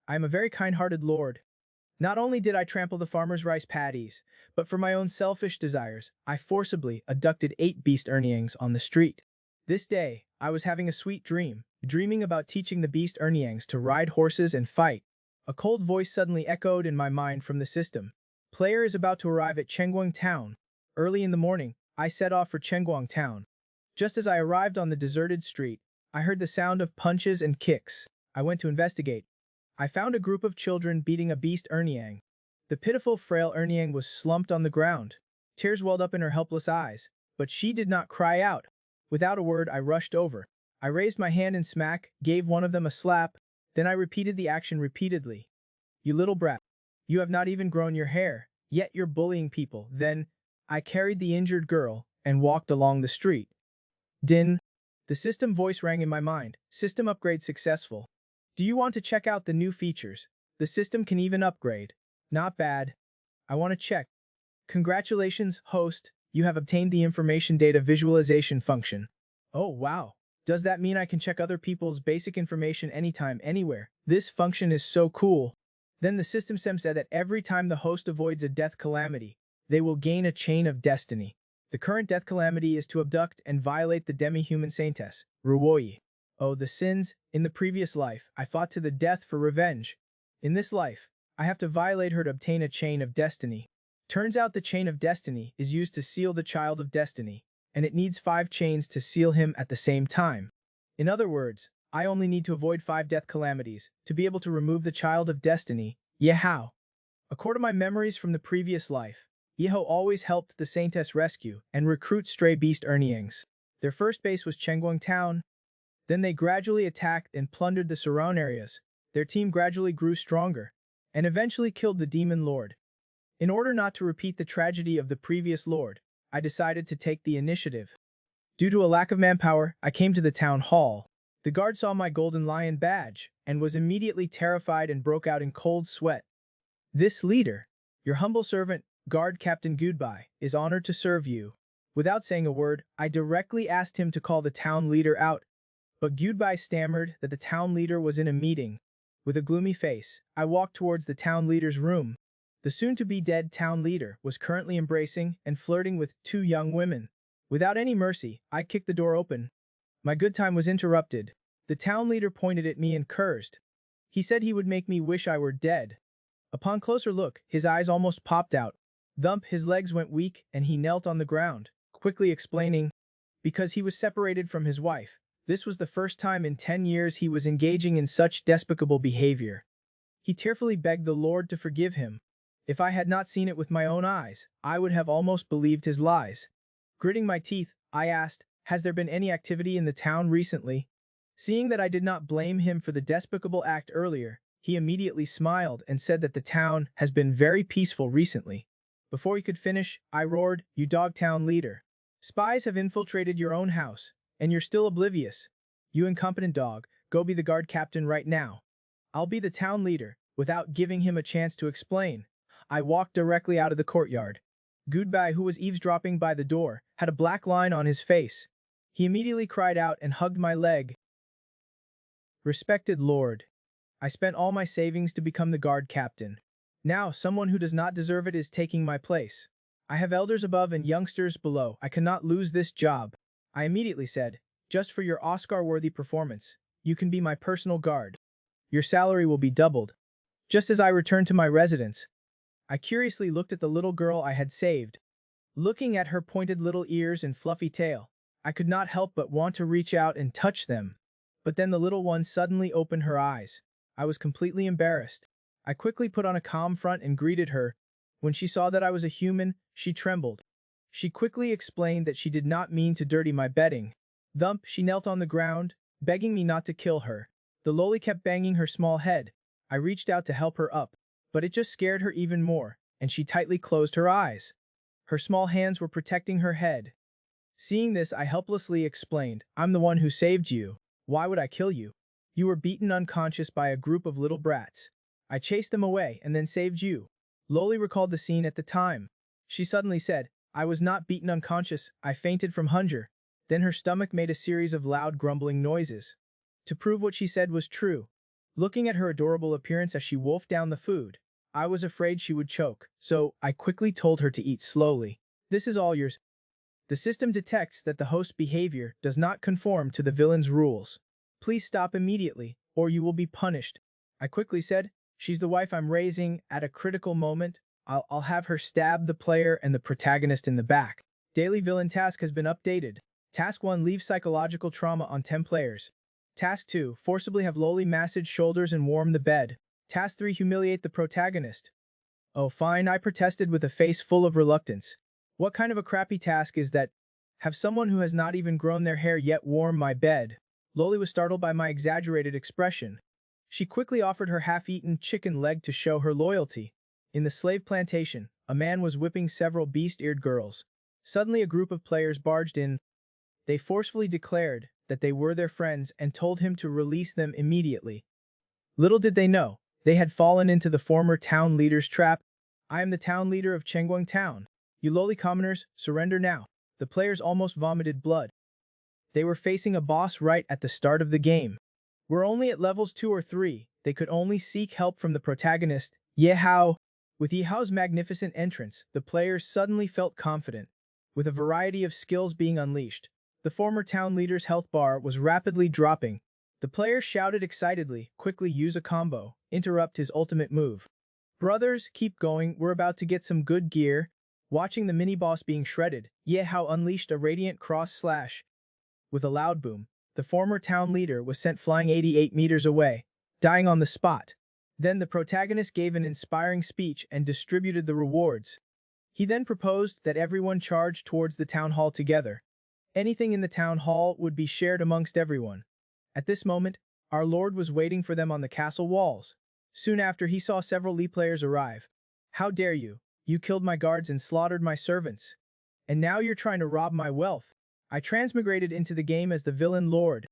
I am a very kind-hearted lord. Not only did I trample the farmer's rice paddies, but for my own selfish desires, I forcibly abducted 8 beast Erniangs on the street. This day, I was having a sweet dream, dreaming about teaching the beast Erniangs to ride horses and fight. A cold voice suddenly echoed in my mind from the system. Player is about to arrive at Chengguang Town. Early in the morning, I set off for Chengguang Town. Just as I arrived on the deserted street, I heard the sound of punches and kicks. I went to investigate. I found a group of children beating a beast Erniang. The pitiful, frail Erniang was slumped on the ground. Tears welled up in her helpless eyes, but she did not cry out. Without a word, I rushed over. I raised my hand and gave one of them a slap, then I repeated the action repeatedly. You little brat. You have not even grown your hair, yet you're bullying people. Then, I carried the injured girl and walked along the street. Din. The system voice rang in my mind. System upgrade successful. Do you want to check out the new features? The system can even upgrade. Not bad. I want to check. Congratulations, host. You have obtained the information data visualization function. Oh, wow. Does that mean I can check other people's basic information anytime, anywhere? This function is so cool. Then the system said that every time the host avoids a death calamity, they will gain a chain of destiny. The current death calamity is to abduct and violate the demi-human saintess, Ruoyi. Oh, the sins. In the previous life, I fought to the death for revenge. In this life, I have to violate her to obtain a chain of destiny. Turns out the chain of destiny is used to seal the child of destiny, and it needs 5 chains to seal him at the same time. In other words, I only need to avoid 5 death calamities to be able to remove the child of destiny. Yeah, how? According to my memories from the previous life, Yeho always helped the Saintess rescue and recruit stray beast Erniangs. Their first base was Chengguang Town. Then they gradually attacked and plundered the surrounding areas. Their team gradually grew stronger, and eventually killed the demon lord. In order not to repeat the tragedy of the previous lord, I decided to take the initiative. Due to a lack of manpower, I came to the town hall. The guard saw my golden lion badge, and was immediately terrified and broke out in cold sweat. This leader, your humble servant, Guard Captain Goodbye, is honored to serve you. Without saying a word, I directly asked him to call the town leader out. But Goodbye stammered that the town leader was in a meeting. With a gloomy face, I walked towards the town leader's room. The soon-to-be-dead town leader was currently embracing and flirting with 2 young women. Without any mercy, I kicked the door open. My good time was interrupted. The town leader pointed at me and cursed. He said he would make me wish I were dead. Upon closer look, his eyes almost popped out. Thump, his legs went weak and he knelt on the ground, quickly explaining, because he was separated from his wife. This was the first time in 10 years he was engaging in such despicable behavior. He tearfully begged the Lord to forgive him. If I had not seen it with my own eyes, I would have almost believed his lies. Gritting my teeth, I asked, has there been any activity in the town recently? Seeing that I did not blame him for the despicable act earlier, he immediately smiled and said that the town has been very peaceful recently. Before he could finish, I roared, you Dogtown leader. Spies have infiltrated your own house, and you're still oblivious. You incompetent dog, go be the guard captain right now. I'll be the town leader. Without giving him a chance to explain, I walked directly out of the courtyard. Goodbye, who was eavesdropping by the door, had a black line on his face. He immediately cried out and hugged my leg. Respected Lord, I spent all my savings to become the guard captain. Now, someone who does not deserve it is taking my place. I have elders above and youngsters below. I cannot lose this job. I immediately said, just for your Oscar-worthy performance, you can be my personal guard. Your salary will be doubled. Just as I returned to my residence, I curiously looked at the little girl I had saved. Looking at her pointed little ears and fluffy tail, I could not help but want to reach out and touch them. But then the little one suddenly opened her eyes. I was completely embarrassed. I quickly put on a calm front and greeted her. When she saw that I was a human, she trembled. She quickly explained that she did not mean to dirty my bedding. Thump, she knelt on the ground, begging me not to kill her. The loli kept banging her small head. I reached out to help her up, but it just scared her even more, and she tightly closed her eyes. Her small hands were protecting her head. Seeing this, I helplessly explained, I'm the one who saved you. Why would I kill you? You were beaten unconscious by a group of little brats. I chased them away and then saved you. Loli recalled the scene at the time. She suddenly said, I was not beaten unconscious, I fainted from hunger. Then her stomach made a series of loud grumbling noises. To prove what she said was true, Looking at her adorable appearance as she wolfed down the food, I was afraid she would choke, so I quickly told her to eat slowly. This is all yours. The system detects that the host's behavior does not conform to the villain's rules. Please stop immediately, or you will be punished. I quickly said, she's the wife I'm raising. At a critical moment, I'll have her stab the player and the protagonist in the back. Daily villain task has been updated. Task 1, leave psychological trauma on 10 players. Task 2, forcibly have lowly massage shoulders and warm the bed. Task 3, humiliate the protagonist. Oh fine, I protested with a face full of reluctance. What kind of a crappy task is that? Have someone who has not even grown their hair yet warm my bed? Loli was startled by my exaggerated expression. She quickly offered her half-eaten chicken leg to show her loyalty. In the slave plantation, a man was whipping several beast-eared girls. Suddenly a group of players barged in. They forcefully declared that they were their friends and told him to release them immediately. Little did they know, they had fallen into the former town leader's trap. I am the town leader of Chengguang Town. You lowly commoners, surrender now. The players almost vomited blood. They were facing a boss right at the start of the game. We're only at levels 2 or 3. They could only seek help from the protagonist, Ye Hao. With Ye Hao's magnificent entrance, the players suddenly felt confident, with a variety of skills being unleashed. The former town leader's health bar was rapidly dropping. The players shouted excitedly, quickly use a combo, interrupt his ultimate move. Brothers, keep going, we're about to get some good gear. Watching the mini-boss being shredded, Ye Hao unleashed a radiant cross-slash. With a loud boom, the former town leader was sent flying 88 meters away, dying on the spot. Then the protagonist gave an inspiring speech and distributed the rewards. He then proposed that everyone charge towards the town hall together. Anything in the town hall would be shared amongst everyone. At this moment, our lord was waiting for them on the castle walls. Soon after, he saw several Li players arrive. How dare you? You killed my guards and slaughtered my servants. And now you're trying to rob my wealth. I transmigrated into the game as the villain lord.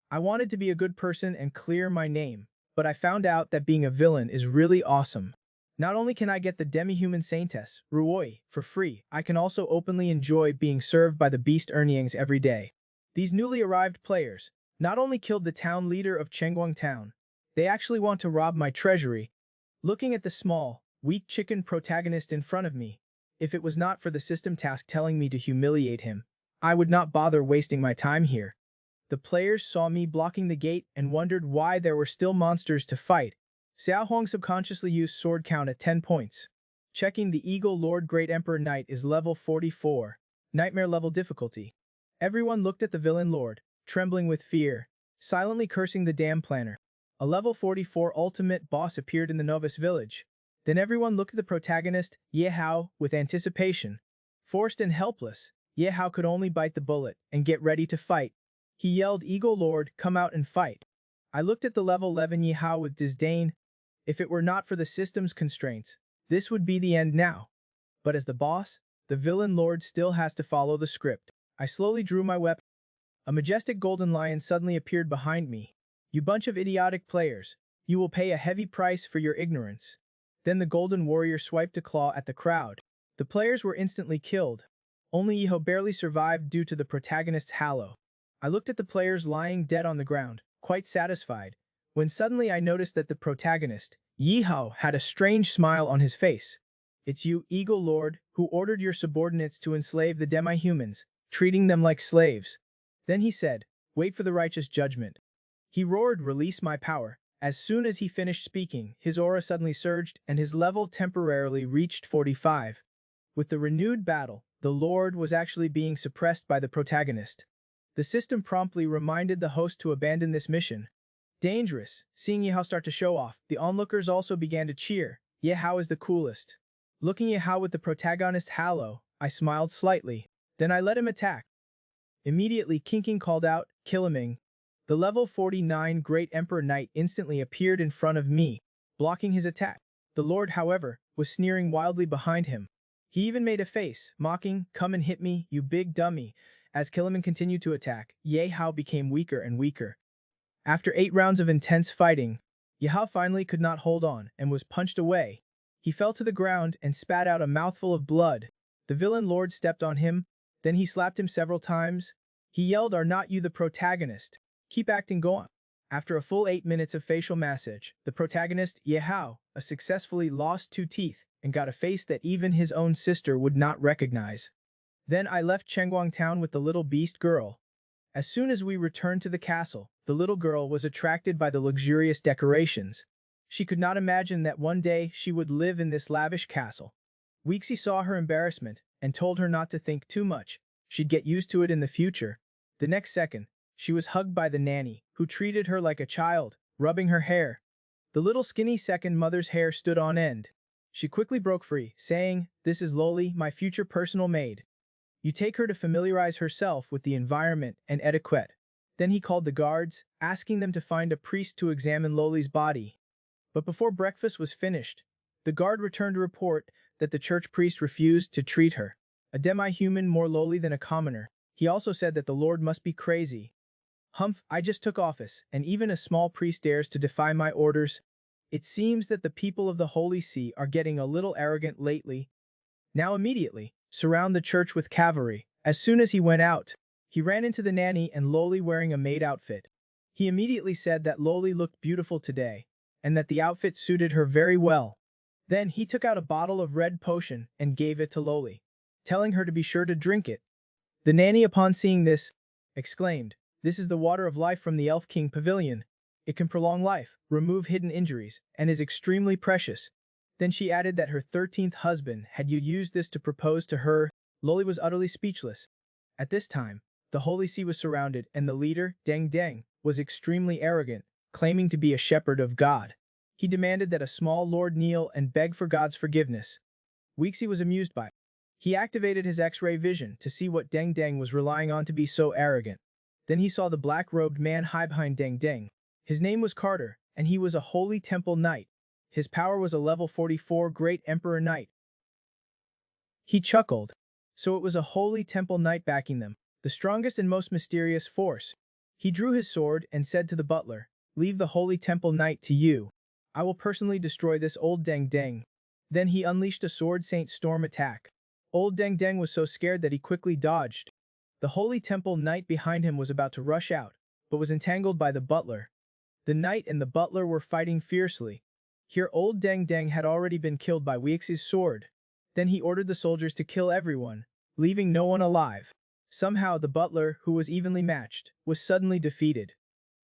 I wanted to be a good person and clear my name, but I found out that being a villain is really awesome. Not only can I get the demi-human Saintess, Ruoi, for free, I can also openly enjoy being served by the beast Erniangs every day. These newly arrived players not only killed the town leader of Chengguang Town, they actually want to rob my treasury. Looking at the small, weak chicken protagonist in front of me, if it was not for the system task telling me to humiliate him, I would not bother wasting my time here. The players saw me blocking the gate and wondered why there were still monsters to fight. Xiao Huang subconsciously used sword count at 10 points. Checking the Eagle Lord Great Emperor Knight is level 44. Nightmare level difficulty. Everyone looked at the villain lord, trembling with fear, silently cursing the damn planner. A level 44 ultimate boss appeared in the novice village. Then everyone looked at the protagonist, Ye Hao, with anticipation. Forced and helpless, Ye Hao could only bite the bullet and get ready to fight. He yelled, Eagle Lord, come out and fight. I looked at the level 11 Ye Hao with disdain. If it were not for the system's constraints, this would be the end now. But as the boss, the villain lord still has to follow the script. I slowly drew my weapon. A majestic golden lion suddenly appeared behind me. You bunch of idiotic players, you will pay a heavy price for your ignorance. Then the golden warrior swiped a claw at the crowd. The players were instantly killed. Only Ye Hao barely survived due to the protagonist's halo. I looked at the players lying dead on the ground, quite satisfied, when suddenly I noticed that the protagonist, Ye Hao, had a strange smile on his face. It's you, Eagle Lord, who ordered your subordinates to enslave the demi-humans, treating them like slaves. Then he said, wait for the righteous judgment. He roared, release my power. As soon as he finished speaking, his aura suddenly surged and his level temporarily reached 45. With the renewed battle, the Lord was actually being suppressed by the protagonist. The system promptly reminded the host to abandon this mission. Dangerous. Seeing Ye Hao start to show off, the onlookers also began to cheer. Ye Hao is the coolest. Looking Ye Hao with the protagonist's halo, I smiled slightly. Then I let him attack. Immediately King King called out, Killaming. The level 49 Great Emperor Knight instantly appeared in front of me, blocking his attack. The Lord, however, was sneering wildly behind him. He even made a face, mocking, come and hit me, you big dummy. As Killaming continued to attack, Ye Hao became weaker and weaker. After 8 rounds of intense fighting, Ye Hao finally could not hold on and was punched away. He fell to the ground and spat out a mouthful of blood. The villain lord stepped on him, then he slapped him several times. He yelled, are not you the protagonist? Keep acting, go on. After a full 8 minutes of facial massage, the protagonist, Yehao, successfully lost 2 teeth and got a face that even his own sister would not recognize. Then I left Chengguang town with the little beast girl. As soon as we returned to the castle, the little girl was attracted by the luxurious decorations. She could not imagine that one day she would live in this lavish castle. Weeksy saw her embarrassment and told her not to think too much. She'd get used to it in the future. The next second, she was hugged by the nanny, who treated her like a child, rubbing her hair. The little skinny second mother's hair stood on end. She quickly broke free, saying, "This is Loli, my future personal maid. You take her to familiarize herself with the environment and etiquette." Then he called the guards, asking them to find a priest to examine Loli's body. But before breakfast was finished, the guard returned to report that the church priest refused to treat her. A demi-human more lowly than a commoner. He also said that the Lord must be crazy. "Humph, I just took office, and even a small priest dares to defy my orders. It seems that the people of the Holy See are getting a little arrogant lately. Now immediately, surround the church with cavalry." As soon as he went out, he ran into the nanny and Loli wearing a maid outfit. He immediately said that Loli looked beautiful today, and that the outfit suited her very well. Then he took out a bottle of red potion and gave it to Loli, telling her to be sure to drink it. The nanny, upon seeing this, exclaimed, "This is the water of life from the Elf King Pavilion. It can prolong life, remove hidden injuries, and is extremely precious." Then she added that her 13th husband had used this to propose to her. Loli was utterly speechless. At this time, the Holy See was surrounded, and the leader, Deng Deng, was extremely arrogant, claiming to be a shepherd of God. He demanded that a small lord kneel and beg for God's forgiveness. Weeksy was amused by it. He activated his X-ray vision to see what Deng Deng was relying on to be so arrogant. Then he saw the black-robed man hide behind Deng Deng. His name was Carter, and he was a Holy Temple Knight. His power was a level 44 Great Emperor Knight. He chuckled. So it was a Holy Temple Knight backing them, the strongest and most mysterious force. He drew his sword and said to the butler, "Leave the Holy Temple Knight to you. I will personally destroy this old Deng Deng." Then he unleashed a Sword Saint Storm attack. Old Deng Deng was so scared that he quickly dodged. The Holy Temple Knight behind him was about to rush out, but was entangled by the butler. The knight and the butler were fighting fiercely. Here old Deng Deng had already been killed by Weeksy's sword. Then he ordered the soldiers to kill everyone, leaving no one alive. Somehow the butler, who was evenly matched, was suddenly defeated.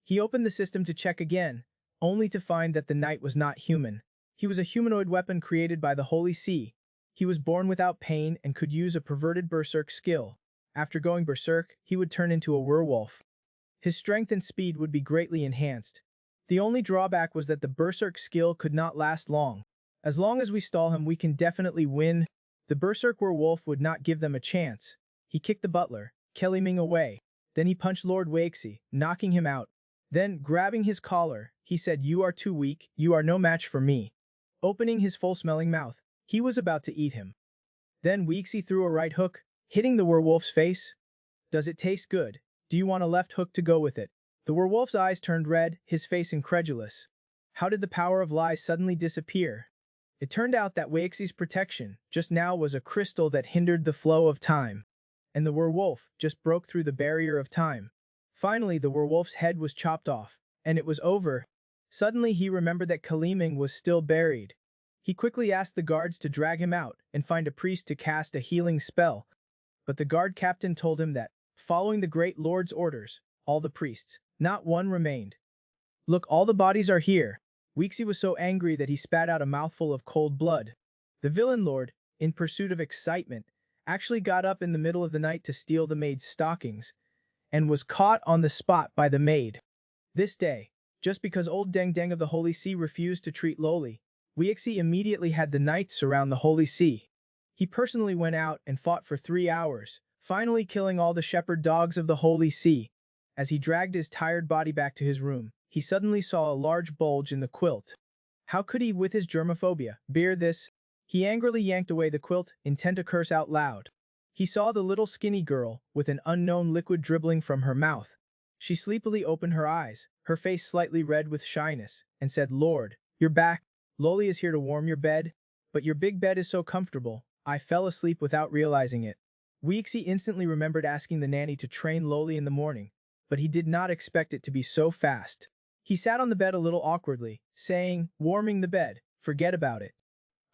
He opened the system to check again, only to find that the knight was not human. He was a humanoid weapon created by the Holy See. He was born without pain and could use a perverted berserk skill. After going berserk, he would turn into a werewolf. His strength and speed would be greatly enhanced. The only drawback was that the berserk skill could not last long. As long as we stall him, we can definitely win. The berserk werewolf would not give them a chance. He kicked the butler, Kelly Ming, away. Then he punched Lord Waxy, knocking him out. Then, grabbing his collar, he said, "You are too weak, you are no match for me." Opening his full-smelling mouth, he was about to eat him. Then Weeksy threw a right hook, hitting the werewolf's face. "Does it taste good? Do you want a left hook to go with it?" The werewolf's eyes turned red, his face incredulous. How did the power of lies suddenly disappear? It turned out that Waxy's protection just now was a crystal that hindered the flow of time. And the werewolf just broke through the barrier of time. Finally, the werewolf's head was chopped off, and it was over. Suddenly he remembered that Kaliming was still buried. He quickly asked the guards to drag him out and find a priest to cast a healing spell. But the guard captain told him that, following the great lord's orders, all the priests, not one remained. "Look, all the bodies are here." Weeksy was so angry that he spat out a mouthful of cold blood. The villain lord, in pursuit of excitement, actually got up in the middle of the night to steal the maid's stockings, and was caught on the spot by the maid. This day, just because old Deng Deng of the Holy See refused to treat Loli, Weeksy immediately had the knights surround the Holy See. He personally went out and fought for 3 hours, finally killing all the shepherd dogs of the Holy See. As he dragged his tired body back to his room, he suddenly saw a large bulge in the quilt. How could he, with his germophobia, bear this? He angrily yanked away the quilt, intent to curse out loud. He saw the little skinny girl, with an unknown liquid dribbling from her mouth. She sleepily opened her eyes, her face slightly red with shyness, and said, "Lord, you're back. Loli is here to warm your bed. But your big bed is so comfortable, I fell asleep without realizing it." Weeksy instantly remembered asking the nanny to train Loli in the morning, but he did not expect it to be so fast. He sat on the bed a little awkwardly, saying, warming the bed, forget about it.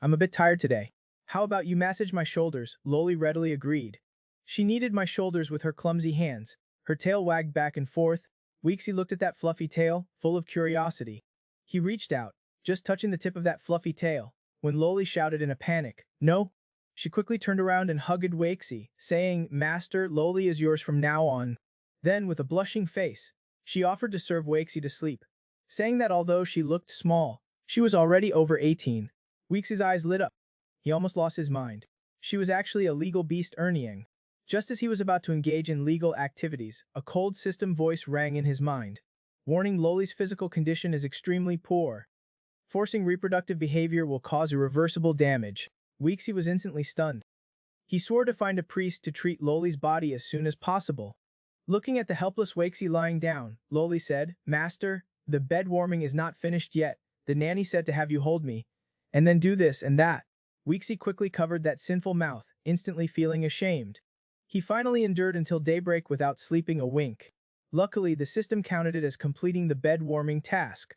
I'm a bit tired today. How about you massage my shoulders? Loli readily agreed. She kneaded my shoulders with her clumsy hands. Her tail wagged back and forth. Weeksy looked at that fluffy tail, full of curiosity. He reached out, just touching the tip of that fluffy tail, when Loli shouted in a panic, no. She quickly turned around and hugged Weeksy, saying, Master, Loli is yours from now on. Then, with a blushing face, she offered to serve Weeksy to sleep, saying that although she looked small, she was already over 18. Weeksy's eyes lit up. He almost lost his mind. She was actually a legal beast Erniang. Just as he was about to engage in legal activities, a cold system voice rang in his mind. Warning, Loli's physical condition is extremely poor. Forcing reproductive behavior will cause irreversible damage. Weeksy was instantly stunned. He swore to find a priest to treat Loli's body as soon as possible. Looking at the helpless Weeksy lying down, Loli said, Master, the bed warming is not finished yet. The nanny said to have you hold me, and then do this and that. Weeksy quickly covered that sinful mouth, instantly feeling ashamed. He finally endured until daybreak without sleeping a wink. Luckily, the system counted it as completing the bed-warming task.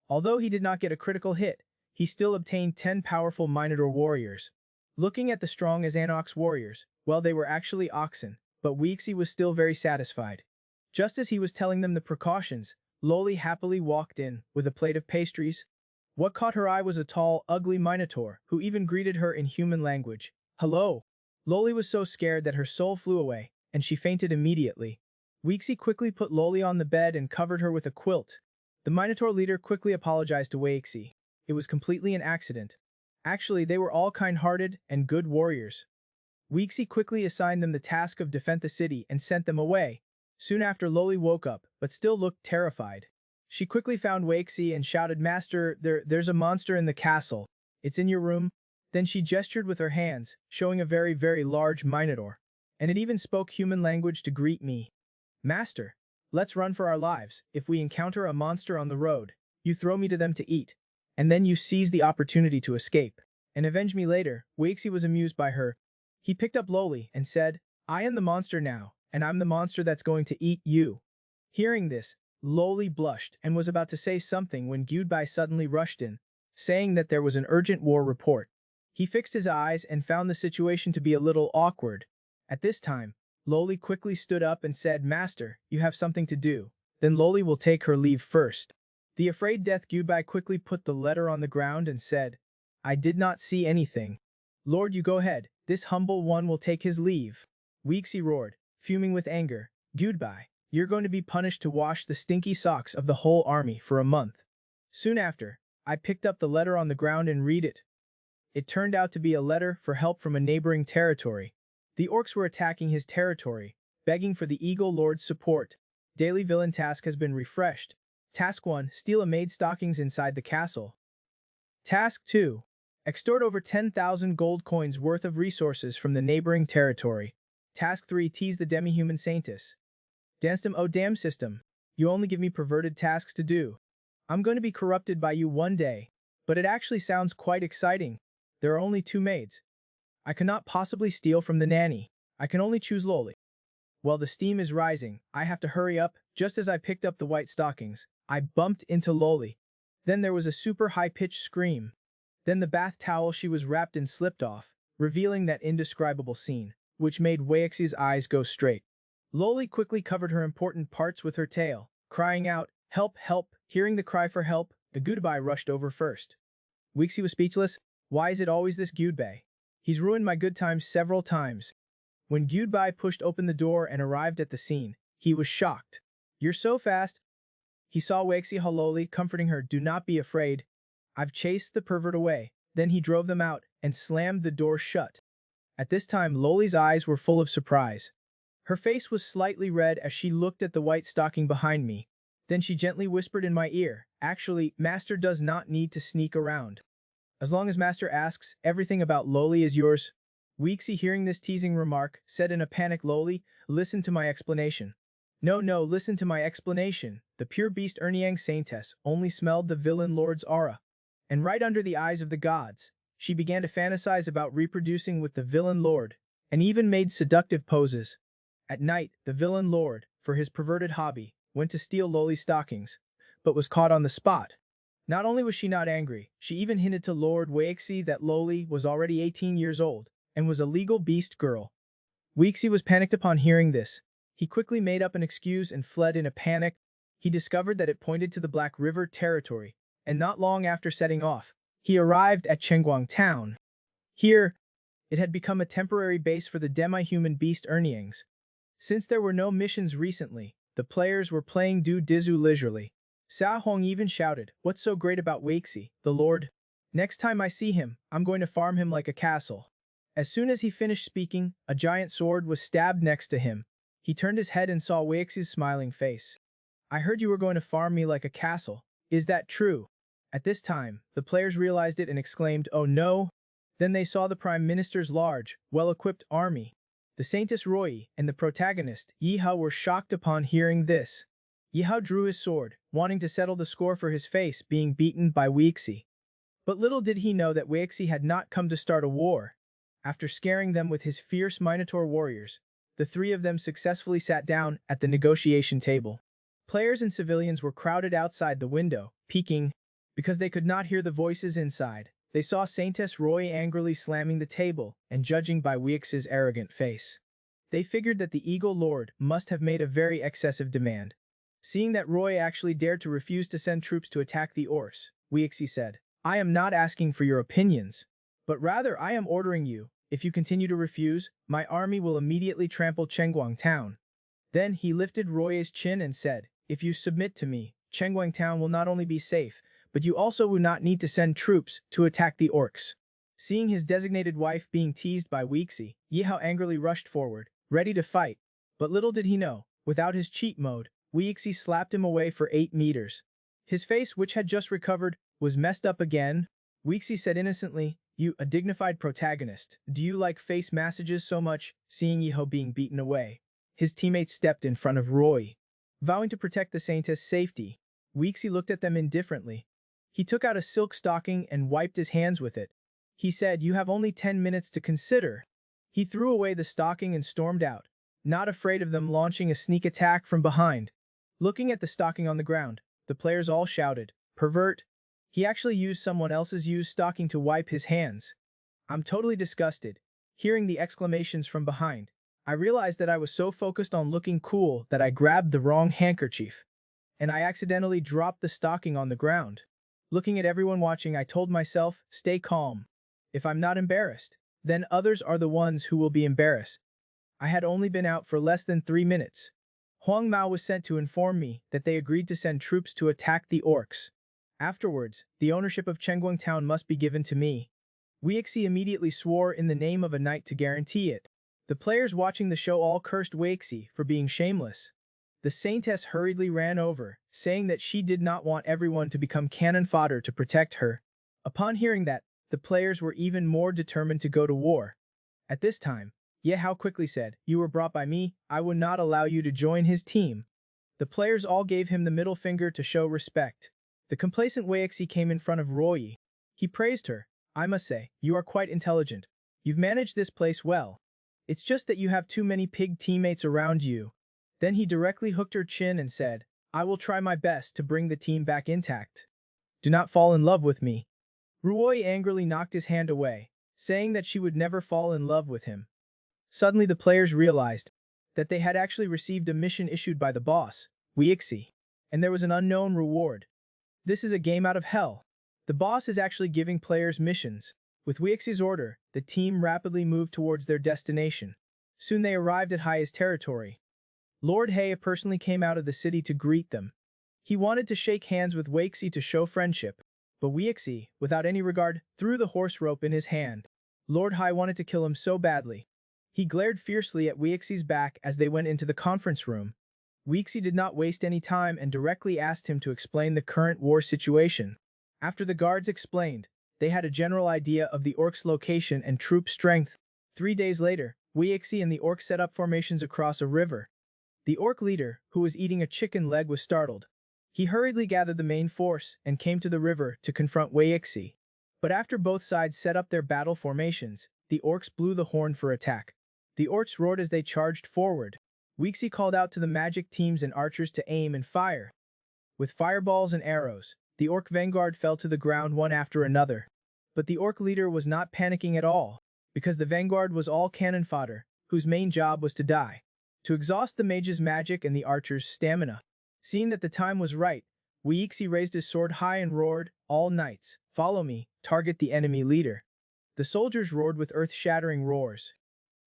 Although he did not get a critical hit, he still obtained 10 powerful Minotaur warriors. Looking at the strong as Anox warriors, well, they were actually oxen, but Weeksy was still very satisfied. Just as he was telling them the precautions, Loli happily walked in, with a plate of pastries. What caught her eye was a tall, ugly Minotaur, who even greeted her in human language. Hello. Loli was so scared that her soul flew away, and she fainted immediately. Weeksy quickly put Loli on the bed and covered her with a quilt. The Minotaur leader quickly apologized to Weeksy. It was completely an accident. Actually, they were all kind-hearted and good warriors. Weeksy quickly assigned them the task of defend the city and sent them away. Soon after, Loli woke up, but still looked terrified. She quickly found Weeksy and shouted, Master, there's a monster in the castle. It's in your room. Then she gestured with her hands, showing a very, very large Minotaur. And it even spoke human language to greet me. Master, let's run for our lives. If we encounter a monster on the road, you throw me to them to eat. And then you seize the opportunity to escape. And avenge me later. Weeksy was amused by her. He picked up Loli and said, I am the monster now, and I'm the monster that's going to eat you. Hearing this, Loli blushed and was about to say something when Gyudbai suddenly rushed in, saying that there was an urgent war report. He fixed his eyes and found the situation to be a little awkward. At this time, Loli quickly stood up and said, Master, you have something to do. Then Loli will take her leave first. The afraid death Gyudbai quickly put the letter on the ground and said, I did not see anything. Lord, you go ahead. This humble one will take his leave. Weeksy roared, fuming with anger. Gyudbai, you're going to be punished to wash the stinky socks of the whole army for a month. Soon after, I picked up the letter on the ground and read it. It turned out to be a letter for help from a neighboring territory. The orcs were attacking his territory, begging for the Eagle Lord's support. Daily villain task has been refreshed. Task 1, steal a maid's stockings inside the castle. Task 2, extort over 10,000 gold coins worth of resources from the neighboring territory. Task 3, tease the demi-human saintess. Danstem, oh damn system, you only give me perverted tasks to do. I'm going to be corrupted by you one day. But it actually sounds quite exciting. There are only 2 maids. I cannot possibly steal from the nanny. I can only choose Loli. While the steam is rising, I have to hurry up. Just as I picked up the white stockings, I bumped into Loli. Then there was a super high-pitched scream. Then the bath towel she was wrapped in slipped off, revealing that indescribable scene, which made Weiksy's eyes go straight. Loli quickly covered her important parts with her tail, crying out, help, help. Hearing the cry for help, the Gyudbai rushed over first. Weeksy was speechless. Why is it always this Gyudbai? He's ruined my good times several times. When Gyudbai pushed open the door and arrived at the scene, he was shocked. You're so fast. He saw Weeksy Loli comforting her, do not be afraid. I've chased the pervert away. Then he drove them out and slammed the door shut. At this time, Loli's eyes were full of surprise. Her face was slightly red as she looked at the white stocking behind me. Then she gently whispered in my ear, actually, Master does not need to sneak around. As long as Master asks, everything about Loli is yours. Weeksy, hearing this teasing remark, said in a panic, Loli, listen to my explanation. No, listen to my explanation. The pure beast Erniang Saintess only smelled the villain lord's aura. And right under the eyes of the gods, she began to fantasize about reproducing with the villain lord, and even made seductive poses. At night, the villain lord, for his perverted hobby, went to steal Loli's stockings, but was caught on the spot. Not only was she not angry, she even hinted to Lord Weixi that Loli was already 18 years old and was a legal beast girl. Weixi was panicked upon hearing this. He quickly made up an excuse and fled in a panic. He discovered that it pointed to the Black River territory, and not long after setting off, he arrived at Chengguang town. Here, it had become a temporary base for the demi-human beast Erniangs. Since there were no missions recently, the players were playing Du Dizu leisurely. Sa Hong even shouted, "What's so great about Weixi, the Lord? Next time I see him, I'm going to farm him like a castle." As soon as he finished speaking, a giant sword was stabbed next to him. He turned his head and saw Weixi's smiling face. "I heard you were going to farm me like a castle. Is that true?" At this time, the players realized it and exclaimed, "Oh no!" Then they saw the Prime Minister's large, well-equipped army. The Saintess Roy and the protagonist, Yi Hao, were shocked upon hearing this. Yi Hao drew his sword, wanting to settle the score for his face being beaten by Weixi. But little did he know that Weixi had not come to start a war. After scaring them with his fierce Minotaur warriors, the three of them successfully sat down at the negotiation table. Players and civilians were crowded outside the window, peeking, because they could not hear the voices inside. They saw Saintess Roy angrily slamming the table and judging by Weixi's arrogant face. They figured that the Eagle Lord must have made a very excessive demand. Seeing that Roy actually dared to refuse to send troops to attack the Orcs, Weixi said, "I am not asking for your opinions, but rather I am ordering you. If you continue to refuse, my army will immediately trample Chengguang town." Then he lifted Roy's chin and said, "If you submit to me, Chengguang town will not only be safe, but you also will not need to send troops to attack the Orcs." Seeing his designated wife being teased by Weixi, Yi Hao angrily rushed forward, ready to fight. But little did he know, without his cheat mode, Weixi slapped him away for 8 meters. His face, which had just recovered, was messed up again. Weixi said innocently, "You, a dignified protagonist, do you like face massages so much?" Seeing Yi Hao being beaten away, his teammates stepped in front of Roy. Vowing to protect the Saintess' safety, Weixi looked at them indifferently. He took out a silk stocking and wiped his hands with it. He said, "You have only 10 minutes to consider." He threw away the stocking and stormed out, not afraid of them launching a sneak attack from behind. Looking at the stocking on the ground, the players all shouted, "Pervert!" He actually used someone else's used stocking to wipe his hands. I'm totally disgusted. Hearing the exclamations from behind, I realized that I was so focused on looking cool that I grabbed the wrong handkerchief, and I accidentally dropped the stocking on the ground. Looking at everyone watching, I told myself, "Stay calm. If I'm not embarrassed, then others are the ones who will be embarrassed." I had only been out for less than 3 minutes. Huang Mao was sent to inform me that they agreed to send troops to attack the Orcs. Afterwards, the ownership of Chengguang town must be given to me. Weixi immediately swore in the name of a knight to guarantee it. The players watching the show all cursed Weixi for being shameless. The Saintess hurriedly ran over, saying that she did not want everyone to become cannon fodder to protect her. Upon hearing that, the players were even more determined to go to war. At this time, Ye Hao quickly said, "You were brought by me, I would not allow you to join his team." The players all gave him the middle finger to show respect. The complacent Weixi came in front of Roy. He praised her. "I must say, you are quite intelligent. You've managed this place well. It's just that you have too many pig teammates around you." Then he directly hooked her chin and said, "I will try my best to bring the team back intact. Do not fall in love with me." Roy angrily knocked his hand away, saying that she would never fall in love with him. Suddenly the players realized that they had actually received a mission issued by the boss, Weixi, and there was an unknown reward. This is a game out of hell. The boss is actually giving players missions. With Weixi's order, the team rapidly moved towards their destination. Soon they arrived at Hai's territory. Lord He personally came out of the city to greet them. He wanted to shake hands with Weixi to show friendship, but Weixi, without any regard, threw the horse rope in his hand. Lord He wanted to kill him so badly. He glared fiercely at Weixi's back as they went into the conference room. Weixi did not waste any time and directly asked him to explain the current war situation. After the guards explained, they had a general idea of the Orcs' location and troop strength. 3 days later, Weixi and the Orcs set up formations across a river. The Orc leader, who was eating a chicken leg, was startled. He hurriedly gathered the main force and came to the river to confront Weixi. But after both sides set up their battle formations, the Orcs blew the horn for attack. The Orcs roared as they charged forward. Weixi called out to the magic teams and archers to aim and fire. With fireballs and arrows, the orc vanguard fell to the ground one after another. But the orc leader was not panicking at all, because the vanguard was all cannon fodder, whose main job was to die, to exhaust the mage's magic and the archer's stamina. Seeing that the time was right, Weixi raised his sword high and roared, "All knights, follow me, target the enemy leader." The soldiers roared with earth-shattering roars.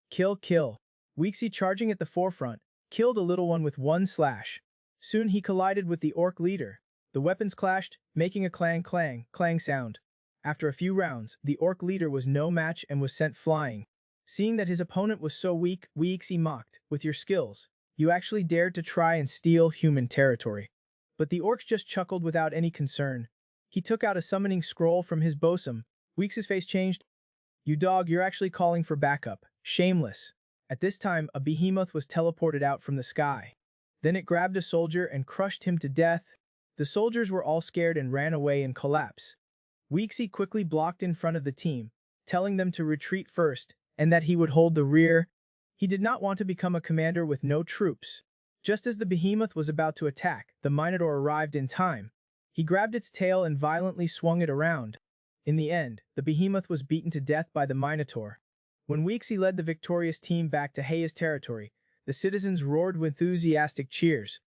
Kill, kill. Weixi, charging at the forefront, killed a little one with one slash. Soon he collided with the orc leader. The weapons clashed, making a clang clang clang sound. After a few rounds, the orc leader was no match and was sent flying. Seeing that his opponent was so weak, Weixi mocked, "With your skills, you actually dared to try and steal human territory." But the orc just chuckled without any concern. He took out a summoning scroll from his bosom. Weixi's face changed. "You dog, you're actually calling for backup. Shameless." At this time, a behemoth was teleported out from the sky. Then it grabbed a soldier and crushed him to death. The soldiers were all scared and ran away in collapse. Weixi quickly blocked in front of the team, telling them to retreat first, and that he would hold the rear. He did not want to become a commander with no troops. Just as the behemoth was about to attack, the Minotaur arrived in time. He grabbed its tail and violently swung it around. In the end, the behemoth was beaten to death by the Minotaur. When Weixi led the victorious team back to Heia's territory, the citizens roared with enthusiastic cheers.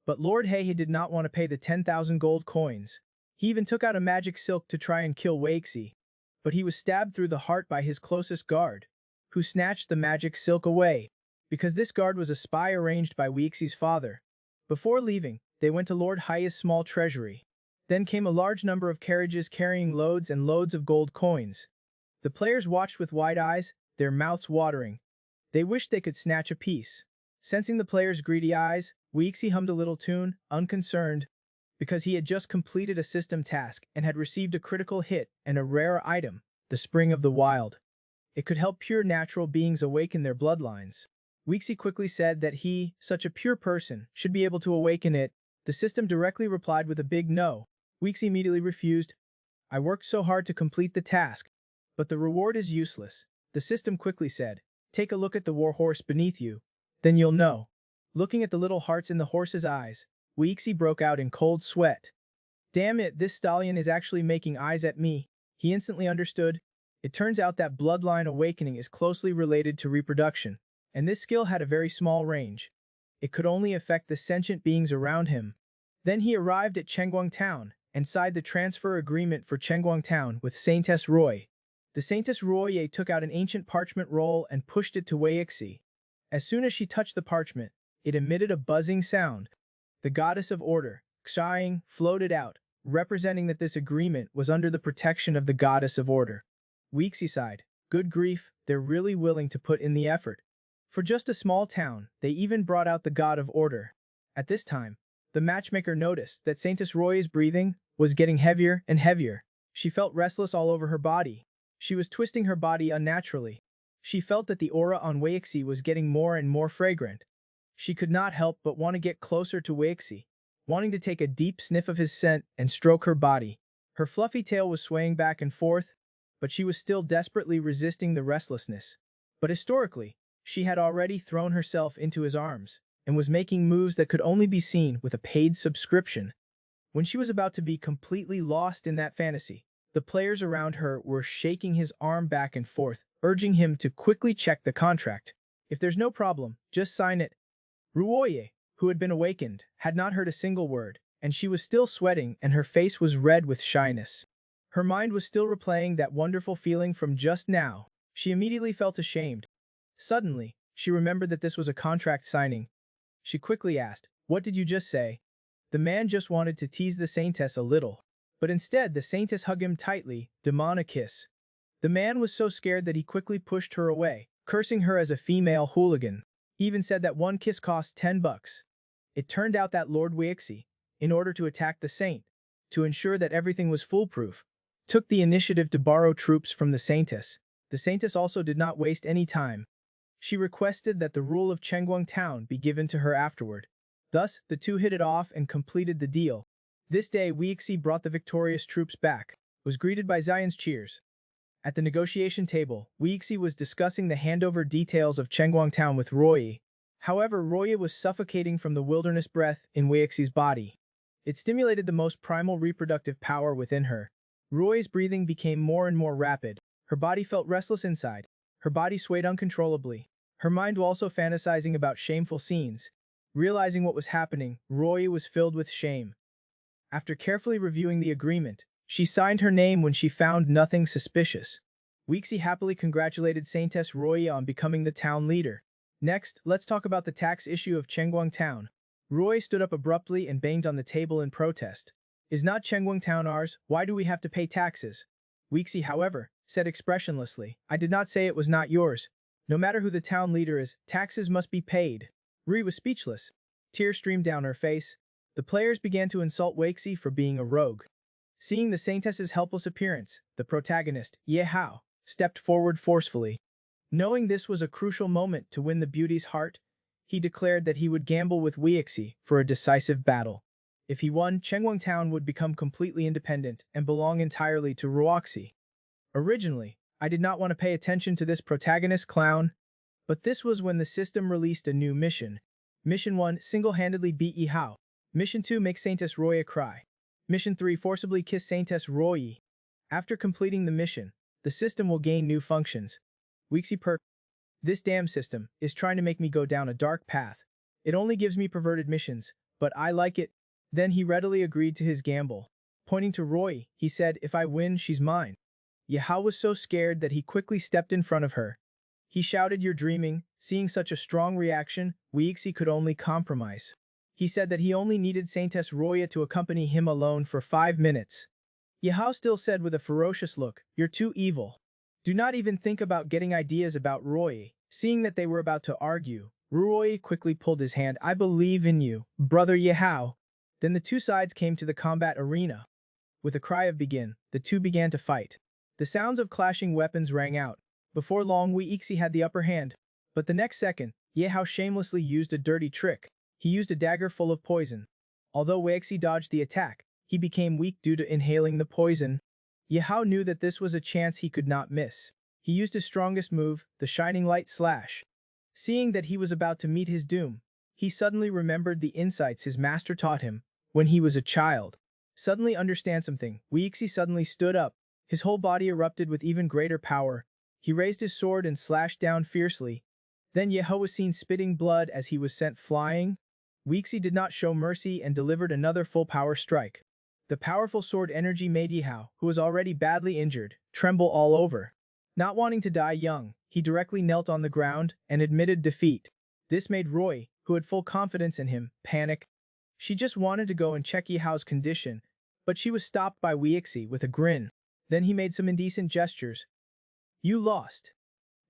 But Lord Heihei did not want to pay the 10,000 gold coins. He even took out a magic silk to try and kill Weixi. But he was stabbed through the heart by his closest guard, who snatched the magic silk away, because this guard was a spy arranged by Weixi's father. Before leaving, they went to Lord Heia's small treasury. Then came a large number of carriages carrying loads and loads of gold coins. The players watched with wide eyes, their mouths watering. They wished they could snatch a piece. Sensing the players' greedy eyes, Weixi hummed a little tune, unconcerned, because he had just completed a system task and had received a critical hit and a rare item, the Spring of the Wild. It could help pure natural beings awaken their bloodlines. Weixi quickly said that he, such a pure person, should be able to awaken it. The system directly replied with a big no. Weixi immediately refused. "I worked so hard to complete the task, but the reward is useless." The system quickly said, "Take a look at the war horse beneath you. Then you'll know." Looking at the little hearts in the horse's eyes, Weixi broke out in cold sweat. "Damn it, this stallion is actually making eyes at me." He instantly understood. It turns out that bloodline awakening is closely related to reproduction, and this skill had a very small range. It could only affect the sentient beings around him. Then he arrived at Chengguang Town and signed the transfer agreement for Chengguang Town with Saintess Roy. The Saintess Roy took out an ancient parchment roll and pushed it to Weixi. As soon as she touched the parchment, it emitted a buzzing sound. The goddess of order, Xiang, floated out, representing that this agreement was under the protection of the goddess of order. Weixi sighed. Good grief, they're really willing to put in the effort. For just a small town, they even brought out the god of order. At this time, the matchmaker noticed that Saintess Roy's breathing was getting heavier and heavier. She felt restless all over her body. She was twisting her body unnaturally. She felt that the aura on Weixi was getting more and more fragrant. She could not help but want to get closer to Weixi, wanting to take a deep sniff of his scent and stroke her body. Her fluffy tail was swaying back and forth, but she was still desperately resisting the restlessness. But historically, she had already thrown herself into his arms and was making moves that could only be seen with a paid subscription. When she was about to be completely lost in that fantasy, the players around her were shaking his arm back and forth, urging him to quickly check the contract. If there's no problem, just sign it. Ruoye, who had been awakened, had not heard a single word, and she was still sweating and her face was red with shyness. Her mind was still replaying that wonderful feeling from just now. She immediately felt ashamed. Suddenly, she remembered that this was a contract signing. She quickly asked, "What did you just say?" The man just wanted to tease the Saintess a little. But instead, the Saintess hugged him tightly, demanding a kiss. The man was so scared that he quickly pushed her away, cursing her as a female hooligan. He even said that one kiss cost 10 bucks. It turned out that Lord Weixi, in order to attack the saint, to ensure that everything was foolproof, took the initiative to borrow troops from the Saintess. The Saintess also did not waste any time. She requested that the rule of Chengguang Town be given to her afterward. Thus, the two hit it off and completed the deal. This day, Weixi brought the victorious troops back, was greeted by Xian's cheers. At the negotiation table, Weixi was discussing the handover details of Chengguang Town with Roy. However, Roy was suffocating from the wilderness breath in Weixi's body. It stimulated the most primal reproductive power within her. Roy's breathing became more and more rapid. Her body felt restless inside. Her body swayed uncontrollably. Her mind was also fantasizing about shameful scenes. Realizing what was happening, Roy was filled with shame. After carefully reviewing the agreement, she signed her name when she found nothing suspicious. Weeksy happily congratulated Saintess Roy on becoming the town leader. Next, let's talk about the tax issue of Chengguang Town. Roy stood up abruptly and banged on the table in protest. Is not Chengguang Town ours? Why do we have to pay taxes? Weeksy, however, said expressionlessly, I did not say it was not yours. No matter who the town leader is, taxes must be paid. Ri was speechless. Tears streamed down her face. The players began to insult Weeksy for being a rogue. Seeing the Saintess's helpless appearance, the protagonist, Ye Hao, stepped forward forcefully. Knowing this was a crucial moment to win the beauty's heart, he declared that he would gamble with Weeksy for a decisive battle. If he won, Chengguang Town would become completely independent and belong entirely to Ruoxi. Originally, I did not want to pay attention to this protagonist clown, but this was when the system released a new mission. Mission 1, single-handedly beat Yi Hao. Mission 2, make Saintess Roya cry. Mission 3, forcibly kiss Saintess Roy. After completing the mission, the system will gain new functions. Weeksy perk. This damn system is trying to make me go down a dark path. It only gives me perverted missions, but I like it. Then he readily agreed to his gamble. Pointing to Roy, he said, if I win, she's mine. Yahao was so scared that he quickly stepped in front of her. He shouted, you're dreaming. Seeing such a strong reaction, Weeksy could only compromise. He said that he only needed Saintess Roya to accompany him alone for 5 minutes. Yahao still said with a ferocious look, you're too evil. Do not even think about getting ideas about Roy. Seeing that they were about to argue, Roy quickly pulled his hand. I believe in you, brother Yahao. Then the two sides came to the combat arena. With a cry of begin, the two began to fight. The sounds of clashing weapons rang out. Before long, Weeksy had the upper hand. But the next second, Yehao shamelessly used a dirty trick. He used a dagger full of poison. Although Weeksy dodged the attack, he became weak due to inhaling the poison. Yehao knew that this was a chance he could not miss. He used his strongest move, the Shining Light Slash. Seeing that he was about to meet his doom, he suddenly remembered the insights his master taught him when he was a child. Suddenly understand something, Weeksy suddenly stood up. His whole body erupted with even greater power. He raised his sword and slashed down fiercely. Then Yehao was seen spitting blood as he was sent flying. Weeksy did not show mercy and delivered another full-power strike. The powerful sword energy made Yehao, who was already badly injured, tremble all over. Not wanting to die young, he directly knelt on the ground and admitted defeat. This made Roy, who had full confidence in him, panic. She just wanted to go and check Yehao's condition, but she was stopped by Weeksy with a grin. Then he made some indecent gestures. You lost.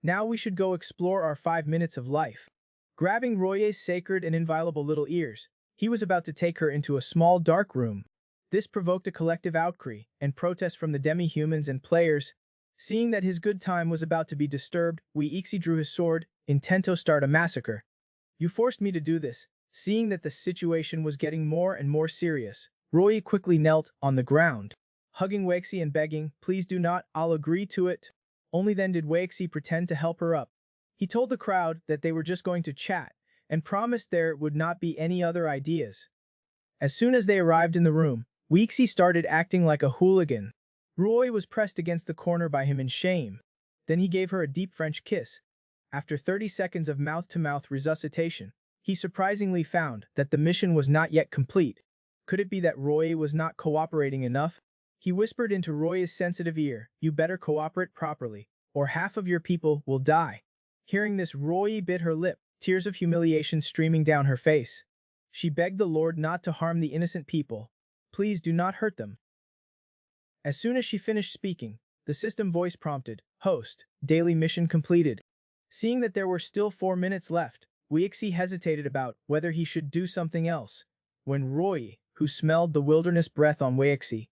Now we should go explore our 5 minutes of life. Grabbing Roy's sacred and inviolable little ears, he was about to take her into a small dark room. This provoked a collective outcry and protest from the demi-humans and players. Seeing that his good time was about to be disturbed, Weeksy drew his sword, intent to start a massacre. You forced me to do this. Seeing that the situation was getting more and more serious, Roy quickly knelt on the ground, hugging Weeksy and begging, please do not, I'll agree to it. Only then did Weeksy pretend to help her up. He told the crowd that they were just going to chat, and promised there would not be any other ideas. As soon as they arrived in the room, Weeksy started acting like a hooligan. Roy was pressed against the corner by him in shame. Then he gave her a deep French kiss. After 30 seconds of mouth-to-mouth resuscitation, he surprisingly found that the mission was not yet complete. Could it be that Roy was not cooperating enough? He whispered into Roy's sensitive ear, you better cooperate properly, or half of your people will die. Hearing this, Roy bit her lip, tears of humiliation streaming down her face. She begged the Lord not to harm the innocent people. Please do not hurt them. As soon as she finished speaking, the system voice prompted, host, daily mission completed. Seeing that there were still 4 minutes left, Weeksy hesitated about whether he should do something else. When Roy, who smelled the wilderness breath on Weeksy,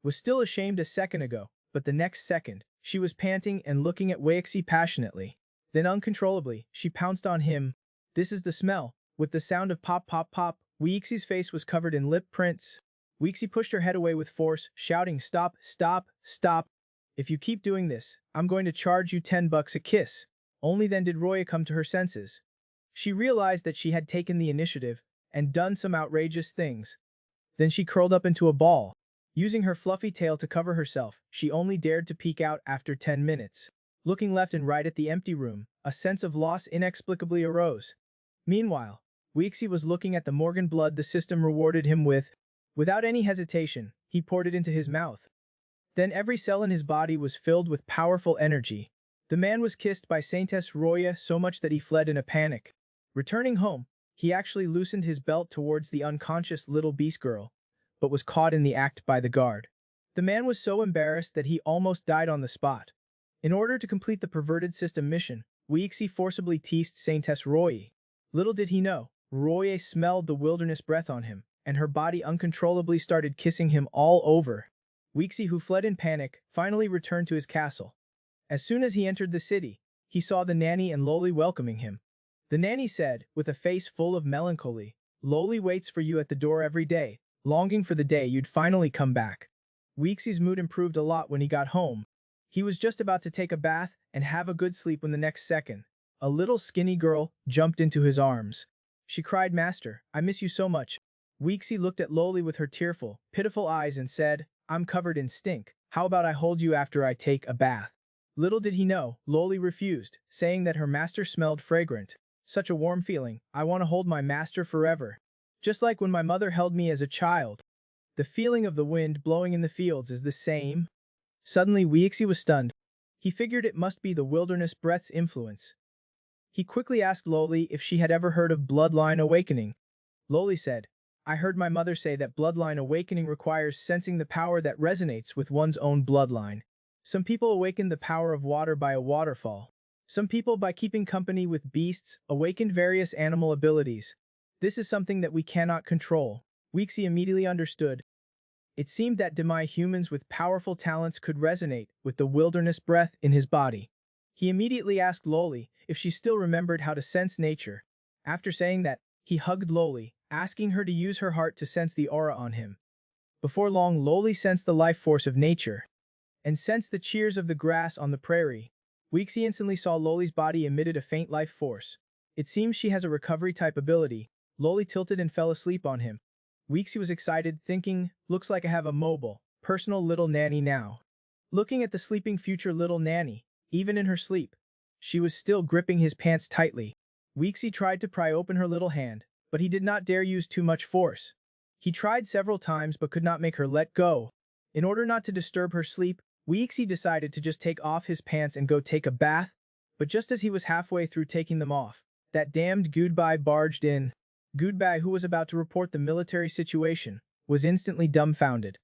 was still ashamed a second ago, but the next second, she was panting and looking at Weeksy passionately. Then uncontrollably, she pounced on him. This is the smell. With the sound of pop pop pop, Weeksy's face was covered in lip prints. Weeksy pushed her head away with force, shouting, stop, stop, stop. If you keep doing this, I'm going to charge you $10 a kiss. Only then did Roya come to her senses. She realized that she had taken the initiative and done some outrageous things. Then she curled up into a ball. Using her fluffy tail to cover herself, she only dared to peek out after 10 minutes. Looking left and right at the empty room, a sense of loss inexplicably arose. Meanwhile, Weeksy was looking at the Morgan blood the system rewarded him with. Without any hesitation, he poured it into his mouth. Then every cell in his body was filled with powerful energy. The man was kissed by Saintess Roya so much that he fled in a panic. Returning home, he actually loosened his belt towards the unconscious little beast girl, but was caught in the act by the guard. The man was so embarrassed that he almost died on the spot. In order to complete the perverted system mission, Weeksy forcibly teased Saintess Roya. Little did he know, Roya smelled the wilderness breath on him, and her body uncontrollably started kissing him all over. Weeksy, who fled in panic, finally returned to his castle. As soon as he entered the city, he saw the nanny and Loli welcoming him. The nanny said, with a face full of melancholy, "Loli waits for you at the door every day, longing for the day you'd finally come back." Weeksy's mood improved a lot when he got home. He was just about to take a bath and have a good sleep when the next second, a little skinny girl jumped into his arms. She cried, "Master, I miss you so much." Weeksy looked at Loli with her tearful, pitiful eyes and said, "I'm covered in stink. How about I hold you after I take a bath?" Little did he know, Loli refused, saying that her master smelled fragrant. Such a warm feeling, I want to hold my master forever. Just like when my mother held me as a child. The feeling of the wind blowing in the fields is the same. Suddenly Weeksy was stunned. He figured it must be the wilderness breath's influence. He quickly asked Loli if she had ever heard of bloodline awakening. Loli said, "I heard my mother say that bloodline awakening requires sensing the power that resonates with one's own bloodline. Some people awakened the power of water by a waterfall. Some people, by keeping company with beasts, awakened various animal abilities. This is something that we cannot control." Weeksy immediately understood. It seemed that demi-humans with powerful talents could resonate with the wilderness breath in his body. He immediately asked Loli if she still remembered how to sense nature. After saying that, he hugged Loli, asking her to use her heart to sense the aura on him. Before long, Loli sensed the life force of nature and sensed the cheers of the grass on the prairie. Weeksy instantly saw Loli's body emitted a faint life force. It seems she has a recovery-type ability. Loli tilted and fell asleep on him. Weeksy was excited, thinking, "Looks like I have a mobile, personal little nanny now." Looking at the sleeping future little nanny, even in her sleep, she was still gripping his pants tightly. Weeksy tried to pry open her little hand, but he did not dare use too much force. He tried several times but could not make her let go. In order not to disturb her sleep, Weeksy decided to just take off his pants and go take a bath, but just as he was halfway through taking them off, that damned Goodbye barged in. Goodbye, who was about to report the military situation, was instantly dumbfounded.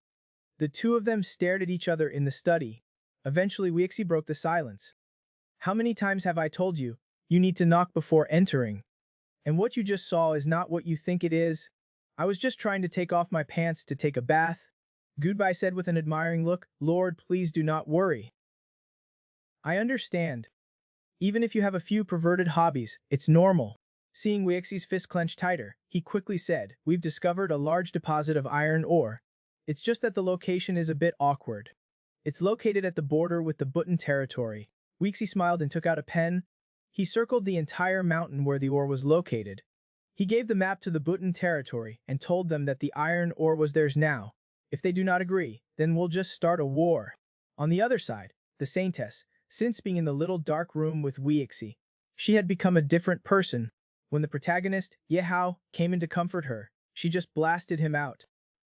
The two of them stared at each other in the study. Eventually Weeksy broke the silence. "How many times have I told you, you need to knock before entering? And what you just saw is not what you think it is. I was just trying to take off my pants to take a bath." Goodbye said with an admiring look, "Lord, please do not worry. I understand. Even if you have a few perverted hobbies, it's normal." Seeing Weeksy's fist clench tighter, he quickly said, "We've discovered a large deposit of iron ore. It's just that the location is a bit awkward. It's located at the border with the Bhutan territory." Weeksy smiled and took out a pen. He circled the entire mountain where the ore was located. He gave the map to the Bhutan territory and told them that the iron ore was theirs now. If they do not agree, then we'll just start a war. On the other side, the Saintess, since being in the little dark room with Weeksy, she had become a different person. When the protagonist, Yehao, came in to comfort her, she just blasted him out.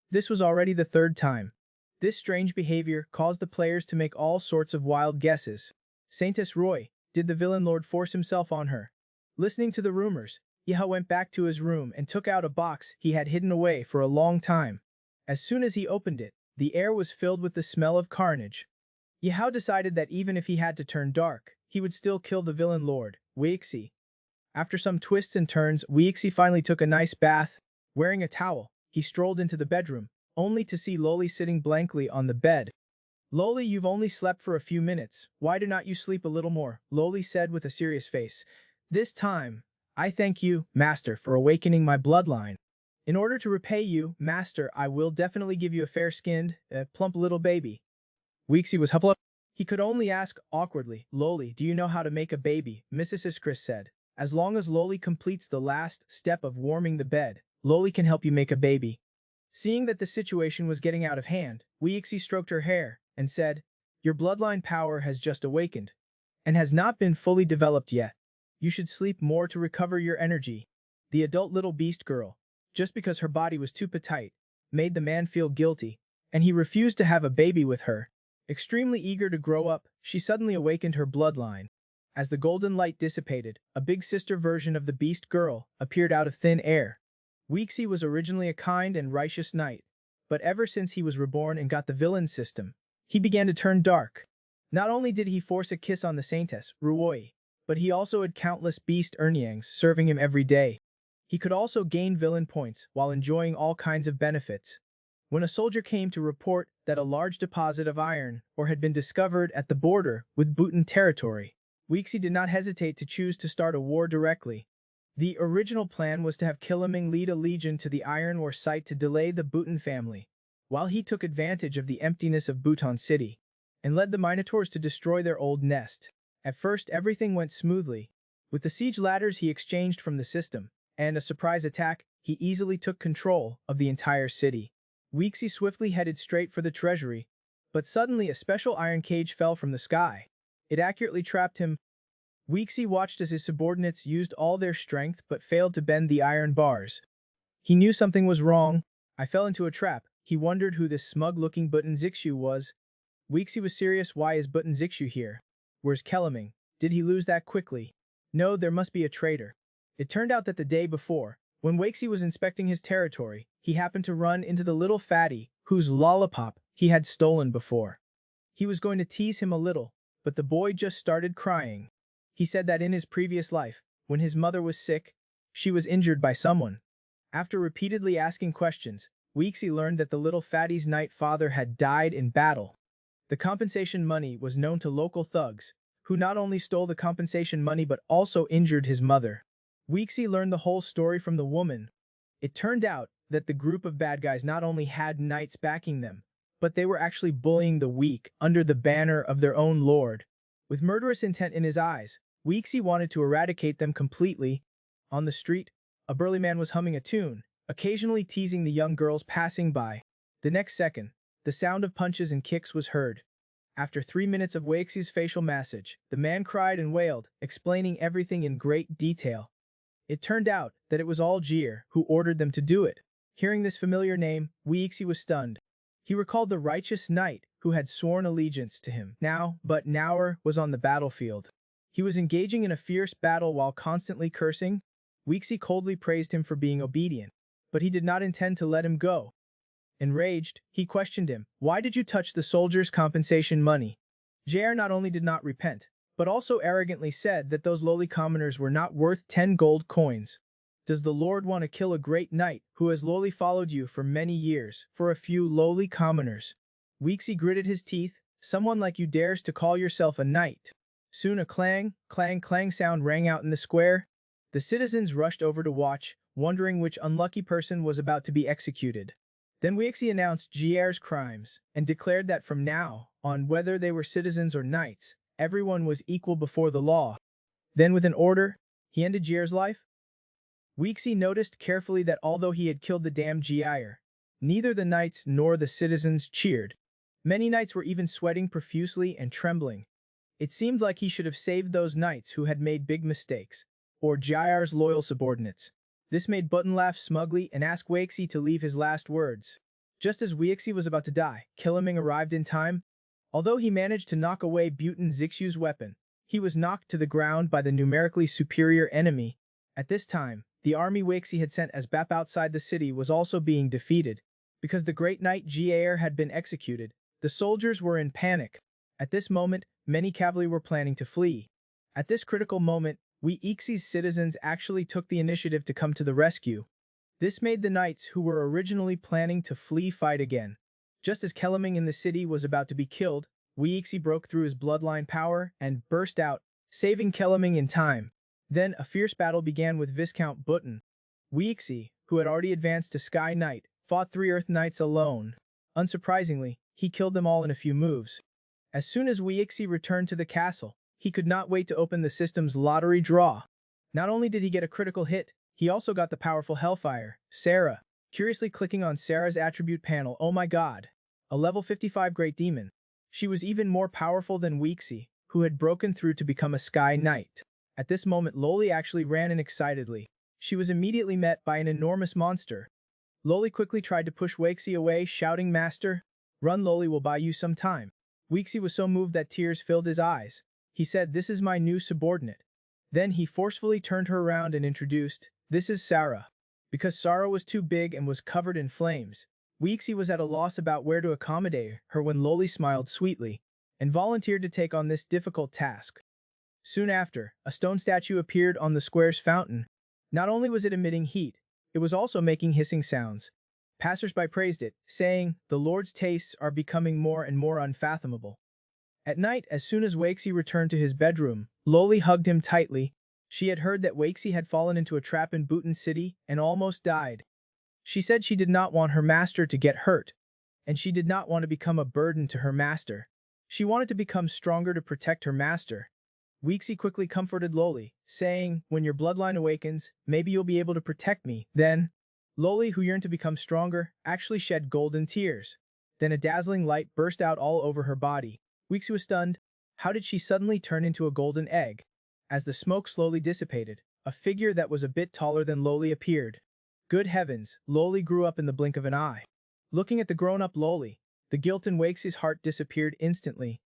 This was already the third time. This strange behavior caused the players to make all sorts of wild guesses. Saintess Roy, did the villain lord force himself on her? Listening to the rumors, Yehao went back to his room and took out a box he had hidden away for a long time. As soon as he opened it, the air was filled with the smell of carnage. Yehao decided that even if he had to turn dark, he would still kill the villain lord, Weeksy. After some twists and turns, Weeksy finally took a nice bath. Wearing a towel, he strolled into the bedroom, only to see Loli sitting blankly on the bed. "Loli, you've only slept for a few minutes. Why do not you sleep a little more?" Loli said with a serious face. "This time, I thank you, Master, for awakening my bloodline. In order to repay you, Master, I will definitely give you a fair-skinned, plump little baby." Weeksy was huffled. He could only ask awkwardly, "Loli, do you know how to make a baby?" Mrs. Chris said. "As long as Loli completes the last step of warming the bed, Loli can help you make a baby." Seeing that the situation was getting out of hand, Weexi stroked her hair and said, "Your bloodline power has just awakened and has not been fully developed yet. You should sleep more to recover your energy." The adult little beast girl, just because her body was too petite, made the man feel guilty, and he refused to have a baby with her. Extremely eager to grow up, she suddenly awakened her bloodline. As the golden light dissipated, a big sister version of the beast girl appeared out of thin air. Weexi was originally a kind and righteous knight, but ever since he was reborn and got the villain system, he began to turn dark. Not only did he force a kiss on the saintess, Ruoi, but he also had countless beast Erniangs serving him every day. He could also gain villain points while enjoying all kinds of benefits. When a soldier came to report that a large deposit of iron ore had been discovered at the border with Bhutan territory, Weexi did not hesitate to choose to start a war directly. The original plan was to have Killaming lead a legion to the iron ore site to delay the Bhutan family, while he took advantage of the emptiness of Bhutan City and led the Minotaurs to destroy their old nest. At first everything went smoothly. With the siege ladders he exchanged from the system, and a surprise attack, he easily took control of the entire city. Weexi swiftly headed straight for the treasury, but suddenly a special iron cage fell from the sky. It accurately trapped him. Weexi watched as his subordinates used all their strength but failed to bend the iron bars. He knew something was wrong. "I fell into a trap." He wondered who this smug-looking Bhutan Zixu was. Weexi was serious. "Why is Bhutan Zixu here? Where's Kellaming? Did he lose that quickly? No, there must be a traitor." It turned out that the day before, when Weexi was inspecting his territory, he happened to run into the little fatty, whose lollipop he had stolen before. He was going to tease him a little, but the boy just started crying. He said that in his previous life, when his mother was sick, she was injured by someone. After repeatedly asking questions, Weexi learned that the little fatty's knight father had died in battle. The compensation money was known to local thugs, who not only stole the compensation money but also injured his mother. Weexi learned the whole story from the woman. It turned out that the group of bad guys not only had knights backing them, but they were actually bullying the weak under the banner of their own lord. With murderous intent in his eyes, Weexi wanted to eradicate them completely. On the street, a burly man was humming a tune, occasionally teasing the young girls passing by. The next second, the sound of punches and kicks was heard. After 3 minutes of Weexi's facial massage, the man cried and wailed, explaining everything in great detail. It turned out that it was all Jir who ordered them to do it. Hearing this familiar name, Weexi was stunned. He recalled the righteous knight who had sworn allegiance to him. But Naur was on the battlefield. He was engaging in a fierce battle while constantly cursing. Weexi coldly praised him for being obedient, but he did not intend to let him go. Enraged, he questioned him, "Why did you touch the soldiers' compensation money?" Jir not only did not repent, but also arrogantly said that those lowly commoners were not worth 10 gold coins. Does the Lord want to kill a great knight who has lowly followed you for many years for a few lowly commoners? Weexi gritted his teeth. "Someone like you dares to call yourself a knight." Soon a clang, clang, clang sound rang out in the square. The citizens rushed over to watch, wondering which unlucky person was about to be executed. Then Weexi announced Jir's crimes and declared that from now on, whether they were citizens or knights, everyone was equal before the law. Then with an order, he ended Jir's life. Weexi noticed carefully that although he had killed the damned Jir, neither the knights nor the citizens cheered. Many knights were even sweating profusely and trembling. It seemed like he should have saved those knights who had made big mistakes, or Jir's loyal subordinates. This made Button laugh smugly and ask Weexi to leave his last words. Just as Weexi was about to die, Killaming arrived in time. Although he managed to knock away Bhutan Zixu's weapon, he was knocked to the ground by the numerically superior enemy. At this time, the army Weexi had sent as BAP outside the city was also being defeated. Because the great knight Jir had been executed, the soldiers were in panic. At this moment, many cavalry were planning to flee. At this critical moment, Weexi's citizens actually took the initiative to come to the rescue. This made the knights who were originally planning to flee fight again. Just as Kellaming in the city was about to be killed, Weexi broke through his bloodline power and burst out, saving Kellaming in time. Then a fierce battle began with Viscount Bhutan. Weexi, who had already advanced to Sky Knight, fought 3 Earth Knights alone. Unsurprisingly, he killed them all in a few moves. As soon as Weexi returned to the castle, he could not wait to open the system's lottery draw. Not only did he get a critical hit, he also got the powerful Hellfire, Sarah. curiously clicking on Sarah's attribute panel. Oh my god. A level 55 Great Demon. She was even more powerful than Weeksy, who had broken through to become a Sky Knight. At this moment Loli actually ran in excitedly. She was immediately met by an enormous monster. Loli quickly tried to push Weeksy away, shouting, "Master, run, Loli will buy you some time." Weeksy was so moved that tears filled his eyes. He said, "This is my new subordinate." Then he forcefully turned her around and introduced, "This is Sarah." Because Sarah was too big and was covered in flames, Weeksy was at a loss about where to accommodate her when Loli smiled sweetly and volunteered to take on this difficult task. Soon after, a stone statue appeared on the square's fountain. Not only was it emitting heat, it was also making hissing sounds. Passers-by praised it, saying, "The Lord's tastes are becoming more and more unfathomable." At night, as soon as Weeksy returned to his bedroom, Loli hugged him tightly. She had heard that Weeksy had fallen into a trap in Bhutan City and almost died. She said she did not want her master to get hurt, and she did not want to become a burden to her master. She wanted to become stronger to protect her master. Weeksy quickly comforted Loli, saying, "When your bloodline awakens, maybe you'll be able to protect me." Then, Loli, who yearned to become stronger, actually shed golden tears. Then a dazzling light burst out all over her body. Weeksy was stunned. How did she suddenly turn into a golden egg? As the smoke slowly dissipated, a figure that was a bit taller than Loli appeared. Good heavens, Loli grew up in the blink of an eye. Looking at the grown-up Loli, the guilt in Weeksy's heart disappeared instantly.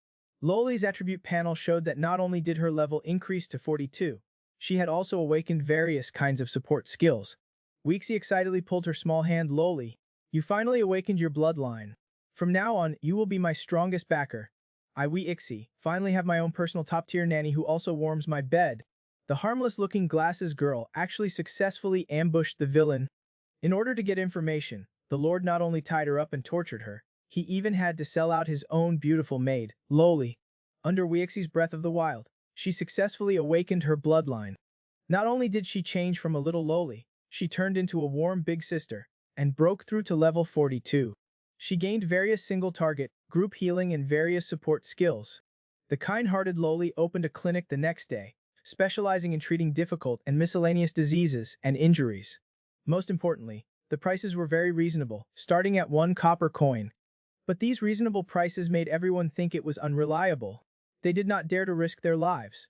Loli's attribute panel showed that not only did her level increase to 42, she had also awakened various kinds of support skills. Weeksy excitedly pulled her small hand. "Loli, you finally awakened your bloodline. From now on, you will be my strongest backer. I Weeksy finally have my own personal top-tier nanny who also warms my bed." The harmless-looking glasses girl actually successfully ambushed the villain. In order to get information, the Lord not only tied her up and tortured her, he even had to sell out his own beautiful maid, Loli. Under Weeksy's breath of the wild, she successfully awakened her bloodline. Not only did she change from a little Loli, she turned into a warm big sister and broke through to level 42. She gained various single target, group healing and various support skills. The kind-hearted Loli opened a clinic the next day, specializing in treating difficult and miscellaneous diseases and injuries. Most importantly, the prices were very reasonable, starting at 1 copper coin. But these reasonable prices made everyone think it was unreliable. They did not dare to risk their lives.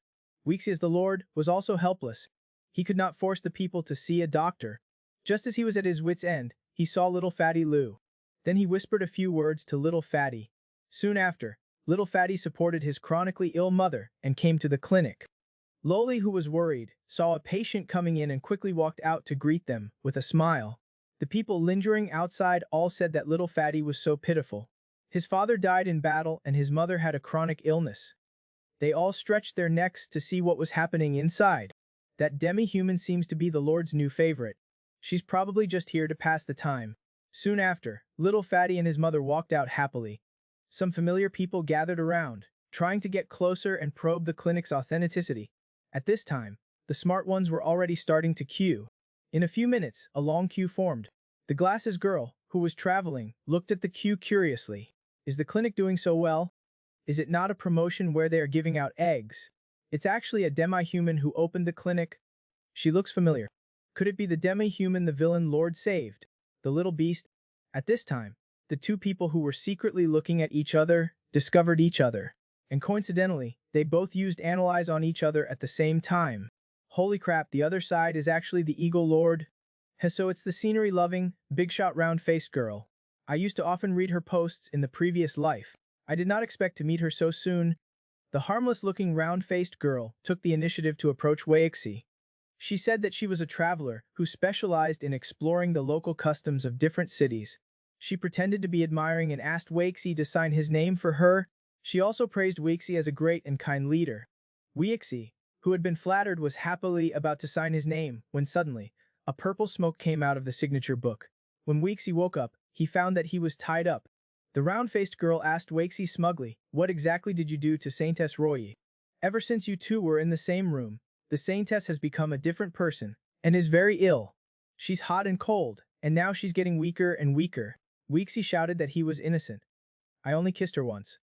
Weeksy as the Lord was also helpless. He could not force the people to see a doctor. Just as he was at his wit's end, he saw little Fatty Lou. Then he whispered a few words to little Fatty. Soon after, little Fatty supported his chronically ill mother and came to the clinic. Loli, who was worried, saw a patient coming in and quickly walked out to greet them with a smile. The people lingering outside all said that little Fatty was so pitiful. His father died in battle and his mother had a chronic illness. They all stretched their necks to see what was happening inside. That demi-human seems to be the Lord's new favorite. She's probably just here to pass the time. Soon after, little Fatty and his mother walked out happily. Some familiar people gathered around, trying to get closer and probe the clinic's authenticity. At this time, the smart ones were already starting to queue. In a few minutes, a long queue formed. The glasses girl, who was traveling, looked at the queue curiously. Is the clinic doing so well? Is it not a promotion where they are giving out eggs? It's actually a demi-human who opened the clinic. She looks familiar. Could it be the demi-human the villain Lord saved? The little beast? At this time, the two people who were secretly looking at each other discovered each other. And coincidentally, they both used Analyze on each other at the same time. Holy crap, the other side is actually the Eagle Lord. So it's the scenery-loving, big-shot round-faced girl. I used to often read her posts in the previous life. I did not expect to meet her so soon. The harmless-looking round-faced girl took the initiative to approach Weeksy. She said that she was a traveler who specialized in exploring the local customs of different cities. She pretended to be admiring and asked Weeksy to sign his name for her. She also praised Weeksy as a great and kind leader. Weeksy, who had been flattered, was happily about to sign his name when suddenly, a purple smoke came out of the signature book. When Weeksy woke up, he found that he was tied up. The round-faced girl asked Weeksy smugly, "What exactly did you do to Saintess Royi? Ever since you two were in the same room, the Saintess has become a different person, and is very ill. She's hot and cold, and now she's getting weaker and weaker." Weeksy shouted that he was innocent. "I only kissed her once.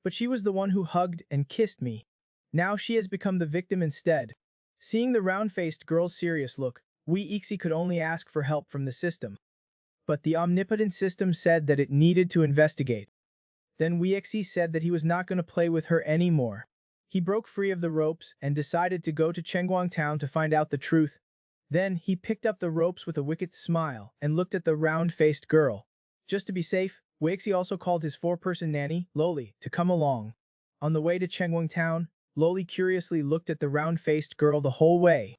But she was the one who hugged and kissed me. Now she has become the victim instead." Seeing the round-faced girl's serious look, Weeksy could only ask for help from the system. but the omnipotent system said that it needed to investigate. Then Weixi said that he was not going to play with her anymore. He broke free of the ropes and decided to go to Chengguang town to find out the truth. Then he picked up the ropes with a wicked smile and looked at the round-faced girl. Just to be safe, Weixi also called his four-person nanny, Loli, to come along. On the way to Chengguang town, Loli curiously looked at the round-faced girl the whole way.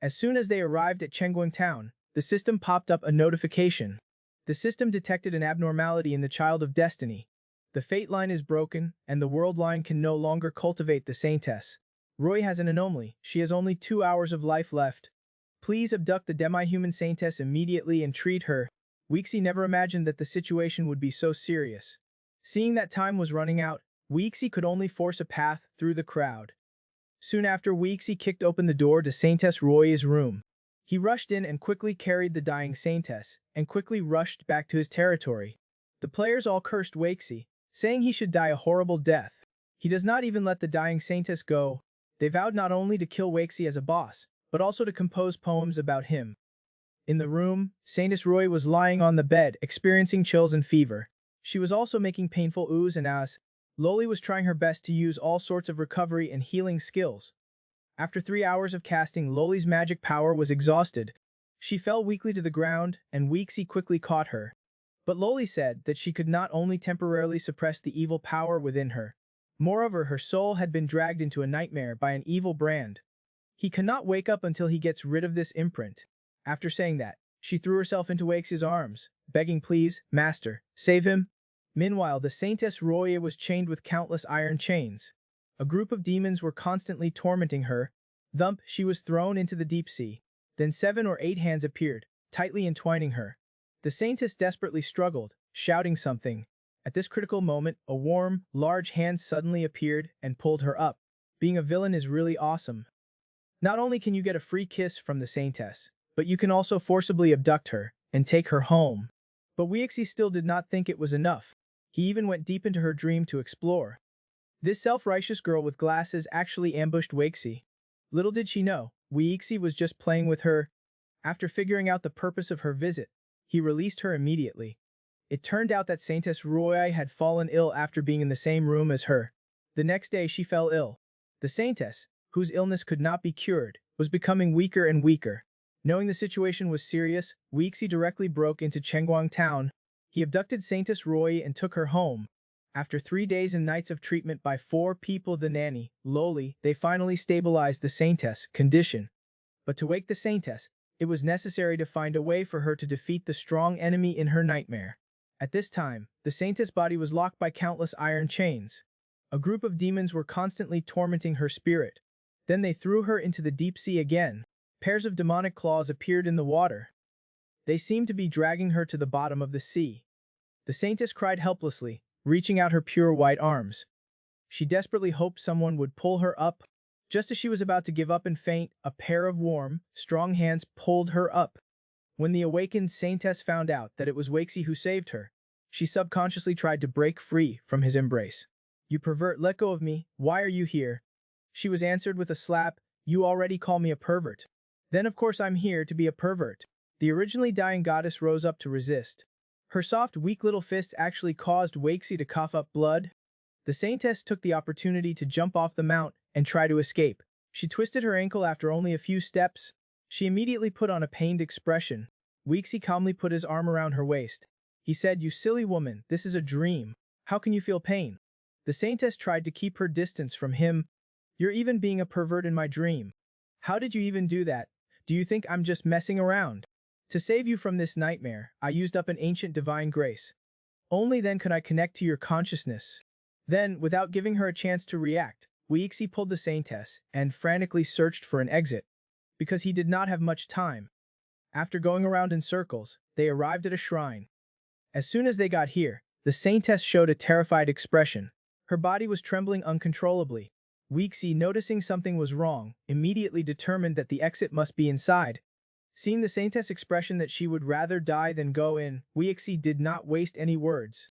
As soon as they arrived at Chengguang town, the system popped up a notification. The system detected an abnormality in the Child of Destiny. The fate line is broken, and the world line can no longer cultivate the Saintess. Roy has an anomaly. She has only 2 hours of life left. Please abduct the demi-human Saintess immediately and treat her. Weixi never imagined that the situation would be so serious. Seeing that time was running out, Weixi could only force a path through the crowd. Soon after, Weixi kicked open the door to Saintess Roy's room. He rushed in and quickly carried the dying Saintess, and quickly rushed back to his territory. The players all cursed Weixi, saying he should die a horrible death. He does not even let the dying Saintess go. They vowed not only to kill Weixi as a boss, but also to compose poems about him. In the room, Saintess Roy was lying on the bed, experiencing chills and fever. She was also making painful oohs and ahs. Loli was trying her best to use all sorts of recovery and healing skills. After 3 hours of casting, Loli's magic power was exhausted. She fell weakly to the ground, and Weixi quickly caught her. But Loli said that she could not only temporarily suppress the evil power within her. Moreover, her soul had been dragged into a nightmare by an evil brand. He cannot wake up until he gets rid of this imprint. After saying that, she threw herself into Weixi's arms, begging, "Please, master, save him." Meanwhile, the Saintess Roya was chained with countless iron chains. A group of demons were constantly tormenting her. Thump, she was thrown into the deep sea. Then 7 or 8 hands appeared, tightly entwining her. The Saintess desperately struggled, shouting something. At this critical moment, a warm, large hand suddenly appeared and pulled her up. Being a villain is really awesome. Not only can you get a free kiss from the Saintess, but you can also forcibly abduct her and take her home. But Weixi still did not think it was enough. He even went deep into her dream to explore. This self-righteous girl with glasses actually ambushed Weixi. Little did she know, Weixi was just playing with her. After figuring out the purpose of her visit, he released her immediately. It turned out that Saintess Roy had fallen ill after being in the same room as her. The next day she fell ill. The Saintess, whose illness could not be cured, was becoming weaker and weaker. Knowing the situation was serious, Weixi directly broke into Chengguang town. He abducted Saintess Roy and took her home. After 3 days and nights of treatment by 4 people, the nanny, Loli, they finally stabilized the Saintess' condition. But to wake the Saintess, it was necessary to find a way for her to defeat the strong enemy in her nightmare. At this time, the Saintess' body was locked by countless iron chains. A group of demons were constantly tormenting her spirit. Then they threw her into the deep sea again. Pairs of demonic claws appeared in the water. They seemed to be dragging her to the bottom of the sea. The Saintess cried helplessly, reaching out her pure white arms. She desperately hoped someone would pull her up. Just as she was about to give up and faint, a pair of warm, strong hands pulled her up. When the awakened Saintess found out that it was Weixi who saved her, she subconsciously tried to break free from his embrace. "You pervert, let go of me, why are you here?" She was answered with a slap, "You already call me a pervert. Then of course I'm here to be a pervert." The originally dying goddess rose up to resist. Her soft, weak little fists actually caused Weixi to cough up blood. The Saintess took the opportunity to jump off the mount and try to escape. She twisted her ankle after only a few steps. She immediately put on a pained expression. Weixi calmly put his arm around her waist. He said, "You silly woman, this is a dream. How can you feel pain?" The Saintess tried to keep her distance from him. "You're even being a pervert in my dream. How did you even do that? Do you think I'm just messing around? To save you from this nightmare, I used up an ancient divine grace. Only then could I connect to your consciousness." Then, without giving her a chance to react, Weixi pulled the Saintess and frantically searched for an exit. Because he did not have much time. After going around in circles, they arrived at a shrine. As soon as they got here, the Saintess showed a terrified expression. Her body was trembling uncontrollably. Weixi, noticing something was wrong, immediately determined that the exit must be inside. Seeing the Saintess' expression that she would rather die than go in, Weixi did not waste any words.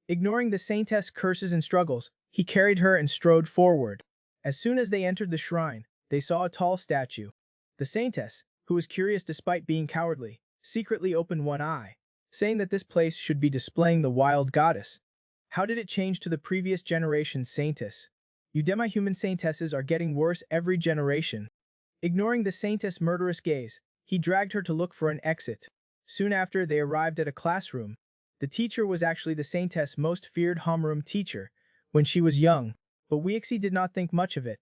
Ignoring the Saintess' curses and struggles, he carried her and strode forward. As soon as they entered the shrine, they saw a tall statue. The Saintess, who was curious despite being cowardly, secretly opened one eye. saying that this place should be displaying the wild goddess. How did it change to the previous generation's saintess? You demi-human saintesses are getting worse every generation. Ignoring the saintess' murderous gaze, he dragged her to look for an exit. Soon after, they arrived at a classroom. The teacher was actually the saintess' most feared homeroom teacher when she was young, but Weixi did not think much of it.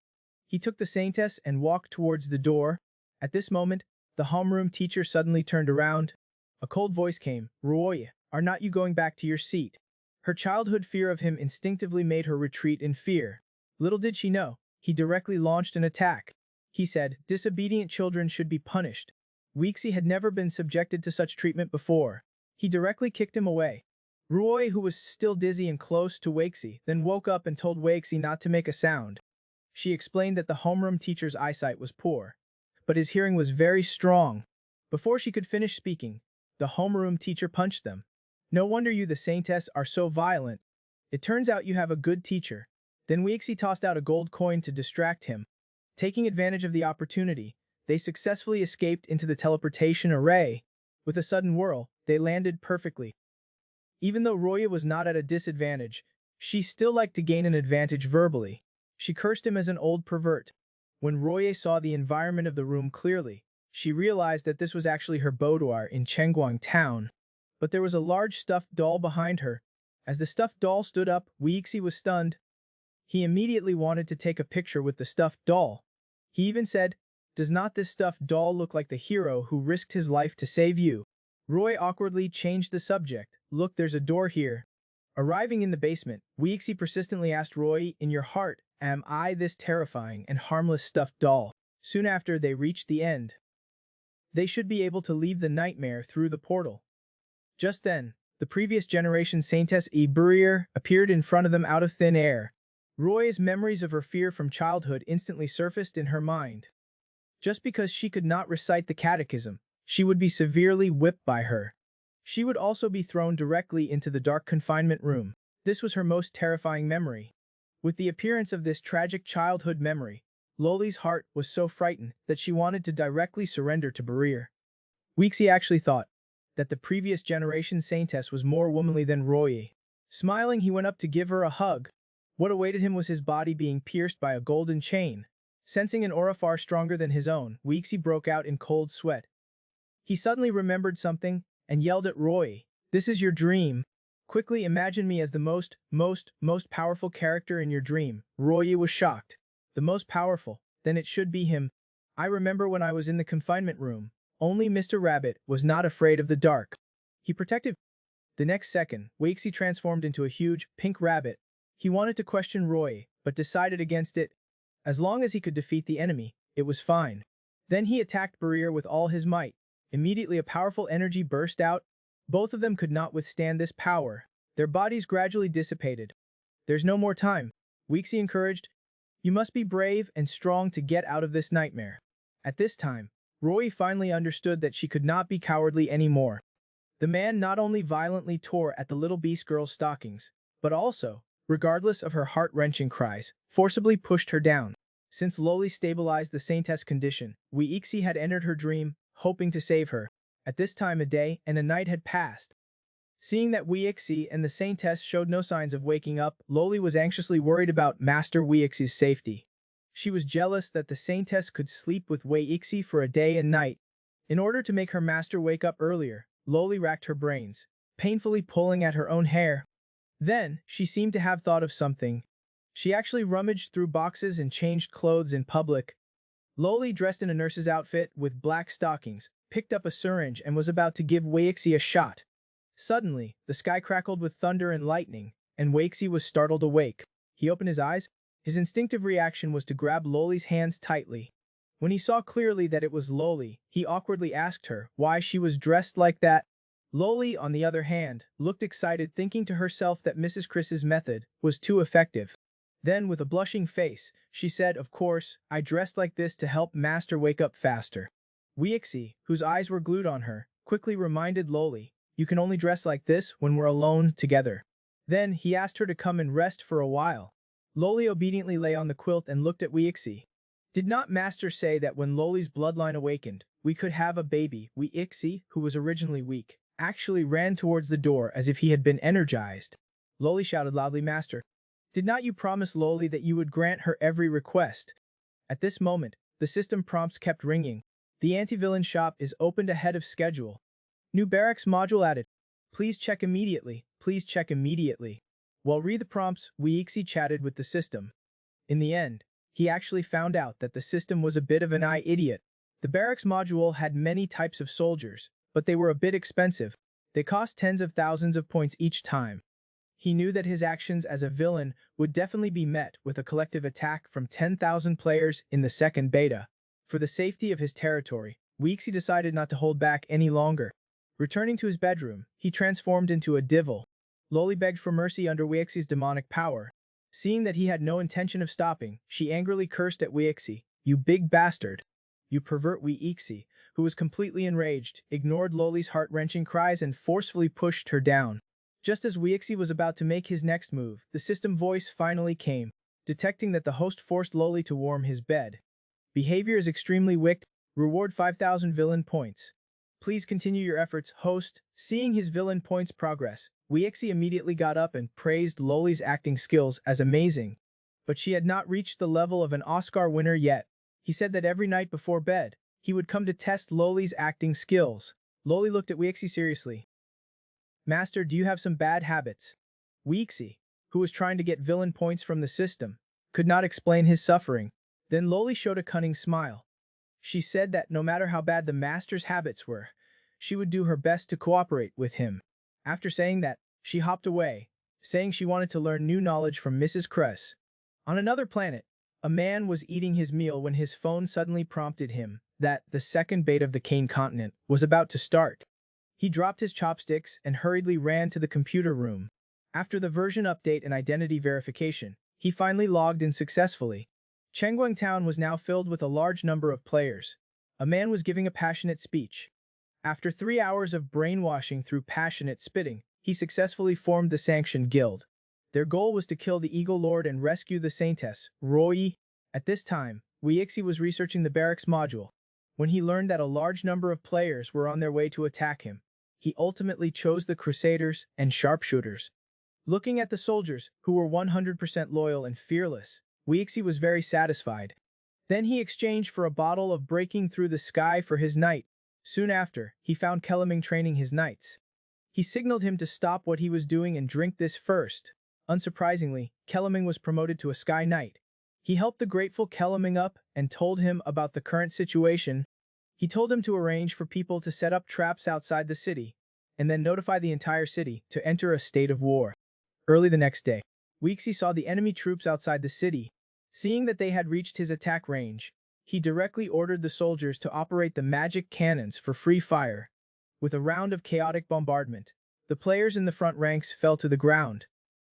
He took the saintess and walked towards the door. At this moment, the homeroom teacher suddenly turned around. A cold voice came, "Roy, are not you going back to your seat?" Her childhood fear of him instinctively made her retreat in fear. Little did she know, he directly launched an attack. He said, "Disobedient children should be punished." Weixi had never been subjected to such treatment before. He directly kicked him away. Roy, who was still dizzy and close to Weixi, then woke up and told Weixi not to make a sound. She explained that the homeroom teacher's eyesight was poor, but his hearing was very strong. Before she could finish speaking, the homeroom teacher punched them. "No wonder you the saintess are so violent. It turns out you have a good teacher." Then Weixi tossed out a gold coin to distract him. Taking advantage of the opportunity, they successfully escaped into the teleportation array. With a sudden whirl, they landed perfectly. Even though Roya was not at a disadvantage, she still liked to gain an advantage verbally. She cursed him as an old pervert. When Roya saw the environment of the room clearly, she realized that this was actually her boudoir in Chengguang town. But there was a large stuffed doll behind her. As the stuffed doll stood up, Weixi was stunned. He immediately wanted to take a picture with the stuffed doll. He even said, "Does not this stuffed doll look like the hero who risked his life to save you?" Roy awkwardly changed the subject. "Look, there's a door here." Arriving in the basement, Weixi persistently asked Roy, "In your heart, am I this terrifying and harmless stuffed doll?" Soon after they reached the end. They should be able to leave the nightmare through the portal. Just then, the previous generation Saintess Ebrier appeared in front of them out of thin air. Roy's memories of her fear from childhood instantly surfaced in her mind. Just because she could not recite the catechism, she would be severely whipped by her. She would also be thrown directly into the dark confinement room. This was her most terrifying memory. With the appearance of this tragic childhood memory, Loli's heart was so frightened that she wanted to directly surrender to Barir. Weixi actually thought that the previous generation Saintess was more womanly than Roy. Smiling, he went up to give her a hug. What awaited him was his body being pierced by a golden chain. Sensing an aura far stronger than his own, Weixi broke out in cold sweat. He suddenly remembered something and yelled at Roy, "This is your dream. Quickly imagine me as the most powerful character in your dream." Roy was shocked. "The most powerful? Then it should be him. I remember when I was in the confinement room, only Mr. Rabbit was not afraid of the dark. He protected." The next second, Weixi transformed into a huge, pink rabbit. He wanted to question Roy, but decided against it. As long as he could defeat the enemy, it was fine. Then he attacked Barir with all his might. Immediately a powerful energy burst out. Both of them could not withstand this power. Their bodies gradually dissipated. "There's no more time," Weixi encouraged. "You must be brave and strong to get out of this nightmare." At this time, Roy finally understood that she could not be cowardly anymore. The man not only violently tore at the little beast girl's stockings, but also, regardless of her heart-wrenching cries, forcibly pushed her down. Since Loli stabilized the Saintess condition, Weixi had entered her dream, hoping to save her. At this time a day and a night had passed. Seeing that Weixi and the Saintess showed no signs of waking up, Loli was anxiously worried about Master Weixi's safety. She was jealous that the Saintess could sleep with Weixi for a day and night. In order to make her master wake up earlier, Loli racked her brains, painfully pulling at her own hair. Then, she seemed to have thought of something. She actually rummaged through boxes and changed clothes in public. Loli, dressed in a nurse's outfit with black stockings, picked up a syringe and was about to give Weixi a shot. Suddenly, the sky crackled with thunder and lightning, and Weixi was startled awake. He opened his eyes. His instinctive reaction was to grab Loli's hands tightly. When he saw clearly that it was Loli, he awkwardly asked her why she was dressed like that. Loli, on the other hand, looked excited, thinking to herself that Mrs. Chris's method was too effective. Then, with a blushing face, she said, "Of course, I dressed like this to help Master wake up faster." Weixi, whose eyes were glued on her, quickly reminded Loli, "You can only dress like this when we're alone together." Then, he asked her to come and rest for a while. Loli obediently lay on the quilt and looked at Weixi. "Did not Master say that when Loli's bloodline awakened, we could have a baby?" Weixi, who was originally weak, actually ran towards the door as if he had been energized. Loli shouted loudly, "Master, did not you promise Loli that you would grant her every request?" At this moment, the system prompts kept ringing. The anti-villain shop is opened ahead of schedule. New barracks module added. Please check immediately. Please check immediately. While read the prompts, Weexi chatted with the system. In the end, he actually found out that the system was a bit of an idiot. The barracks module had many types of soldiers, but they were a bit expensive. They cost tens of thousands of points each time. He knew that his actions as a villain would definitely be met with a collective attack from 10,000 players in the second beta. For the safety of his territory, Weexi decided not to hold back any longer. Returning to his bedroom, he transformed into a divil. Loli begged for mercy under Weexi's demonic power. Seeing that he had no intention of stopping, she angrily cursed at Weexi. "You big bastard! You pervert!" Weexi, who was completely enraged, ignored Loli's heart-wrenching cries and forcefully pushed her down. Just as Weexi was about to make his next move, the system voice finally came, detecting that the host forced Loli to warm his bed. Behavior is extremely wicked. Reward 5,000 villain points. Please continue your efforts, host. Seeing his villain points progress, Weexi immediately got up and praised Loli's acting skills as amazing. But she had not reached the level of an Oscar winner yet. He said that every night before bed, he would come to test Loli's acting skills. Loli looked at Weexi seriously. "Master, do you have some bad habits?" Weexi, who was trying to get villain points from the system, could not explain his suffering. Then Loli showed a cunning smile. She said that no matter how bad the master's habits were, she would do her best to cooperate with him. After saying that, she hopped away, saying she wanted to learn new knowledge from Mrs. Kress. On another planet, a man was eating his meal when his phone suddenly prompted him that the second beta of the Kane continent was about to start. He dropped his chopsticks and hurriedly ran to the computer room. After the version update and identity verification, he finally logged in successfully. Chengguang Town was now filled with a large number of players. A man was giving a passionate speech. After 3 hours of brainwashing through passionate spitting, he successfully formed the Sanctioned Guild. Their goal was to kill the Eagle Lord and rescue the Saintess, Roy. At this time, Weexi was researching the barracks module. When he learned that a large number of players were on their way to attack him, he ultimately chose the Crusaders and Sharpshooters. Looking at the soldiers, who were 100% loyal and fearless, Weexi was very satisfied. Then he exchanged for a bottle of Breaking Through the Sky for his knight. Soon after, he found Keleming training his knights. He signaled him to stop what he was doing and drink this first. Unsurprisingly, Keleming was promoted to a Sky Knight. He helped the grateful Keleming up and told him about the current situation. He told him to arrange for people to set up traps outside the city, and then notify the entire city to enter a state of war. Early the next day, Weexi saw the enemy troops outside the city. Seeing that they had reached his attack range, he directly ordered the soldiers to operate the magic cannons for free fire. With a round of chaotic bombardment, the players in the front ranks fell to the ground.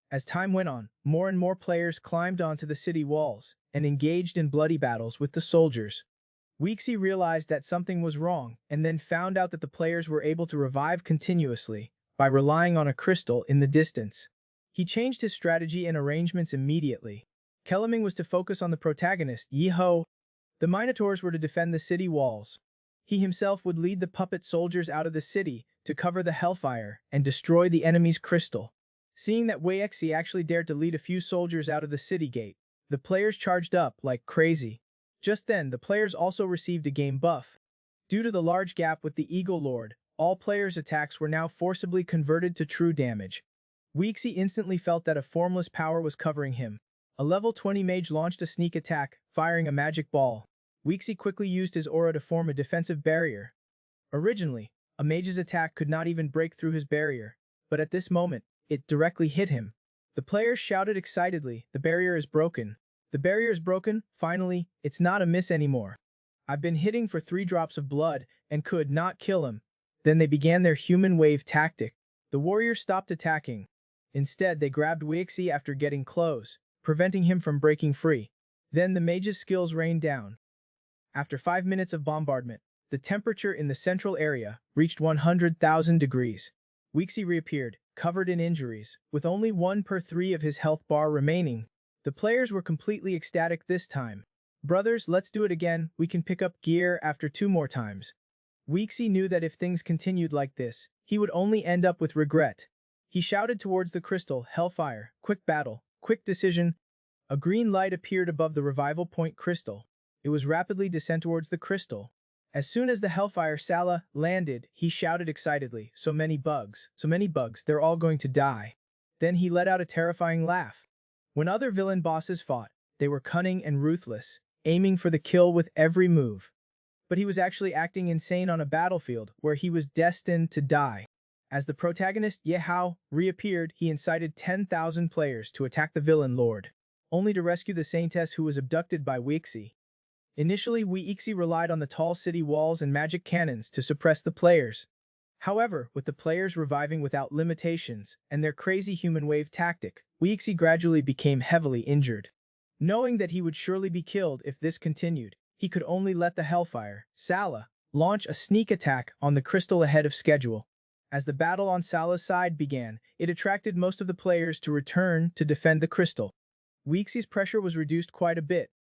As time went on, more and more players climbed onto the city walls and engaged in bloody battles with the soldiers. Weexi realized that something was wrong and then found out that the players were able to revive continuously by relying on a crystal in the distance. He changed his strategy and arrangements immediately. Keleming was to focus on the protagonist, Yi-Ho. The Minotaurs were to defend the city walls. He himself would lead the puppet soldiers out of the city to cover the Hellfire and destroy the enemy's crystal. Seeing that Weexi actually dared to lead a few soldiers out of the city gate, the players charged up like crazy. Just then, the players also received a game buff. Due to the large gap with the Eagle Lord, all players' attacks were now forcibly converted to true damage. Weexi instantly felt that a formless power was covering him. A level 20 mage launched a sneak attack, firing a magic ball. Weexi quickly used his aura to form a defensive barrier. Originally, a mage's attack could not even break through his barrier, but at this moment, it directly hit him. The players shouted excitedly, "The barrier is broken. The barrier is broken, finally, it's not a miss anymore. I've been hitting for 3 drops of blood and could not kill him." Then they began their human wave tactic. The warriors stopped attacking. Instead, they grabbed Weexi after getting close, preventing him from breaking free. Then the mage's skills rained down. After 5 minutes of bombardment, the temperature in the central area reached 100,000 degrees. Weexi reappeared, covered in injuries, with only 1 per 3 of his health bar remaining. The players were completely ecstatic this time. "Brothers, let's do it again, we can pick up gear after 2 more times." Weexi knew that if things continued like this, he would only end up with regret. He shouted towards the crystal, "Hellfire, quick battle, quick decision." A green light appeared above the revival point crystal. It was rapidly descend towards the crystal. As soon as the Hellfire Sala landed, he shouted excitedly, so many bugs, they're all going to die." Then he let out a terrifying laugh. When other villain bosses fought, they were cunning and ruthless, aiming for the kill with every move. But he was actually acting insane on a battlefield where he was destined to die. As the protagonist, Yehao, reappeared, he incited 10,000 players to attack the villain lord, only to rescue the saintess who was abducted by Weixi. Initially, Weixi relied on the tall city walls and magic cannons to suppress the players. However, with the players reviving without limitations and their crazy human wave tactic, Weixi gradually became heavily injured. Knowing that he would surely be killed if this continued, he could only let the Hellfire, Sala, launch a sneak attack on the crystal ahead of schedule. As the battle on Sala's side began, it attracted most of the players to return to defend the crystal. Weixi's pressure was reduced quite a bit.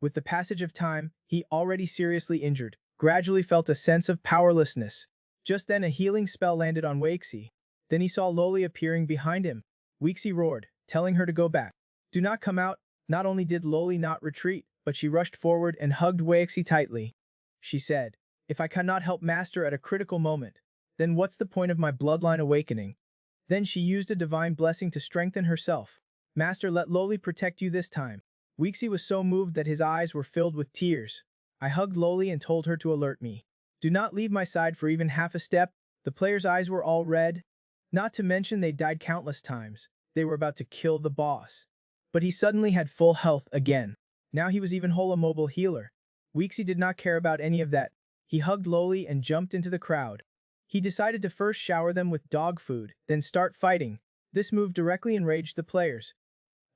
With the passage of time, he, already seriously injured, gradually felt a sense of powerlessness. Just then a healing spell landed on Weixi. Then he saw Loli appearing behind him. Weixi roared, telling her to go back. "Do not come out." Not only did Loli not retreat, but she rushed forward and hugged Weixi tightly. She said, "If I cannot help Master at a critical moment, then what's the point of my bloodline awakening?" Then she used a divine blessing to strengthen herself. "Master, let Loli protect you this time." Weixi was so moved that his eyes were filled with tears. I hugged Loli and told her to alert me. "Do not leave my side for even half a step." The players' eyes were all red. Not to mention they died countless times. They were about to kill the boss. But he suddenly had full health again. Now he was even whole, a mobile healer. Weixi did not care about any of that. He hugged Loli and jumped into the crowd. He decided to first shower them with dog food, then start fighting. This move directly enraged the players.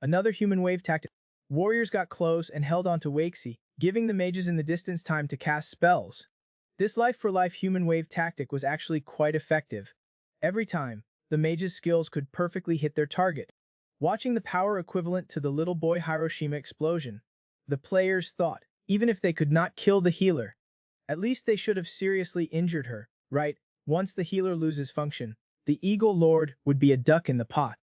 Another human wave tactic. Warriors got close and held on to Weixi, giving the mages in the distance time to cast spells. This life-for-life human wave tactic was actually quite effective. Every time, the mages' skills could perfectly hit their target. Watching the power equivalent to the little boy Hiroshima explosion, the players thought, even if they could not kill the healer, at least they should have seriously injured her, right? Once the healer loses function, the Eagle Lord would be a duck in the pot.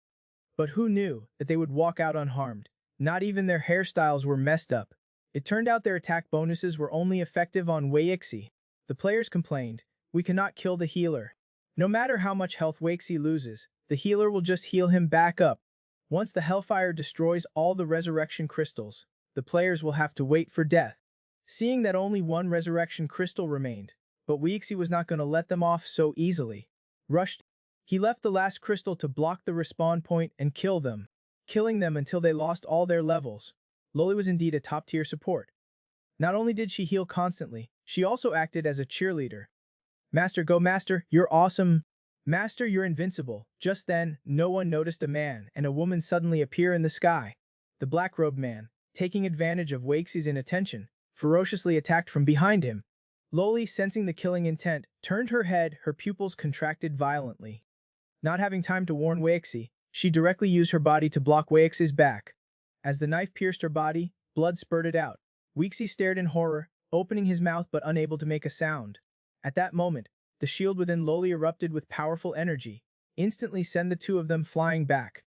But who knew that they would walk out unharmed? Not even their hairstyles were messed up. It turned out their attack bonuses were only effective on Weixi. The players complained, "We cannot kill the healer. No matter how much health Weixi loses, the healer will just heal him back up." Once the Hellfire destroys all the resurrection crystals, the players will have to wait for death. Seeing that only one resurrection crystal remained, but Weixi was not going to let them off so easily. Rushed, he left the last crystal to block the respawn point and kill them, killing them until they lost all their levels. Loli was indeed a top-tier support. Not only did she heal constantly, she also acted as a cheerleader. "Master, go Master, you're awesome. Master, you're invincible." Just then, no one noticed a man and a woman suddenly appear in the sky. The black-robed man, taking advantage of Weixi's inattention, ferociously attacked from behind him. Loli, sensing the killing intent, turned her head, her pupils contracted violently. Not having time to warn Weixi, she directly used her body to block Weixi's back. As the knife pierced her body, blood spurted out. Weixi stared in horror, opening his mouth but unable to make a sound. At that moment, the shield within Loli erupted with powerful energy, instantly sent the two of them flying back.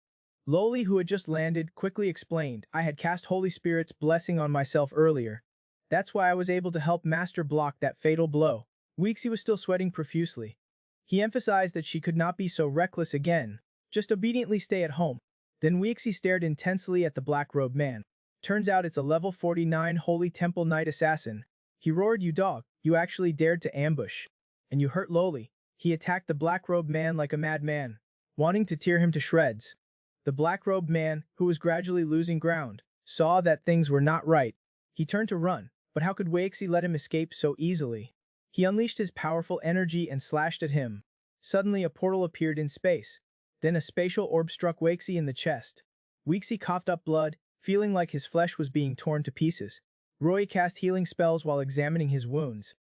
Loli, who had just landed, quickly explained, "I had cast Holy Spirit's blessing on myself earlier. That's why I was able to help Master block that fatal blow." Weixi was still sweating profusely. He emphasized that she could not be so reckless again. Just obediently stay at home. Then Weixi stared intensely at the black-robed man. Turns out it's a level 49 Holy Temple Knight assassin. He roared, "You dog, you actually dared to ambush. And you hurt Loli." He attacked the black-robed man like a madman, wanting to tear him to shreds. The black-robed man, who was gradually losing ground, saw that things were not right. He turned to run, but how could Weixi let him escape so easily? He unleashed his powerful energy and slashed at him. Suddenly a portal appeared in space. Then a spatial orb struck Weixi in the chest. Weixi coughed up blood, feeling like his flesh was being torn to pieces. Roy cast healing spells while examining his wounds.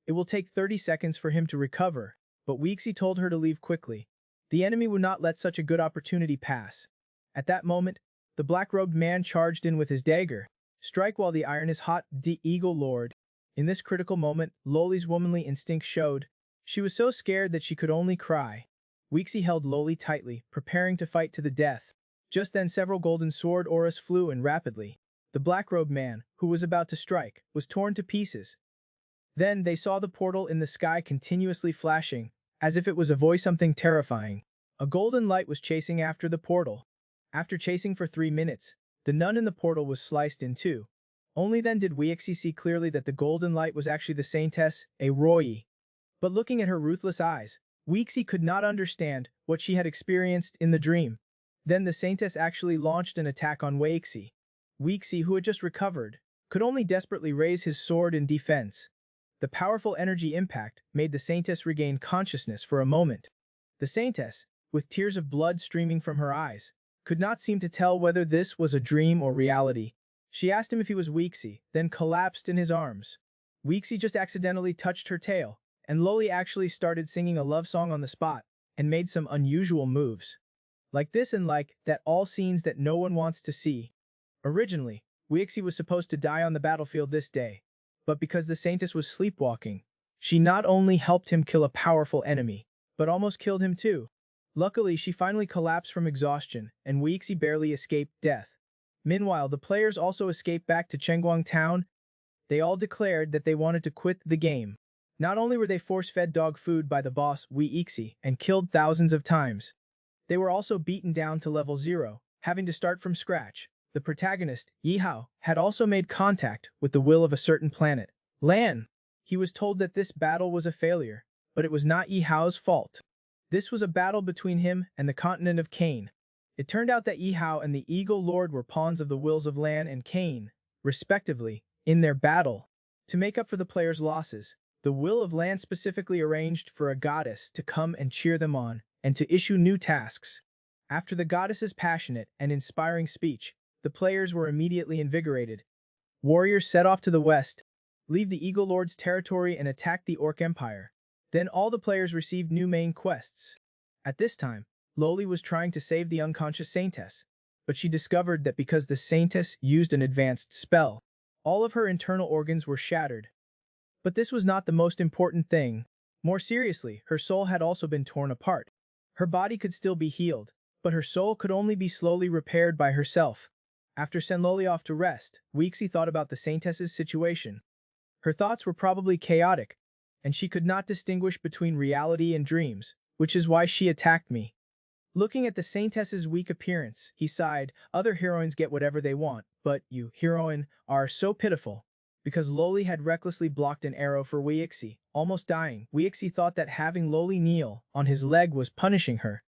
It will take 30 seconds for him to recover, but Weixi told her to leave quickly. The enemy would not let such a good opportunity pass. At that moment, the black-robed man charged in with his dagger. "Strike while the iron is hot, the Eagle Lord." In this critical moment, Loli's womanly instinct showed. She was so scared that she could only cry. Weeksy held Loli tightly, preparing to fight to the death. Just then several golden sword auras flew in rapidly. The black-robed man, who was about to strike, was torn to pieces. Then they saw the portal in the sky continuously flashing, as if it was a voice something terrifying. A golden light was chasing after the portal. After chasing for 3 minutes, the nun in the portal was sliced in two. Only then did Weeksy see clearly that the golden light was actually the Saintess, a Royi. But looking at her ruthless eyes, Weeksy could not understand what she had experienced in the dream. Then the Saintess actually launched an attack on Weeksy. Weeksy, who had just recovered, could only desperately raise his sword in defense. The powerful energy impact made the Saintess regain consciousness for a moment. The Saintess, with tears of blood streaming from her eyes, could not seem to tell whether this was a dream or reality. She asked him if he was Weeksy, then collapsed in his arms. Weeksy just accidentally touched her tail, and Loli actually started singing a love song on the spot, and made some unusual moves. Like this and like that, all scenes that no one wants to see. Originally, Weeksy was supposed to die on the battlefield this day, but because the Saintess was sleepwalking, she not only helped him kill a powerful enemy, but almost killed him too. Luckily, she finally collapsed from exhaustion, and Weeksy barely escaped death. Meanwhile, the players also escaped back to Chengguang Town. They all declared that they wanted to quit the game. Not only were they force-fed dog food by the boss, Weeksy, and killed thousands of times, they were also beaten down to level 0, having to start from scratch. The protagonist, Yihao, had also made contact with the will of a certain planet, Lan. He was told that this battle was a failure, but it was not Yihao's fault. This was a battle between him and the continent of Cain. It turned out that Yihao and the Eagle Lord were pawns of the wills of Lan and Cain, respectively, in their battle. To make up for the players' losses, the will of Lan specifically arranged for a goddess to come and cheer them on, and to issue new tasks. After the goddess's passionate and inspiring speech, the players were immediately invigorated. Warriors set off to the west, leave the Eagle Lord's territory and attack the Orc Empire. Then all the players received new main quests. At this time, Loli was trying to save the unconscious Saintess, but she discovered that because the Saintess used an advanced spell, all of her internal organs were shattered. But this was not the most important thing. More seriously, her soul had also been torn apart. Her body could still be healed, but her soul could only be slowly repaired by herself. After sending Loli off to rest, Weeksy thought about the Saintess's situation. Her thoughts were probably chaotic, and she could not distinguish between reality and dreams, which is why she attacked me. Looking at the Saintess's weak appearance, he sighed. Other heroines get whatever they want, but you, heroine, are so pitiful. Because Loli had recklessly blocked an arrow for Weeksy, almost dying, Weeksy thought that having Loli kneel on his leg was punishing her.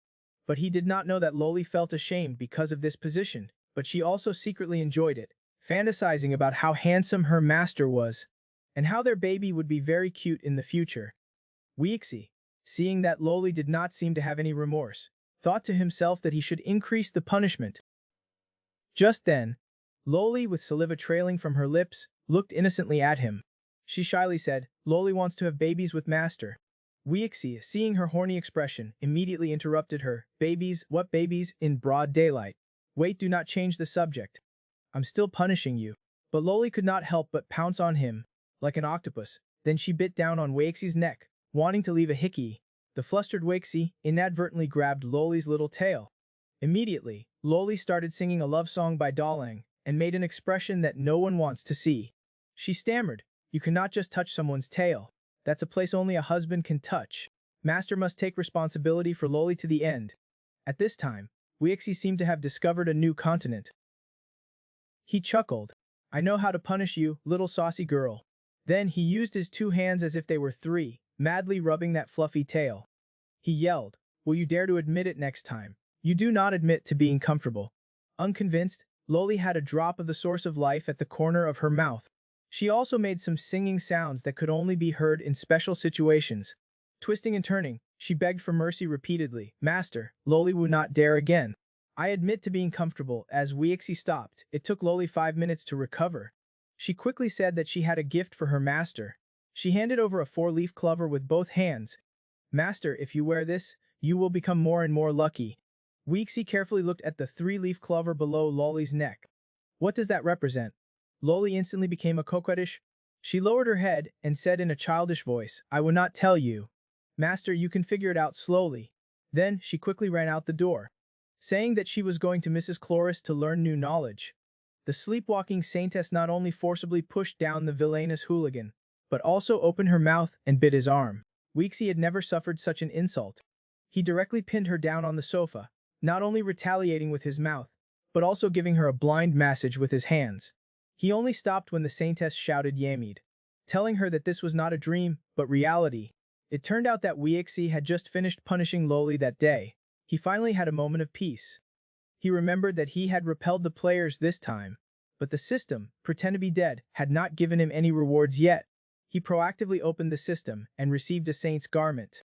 But he did not know that Loli felt ashamed because of this position, but she also secretly enjoyed it, fantasizing about how handsome her master was, and how their baby would be very cute in the future. Weeksy, seeing that Loli did not seem to have any remorse, thought to himself that he should increase the punishment. Just then, Loli, with saliva trailing from her lips, looked innocently at him. She shyly said, "Loli wants to have babies with master." Weeksy, seeing her horny expression, immediately interrupted her. "Babies? What babies? In broad daylight. Wait, do not change the subject. I'm still punishing you." But Loli could not help but pounce on him, like an octopus. Then she bit down on Weeksy's neck, wanting to leave a hickey. The flustered Weeksy inadvertently grabbed Loli's little tail. Immediately, Loli started singing a love song by Dalang, and made an expression that no one wants to see. She stammered, "You cannot just touch someone's tail. That's a place only a husband can touch. Master must take responsibility for Loli to the end." At this time, Weeksy seemed to have discovered a new continent. He chuckled. "I know how to punish you, little saucy girl." Then he used his two hands as if they were three, madly rubbing that fluffy tail. He yelled, "Will you dare to admit it next time? You do not admit to being comfortable." Unconvinced, Loli had a drop of the source of life at the corner of her mouth. She also made some singing sounds that could only be heard in special situations. Twisting and turning, she begged for mercy repeatedly. "Master, Loli would not dare again." "I admit to being comfortable." As Weeksy stopped, it took Loli 5 minutes to recover. She quickly said that she had a gift for her master. She handed over a 4-leaf clover with both hands. "Master, if you wear this, you will become more and more lucky." Weeksy carefully looked at the 3-leaf clover below Loli's neck. "What does that represent?" Loli instantly became a coquettish. She lowered her head and said in a childish voice, "I will not tell you." Master, you can figure it out slowly. Then she quickly ran out the door, saying that she was going to Mrs. Chloris to learn new knowledge. The sleepwalking saintess not only forcibly pushed down the villainous hooligan, but also opened her mouth and bit his arm. Weeksy had never suffered such an insult. He directly pinned her down on the sofa, not only retaliating with his mouth, but also giving her a blind massage with his hands. He only stopped when the saintess shouted Yamid, telling her that this was not a dream, but reality. It turned out that Weeksy had just finished punishing Loli that day. He finally had a moment of peace. He remembered that he had repelled the players this time, but the system, pretend to be dead, had not given him any rewards yet. He proactively opened the system and received a saint's garment.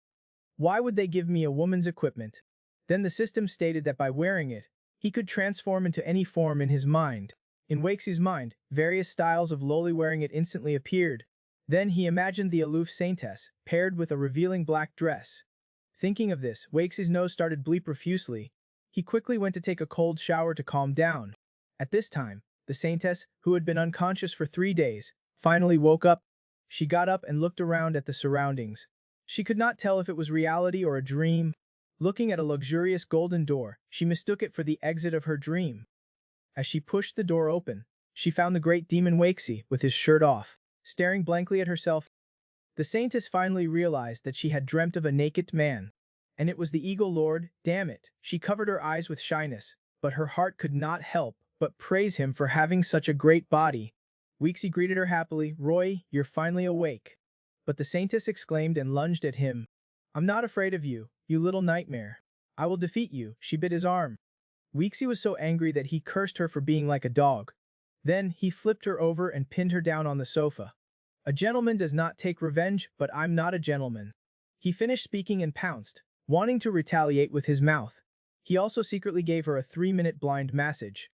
Why would they give me a woman's equipment? Then the system stated that by wearing it, he could transform into any form in his mind. In Weeksy's mind, various styles of Loli wearing it instantly appeared. Then he imagined the aloof saintess, paired with a revealing black dress. Thinking of this, Weeksy's nose started bleep profusely. He quickly went to take a cold shower to calm down. At this time, the saintess, who had been unconscious for 3 days, finally woke up. She got up and looked around at the surroundings. She could not tell if it was reality or a dream. Looking at a luxurious golden door, she mistook it for the exit of her dream. As she pushed the door open, she found the great demon Weeksy with his shirt off, staring blankly at herself. The saintess finally realized that she had dreamt of a naked man. And it was the Eagle Lord, damn it. She covered her eyes with shyness, but her heart could not help but praise him for having such a great body. Weeksy greeted her happily, Roy, you're finally awake. But the saintess exclaimed and lunged at him. I'm not afraid of you, you little nightmare. I will defeat you. She bit his arm. Weeksy was so angry that he cursed her for being like a dog. Then he flipped her over and pinned her down on the sofa. A gentleman does not take revenge, but I'm not a gentleman. He finished speaking and pounced, wanting to retaliate with his mouth. He also secretly gave her a 3-minute blind massage.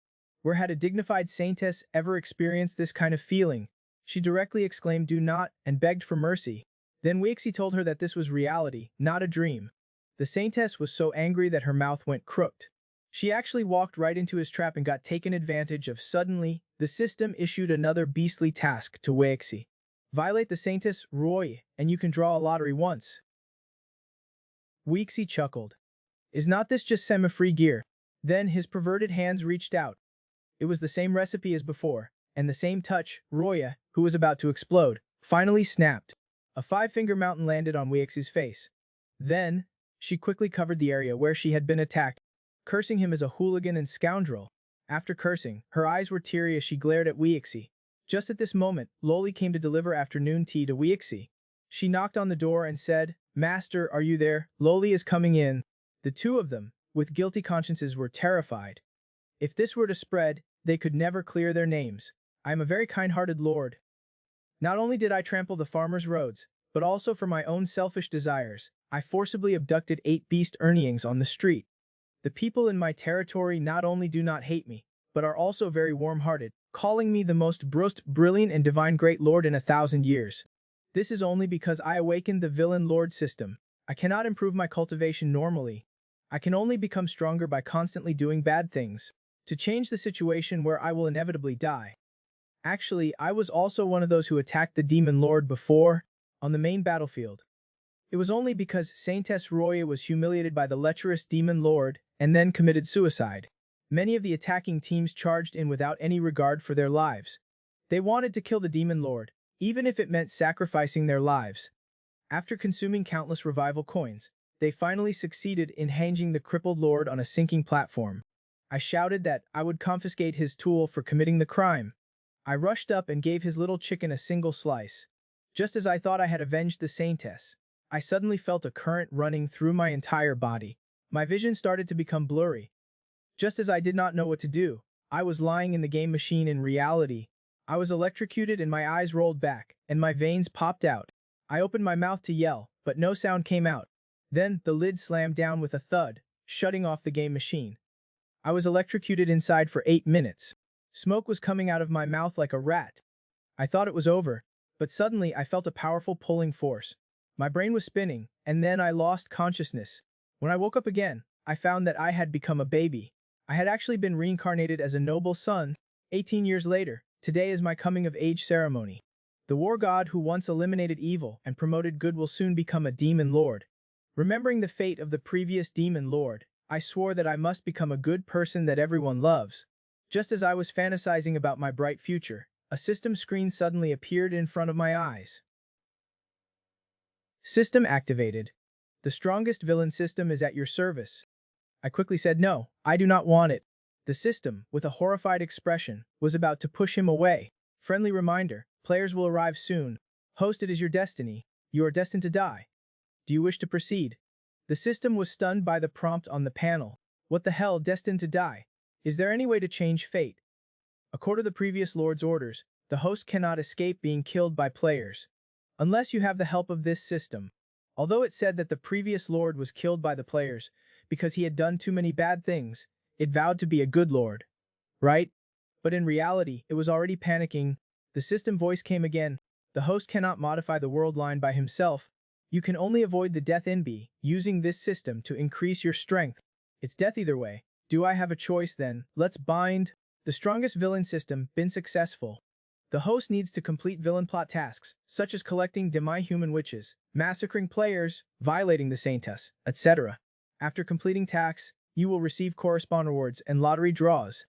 Where had a dignified saintess ever experienced this kind of feeling? She directly exclaimed do not, and begged for mercy. Then Weeksy told her that this was reality, not a dream. The saintess was so angry that her mouth went crooked. She actually walked right into his trap and got taken advantage of. Suddenly, the system issued another beastly task to Weeksy. Violate the saintess, Roy, and you can draw a lottery once. Weeksy chuckled. Is not this just semi-free gear? Then his perverted hands reached out. It was the same recipe as before, and the same touch. Roya, who was about to explode, finally snapped. A 5-finger mountain landed on Weeksy's face. Then, she quickly covered the area where she had been attacked, cursing him as a hooligan and scoundrel. After cursing, her eyes were teary as she glared at Weeksy. Just at this moment, Loli came to deliver afternoon tea to Weeksy. She knocked on the door and said, Master, are you there? Loli is coming in. The two of them, with guilty consciences, were terrified. If this were to spread, they could never clear their names. I am a very kind-hearted lord. Not only did I trample the farmer's roads, but also for my own selfish desires, I forcibly abducted 8 beast earnings on the street. The people in my territory not only do not hate me, but are also very warm-hearted, calling me the most brilliant and divine great lord in 1,000 years. This is only because I awakened the villain lord system. I cannot improve my cultivation normally. I can only become stronger by constantly doing bad things, to change the situation where I will inevitably die. Actually, I was also one of those who attacked the demon lord before, on the main battlefield. It was only because Saintess Roya was humiliated by the lecherous demon lord, and then committed suicide. Many of the attacking teams charged in without any regard for their lives. They wanted to kill the demon lord, even if it meant sacrificing their lives. After consuming countless revival coins, they finally succeeded in hanging the crippled lord on a sinking platform. I shouted that I would confiscate his tool for committing the crime. I rushed up and gave his little chicken a single slice. Just as I thought I had avenged the saintess, I suddenly felt a current running through my entire body. My vision started to become blurry. Just as I did not know what to do, I was lying in the game machine in reality. I was electrocuted and my eyes rolled back, and my veins popped out. I opened my mouth to yell, but no sound came out. Then, the lid slammed down with a thud, shutting off the game machine. I was electrocuted inside for 8 minutes. Smoke was coming out of my mouth like a rat. I thought it was over, but suddenly I felt a powerful pulling force. My brain was spinning, and then I lost consciousness. When I woke up again, I found that I had become a baby. I had actually been reincarnated as a noble son. 18 years later, today is my coming-of-age ceremony. The war god who once eliminated evil and promoted good will soon become a demon lord. Remembering the fate of the previous demon lord, I swore that I must become a good person that everyone loves. Just as I was fantasizing about my bright future, a system screen suddenly appeared in front of my eyes. System activated. The strongest villain system is at your service. I quickly said no, I do not want it. The system, with a horrified expression, was about to push him away. Friendly reminder, players will arrive soon. Host, it is your destiny. You are destined to die. Do you wish to proceed? The system was stunned by the prompt on the panel. What the hell, destined to die? Is there any way to change fate? According to the previous Lord's orders, the host cannot escape being killed by players, unless you have the help of this system. Although it said that the previous Lord was killed by the players because he had done too many bad things, it vowed to be a good Lord. Right? But in reality, it was already panicking. The system voice came again. The host cannot modify the world line by himself. You can only avoid the death NB using this system to increase your strength. It's death either way. Do I have a choice then? Let's bind. The strongest villain system been successful. The host needs to complete villain plot tasks, such as collecting demi-human witches, massacring players, violating the Saintess, etc. After completing tasks, you will receive corresponding rewards and lottery draws.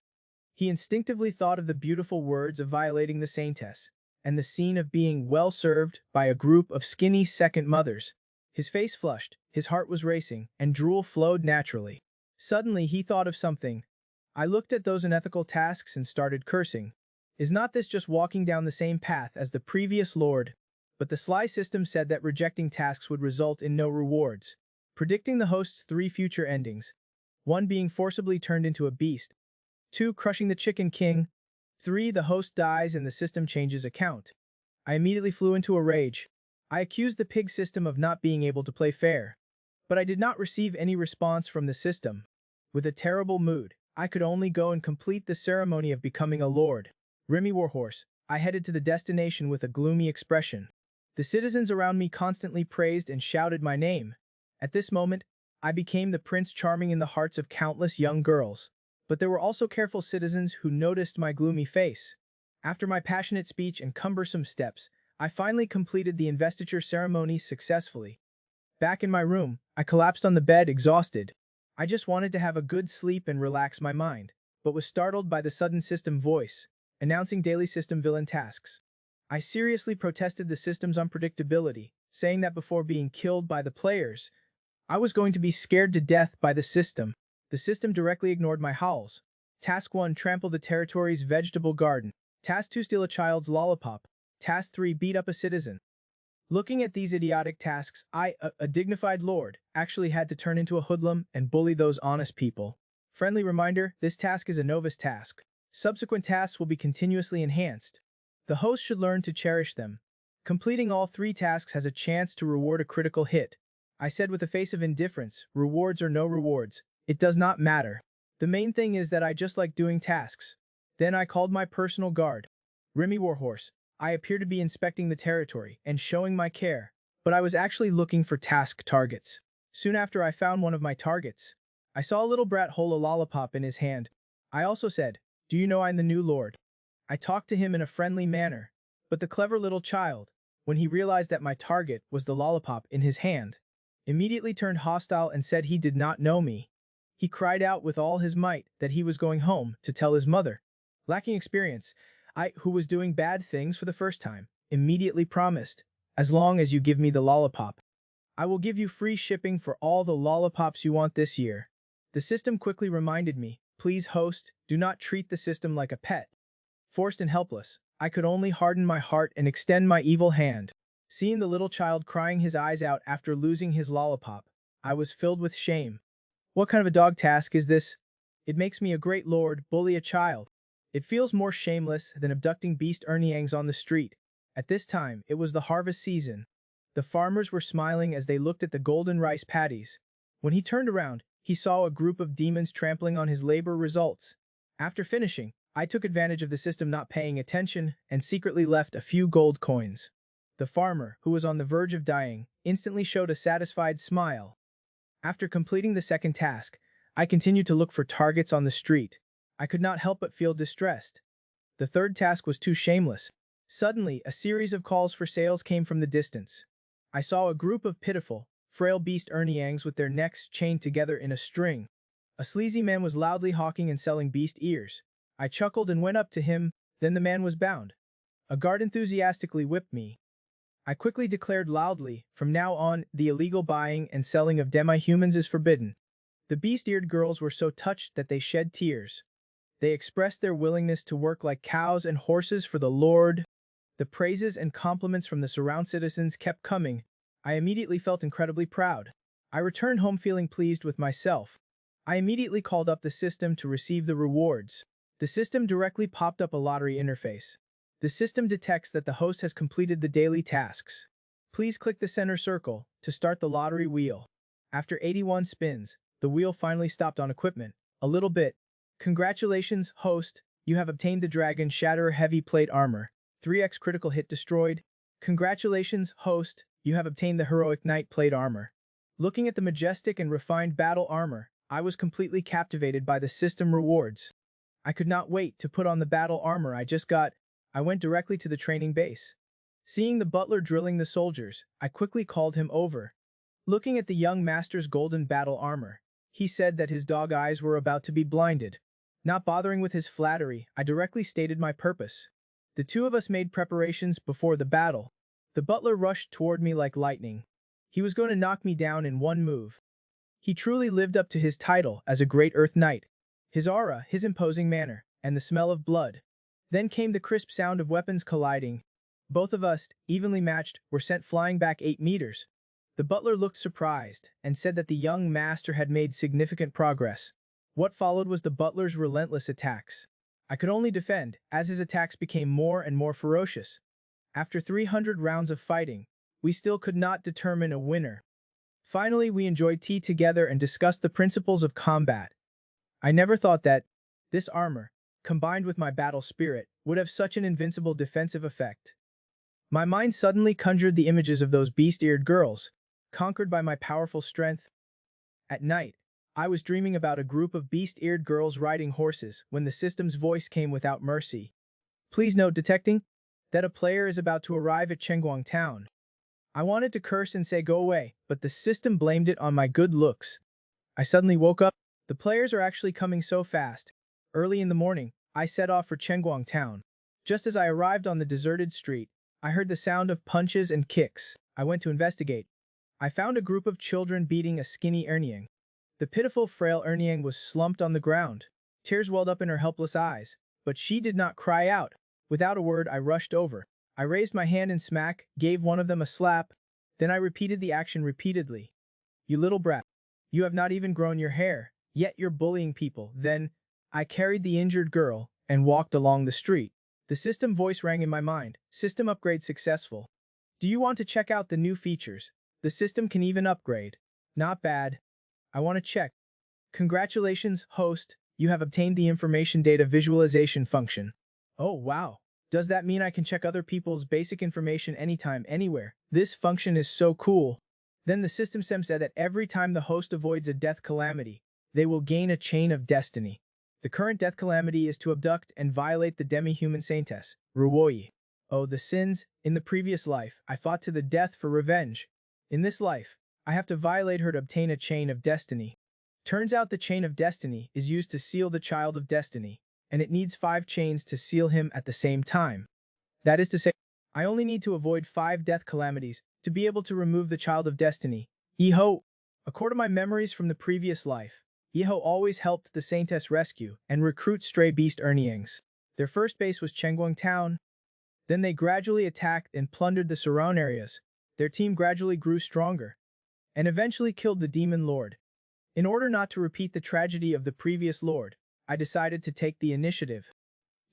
He instinctively thought of the beautiful words of violating the Saintess, and the scene of being well served by a group of skinny second mothers. His face flushed, his heart was racing, and drool flowed naturally. Suddenly he thought of something. I looked at those unethical tasks and started cursing. Is not this just walking down the same path as the previous Lord? But the sly system said that rejecting tasks would result in no rewards, predicting the host's 3 future endings. 1. Being forcibly turned into a beast. 2. Crushing the Chicken King. 3. The host dies and the system changes account. I immediately flew into a rage. I accused the pig system of not being able to play fair. But I did not receive any response from the system. With a terrible mood, I could only go and complete the ceremony of becoming a lord. Remy Warhorse, I headed to the destination with a gloomy expression. The citizens around me constantly praised and shouted my name. At this moment, I became the Prince Charming in the hearts of countless young girls. But there were also careful citizens who noticed my gloomy face. After my passionate speech and cumbersome steps, I finally completed the investiture ceremony successfully. Back in my room, I collapsed on the bed exhausted. I just wanted to have a good sleep and relax my mind, but was startled by the sudden system voice, announcing daily system villain tasks. I seriously protested the system's unpredictability, saying that before being killed by the players, I was going to be scared to death by the system. The system directly ignored my howls. Task 1. Trample the territory's vegetable garden. Task 2. Steal a child's lollipop. Task 3. Beat up a citizen. Looking at these idiotic tasks, I, a dignified lord, actually had to turn into a hoodlum and bully those honest people. Friendly reminder, this task is a novice task. Subsequent tasks will be continuously enhanced. The host should learn to cherish them. Completing all 3 tasks has a chance to reward a critical hit. I said with a face of indifference, rewards or no rewards, it does not matter. The main thing is that I just like doing tasks. Then I called my personal guard. Remy Warhorse. I appear to be inspecting the territory and showing my care, but I was actually looking for task targets. Soon after I found one of my targets. I saw a little brat hold a lollipop in his hand. I also said, "Do you know I'm the new lord?" I talked to him in a friendly manner, but the clever little child, when he realized that my target was the lollipop in his hand, immediately turned hostile and said he did not know me. He cried out with all his might that he was going home to tell his mother. Lacking experience, I, who was doing bad things for the first time, immediately promised, "As long as you give me the lollipop, I will give you free shipping for all the lollipops you want this year." The system quickly reminded me, "Please host, do not treat the system like a pet." Forced and helpless, I could only harden my heart and extend my evil hand. Seeing the little child crying his eyes out after losing his lollipop, I was filled with shame. What kind of a dog task is this? It makes me a great lord bully a child. It feels more shameless than abducting beast Erniangs on the street. At this time, it was the harvest season. The farmers were smiling as they looked at the golden rice paddies. When he turned around, he saw a group of demons trampling on his labor results. After finishing, I took advantage of the system not paying attention and secretly left a few gold coins. The farmer, who was on the verge of dying, instantly showed a satisfied smile. After completing the second task, I continued to look for targets on the street. I could not help but feel distressed. The third task was too shameless. Suddenly, a series of calls for sales came from the distance. I saw a group of pitiful, frail beast Erniangs with their necks chained together in a string. A sleazy man was loudly hawking and selling beast ears. I chuckled and went up to him, then the man was bound. A guard enthusiastically whipped me. I quickly declared loudly, from now on, the illegal buying and selling of demi-humans is forbidden. The beast-eared girls were so touched that they shed tears. They expressed their willingness to work like cows and horses for the Lord. The praises and compliments from the surround citizens kept coming. I immediately felt incredibly proud. I returned home feeling pleased with myself. I immediately called up the system to receive the rewards. The system directly popped up a lottery interface. The system detects that the host has completed the daily tasks. Please click the center circle to start the lottery wheel. After 81 spins, the wheel finally stopped on equipment. A little bit. Congratulations, host. You have obtained the Dragon Shatterer Heavy Plate Armor. 3x critical hit destroyed. Congratulations, host. You have obtained the Heroic Knight Plate Armor. Looking at the majestic and refined battle armor, I was completely captivated by the system rewards. I could not wait to put on the battle armor I just got. I went directly to the training base. Seeing the butler drilling the soldiers, I quickly called him over. Looking at the young master's golden battle armor, he said that his dog eyes were about to be blinded. Not bothering with his flattery, I directly stated my purpose. The two of us made preparations before the battle. The butler rushed toward me like lightning. He was going to knock me down in one move. He truly lived up to his title as a great Earth Knight. His aura, his imposing manner, and the smell of blood. Then came the crisp sound of weapons colliding. Both of us, evenly matched, were sent flying back 8 meters. The butler looked surprised and said that the young master had made significant progress. What followed was the butler's relentless attacks. I could only defend, as his attacks became more and more ferocious. After 300 rounds of fighting, we still could not determine a winner. Finally, we enjoyed tea together and discussed the principles of combat. I never thought that this armor, combined with my battle spirit, would have such an invincible defensive effect. My mind suddenly conjured the images of those beast-eared girls, conquered by my powerful strength. At night, I was dreaming about a group of beast-eared girls riding horses when the system's voice came without mercy. Please note detecting that a player is about to arrive at Chengguang Town. I wanted to curse and say go away, but the system blamed it on my good looks. I suddenly woke up. The players are actually coming so fast. Early in the morning, I set off for Chengguang Town. Just as I arrived on the deserted street, I heard the sound of punches and kicks. I went to investigate. I found a group of children beating a skinny Erniang. The pitiful, frail Erniang was slumped on the ground. Tears welled up in her helpless eyes, but she did not cry out. Without a word, I rushed over. I raised my hand and gave one of them a slap. Then I repeated the action repeatedly. You little brat. You have not even grown your hair, yet you're bullying people. Then, I carried the injured girl and walked along the street. The system voice rang in my mind. System upgrade successful. Do you want to check out the new features? The system can even upgrade. Not bad. I want to check. Congratulations, host. You have obtained the information data visualization function. Oh, wow. Does that mean I can check other people's basic information anytime, anywhere? This function is so cool. Then the system said that every time the host avoids a death calamity, they will gain a chain of destiny. The current death calamity is to abduct and violate the demi-human saintess, Ruoyi. Oh, the sins. In the previous life, I fought to the death for revenge. In this life, I have to violate her to obtain a chain of destiny. Turns out the chain of destiny is used to seal the child of destiny, and it needs 5 chains to seal him at the same time. That is to say, I only need to avoid 5 death calamities to be able to remove the child of destiny. Yeho! According to my memories from the previous life, Yeho always helped the Saintess rescue and recruit stray beast Erniangs. Their first base was Chengguang Town. Then they gradually attacked and plundered the surround areas. Their team gradually grew stronger, and eventually killed the demon lord. In order not to repeat the tragedy of the previous lord, I decided to take the initiative.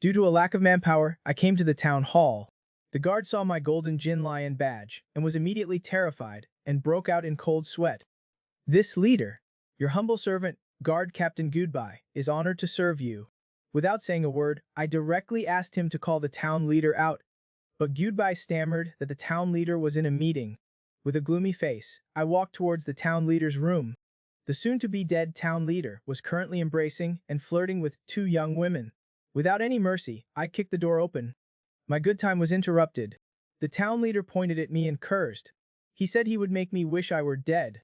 Due to a lack of manpower, I came to the town hall. The guard saw my golden Jin Lion badge and was immediately terrified and broke out in cold sweat. This leader, your humble servant, Guard Captain Goodbye, is honored to serve you. Without saying a word, I directly asked him to call the town leader out. But Goodbye stammered that the town leader was in a meeting. With a gloomy face, I walked towards the town leader's room. The soon-to-be-dead town leader was currently embracing and flirting with 2 young women. Without any mercy, I kicked the door open. My good time was interrupted. The town leader pointed at me and cursed. He said he would make me wish I were dead.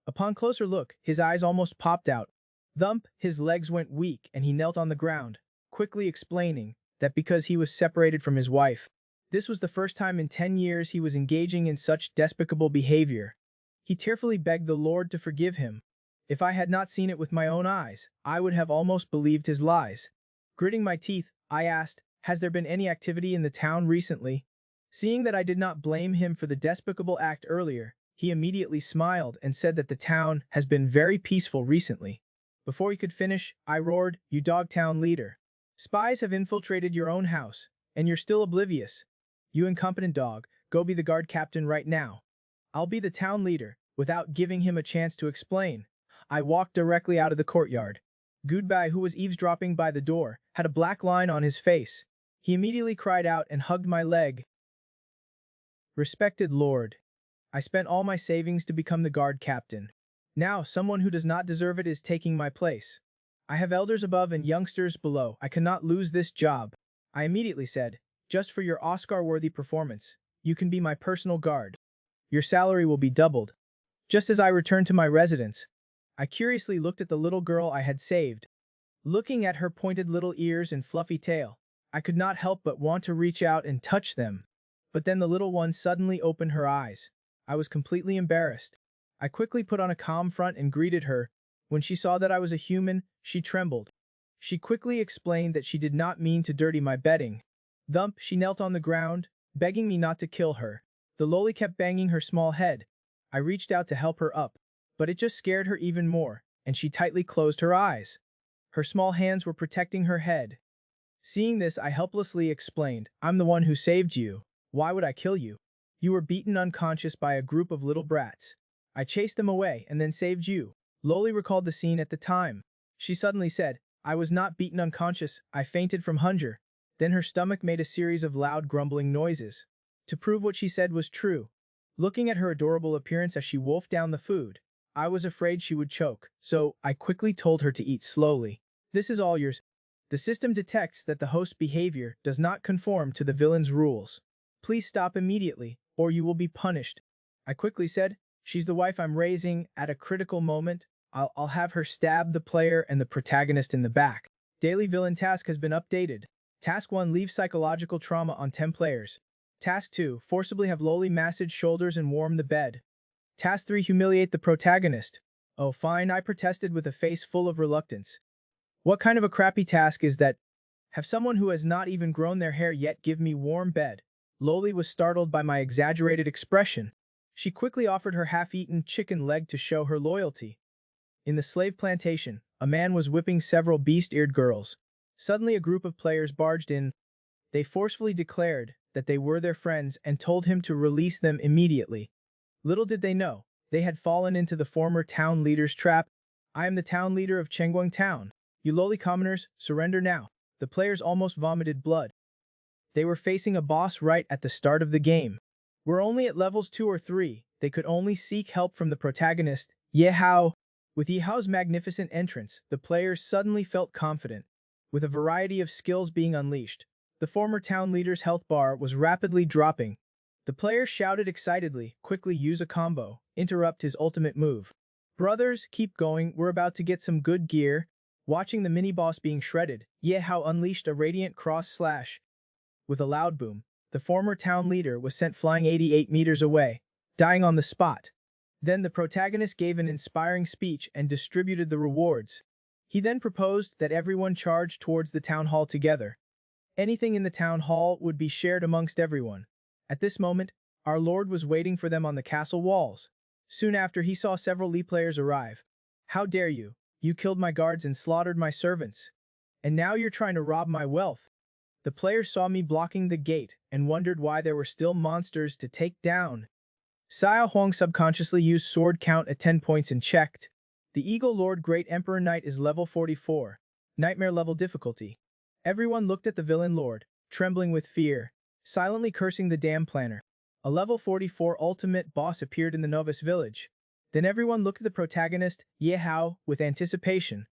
Upon closer look, his eyes almost popped out. Thump, his legs went weak and he knelt on the ground, quickly explaining that because he was separated from his wife. This was the first time in 10 years he was engaging in such despicable behavior. He tearfully begged the Lord to forgive him. If I had not seen it with my own eyes, I would have almost believed his lies. Gritting my teeth, I asked, "Has there been any activity in the town recently?" Seeing that I did not blame him for the despicable act earlier, he immediately smiled and said that the town has been very peaceful recently. Before he could finish, I roared, "You Dogtown leader. Spies have infiltrated your own house, and you're still oblivious. You incompetent dog, go be the guard captain right now." I'll be the town leader, without giving him a chance to explain. I walked directly out of the courtyard. Goodbye, who was eavesdropping by the door, had a black line on his face. He immediately cried out and hugged my leg. Respected Lord, I spent all my savings to become the guard captain. Now, someone who does not deserve it is taking my place. I have elders above and youngsters below. I cannot lose this job. I immediately said, just for your Oscar-worthy performance, you can be my personal guard. Your salary will be doubled. Just as I returned to my residence, I curiously looked at the little girl I had saved. Looking at her pointed little ears and fluffy tail, I could not help but want to reach out and touch them. But then the little one suddenly opened her eyes. I was completely embarrassed. I quickly put on a calm front and greeted her. When she saw that I was a human, she trembled. She quickly explained that she did not mean to dirty my bedding. Thump, she knelt on the ground, begging me not to kill her. The loli kept banging her small head. I reached out to help her up, but it just scared her even more, and she tightly closed her eyes. Her small hands were protecting her head. Seeing this, I helplessly explained, "I'm the one who saved you. Why would I kill you? You were beaten unconscious by a group of little brats. I chased them away and then saved you." Loli recalled the scene at the time. She suddenly said, "I was not beaten unconscious, I fainted from hunger." Then her stomach made a series of loud grumbling noises. To prove what she said was true, looking at her adorable appearance as she wolfed down the food, I was afraid she would choke, so I quickly told her to eat slowly. "This is all yours." The system detects that the host's behavior does not conform to the villain's rules. "Please stop immediately, or you will be punished." I quickly said, "She's the wife I'm raising. At a critical moment, I'll have her stab the player and the protagonist in the back." Daily villain task has been updated. Task 1, leave psychological trauma on 10 players. Task 2, forcibly have lowly massage shoulders and warm the bed. Task 3, humiliate the protagonist. Oh fine, I protested with a face full of reluctance. What kind of a crappy task is that? Have someone who has not even grown their hair yet give me warm bed. Loli was startled by my exaggerated expression. She quickly offered her half-eaten chicken leg to show her loyalty. In the slave plantation, a man was whipping several beast-eared girls. Suddenly a group of players barged in. They forcefully declared that they were their friends and told him to release them immediately. Little did they know, they had fallen into the former town leader's trap. "I am the town leader of Chengguang Town. You lowly commoners, surrender now." The players almost vomited blood. They were facing a boss right at the start of the game. We're only at levels 2 or 3, they could only seek help from the protagonist, Ye Hao. With Ye Hao's magnificent entrance, the players suddenly felt confident. With a variety of skills being unleashed, the former town leader's health bar was rapidly dropping. The players shouted excitedly, "Quickly use a combo, interrupt his ultimate move." "Brothers, keep going, we're about to get some good gear." Watching the mini-boss being shredded, Ye Hao unleashed a radiant cross-slash. With a loud boom, the former town leader was sent flying 88 meters away, dying on the spot. Then the protagonist gave an inspiring speech and distributed the rewards. He then proposed that everyone charge towards the town hall together. Anything in the town hall would be shared amongst everyone. At this moment, our lord was waiting for them on the castle walls. Soon after, he saw several Li players arrive. "How dare you? You killed my guards and slaughtered my servants. And now you're trying to rob my wealth." The players saw me blocking the gate and wondered why there were still monsters to take down. Xiao Huang subconsciously used sword count at 10 points and checked. The Eagle Lord Great Emperor Knight is level 44. Nightmare level difficulty. Everyone looked at the villain lord, trembling with fear, silently cursing the damn planner. A level 44 ultimate boss appeared in the novice village. Then everyone looked at the protagonist, Ye Hao, with anticipation.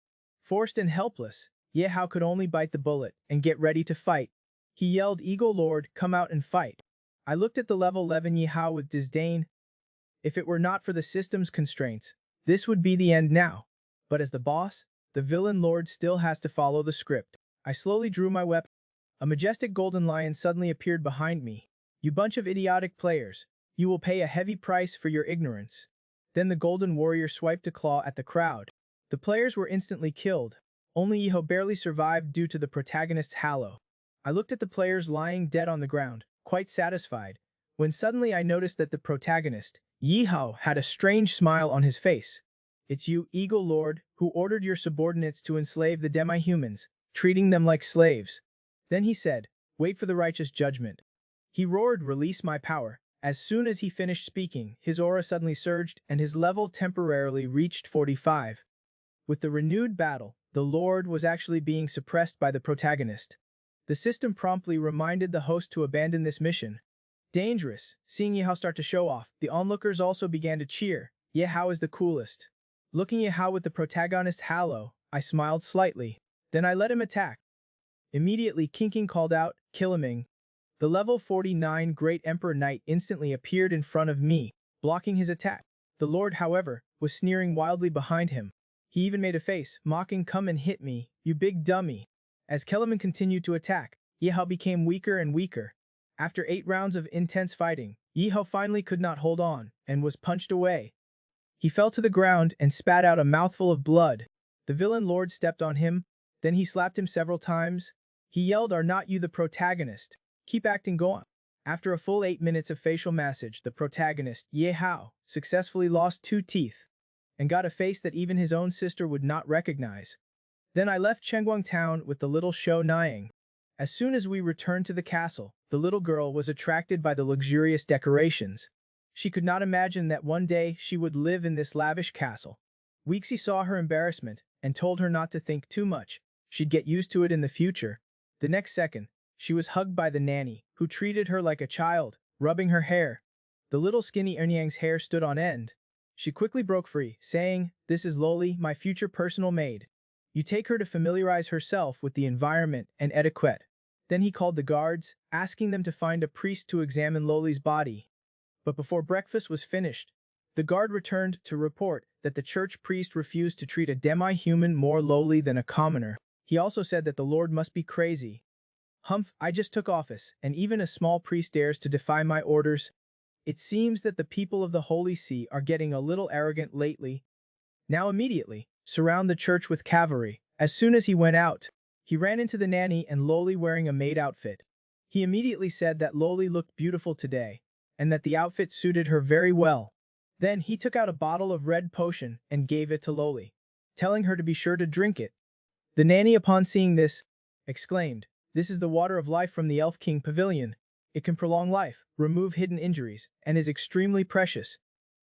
Forced and helpless, Ye Hao could only bite the bullet and get ready to fight. He yelled, "Eagle Lord, come out and fight." I looked at the level 11 Yihao with disdain. If it were not for the system's constraints, this would be the end now. But as the boss, the villain lord still has to follow the script. I slowly drew my weapon. A majestic golden lion suddenly appeared behind me. "You bunch of idiotic players. You will pay a heavy price for your ignorance." Then the golden warrior swiped a claw at the crowd. The players were instantly killed. Only Iho barely survived due to the protagonist's halo. I looked at the players lying dead on the ground, quite satisfied, when suddenly I noticed that the protagonist, Yihao, had a strange smile on his face. "It's you, Eagle Lord, who ordered your subordinates to enslave the demi-humans, treating them like slaves." Then he said, "Wait for the righteous judgment." He roared, "Release my power." As soon as he finished speaking, his aura suddenly surged and his level temporarily reached 45. With the renewed battle, the Lord was actually being suppressed by the protagonist. The system promptly reminded the host to abandon this mission. Dangerous. Seeing Yehao start to show off, the onlookers also began to cheer. Yehao is the coolest. Looking Yehao with the protagonist's halo, I smiled slightly. Then I let him attack. Immediately, King called out, "Killaming." The level 49 Great Emperor Knight instantly appeared in front of me, blocking his attack. The Lord, however, was sneering wildly behind him. He even made a face, mocking, "Come and hit me, you big dummy." As Kellerman continued to attack, Yehao became weaker and weaker. After 8 rounds of intense fighting, Yehao finally could not hold on, and was punched away. He fell to the ground and spat out a mouthful of blood. The villain lord stepped on him, then he slapped him several times. He yelled, "Are not you the protagonist? Keep acting, go on." After a full 8 minutes of facial massage, the protagonist, Yehao, successfully lost 2 teeth, and got a face that even his own sister would not recognize. Then I left Chengguang town with the little Shou Niang. As soon as we returned to the castle, the little girl was attracted by the luxurious decorations. She could not imagine that one day she would live in this lavish castle. Weeksy saw her embarrassment and told her not to think too much. She'd get used to it in the future. The next second, she was hugged by the nanny, who treated her like a child, rubbing her hair. The little skinny Erniang's hair stood on end. She quickly broke free, saying, "This is Loli, my future personal maid. You take her to familiarize herself with the environment and etiquette." Then he called the guards, asking them to find a priest to examine Loli's body. But before breakfast was finished, the guard returned to report that the church priest refused to treat a demi-human more lowly than a commoner. He also said that the Lord must be crazy. "Humph, I just took office, and even a small priest dares to defy my orders. It seems that the people of the Holy See are getting a little arrogant lately. Now immediately, surround the church with cavalry." As soon as he went out, he ran into the nanny and Loli wearing a maid outfit. He immediately said that Loli looked beautiful today, and that the outfit suited her very well. Then he took out a bottle of red potion and gave it to Loli, telling her to be sure to drink it. The nanny, upon seeing this, exclaimed, "This is the water of life from the Elf King Pavilion. It can prolong life, remove hidden injuries, and is extremely precious."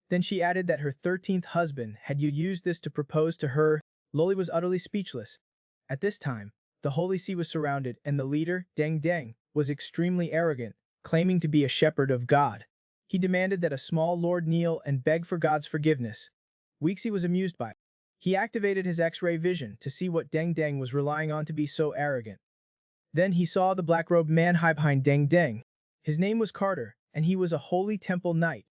Then she added that her 13th husband had used this to propose to her. Loli was utterly speechless. At this time, the Holy See was surrounded, and the leader, Deng Deng, was extremely arrogant, claiming to be a shepherd of God. He demanded that a small lord kneel and beg for God's forgiveness. Weeksy was amused by it. He activated his X-ray vision to see what Deng Deng was relying on to be so arrogant. Then he saw the black-robed man hide behind Deng Deng. His name was Carter, and he was a Holy Temple Knight.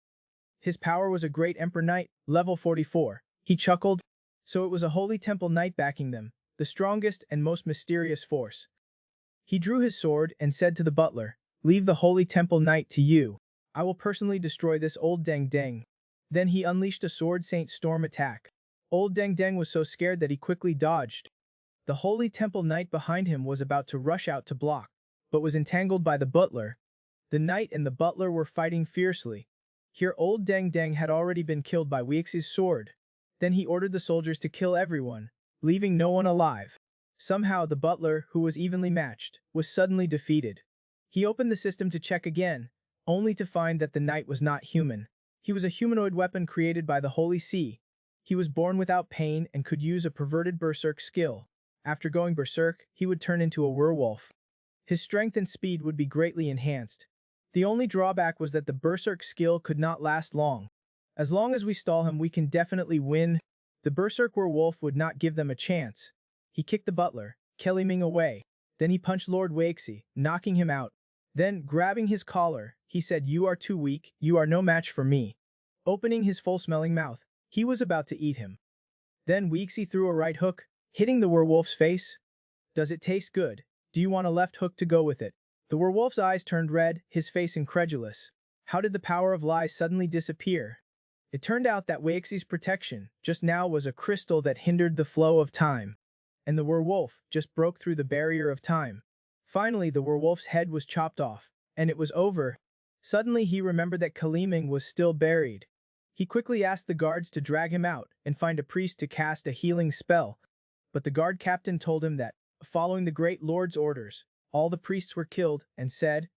His power was a Great Emperor Knight, level 44. He chuckled. So it was a Holy Temple Knight backing them, the strongest and most mysterious force. He drew his sword and said to the butler, "Leave the Holy Temple Knight to you. I will personally destroy this old Deng Deng." Then he unleashed a Sword Saint Storm attack. Old Deng Deng was so scared that he quickly dodged. The Holy Temple Knight behind him was about to rush out to block, but was entangled by the butler. The knight and the butler were fighting fiercely. Here old Deng Deng had already been killed by Weeksy's sword. Then he ordered the soldiers to kill everyone, leaving no one alive. Somehow the butler, who was evenly matched, was suddenly defeated. He opened the system to check again, only to find that the knight was not human. He was a humanoid weapon created by the Holy See. He was born without pain and could use a perverted berserk skill. After going berserk, he would turn into a werewolf. His strength and speed would be greatly enhanced. The only drawback was that the berserk skill could not last long. As long as we stall him, we can definitely win. The berserk werewolf would not give them a chance. He kicked the butler, Kelly Ming, away. Then he punched Lord Waxy, knocking him out. Then, grabbing his collar, he said, "You are too weak, you are no match for me." Opening his full-smelling mouth, he was about to eat him. Then Weeksy threw a right hook, hitting the werewolf's face. "Does it taste good? Do you want a left hook to go with it?" The werewolf's eyes turned red, his face incredulous. How did the power of lies suddenly disappear? It turned out that Waxy's protection just now was a crystal that hindered the flow of time. And the werewolf just broke through the barrier of time. Finally, the werewolf's head was chopped off, and it was over. Suddenly he remembered that Kaliming was still buried. He quickly asked the guards to drag him out and find a priest to cast a healing spell. But the guard captain told him that, following the great lord's orders, all the priests were killed and said,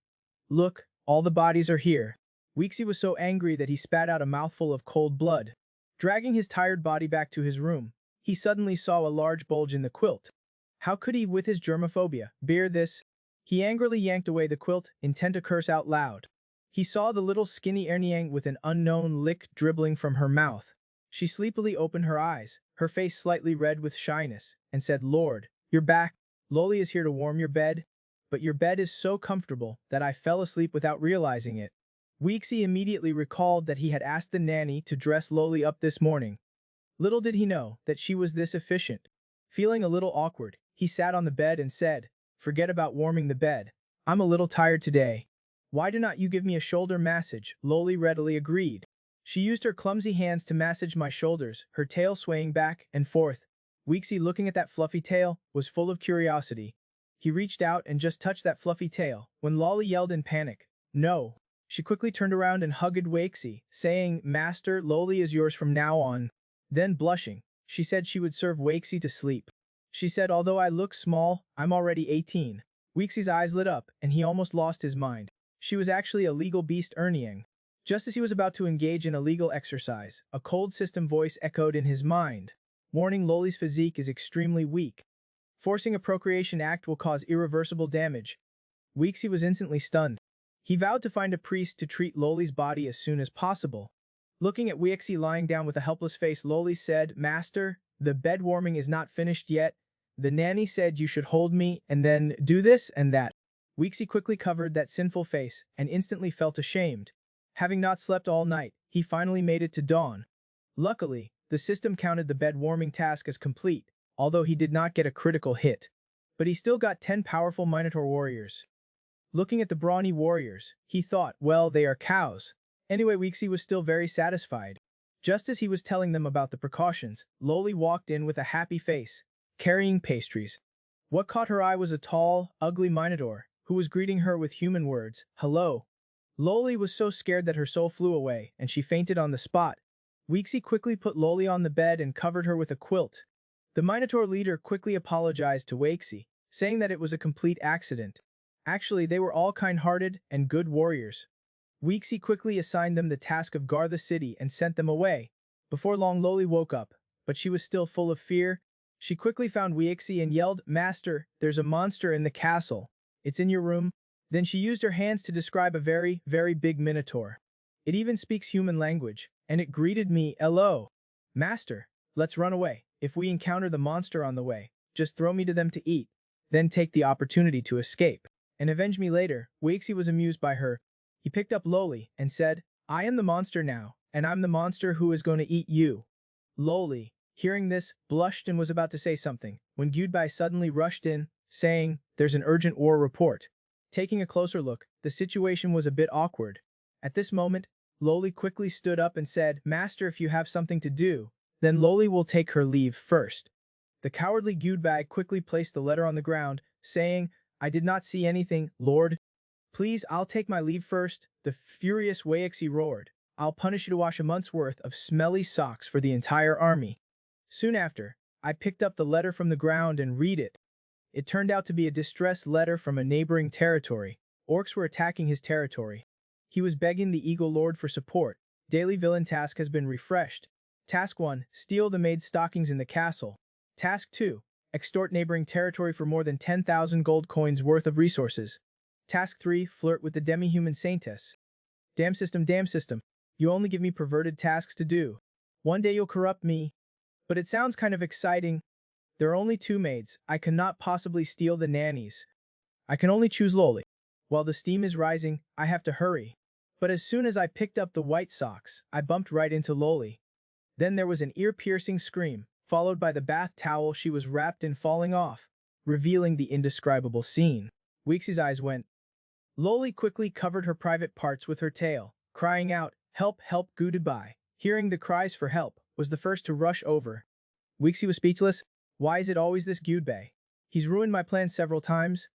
"Look, all the bodies are here." Weeksy was so angry that he spat out a mouthful of cold blood. Dragging his tired body back to his room, he suddenly saw a large bulge in the quilt. How could he, with his germophobia, bear this? He angrily yanked away the quilt, intent to curse out loud. He saw the little skinny Erniang with an unknown lick dribbling from her mouth. She sleepily opened her eyes, her face slightly red with shyness, and said, "Lord, you're back. Loli is here to warm your bed. But your bed is so comfortable that I fell asleep without realizing it." Weeksy immediately recalled that he had asked the nanny to dress Loli up this morning. Little did he know that she was this efficient. Feeling a little awkward, he sat on the bed and said, "Forget about warming the bed. I'm a little tired today. Why do not you give me a shoulder massage?" Loli readily agreed. She used her clumsy hands to massage my shoulders, her tail swaying back and forth. Weeksy, looking at that fluffy tail, was full of curiosity. He reached out and just touched that fluffy tail, when Loli yelled in panic, "No!" She quickly turned around and hugged Weeksy, saying, "Master, Loli is yours from now on." Then, blushing, she said she would serve Weeksy to sleep. She said, "Although I look small, I'm already 18. Weeksy's eyes lit up, and he almost lost his mind. She was actually a legal beast Erniang. Just as he was about to engage in a legal exercise, a cold system voice echoed in his mind. Warning: Loli's physique is extremely weak. Forcing a procreation act will cause irreversible damage. Weeksy was instantly stunned. He vowed to find a priest to treat Loli's body as soon as possible. Looking at Weeksy lying down with a helpless face, Loli said, "Master, the bed warming is not finished yet. The nanny said you should hold me and then do this and that." Weeksy quickly covered that sinful face and instantly felt ashamed. Having not slept all night, he finally made it to dawn. Luckily, the system counted the bed warming task as complete, although he did not get a critical hit. But he still got 10 powerful Minotaur warriors. Looking at the brawny warriors, he thought, well, they are cows. Anyway, Weeksy was still very satisfied. Just as he was telling them about the precautions, Loli walked in with a happy face, carrying pastries. What caught her eye was a tall, ugly Minotaur, who was greeting her with human words, "Hello." Loli was so scared that her soul flew away, and she fainted on the spot. Weeksy quickly put Loli on the bed and covered her with a quilt. The Minotaur leader quickly apologized to Weeksy, saying that it was a complete accident. Actually, they were all kind-hearted and good warriors. Weeksy quickly assigned them the task of guard the city and sent them away. Before long, Loli woke up, but she was still full of fear. She quickly found Weeksy and yelled, "Master, there's a monster in the castle. It's in your room." Then she used her hands to describe a very, very big minotaur. "It even speaks human language, and it greeted me, 'Hello. Master, let's run away. If we encounter the monster on the way, just throw me to them to eat, then take the opportunity to escape and avenge me later." Weeksy was amused by her. He picked up Loli and said, "I am the monster now, and I'm the monster who is going to eat you." Loli, hearing this, blushed and was about to say something, when Gyudbai suddenly rushed in, saying, "There's an urgent war report." Taking a closer look, the situation was a bit awkward. At this moment, Loli quickly stood up and said, "Master, if you have something to do, then Loli will take her leave first." The cowardly Gyudbai quickly placed the letter on the ground, saying, "I did not see anything, Lord. Please, I'll take my leave first." The furious Weeksy roared, "I'll punish you to wash a month's worth of smelly socks for the entire army." Soon after, I picked up the letter from the ground and read it. It turned out to be a distress letter from a neighboring territory. Orcs were attacking his territory. He was begging the Eagle Lord for support. Daily villain task has been refreshed. Task 1, steal the maid's stockings in the castle. Task 2, extort neighboring territory for more than 10,000 gold coins worth of resources. Task 3, flirt with the demi-human saintess. Damn system, you only give me perverted tasks to do. One day you'll corrupt me. But it sounds kind of exciting. There are only 2 maids, I cannot possibly steal the nannies. I can only choose Loli. While the steam is rising, I have to hurry. But as soon as I picked up the white socks, I bumped right into Loli. Then there was an ear-piercing scream, followed by the bath towel she was wrapped in falling off, revealing the indescribable scene. Weeksy's eyes went. Loli quickly covered her private parts with her tail, crying out, "Help, help, goodbye." Hearing the cries for help, was the first to rush over. Weeksy was speechless. Why is it always this Gyudbei? He's ruined my plans several times.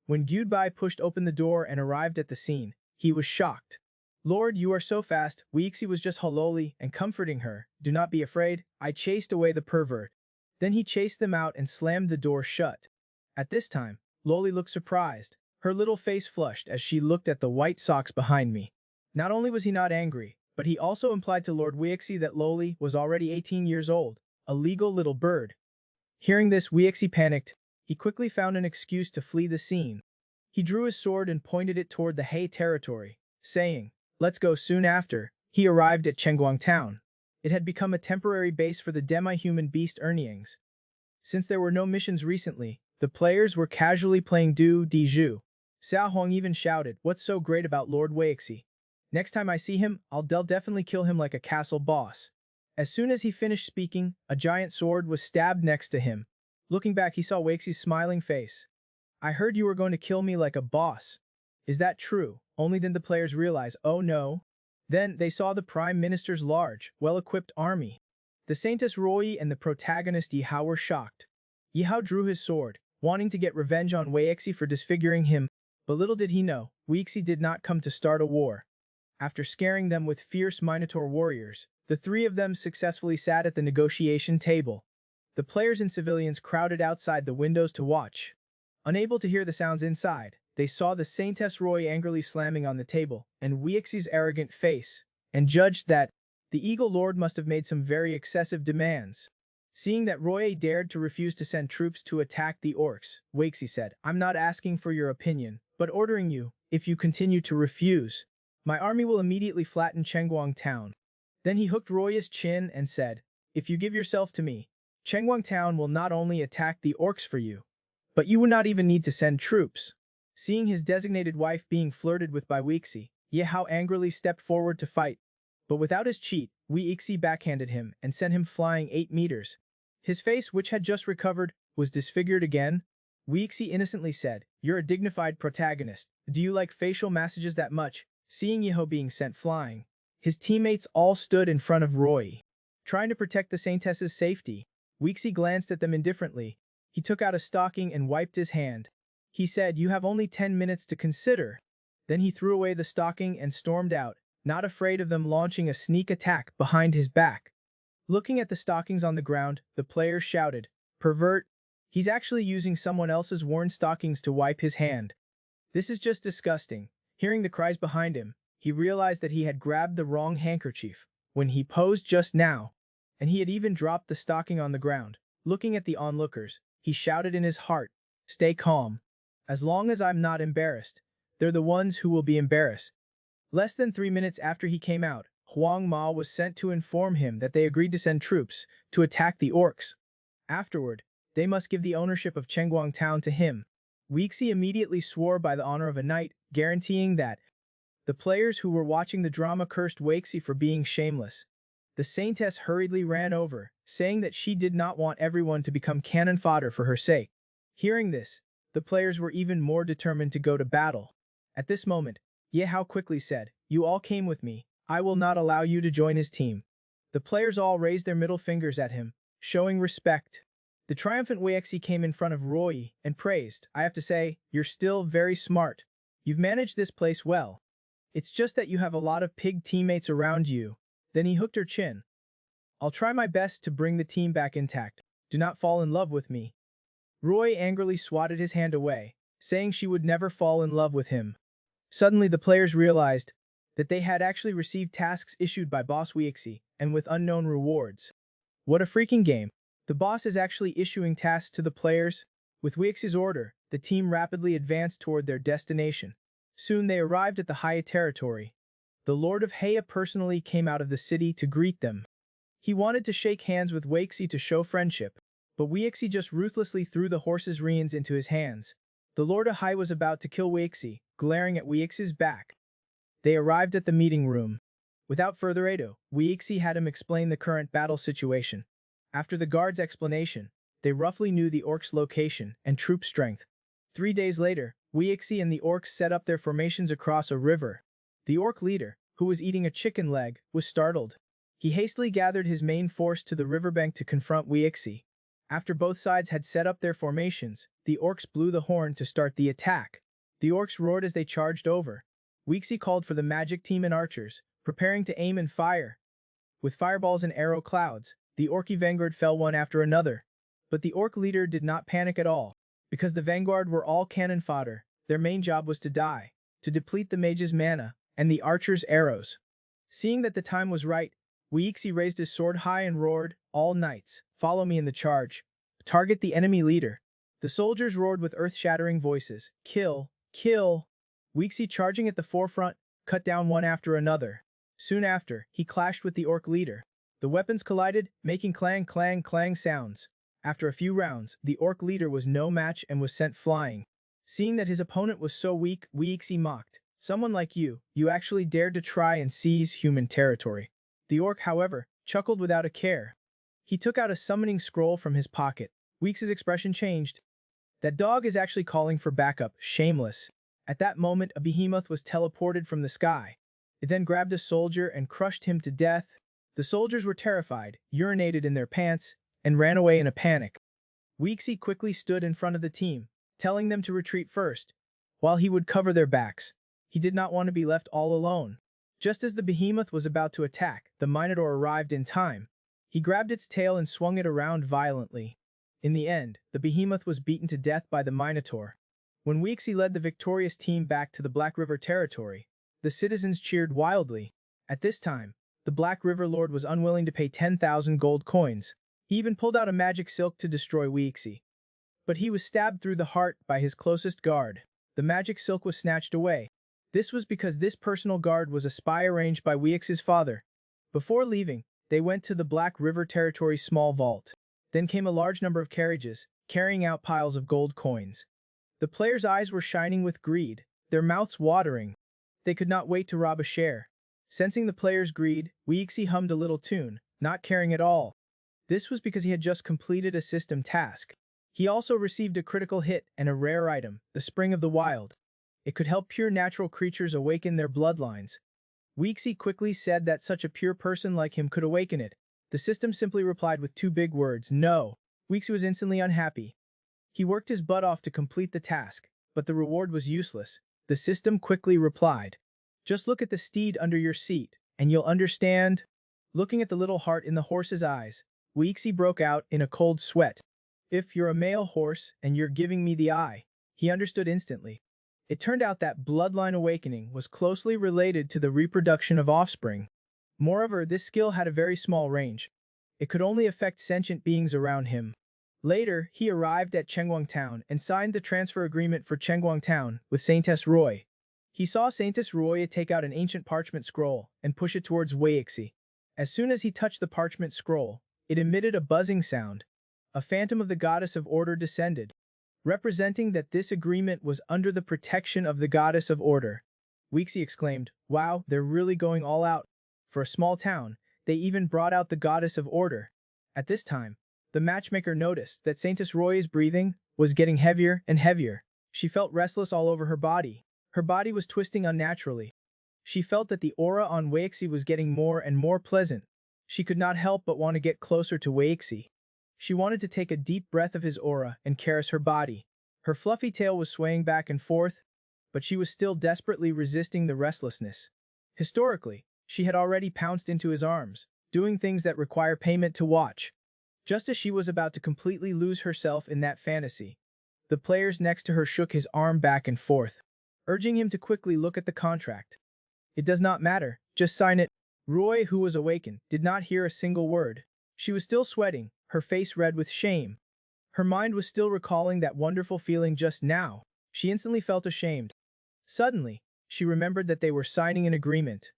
When Gyudbei pushed open the door and arrived at the scene, he was shocked. Lord, you are so fast. Weeksy was just Loli and comforting her. Do not be afraid. I chased away the pervert. Then he chased them out and slammed the door shut. At this time, Loli looked surprised. Her little face flushed as she looked at the white socks behind me. Not only was he not angry, but he also implied to Lord Weeksy that Loli was already 18 years old, a legal little bird. Hearing this, Weeksy panicked. He quickly found an excuse to flee the scene. He drew his sword and pointed it toward the Hay territory, saying, "Let's go." Soon after, he arrived at Chengguang town. It had become a temporary base for the demi-human beast Erniangs. Since there were no missions recently, the players were casually playing Du Di Zhu. Xiao Huang even shouted, "What's so great about Lord Weixi? Next time I see him, I'll definitely kill him like a castle boss." As soon as he finished speaking, a giant sword was stabbed next to him. Looking back, he saw Weixi's smiling face. "I heard you were going to kill me like a boss. Is that true?" Only then the players realized, oh no. Then they saw the Prime Minister's large, well-equipped army. The Saintess Roy and the protagonist Yi Hao were shocked. Yi Hao drew his sword, wanting to get revenge on Weixi for disfiguring him, but little did he know, Weixi did not come to start a war. After scaring them with fierce Minotaur warriors, the three of them successfully sat at the negotiation table. The players and civilians crowded outside the windows to watch. Unable to hear the sounds inside, they saw the Saintess Roy angrily slamming on the table, and Weixi's arrogant face, and judged that the Eagle Lord must have made some very excessive demands. Seeing that Roy dared to refuse to send troops to attack the orcs, Weixi said, "I'm not asking for your opinion, but ordering you, if you continue to refuse, my army will immediately flatten Chengguang town." Then he hooked Roy's chin and said, "If you give yourself to me, Chengguang town will not only attack the orcs for you, but you would not even need to send troops." Seeing his designated wife being flirted with by Weixi, Ye Hao angrily stepped forward to fight. But without his cheat, Weixi backhanded him and sent him flying 8 meters. His face, which had just recovered, was disfigured again. Weixi innocently said, "You're a dignified protagonist. Do you like facial massages that much?" Seeing Ye Hao being sent flying, his teammates all stood in front of Roy, trying to protect the Saintess's safety. Weixi glanced at them indifferently. He took out a stocking and wiped his hand. He said, "You have only 10 minutes to consider." Then he threw away the stocking and stormed out, not afraid of them launching a sneak attack behind his back. Looking at the stockings on the ground, the players shouted, "Pervert! He's actually using someone else's worn stockings to wipe his hand. This is just disgusting." Hearing the cries behind him, he realized that he had grabbed the wrong handkerchief when he posed just now, and he had even dropped the stocking on the ground. Looking at the onlookers, he shouted in his heart, "Stay calm. As long as I'm not embarrassed, they're the ones who will be embarrassed." Less than 3 minutes after he came out, Huang Ma was sent to inform him that they agreed to send troops to attack the orcs. Afterward, they must give the ownership of Chengguang town to him. Weixi immediately swore by the honor of a knight, guaranteeing that the players who were watching the drama cursed Weixi for being shameless. The Saintess hurriedly ran over, saying that she did not want everyone to become cannon fodder for her sake. Hearing this, the players were even more determined to go to battle. At this moment, Ye Hao quickly said, "You all came with me. I will not allow you to join his team." The players all raised their middle fingers at him, showing respect. The triumphant Weixi came in front of Roy and praised, "I have to say, you're still very smart. You've managed this place well. It's just that you have a lot of pig teammates around you." Then he hooked her chin. "I'll try my best to bring the team back intact. Do not fall in love with me." Roy angrily swatted his hand away, saying she would never fall in love with him. Suddenly the players realized that they had actually received tasks issued by Boss Weixi, and with unknown rewards. What a freaking game! The boss is actually issuing tasks to the players. With Weixi's order, the team rapidly advanced toward their destination. Soon they arrived at the Haya territory. The Lord of Haya personally came out of the city to greet them. He wanted to shake hands with Weixi to show friendship, but Weixi just ruthlessly threw the horse's reins into his hands. The Lord Ahai was about to kill Weixi, glaring at Weixi's back. They arrived at the meeting room. Without further ado, Weixi had him explain the current battle situation. After the guard's explanation, they roughly knew the orcs' location and troop strength. 3 days later, Weixi and the orcs set up their formations across a river. The orc leader, who was eating a chicken leg, was startled. He hastily gathered his main force to the riverbank to confront Weixi. After both sides had set up their formations, the orcs blew the horn to start the attack. The orcs roared as they charged over. Weixi called for the magic team and archers, preparing to aim and fire. With fireballs and arrow clouds, the orky vanguard fell one after another. But the orc leader did not panic at all. Because the vanguard were all cannon fodder, their main job was to die, to deplete the mage's mana, and the archer's arrows. Seeing that the time was right, Weixi raised his sword high and roared, "All knights, follow me in the charge. Target the enemy leader." The soldiers roared with earth-shattering voices, "Kill! Kill!" Weixi, charging at the forefront, cut down one after another. Soon after, he clashed with the orc leader. The weapons collided, making clang clang clang sounds. After a few rounds, the orc leader was no match and was sent flying. Seeing that his opponent was so weak, Weixi mocked, "Someone like you actually dared to try and seize human territory." The orc, however, chuckled without a care. He took out a summoning scroll from his pocket. Weixi's expression changed. "That dog is actually calling for backup, shameless." At that moment, a behemoth was teleported from the sky. It then grabbed a soldier and crushed him to death. The soldiers were terrified, urinated in their pants, and ran away in a panic. Weixi quickly stood in front of the team, telling them to retreat first, while he would cover their backs. He did not want to be left all alone. Just as the behemoth was about to attack, the Minotaur arrived in time. He grabbed its tail and swung it around violently. In the end, the behemoth was beaten to death by the Minotaur. When Weixi led the victorious team back to the Black River territory, the citizens cheered wildly. At this time, the Black River Lord was unwilling to pay 10,000 gold coins. He even pulled out a magic silk to destroy Weixi. But he was stabbed through the heart by his closest guard. The magic silk was snatched away. This was because this personal guard was a spy arranged by Weixi's father. Before leaving, they went to the Black River territory's small vault. Then came a large number of carriages, carrying out piles of gold coins. The players' eyes were shining with greed, their mouths watering. They could not wait to rob a share. Sensing the players' greed, Weixi hummed a little tune, not caring at all. This was because he had just completed a system task. He also received a critical hit and a rare item, the Spring of the Wild. It could help pure natural creatures awaken their bloodlines. Weixi quickly said that such a pure person like him could awaken it. The system simply replied with 2 big words, "No." Weixi was instantly unhappy. He worked his butt off to complete the task, but the reward was useless. The system quickly replied, "Just look at the steed under your seat, and you'll understand." Looking at the little heart in the horse's eyes, Weixi broke out in a cold sweat. "If you're a male horse and you're giving me the eye," he understood instantly. It turned out that bloodline awakening was closely related to the reproduction of offspring. Moreover, this skill had a very small range. It could only affect sentient beings around him. Later, he arrived at Chengguang Town and signed the transfer agreement for Chengguang Town with Saintess Roy. He saw Saintess Roy take out an ancient parchment scroll and push it towards Weixi. As soon as he touched the parchment scroll, it emitted a buzzing sound. A phantom of the goddess of order descended, representing that this agreement was under the protection of the goddess of order. Weixi exclaimed, "Wow, they're really going all out." For a small town, they even brought out the goddess of order. At this time, the matchmaker noticed that Saintess Roy's breathing was getting heavier and heavier. She felt restless all over her body. Her body was twisting unnaturally. She felt that the aura on Weixi was getting more and more pleasant. She could not help but want to get closer to Weixi. She wanted to take a deep breath of his aura and caress her body. Her fluffy tail was swaying back and forth, but she was still desperately resisting the restlessness. Historically, she had already pounced into his arms, doing things that require payment to watch. Just as she was about to completely lose herself in that fantasy, the players next to her shook his arm back and forth, urging him to quickly look at the contract. "It does not matter, just sign it." Roy, who was awakened, did not hear a single word. She was still sweating, her face red with shame. Her mind was still recalling that wonderful feeling just now. She instantly felt ashamed. Suddenly, she remembered that they were signing an agreement.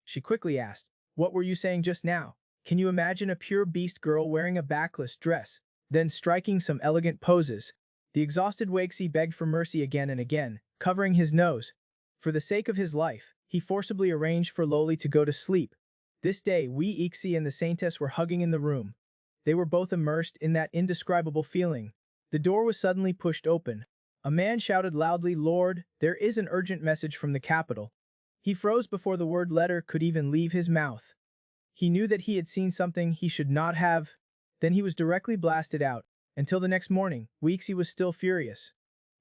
She quickly asked, "What were you saying just now? Can you imagine a pure beast girl wearing a backless dress, then striking some elegant poses?" The exhausted Weixi begged for mercy again and again, covering his nose. For the sake of his life, he forcibly arranged for Loli to go to sleep. This day, Wei Ixi and the Saintess were hugging in the room. They were both immersed in that indescribable feeling. The door was suddenly pushed open. A man shouted loudly, "Lord, there is an urgent message from the capital." He froze before the word letter could even leave his mouth. He knew that he had seen something he should not have. Then he was directly blasted out. Until the next morning, Weixi was still furious.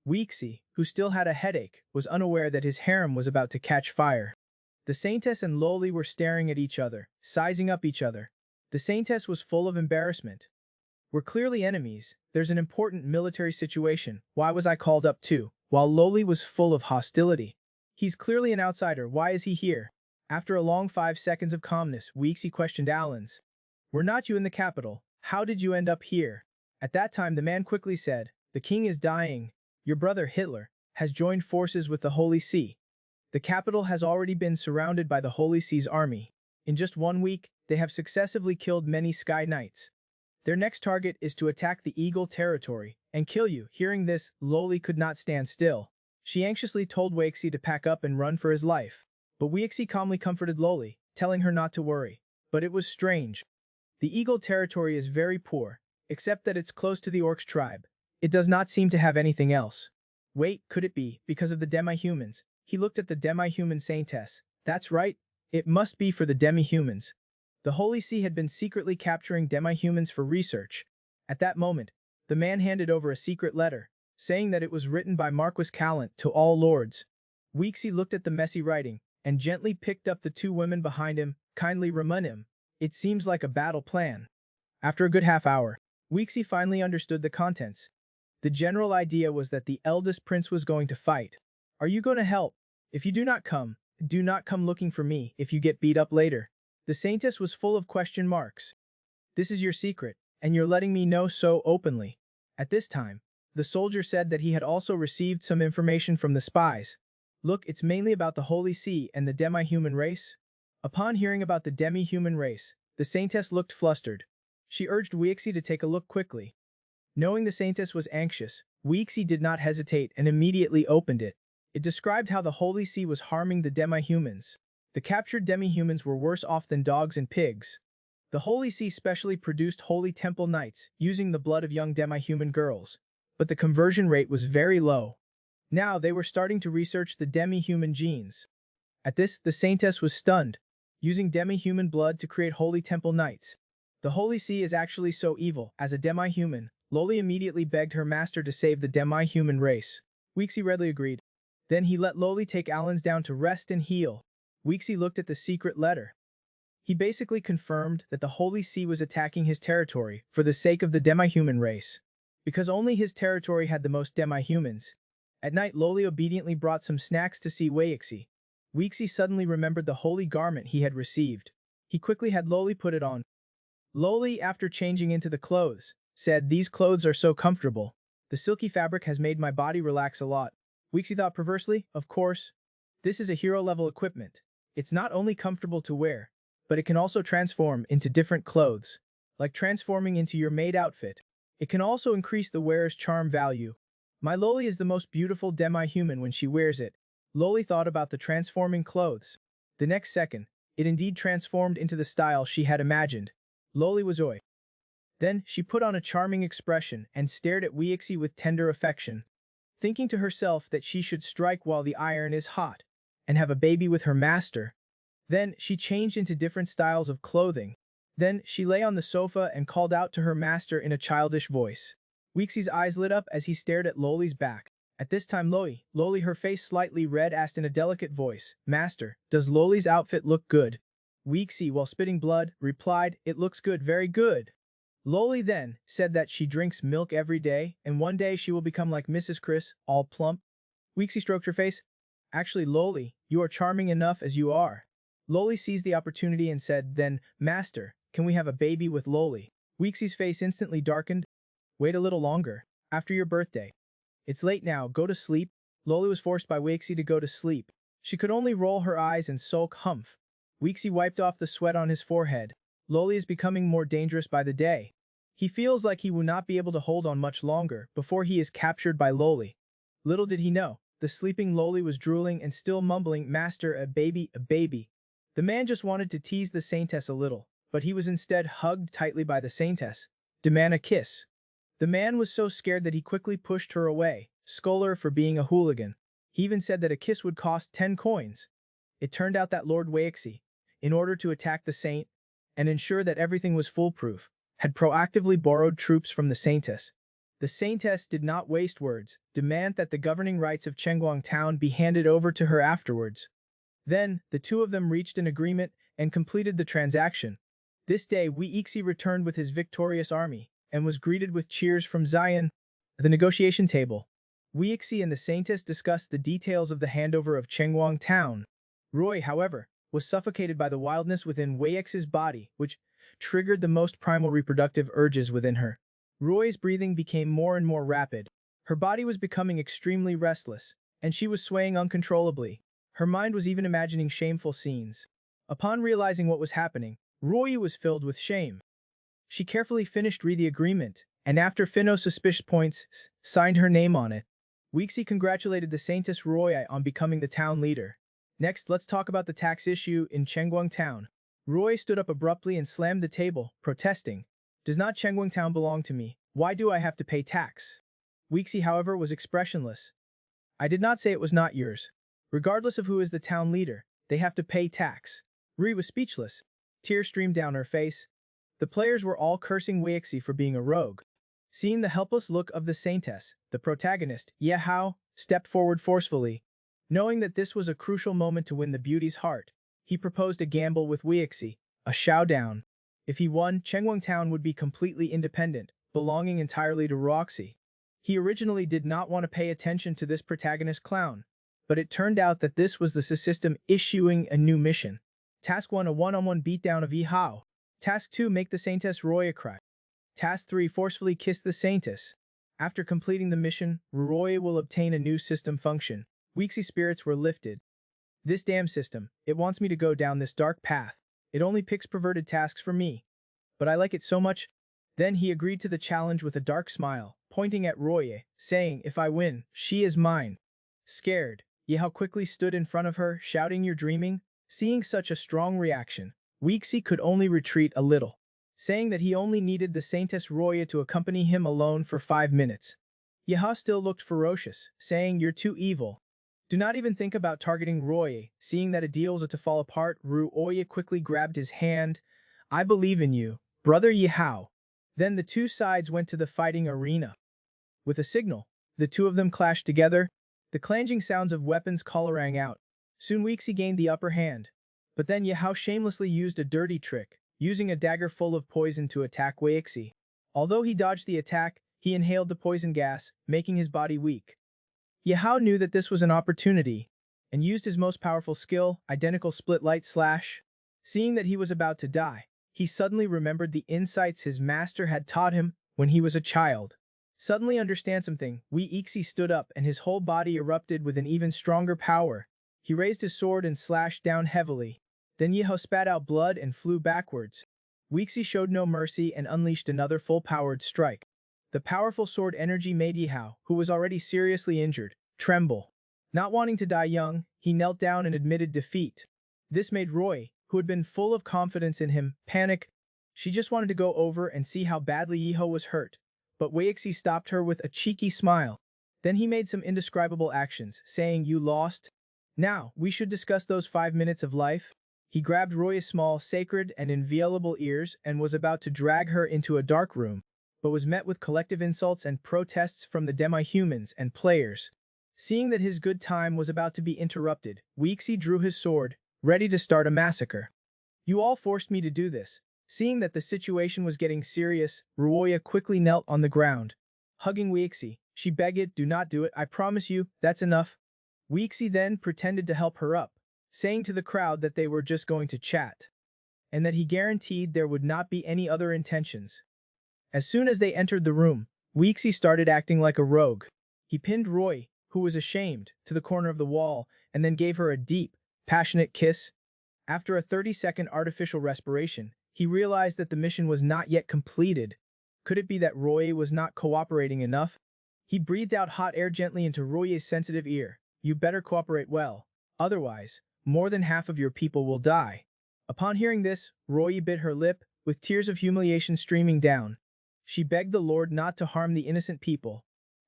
Weixi, who still had a headache, was unaware that his harem was about to catch fire. The Saintess and Loli were staring at each other, sizing up each other. The Saintess was full of embarrassment. "We're clearly enemies. There's an important military situation. Why was I called up too?" While Loli was full of hostility. "He's clearly an outsider. Why is he here?" After a long 5 seconds of calmness, Weixi questioned Allens. "Were not you in the capital? How did you end up here?" At that time the man quickly said, "The king is dying. Your brother Hitler has joined forces with the Holy See. The capital has already been surrounded by the Holy See's army. In just 1 week, they have successively killed many Sky Knights. Their next target is to attack the Eagle territory and kill you." Hearing this, Loli could not stand still. She anxiously told Weixi to pack up and run for his life. But Weixi calmly comforted Loli, telling her not to worry. But it was strange. The Eagle territory is very poor, except that it's close to the Orcs tribe. It does not seem to have anything else. Wait, could it be because of the demi-humans? He looked at the demi-human Saintess. That's right, it must be for the demi-humans. The Holy See had been secretly capturing demi-humans for research. At that moment, the man handed over a secret letter, saying that it was written by Marquis Callant to all lords. Weixi looked at the messy writing, and gently picked up the 2 women behind him. "Kindly remind him. It seems like a battle plan." After a good half hour, Weixi finally understood the contents. The general idea was that the eldest prince was going to fight. "Are you going to help? If you do not come looking for me if you get beat up later." The Saintess was full of question marks. "This is your secret, and you're letting me know so openly." At this time, the soldier said that he had also received some information from the spies. "Look, it's mainly about the Holy See and the demi-human race." Upon hearing about the demi-human race, the Saintess looked flustered. She urged Weixi to take a look quickly. Knowing the Saintess was anxious, Weixi did not hesitate and immediately opened it. It described how the Holy See was harming the demi-humans. The captured demi-humans were worse off than dogs and pigs. The Holy See specially produced holy temple knights using the blood of young demi-human girls, but the conversion rate was very low. Now they were starting to research the demi-human genes. At this, the Saintess was stunned, using demi-human blood to create holy temple knights. The Holy See is actually so evil. As a demi-human, Loli immediately begged her master to save the demi-human race. Weixi readily agreed. Then he let Loli take Allens down to rest and heal. Weixi looked at the secret letter. He basically confirmed that the Holy See was attacking his territory for the sake of the demi-human race, because only his territory had the most demi-humans. At night, Loli obediently brought some snacks to see Weixi. Weixi suddenly remembered the holy garment he had received. He quickly had Loli put it on. Loli, after changing into the clothes, said, "These clothes are so comfortable. The silky fabric has made my body relax a lot." Weixi thought perversely, "Of course. This is a hero-level equipment. It's not only comfortable to wear, but it can also transform into different clothes, like transforming into your maid outfit. It can also increase the wearer's charm value. My Loli is the most beautiful demi-human when she wears it." Loli thought about the transforming clothes. The next second, it indeed transformed into the style she had imagined. Loli was oi. Then she put on a charming expression and stared at Weixi with tender affection, thinking to herself that she should strike while the iron is hot, and have a baby with her master. Then she changed into different styles of clothing. Then she lay on the sofa and called out to her master in a childish voice. Weixi's eyes lit up as he stared at Loli's back. At this time Loli, her face slightly red, asked in a delicate voice, "Master, does Loli's outfit look good?" Weixi, while spitting blood, replied, "It looks good, very good." Loli then said that she drinks milk every day, and one day she will become like Mrs. Chris, all plump. Weixi stroked her face. "Actually, Loli, you are charming enough as you are." Loli seized the opportunity and said, "Then, Master, can we have a baby with Loli?" Weixi's face instantly darkened. "Wait a little longer. After your birthday. It's late now, go to sleep." Loli was forced by Weixi to go to sleep. She could only roll her eyes and sulk. Weixi wiped off the sweat on his forehead. Loli is becoming more dangerous by the day. He feels like he will not be able to hold on much longer before he is captured by Loli. Little did he know, the sleeping Loli was drooling and still mumbling, "Master, a baby, a baby." The man just wanted to tease the Saintess a little, but he was instead hugged tightly by the Saintess, demand a kiss. The man was so scared that he quickly pushed her away, scolded her for being a hooligan. He even said that a kiss would cost 10 coins. It turned out that Lord Weixi, in order to attack the saint and ensure that everything was foolproof, had proactively borrowed troops from the Saintess. The Saintess did not waste words, demand that the governing rights of Chengguang town be handed over to her afterwards. Then, the two of them reached an agreement and completed the transaction. This day Weixi returned with his victorious army, and was greeted with cheers from Zion. At the negotiation table, Weixi and the Saintess discussed the details of the handover of Chengguang town. Roy, however, was suffocated by the wildness within Weixi's body, which triggered the most primal reproductive urges within her. Roy's breathing became more and more rapid. Her body was becoming extremely restless, and she was swaying uncontrollably. Her mind was even imagining shameful scenes. Upon realizing what was happening, Roy was filled with shame. She carefully finished read the agreement, and after no suspicious points, signed her name on it. Weixi congratulated the Saintess Roy on becoming the town leader. Next, let's talk about the tax issue in Chengguang town. Roy stood up abruptly and slammed the table, protesting. "Does not Chengguang town belong to me? Why do I have to pay tax?" Weixi, however, was expressionless. "I did not say it was not yours. Regardless of who is the town leader, they have to pay tax." Ri was speechless. Tears streamed down her face. The players were all cursing Weixi for being a rogue. Seeing the helpless look of the Saintess, the protagonist, Ye Hao, stepped forward forcefully. Knowing that this was a crucial moment to win the beauty's heart, he proposed a gamble with Weixi, a showdown. If he won, Chengguang town would be completely independent, belonging entirely to Roxy. He originally did not want to pay attention to this protagonist clown, but it turned out that this was the system issuing a new mission. Task 1, a one-on-one beatdown of Yi Hao. Task 2, make the Saintess Roy cry. Task 3, forcefully kiss the Saintess. After completing the mission, Roy will obtain a new system function. Weixi's spirits were lifted. This damn system, it wants me to go down this dark path. It only picks perverted tasks for me. But I like it so much. Then he agreed to the challenge with a dark smile, pointing at Roy, saying, "If I win, she is mine." Scared, Ye Hao quickly stood in front of her, shouting, "You're dreaming?" Seeing such a strong reaction, Weixi could only retreat a little, saying that he only needed the Saintess Roya to accompany him alone for 5 minutes. Ye Hao still looked ferocious, saying, "You're too evil. Do not even think about targeting Roy." Seeing that a deal was to fall apart, Roya quickly grabbed his hand. "I believe in you, brother Ye Hao." Then the two sides went to the fighting arena. With a signal, the two of them clashed together. The clanging sounds of weapons call rang out. Soon Weixi gained the upper hand. But then Ye Hao shamelessly used a dirty trick, using a dagger full of poison to attack Weixi. Although he dodged the attack, he inhaled the poison gas, making his body weak. Ye Hao knew that this was an opportunity, and used his most powerful skill, identical split light slash. Seeing that he was about to die, he suddenly remembered the insights his master had taught him when he was a child. Suddenly understand something, Weixi stood up and his whole body erupted with an even stronger power. He raised his sword and slashed down heavily. Then Ye Hao spat out blood and flew backwards. Weixi showed no mercy and unleashed another full-powered strike. The powerful sword energy made Ye Hao, who was already seriously injured, tremble. Not wanting to die young, he knelt down and admitted defeat. This made Roy, who had been full of confidence in him, panic. She just wanted to go over and see how badly Ye Hao was hurt, but Weixi stopped her with a cheeky smile. Then he made some indescribable actions, saying, "You lost? Now, we should discuss those 5 minutes of life." He grabbed Roy's small, sacred, and inviolable ears and was about to drag her into a dark room, but was met with collective insults and protests from the demi-humans and players. Seeing that his good time was about to be interrupted, Weixi drew his sword, ready to start a massacre. "You all forced me to do this." Seeing that the situation was getting serious, Roya quickly knelt on the ground. Hugging Weixi, she begged, "Do not do it, I promise you, that's enough." Weixi then pretended to help her up, saying to the crowd that they were just going to chat, and that he guaranteed there would not be any other intentions. As soon as they entered the room, Weixi started acting like a rogue. He pinned Roy, who was ashamed, to the corner of the wall, and then gave her a deep, passionate kiss. After a 30-second artificial respiration, he realized that the mission was not yet completed. Could it be that Roy was not cooperating enough? He breathed out hot air gently into Roy's sensitive ear. You better cooperate well. Otherwise, more than half of your people will die. Upon hearing this, Roy bit her lip, with tears of humiliation streaming down. She begged the Lord not to harm the innocent people.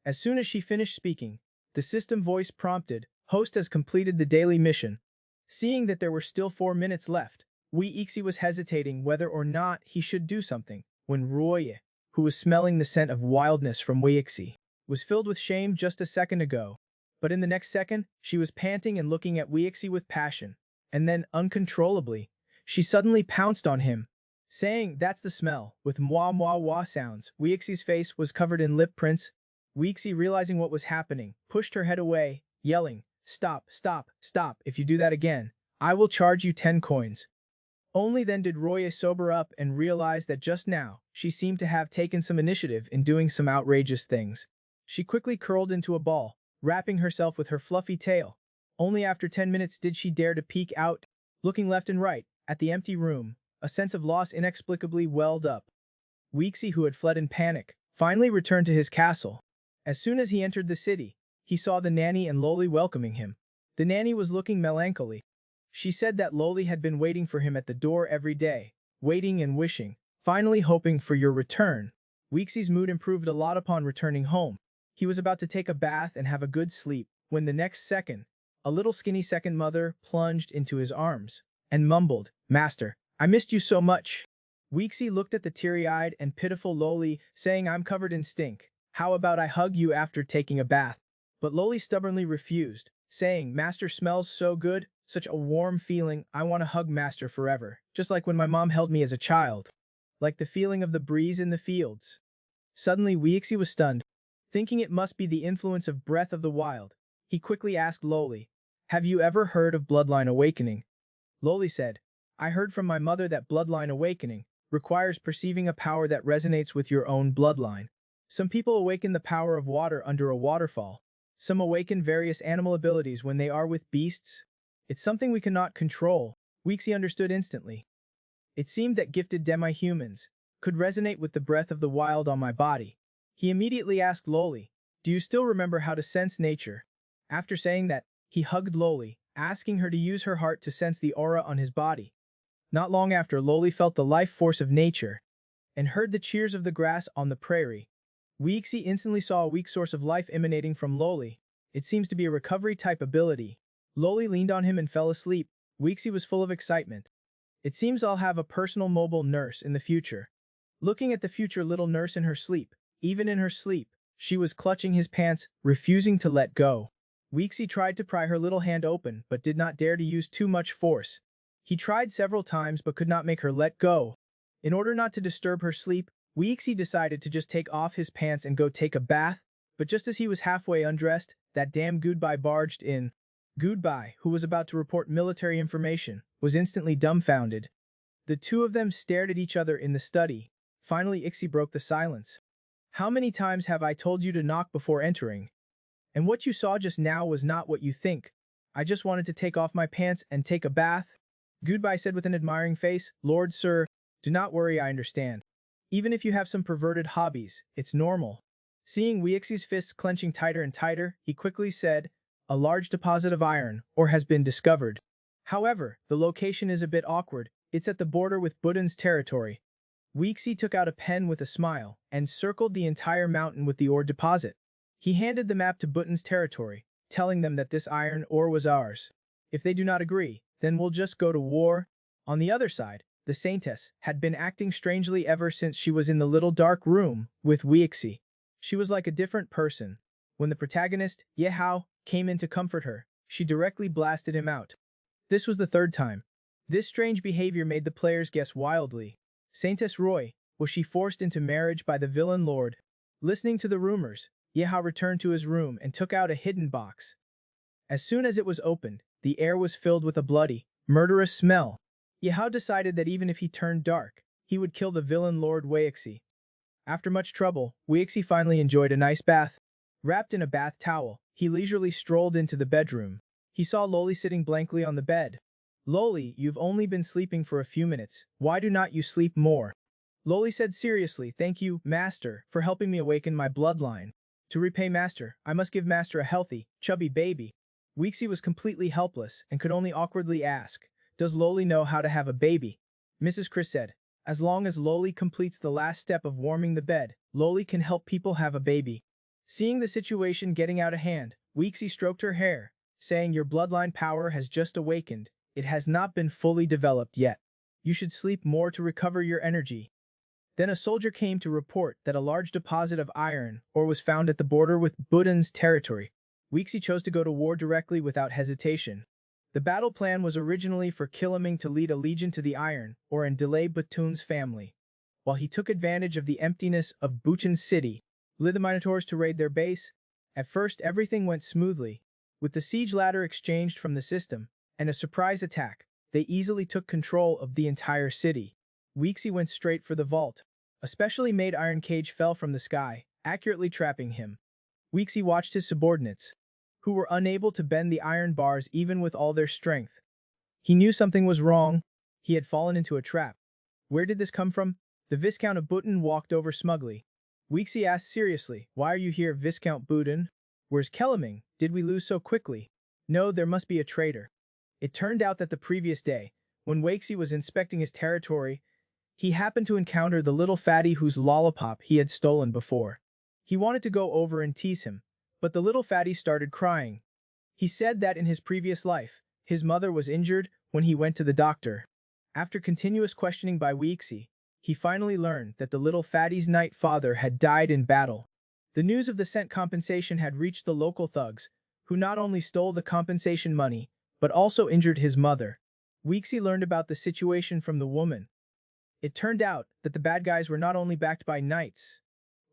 As soon as she finished speaking, the system voice prompted, Host has completed the daily mission. Seeing that there were still 4 minutes left, Wee Ixi was hesitating whether or not he should do something, when Roy, who was smelling the scent of wildness from Wee Ixi, was filled with shame just a second ago. But in the next second, she was panting and looking at Wee Ixi with passion. And then, uncontrollably, she suddenly pounced on him, saying, That's the smell, with mwah mwah wah sounds. Wee Ixi's face was covered in lip prints. Wee Ixi, realizing what was happening, pushed her head away, yelling, Stop, stop, stop, if you do that again, I will charge you 10 coins. Only then did Roya sober up and realize that just now, she seemed to have taken some initiative in doing some outrageous things. She quickly curled into a ball, wrapping herself with her fluffy tail. Only after 10 minutes did she dare to peek out. Looking left and right, at the empty room, a sense of loss inexplicably welled up. Wee Ixi, who had fled in panic, finally returned to his castle. As soon as he entered the city, he saw the nanny and Loli welcoming him. The nanny was looking melancholy. She said that Loli had been waiting for him at the door every day, waiting and wishing, finally hoping for your return. Wee Ixi's mood improved a lot upon returning home. He was about to take a bath and have a good sleep, when the next second, a little skinny second mother plunged into his arms and mumbled, Master, I missed you so much. Wee Ixi looked at the teary-eyed and pitiful Loli, saying, I'm covered in stink. How about I hug you after taking a bath? But Loli stubbornly refused, saying, Master smells so good, such a warm feeling, I want to hug Master forever, just like when my mom held me as a child. Like the feeling of the breeze in the fields. Suddenly Wee Ixi was stunned. Thinking it must be the influence of Breath of the Wild, he quickly asked Loli, Have you ever heard of Bloodline Awakening? Loli said, I heard from my mother that Bloodline Awakening requires perceiving a power that resonates with your own bloodline. Some people awaken the power of water under a waterfall. Some awaken various animal abilities when they are with beasts. It's something we cannot control. Wee Ixi understood instantly. It seemed that gifted demi-humans could resonate with the breath of the wild on my body. He immediately asked Loli, Do you still remember how to sense nature? After saying that, he hugged Loli, asking her to use her heart to sense the aura on his body. Not long after, Loli felt the life force of nature and heard the cheers of the grass on the prairie. Wee Ixi instantly saw a weak source of life emanating from Loli. It seems to be a recovery-type ability. Loli leaned on him and fell asleep. Wee Ixi was full of excitement. It seems I'll have a personal mobile nurse in the future. Looking at the future little nurse in her sleep, even in her sleep, she was clutching his pants, refusing to let go. Wee Ixi tried to pry her little hand open but did not dare to use too much force. He tried several times but could not make her let go. In order not to disturb her sleep, Wee Ixi decided to just take off his pants and go take a bath, but just as he was halfway undressed, that damn Goodbye barged in. Goodbye, who was about to report military information, was instantly dumbfounded. The two of them stared at each other in the study. Finally Ixi broke the silence. How many times have I told you to knock before entering? And what you saw just now was not what you think. I just wanted to take off my pants and take a bath. Goodbye said with an admiring face, Lord sir, do not worry, I understand. Even if you have some perverted hobbies, it's normal. Seeing Wee Ixi's fists clenching tighter and tighter, he quickly said, A large deposit of iron ore has been discovered. However, the location is a bit awkward. It's at the border with Budan's territory. Wee Ixi took out a pen with a smile and circled the entire mountain with the ore deposit. He handed the map to Budan's territory, telling them that this iron ore was ours. If they do not agree, then we'll just go to war. On the other side, the Saintess had been acting strangely ever since she was in the little dark room with Wee Ixi. She was like a different person. When the protagonist, Ye Hao, came in to comfort her, she directly blasted him out. This was the third time. This strange behavior made the players guess wildly. Saintess Roy, was she forced into marriage by the villain lord? Listening to the rumors, Ye Hao returned to his room and took out a hidden box. As soon as it was opened, the air was filled with a bloody, murderous smell. Ye Hao decided that even if he turned dark, he would kill the villain Lord Wee Ixi. After much trouble, Wee Ixi finally enjoyed a nice bath. Wrapped in a bath towel, he leisurely strolled into the bedroom. He saw Loli sitting blankly on the bed. Loli, you've only been sleeping for a few minutes. Why do not you sleep more? Loli said seriously, "Thank you, Master, for helping me awaken my bloodline. To repay Master, I must give Master a healthy, chubby baby." Weeksy was completely helpless and could only awkwardly ask, "Does Loli know how to have a baby?" Mrs. Chris said, "As long as Loli completes the last step of warming the bed, Loli can help people have a baby." Seeing the situation getting out of hand, Weeksy stroked her hair, saying, "Your bloodline power has just awakened. It has not been fully developed yet. You should sleep more to recover your energy." Then a soldier came to report that a large deposit of iron ore was found at the border with Bhutan's territory. Weeksy chose to go to war directly without hesitation. The battle plan was originally for Killaming to lead a legion to the iron ore and delay Bhutan's family, while he took advantage of the emptiness of Bhutan's city, led the Minotaurs to raid their base. At first everything went smoothly. With the siege ladder exchanged from the system, and a surprise attack, they easily took control of the entire city. Weeksy went straight for the vault. A specially made iron cage fell from the sky, accurately trapping him. Weeksy watched his subordinates, who were unable to bend the iron bars even with all their strength. He knew something was wrong. He had fallen into a trap. Where did this come from? The Viscount of Bhutan walked over smugly. Weeksy asked seriously, "Why are you here, Viscount Bhutan? Where's Kellaming? Did we lose so quickly?" "No, there must be a traitor." It turned out that the previous day, when Weeksy was inspecting his territory, he happened to encounter the little fatty whose lollipop he had stolen before. He wanted to go over and tease him, but the little fatty started crying. He said that in his previous life, his mother was injured when he went to the doctor. After continuous questioning by Weeksy, he finally learned that the little fatty's night father had died in battle. The news of the sent compensation had reached the local thugs, who not only stole the compensation money, but also injured his mother. Weeksy learned about the situation from the woman. It turned out that the bad guys were not only backed by knights,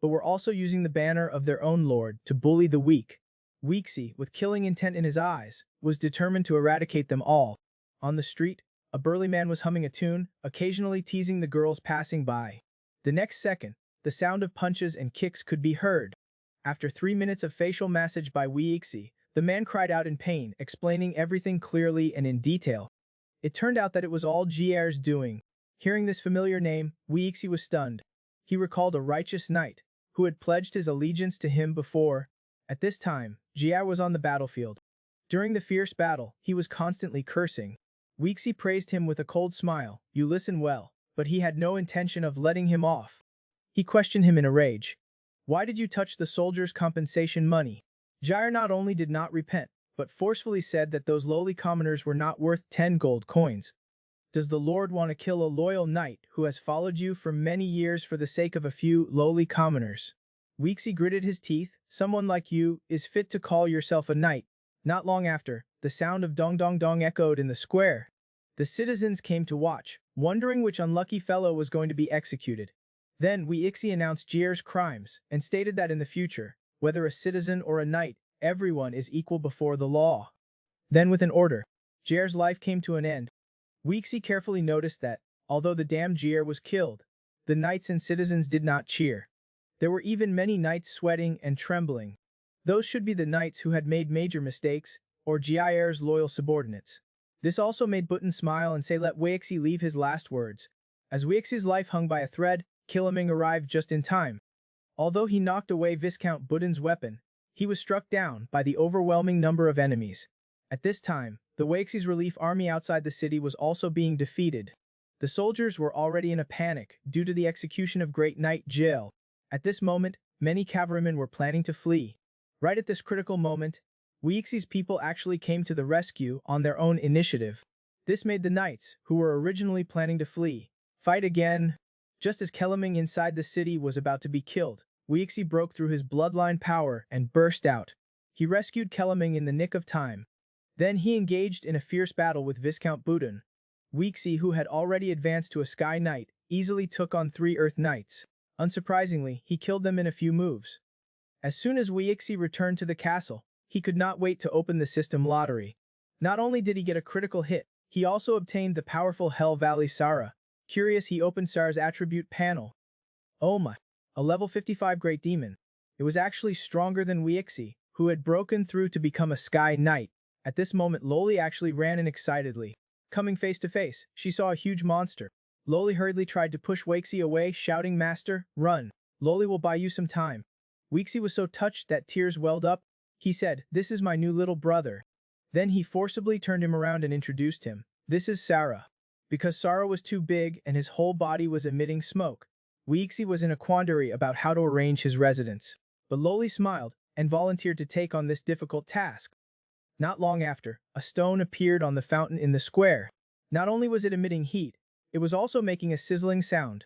but were also using the banner of their own lord to bully the weak. Weeksy, with killing intent in his eyes, was determined to eradicate them all. On the street, a burly man was humming a tune, occasionally teasing the girls passing by. The next second, the sound of punches and kicks could be heard. After 3 minutes of facial massage by Weeksy, the man cried out in pain, explaining everything clearly and in detail. It turned out that it was all Jier's doing. Hearing this familiar name, Weeksy was stunned. He recalled a righteous knight, who had pledged his allegiance to him before. At this time, Jier was on the battlefield. During the fierce battle, he was constantly cursing. Weeksy praised him with a cold smile, "You listen well," but he had no intention of letting him off. He questioned him in a rage. "Why did you touch the soldiers' compensation money?" Jier not only did not repent, but forcefully said that those lowly commoners were not worth 10 gold coins. "Does the Lord want to kill a loyal knight who has followed you for many years for the sake of a few lowly commoners?" Weeksy gritted his teeth. "Someone like you is fit to call yourself a knight." Not long after, the sound of dong dong dong echoed in the square. The citizens came to watch, wondering which unlucky fellow was going to be executed. Then Weeksy announced Jier's crimes and stated that in the future, whether a citizen or a knight, everyone is equal before the law. Then with an order, Jier's life came to an end. Weeksy carefully noticed that, although the damned Jier was killed, the knights and citizens did not cheer. There were even many knights sweating and trembling. Those should be the knights who had made major mistakes, or Jier's loyal subordinates. This also made Bhutan smile and say let Weeksy leave his last words. As Weeksy's life hung by a thread, Killaming arrived just in time. Although he knocked away Viscount Bhutan's weapon, he was struck down by the overwhelming number of enemies. At this time, the Weeksy's relief army outside the city was also being defeated. The soldiers were already in a panic due to the execution of Great Knight Jill. At this moment, many cavalrymen were planning to flee. Right at this critical moment, Weeksy's people actually came to the rescue on their own initiative. This made the knights, who were originally planning to flee, fight again. Just as Killaming inside the city was about to be killed, Weeksy broke through his bloodline power and burst out. He rescued Killaming in the nick of time. Then he engaged in a fierce battle with Viscount Bhutan. Weeksy, who had already advanced to a Sky Knight, easily took on 3 Earth Knights. Unsurprisingly, he killed them in a few moves. As soon as Weeksy returned to the castle, he could not wait to open the system lottery. Not only did he get a critical hit, he also obtained the powerful Hell Valley Sara. Curious, he opened Sara's attribute panel. Oh my! A level 55 Great Demon. It was actually stronger than Weeksy, who had broken through to become a Sky Knight. At this moment Loli actually ran in excitedly. Coming face to face, she saw a huge monster. Loli hurriedly tried to push Waxie away, shouting, "Master, run. Loli will buy you some time." Waxie was so touched that tears welled up. He said, "This is my new little brother." Then he forcibly turned him around and introduced him. "This is Sarah." Because Sarah was too big and his whole body was emitting smoke, Waxie was in a quandary about how to arrange his residence. But Loli smiled and volunteered to take on this difficult task. Not long after, a stone appeared on the fountain in the square. Not only was it emitting heat, it was also making a sizzling sound.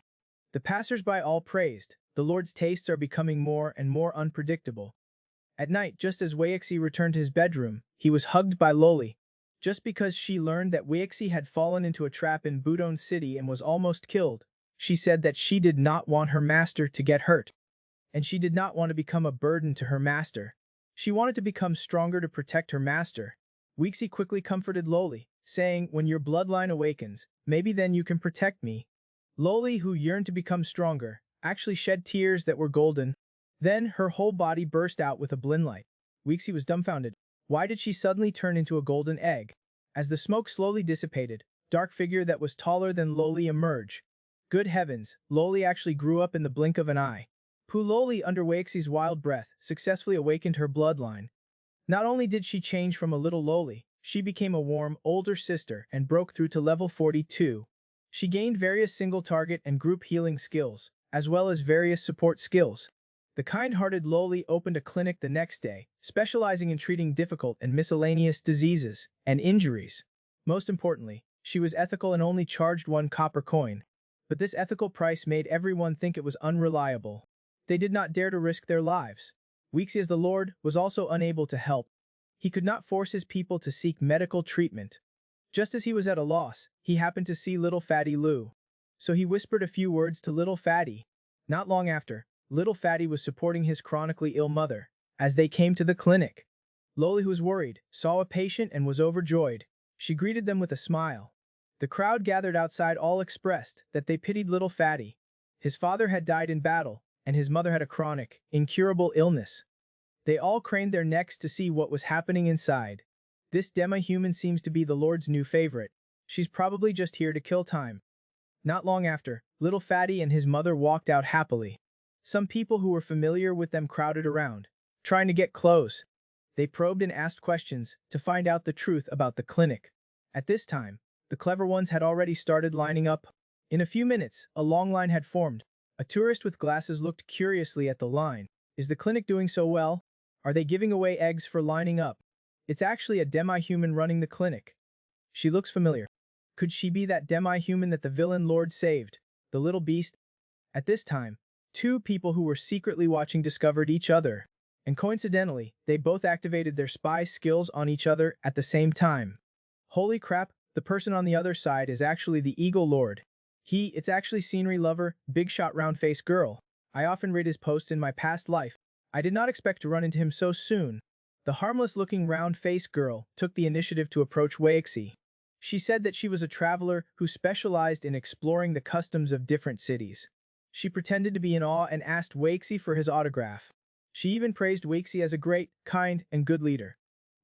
The passers-by all praised, "The Lord's tastes are becoming more and more unpredictable." At night, just as Waxie returned to his bedroom, he was hugged by Loli. Just because she learned that Waxie had fallen into a trap in Budon City and was almost killed, she said that she did not want her master to get hurt. And she did not want to become a burden to her master. She wanted to become stronger to protect her master. Waxie quickly comforted Loli, saying, "When your bloodline awakens, maybe then you can protect me." Loli, who yearned to become stronger, actually shed tears that were golden. Then her whole body burst out with a blinlight. Waxie was dumbfounded. Why did she suddenly turn into a golden egg? As the smoke slowly dissipated, dark figure that was taller than Loli emerged. Good heavens, Loli actually grew up in the blink of an eye. Loli, under Waxie's wild breath, successfully awakened her bloodline. Not only did she change from a little Loli, she became a warm, older sister and broke through to level 42. She gained various single target and group healing skills, as well as various support skills. The kind-hearted Loli opened a clinic the next day, specializing in treating difficult and miscellaneous diseases and injuries. Most importantly, she was ethical and only charged 1 copper coin. But this ethical price made everyone think it was unreliable. They did not dare to risk their lives. Waxie, as the Lord, was also unable to help. He could not force his people to seek medical treatment. Just as he was at a loss, he happened to see little Fatty Lou. So he whispered a few words to little Fatty. Not long after, little Fatty was supporting his chronically ill mother. As they came to the clinic, Loli, who was worried, saw a patient and was overjoyed. She greeted them with a smile. The crowd gathered outside all expressed that they pitied little Fatty. His father had died in battle, and his mother had a chronic, incurable illness. They all craned their necks to see what was happening inside. This demi-human seems to be the Lord's new favorite. She's probably just here to kill time. Not long after, little Fatty and his mother walked out happily. Some people who were familiar with them crowded around, trying to get close. They probed and asked questions to find out the truth about the clinic. At this time, the clever ones had already started lining up. In a few minutes, a long line had formed. A tourist with glasses looked curiously at the line. Is the clinic doing so well? Are they giving away eggs for lining up? It's actually a demi-human running the clinic. She looks familiar. Could she be that demi-human that the villain lord saved, the little beast? At this time, 2 people who were secretly watching discovered each other. And coincidentally, they both activated their spy skills on each other at the same time. Holy crap, the person on the other side is actually the Eagle Lord. It's actually scenery lover, big shot round-faced girl. I often read his posts in my past life. I did not expect to run into him so soon. The harmless-looking round-faced girl took the initiative to approach Waxie. She said that she was a traveler who specialized in exploring the customs of different cities. She pretended to be in awe and asked Waxie for his autograph. She even praised Waxie as a great, kind, and good leader.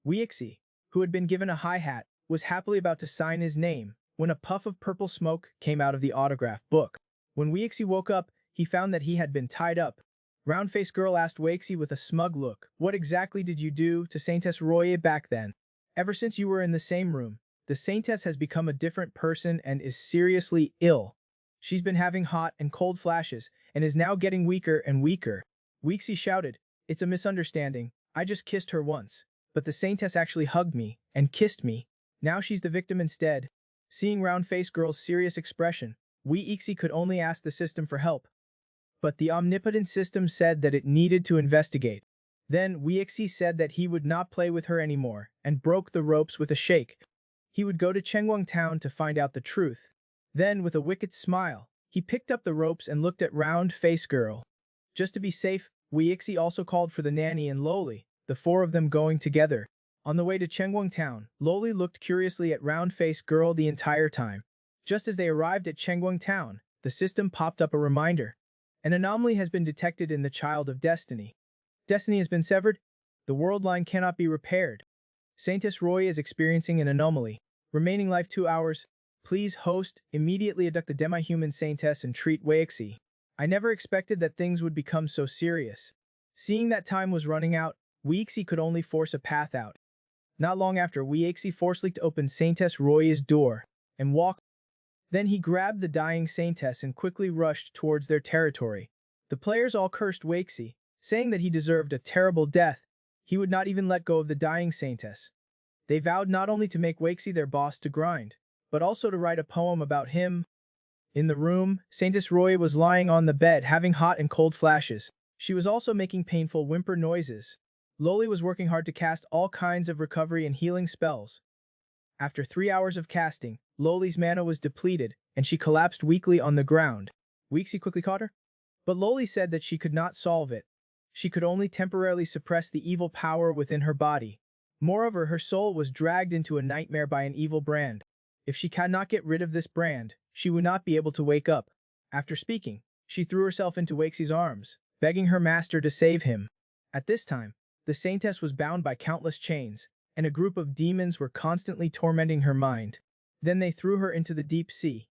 Waxie, who had been given a high hat, was happily about to sign his name when a puff of purple smoke came out of the autograph book. When Waxie woke up, he found that he had been tied up. Round-faced girl asked Waxie with a smug look, "What exactly did you do to Saintess Roye back then? Ever since you were in the same room, the Saintess has become a different person and is seriously ill. She's been having hot and cold flashes and is now getting weaker and weaker." Waxie shouted, "It's a misunderstanding. I just kissed her once. But the Saintess actually hugged me and kissed me. Now she's the victim instead." Seeing round-faced girl's serious expression, Waxie could only ask the system for help. But the omnipotent system said that it needed to investigate. Then Waxie said that he would not play with her anymore and broke the ropes with a shake. He would go to Chengguang town to find out the truth. Then, with a wicked smile, he picked up the ropes and looked at round-faced girl. Just to be safe, Waxie also called for the nanny and Loli, the 4 of them going together. On the way to Chengguang town, Loli looked curiously at round-faced girl the entire time. Just as they arrived at Chengguang town, the system popped up a reminder. An anomaly has been detected in the Child of Destiny. Destiny has been severed. The world line cannot be repaired. Saintess Roy is experiencing an anomaly. Remaining life 2 hours. Please, host, immediately abduct the demi-human Saintess and treat Weixi. I never expected that things would become so serious. Seeing that time was running out, Weixi could only force a path out. Not long after, Weixi forcefully opened Saintess Roy's door and walked. Then he grabbed the dying Saintess and quickly rushed towards their territory. The players all cursed Weixi, saying that he deserved a terrible death. He would not even let go of the dying Saintess. They vowed not only to make Weixi their boss to grind, but also to write a poem about him. In the room, Saintess Roy was lying on the bed having hot and cold flashes. She was also making painful whimper noises. Loli was working hard to cast all kinds of recovery and healing spells. After 3 hours of casting, Loli's mana was depleted, and she collapsed weakly on the ground. Weixi quickly caught her, but Loli said that she could not solve it. She could only temporarily suppress the evil power within her body. Moreover, her soul was dragged into a nightmare by an evil brand. If she cannot get rid of this brand, she would not be able to wake up. After speaking, she threw herself into Weixi's arms, begging her master to save him. At this time, the Saintess was bound by countless chains, and a group of demons were constantly tormenting her mind. Then they threw her into the deep sea.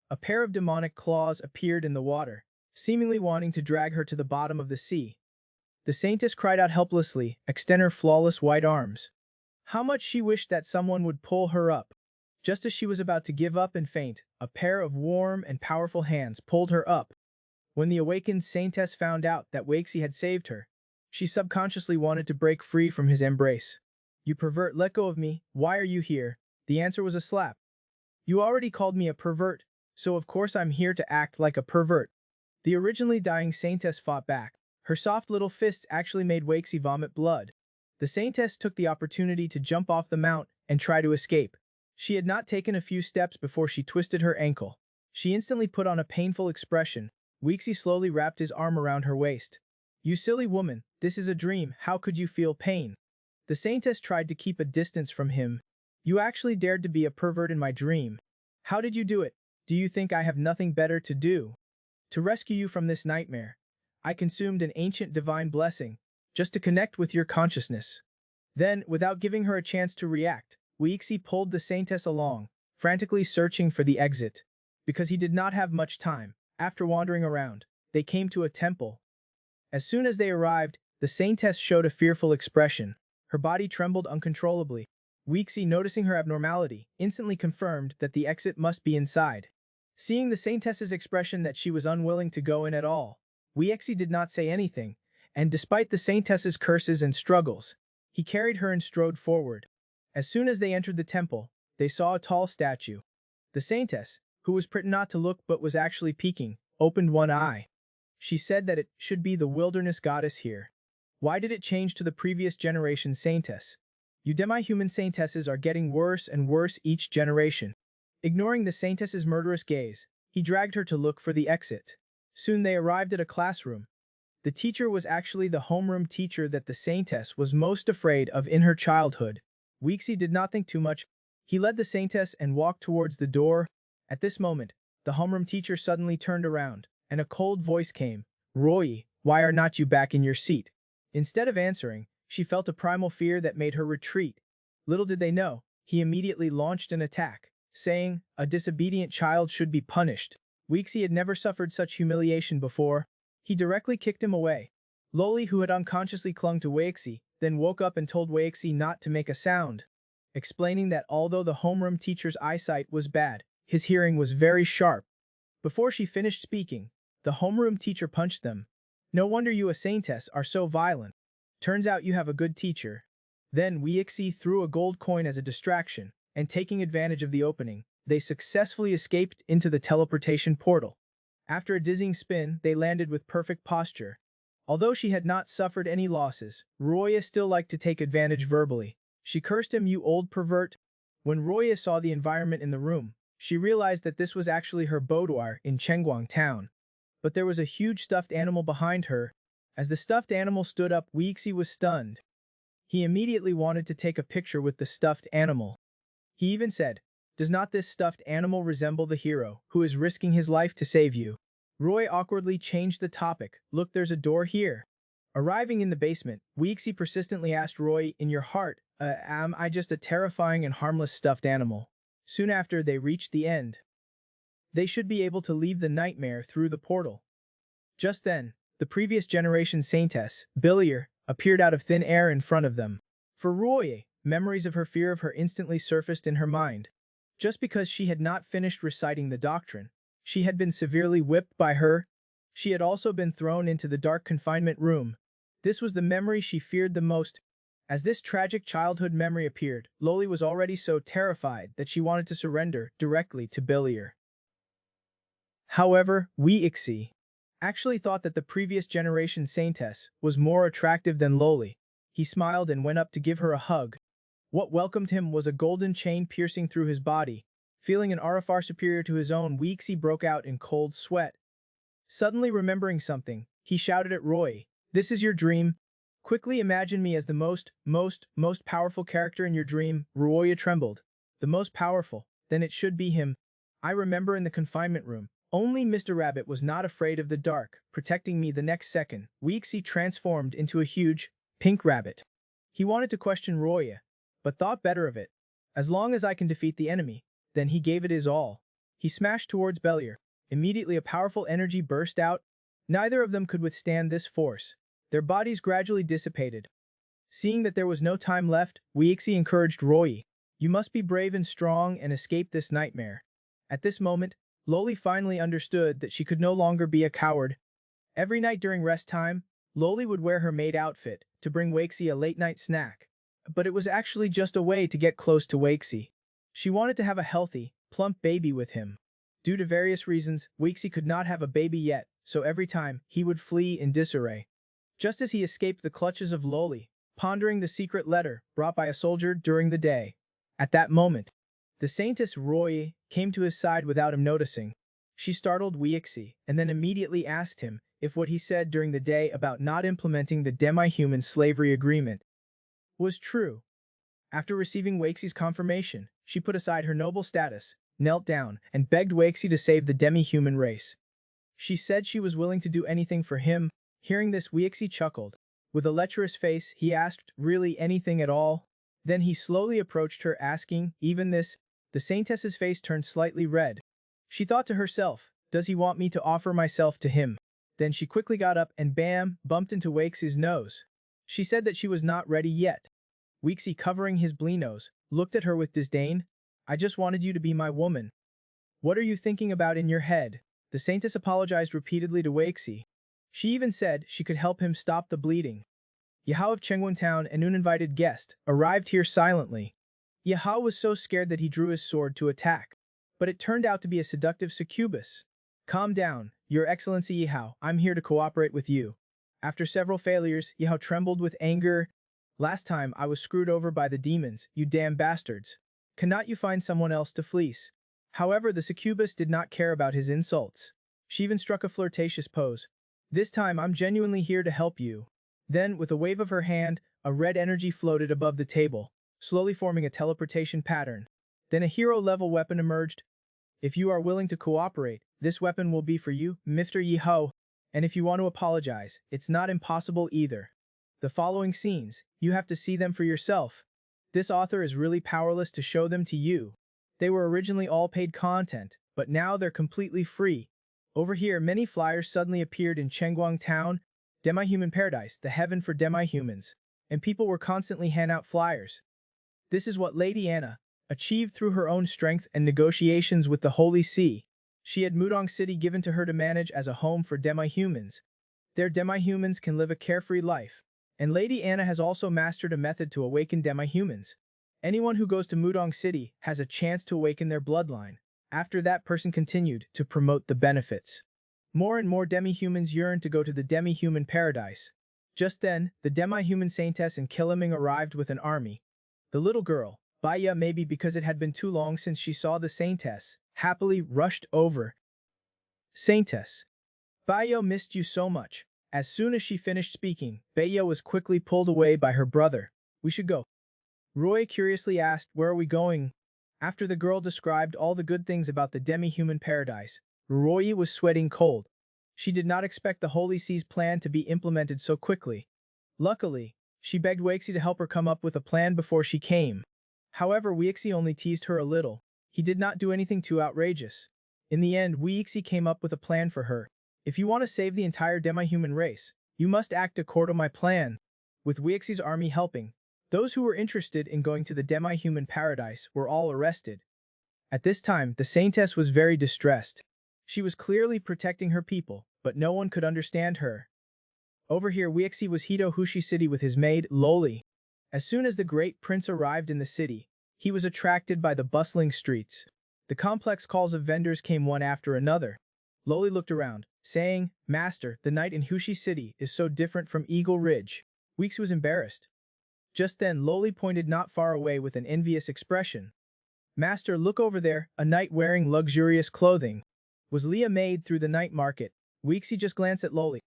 A pair of demonic claws appeared in the water, seemingly wanting to drag her to the bottom of the sea. The Saintess cried out helplessly, extending her flawless white arms. How much she wished that someone would pull her up. Just as she was about to give up and faint, a pair of warm and powerful hands pulled her up. When the awakened Saintess found out that Weixi had saved her, she subconsciously wanted to break free from his embrace. You pervert, let go of me, why are you here? The answer was a slap. You already called me a pervert, so of course I'm here to act like a pervert. The originally dying Saintess fought back. Her soft little fists actually made Weixi vomit blood. The Saintess took the opportunity to jump off the mount and try to escape. She had not taken a few steps before she twisted her ankle. She instantly put on a painful expression. Weixi slowly wrapped his arm around her waist. You silly woman, this is a dream, how could you feel pain? The Saintess tried to keep a distance from him. You actually dared to be a pervert in my dream. How did you do it? Do you think I have nothing better to do? To rescue you from this nightmare, I consumed an ancient divine blessing, just to connect with your consciousness. Then, without giving her a chance to react, Weixi pulled the Saintess along, frantically searching for the exit. Because he did not have much time, after wandering around, they came to a temple. As soon as they arrived, the Saintess showed a fearful expression. Her body trembled uncontrollably. Weixi, noticing her abnormality, instantly confirmed that the exit must be inside. Seeing the Saintess's expression that she was unwilling to go in at all, Weixi did not say anything, and despite the Saintess's curses and struggles, he carried her and strode forward. As soon as they entered the temple, they saw a tall statue. The Saintess, who was pretending not to look but was actually peeking, opened one eye. She said that it should be the wilderness goddess here. Why did it change to the previous generation Saintess? You demi-human Saintesses are getting worse and worse each generation. Ignoring the Saintess's murderous gaze, he dragged her to look for the exit. Soon they arrived at a classroom. The teacher was actually the homeroom teacher that the Saintess was most afraid of in her childhood. Weixi did not think too much. He led the Saintess and walked towards the door. At this moment, the homeroom teacher suddenly turned around, and a cold voice came. Roy, why are not you back in your seat? Instead of answering, she felt a primal fear that made her retreat. Little did they know, he immediately launched an attack, saying, a disobedient child should be punished. Weixi had never suffered such humiliation before. He directly kicked him away. Loli, who had unconsciously clung to Weixi, then woke up and told Weixi not to make a sound, explaining that although the homeroom teacher's eyesight was bad, his hearing was very sharp. Before she finished speaking, the homeroom teacher punched them. No wonder you a Saintess are so violent. Turns out you have a good teacher. Then Weixi threw a gold coin as a distraction, and taking advantage of the opening, they successfully escaped into the teleportation portal. After a dizzying spin, they landed with perfect posture. Although she had not suffered any losses, Roya still liked to take advantage verbally. She cursed him, you old pervert. When Roya saw the environment in the room, she realized that this was actually her boudoir in Chengguang town. But there was a huge stuffed animal behind her. As the stuffed animal stood up, Weixi was stunned. He immediately wanted to take a picture with the stuffed animal. He even said, does not this stuffed animal resemble the hero who is risking his life to save you? Roy awkwardly changed the topic. Look, there's a door here. Arriving in the basement, Weixi persistently asked Roy, in your heart, am I just a terrifying and harmless stuffed animal? Soon after they reached the end, they should be able to leave the nightmare through the portal. Just then, the previous generation saintess, Billier, appeared out of thin air in front of them. For Roye, memories of her fear of her instantly surfaced in her mind. Just because she had not finished reciting the doctrine, she had been severely whipped by her. She had also been thrown into the dark confinement room. This was the memory she feared the most. As this tragic childhood memory appeared, Loli was already so terrified that she wanted to surrender directly to Billier. However, Weixi actually thought that the previous generation saintess was more attractive than Loli. He smiled and went up to give her a hug. What welcomed him was a golden chain piercing through his body. Feeling an aura far superior to his own, Weixi broke out in cold sweat. Suddenly remembering something, he shouted at Roy, "This is your dream. Quickly imagine me as the most powerful character in your dream." Roya trembled. The most powerful? Then it should be him. I remember in the confinement room, only Mr. Rabbit was not afraid of the dark, protecting me. The next second, Weixi transformed into a huge, pink rabbit. He wanted to question Roya, but thought better of it. As long as I can defeat the enemy, then he gave it his all. He smashed towards Bellier. Immediately a powerful energy burst out. Neither of them could withstand this force. Their bodies gradually dissipated. Seeing that there was no time left, Weixi encouraged Roy, "You must be brave and strong and escape this nightmare." At this moment, Loli finally understood that she could no longer be a coward. Every night during rest time, Loli would wear her maid outfit to bring Weixi a late-night snack. But it was actually just a way to get close to Weixi. She wanted to have a healthy, plump baby with him. Due to various reasons, Weixi could not have a baby yet, so every time, he would flee in disarray. Just as he escaped the clutches of Loli, pondering the secret letter brought by a soldier during the day. At that moment, the Saintess Roy came to his side without him noticing. She startled Weixi and then immediately asked him if what he said during the day about not implementing the demi-human slavery agreement was true. After receiving Weixi's confirmation, she put aside her noble status, knelt down, and begged Weixi to save the demi-human race. She said she was willing to do anything for him. Hearing this, Weixi chuckled. With a lecherous face, he asked, "Really anything at all?" Then he slowly approached her, asking, "Even this?" The Saintess's face turned slightly red. She thought to herself, "Does he want me to offer myself to him?" Then she quickly got up and bam, bumped into Weixi's nose. She said that she was not ready yet. Weixi, covering his blee nose, looked at her with disdain. "I just wanted you to be my woman. What are you thinking about in your head?" The Saintess apologized repeatedly to Weixi. She even said she could help him stop the bleeding. Yahao of Chengguang Town, an uninvited guest, arrived here silently. Yahao was so scared that he drew his sword to attack. But it turned out to be a seductive succubus. "Calm down, Your Excellency Yahao, I'm here to cooperate with you." After several failures, Yahao trembled with anger. "Last time I was screwed over by the demons, you damn bastards. Cannot you find someone else to fleece?" However, the succubus did not care about his insults. She even struck a flirtatious pose. "This time I'm genuinely here to help you." Then, with a wave of her hand, a red energy floated above the table, slowly forming a teleportation pattern. Then a hero-level weapon emerged. "If you are willing to cooperate, this weapon will be for you, Mr. Yihao. And if you want to apologize, it's not impossible either. The following scenes, you have to see them for yourself. This author is really powerless to show them to you. They were originally all paid content, but now they're completely free. Over here, many flyers suddenly appeared in Chengguang Town, Demi-Human Paradise, the heaven for demi-humans, and people were constantly handing out flyers. This is what Lady Anna achieved through her own strength and negotiations with the Holy See. She had Mudong City given to her to manage as a home for demi-humans. Their demi-humans can live a carefree life. And Lady Anna has also mastered a method to awaken demi-humans. Anyone who goes to Mudong City has a chance to awaken their bloodline. After that person continued to promote the benefits. More and more demi-humans yearned to go to the demi-human paradise. Just then, the demi-human Saintess and Killiming arrived with an army. The little girl, Baya, maybe because it had been too long since she saw the Saintess, happily rushed over. "Saintess, Baya missed you so much." As soon as she finished speaking, Baya was quickly pulled away by her brother. "We should go." Roy curiously asked, "Where are we going?" After the girl described all the good things about the demi-human paradise, Roy was sweating cold. She did not expect the Holy See's plan to be implemented so quickly. Luckily, she begged Weixi to help her come up with a plan before she came. However, Weixi only teased her a little. He did not do anything too outrageous. In the end, Weexi came up with a plan for her. If you want to save the entire demi-human race, you must act according to my plan. With Weexi's army helping, those who were interested in going to the demi-human paradise were all arrested. At this time, the Saintess was very distressed. She was clearly protecting her people, but no one could understand her. Over here, Weexi was Hitohushi City with his maid, Loli. As soon as the great prince arrived in the city, he was attracted by the bustling streets. The complex calls of vendors came one after another. Loli looked around, saying, "Master, the night in Hushi City is so different from Eagle Ridge." Weeks was embarrassed. Just then, Loli pointed not far away with an envious expression. "Master, look over there, a knight wearing luxurious clothing." Was Leah made through the night market? Weeksy just glanced at Loli.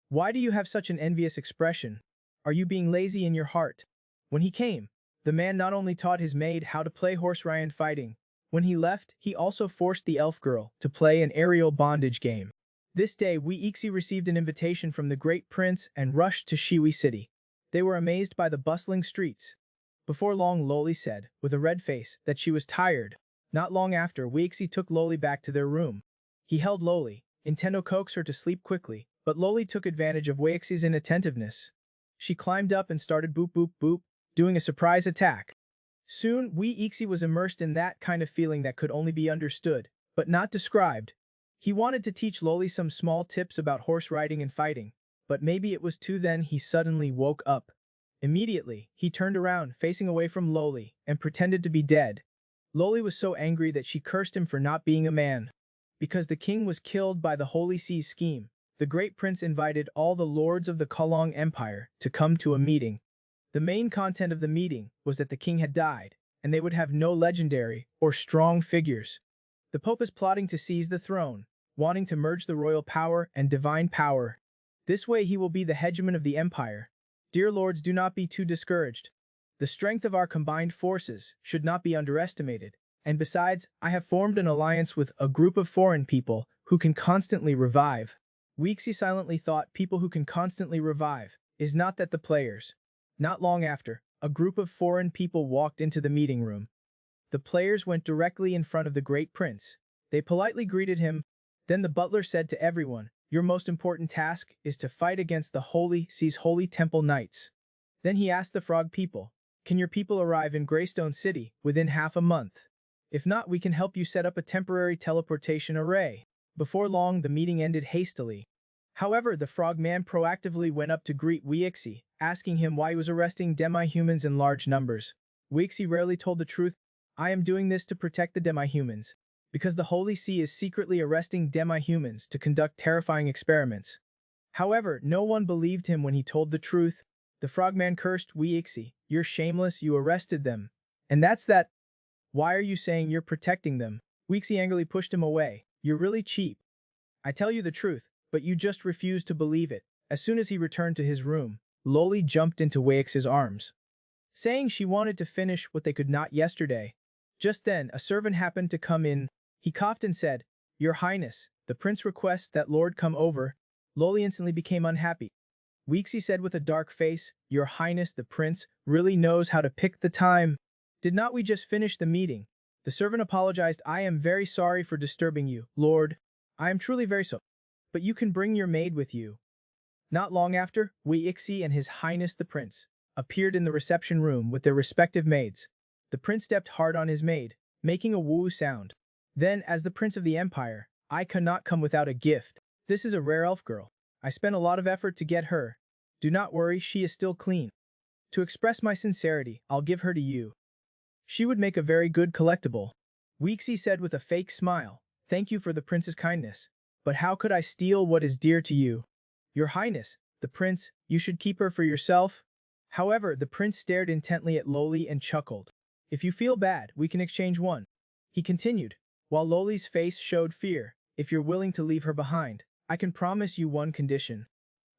"Why do you have such an envious expression? Are you being lazy in your heart?" When he came, the man not only taught his maid how to play horse riding fighting, when he left, he also forced the elf girl to play an aerial bondage game. This day, Weexy received an invitation from the great prince and rushed to Shiwi City. They were amazed by the bustling streets. Before long, Loli said, with a red face, that she was tired. Not long after, Weexy took Loli back to their room. He held Loli, intending to coax her to sleep quickly, but Loli took advantage of Weexy's inattentiveness. She climbed up and started boop boop boop, doing a surprise attack. Soon, Weexy was immersed in that kind of feeling that could only be understood, but not described. He wanted to teach Loli some small tips about horse riding and fighting, but maybe it was too then he suddenly woke up. Immediately, he turned around, facing away from Loli, and pretended to be dead. Loli was so angry that she cursed him for not being a man. Because the king was killed by the Holy Sea's scheme, the great prince invited all the lords of the Kalong Empire to come to a meeting. The main content of the meeting was that the king had died, and they would have no legendary or strong figures. The Pope is plotting to seize the throne, wanting to merge the royal power and divine power. This way he will be the hegemon of the empire. Dear lords, do not be too discouraged. The strength of our combined forces should not be underestimated, and besides, I have formed an alliance with a group of foreign people who can constantly revive. Weexy silently thought people who can constantly revive, is not that the players. Not long after, a group of foreign people walked into the meeting room. The players went directly in front of the great prince. They politely greeted him. Then the butler said to everyone, "Your most important task is to fight against the Holy Sea's Holy Temple Knights." Then he asked the frog people, "Can your people arrive in Greystone City within half a month? If not, we can help you set up a temporary teleportation array." Before long, the meeting ended hastily. However, the frogman proactively went up to greet Weexy, asking him why he was arresting demi-humans in large numbers. Weexy rarely told the truth. "I am doing this to protect the demi-humans, because the Holy See is secretly arresting demi-humans to conduct terrifying experiments." However, no one believed him when he told the truth. The frogman cursed Weexy, "You're shameless, you arrested them. And that's that. Why are you saying you're protecting them?" Weexy angrily pushed him away. "You're really cheap. I tell you the truth, but you just refuse to believe it." As soon as he returned to his room, Loli jumped into Weex's arms, saying she wanted to finish what they could not yesterday. Just then, a servant happened to come in. He coughed and said, "Your Highness, the prince requests that Lord come over." Loli instantly became unhappy. Weexy said with a dark face, "Your Highness, the prince really knows how to pick the time. Did not we just finish the meeting?" The servant apologized. "I am very sorry for disturbing you, Lord. I am truly very sorry. But you can bring your maid with you." Not long after, Weexy and His Highness the Prince appeared in the reception room with their respective maids. The prince stepped hard on his maid, making a woo sound. Then, as the prince of the empire, I cannot come without a gift. This is a rare elf girl. I spent a lot of effort to get her. Do not worry, she is still clean. To express my sincerity, I'll give her to you. She would make a very good collectible." Weexy said with a fake smile, "Thank you for the prince's kindness. But how could I steal what is dear to you? Your Highness, the prince, you should keep her for yourself." However, the prince stared intently at Loli and chuckled. "If you feel bad, we can exchange one." He continued, while Loli's face showed fear. "If you're willing to leave her behind, I can promise you one condition.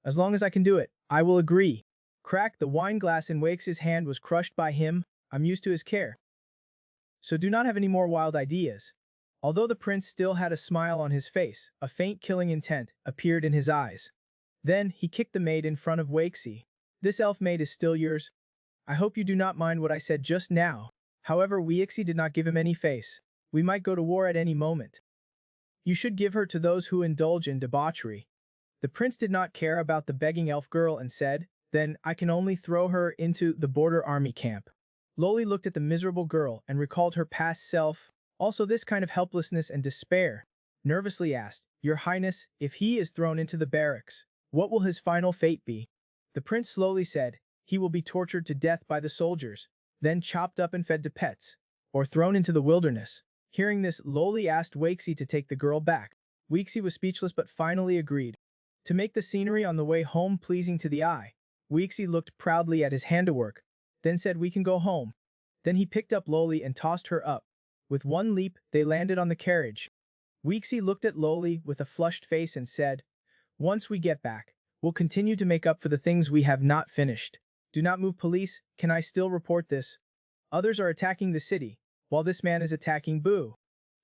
As long as I can do it, I will agree." Crack, the wine glass in Wakes' hand was crushed by him. "I'm used to his care. So do not have any more wild ideas." Although the prince still had a smile on his face, a faint killing intent appeared in his eyes. Then, he kicked the maid in front of Wakesy. "This elf maid is still yours. I hope you do not mind what I said just now." However, Weexy did not give him any face. We might go to war at any moment. You should give her to those who indulge in debauchery. The prince did not care about the begging elf girl and said, then I can only throw her into the border army camp. Loli looked at the miserable girl and recalled her past self, also this kind of helplessness and despair. Nervously asked, Your Highness, if he is thrown into the barracks, what will his final fate be? The prince slowly said, he will be tortured to death by the soldiers, then chopped up and fed to pets, or thrown into the wilderness. Hearing this, Loli asked Waxy to take the girl back. Waxy was speechless but finally agreed. To make the scenery on the way home pleasing to the eye, Waxy looked proudly at his handiwork, then said we can go home. Then he picked up Loli and tossed her up. With one leap, they landed on the carriage. Waxy looked at Loli with a flushed face and said, once we get back, we'll continue to make up for the things we have not finished. Do not move, police, can I still report this? Others are attacking the city, while this man is attacking Boo.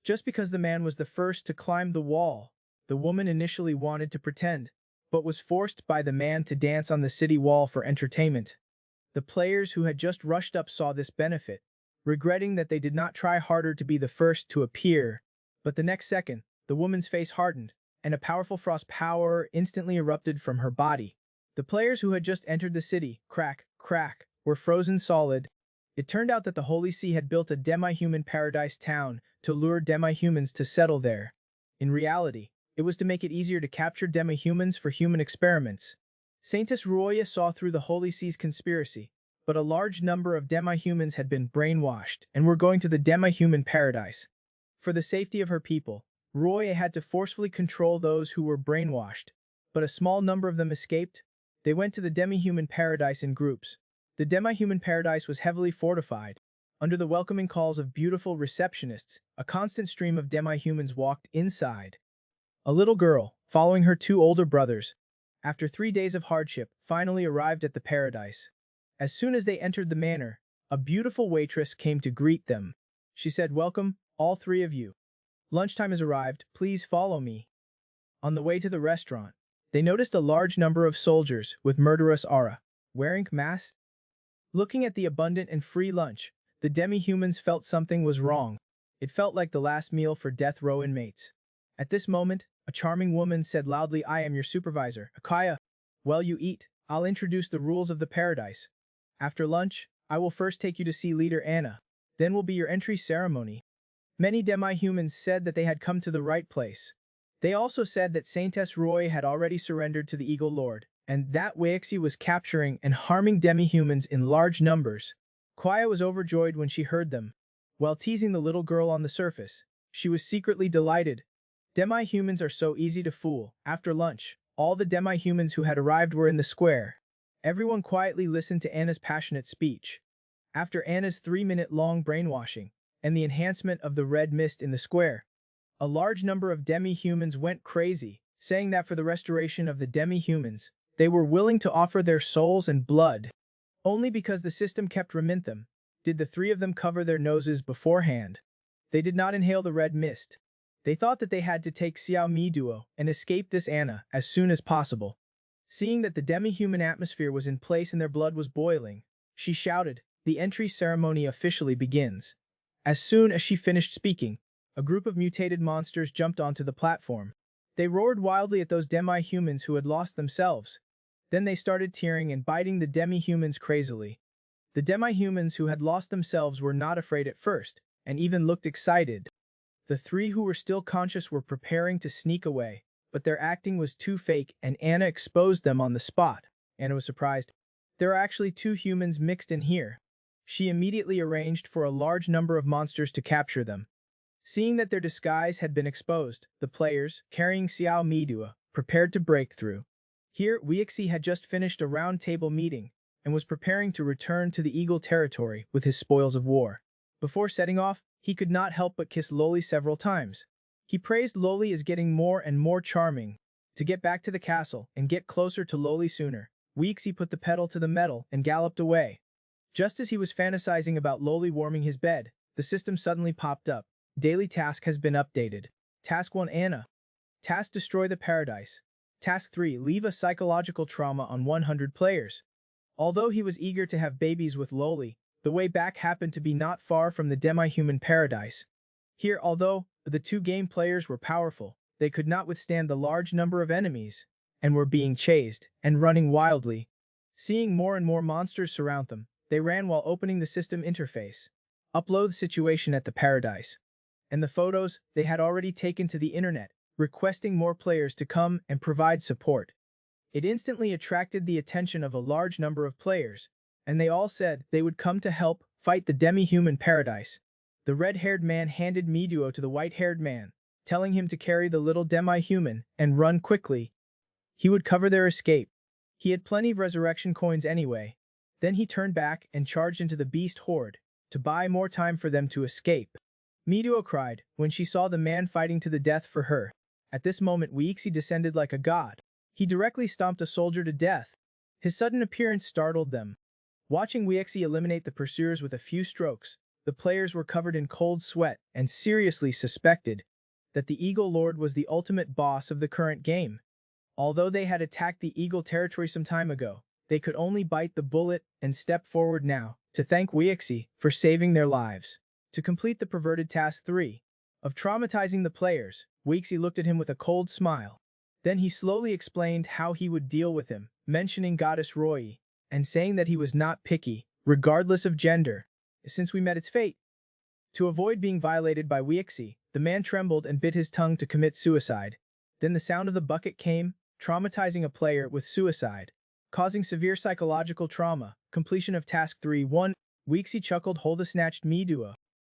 Just because the man was the first to climb the wall, the woman initially wanted to pretend, but was forced by the man to dance on the city wall for entertainment. The players who had just rushed up saw this benefit, regretting that they did not try harder to be the first to appear. But the next second, the woman's face hardened, and a powerful frost power instantly erupted from her body. The players who had just entered the city, crack, were frozen solid. It turned out that the Holy See had built a demi-human paradise town to lure demi-humans to settle there. In reality, it was to make it easier to capture demi-humans for human experiments. Saintess Roya saw through the Holy See's conspiracy, but a large number of demi-humans had been brainwashed and were going to the demi-human paradise. For the safety of her people, Roya had to forcefully control those who were brainwashed, but a small number of them escaped. They went to the demi-human paradise in groups. The demi-human paradise was heavily fortified. Under the welcoming calls of beautiful receptionists, a constant stream of demi-humans walked inside. A little girl, following her two older brothers, after 3 days of hardship, finally arrived at the paradise. As soon as they entered the manor, a beautiful waitress came to greet them. She said, welcome, all 3 of you. Lunchtime has arrived, please follow me. On the way to the restaurant, they noticed a large number of soldiers with murderous aura, wearing masks. Looking at the abundant and free lunch, the demi-humans felt something was wrong. It felt like the last meal for death row inmates. At this moment, a charming woman said loudly, I am your supervisor, Akaya. While you eat, I'll introduce the rules of the paradise. After lunch, I will first take you to see leader Anna. Then will be your entry ceremony. Many demi-humans said that they had come to the right place. They also said that Saintess Roy had already surrendered to the Eagle Lord, and that Waxy was capturing and harming demi-humans in large numbers. Kwaya was overjoyed when she heard them. While teasing the little girl on the surface, she was secretly delighted. Demi-humans are so easy to fool. After lunch, all the demi-humans who had arrived were in the square. Everyone quietly listened to Anna's passionate speech. After Anna's 3-minute-long brainwashing, and the enhancement of the red mist in the square, a large number of demi-humans went crazy, saying that for the restoration of the demi-humans, they were willing to offer their souls and blood. Only because the system kept them, did the 3 of them cover their noses beforehand. They did not inhale the red mist. They thought that they had to take Xiao Mi Duo and escape this Anna as soon as possible. Seeing that the demi-human atmosphere was in place and their blood was boiling, she shouted, the entry ceremony officially begins. As soon as she finished speaking, a group of mutated monsters jumped onto the platform. They roared wildly at those demi-humans who had lost themselves. Then they started tearing and biting the demi-humans crazily. The demi-humans who had lost themselves were not afraid at first, and even looked excited. The 3 who were still conscious were preparing to sneak away, but their acting was too fake and Anna exposed them on the spot. Anna was surprised. There are actually 2 humans mixed in here. She immediately arranged for a large number of monsters to capture them. Seeing that their disguise had been exposed, the players, carrying Xiao Midua, prepared to break through. Here, Waxy had just finished a round-table meeting and was preparing to return to the Eagle territory with his spoils of war. Before setting off, he could not help but kiss Loli several times. He praised Loli as getting more and more charming. To get back to the castle and get closer to Loli sooner, Waxy put the pedal to the metal and galloped away. Just as he was fantasizing about Loli warming his bed, the system suddenly popped up. Daily task has been updated. Task 1 Anna. Task Destroy the Paradise. Task 3 Leave a psychological trauma on 100 players. Although he was eager to have babies with Loli, the way back happened to be not far from the demi-human paradise. Here, although the two game players were powerful, they could not withstand the large number of enemies, and were being chased and running wildly. Seeing more and more monsters surround them, they ran while opening the system interface. Upload the situation at the paradise. And the photos they had already taken to the internet, requesting more players to come and provide support. It instantly attracted the attention of a large number of players, and they all said they would come to help fight the demi-human paradise. The red-haired man handed Miduo to the white-haired man, telling him to carry the little demi-human and run quickly. He would cover their escape. He had plenty of resurrection coins anyway. Then he turned back and charged into the beast horde, to buy more time for them to escape. Miduo cried when she saw the man fighting to the death for her. At this moment Weixi descended like a god. He directly stomped a soldier to death. His sudden appearance startled them. Watching Weixi eliminate the pursuers with a few strokes, the players were covered in cold sweat and seriously suspected that the Eagle Lord was the ultimate boss of the current game. Although they had attacked the Eagle territory some time ago, they could only bite the bullet and step forward now to thank Weixi for saving their lives. To complete the perverted task 3 of traumatizing the players, Weixi looked at him with a cold smile. Then he slowly explained how he would deal with him, mentioning Goddess Roi, and saying that he was not picky, regardless of gender, since we met its fate. To avoid being violated by Weixi, the man trembled and bit his tongue to commit suicide. Then the sound of the bucket came, traumatizing a player with suicide, causing severe psychological trauma. Completion of task 3-1. Weixi chuckled, hold the snatched Miduo.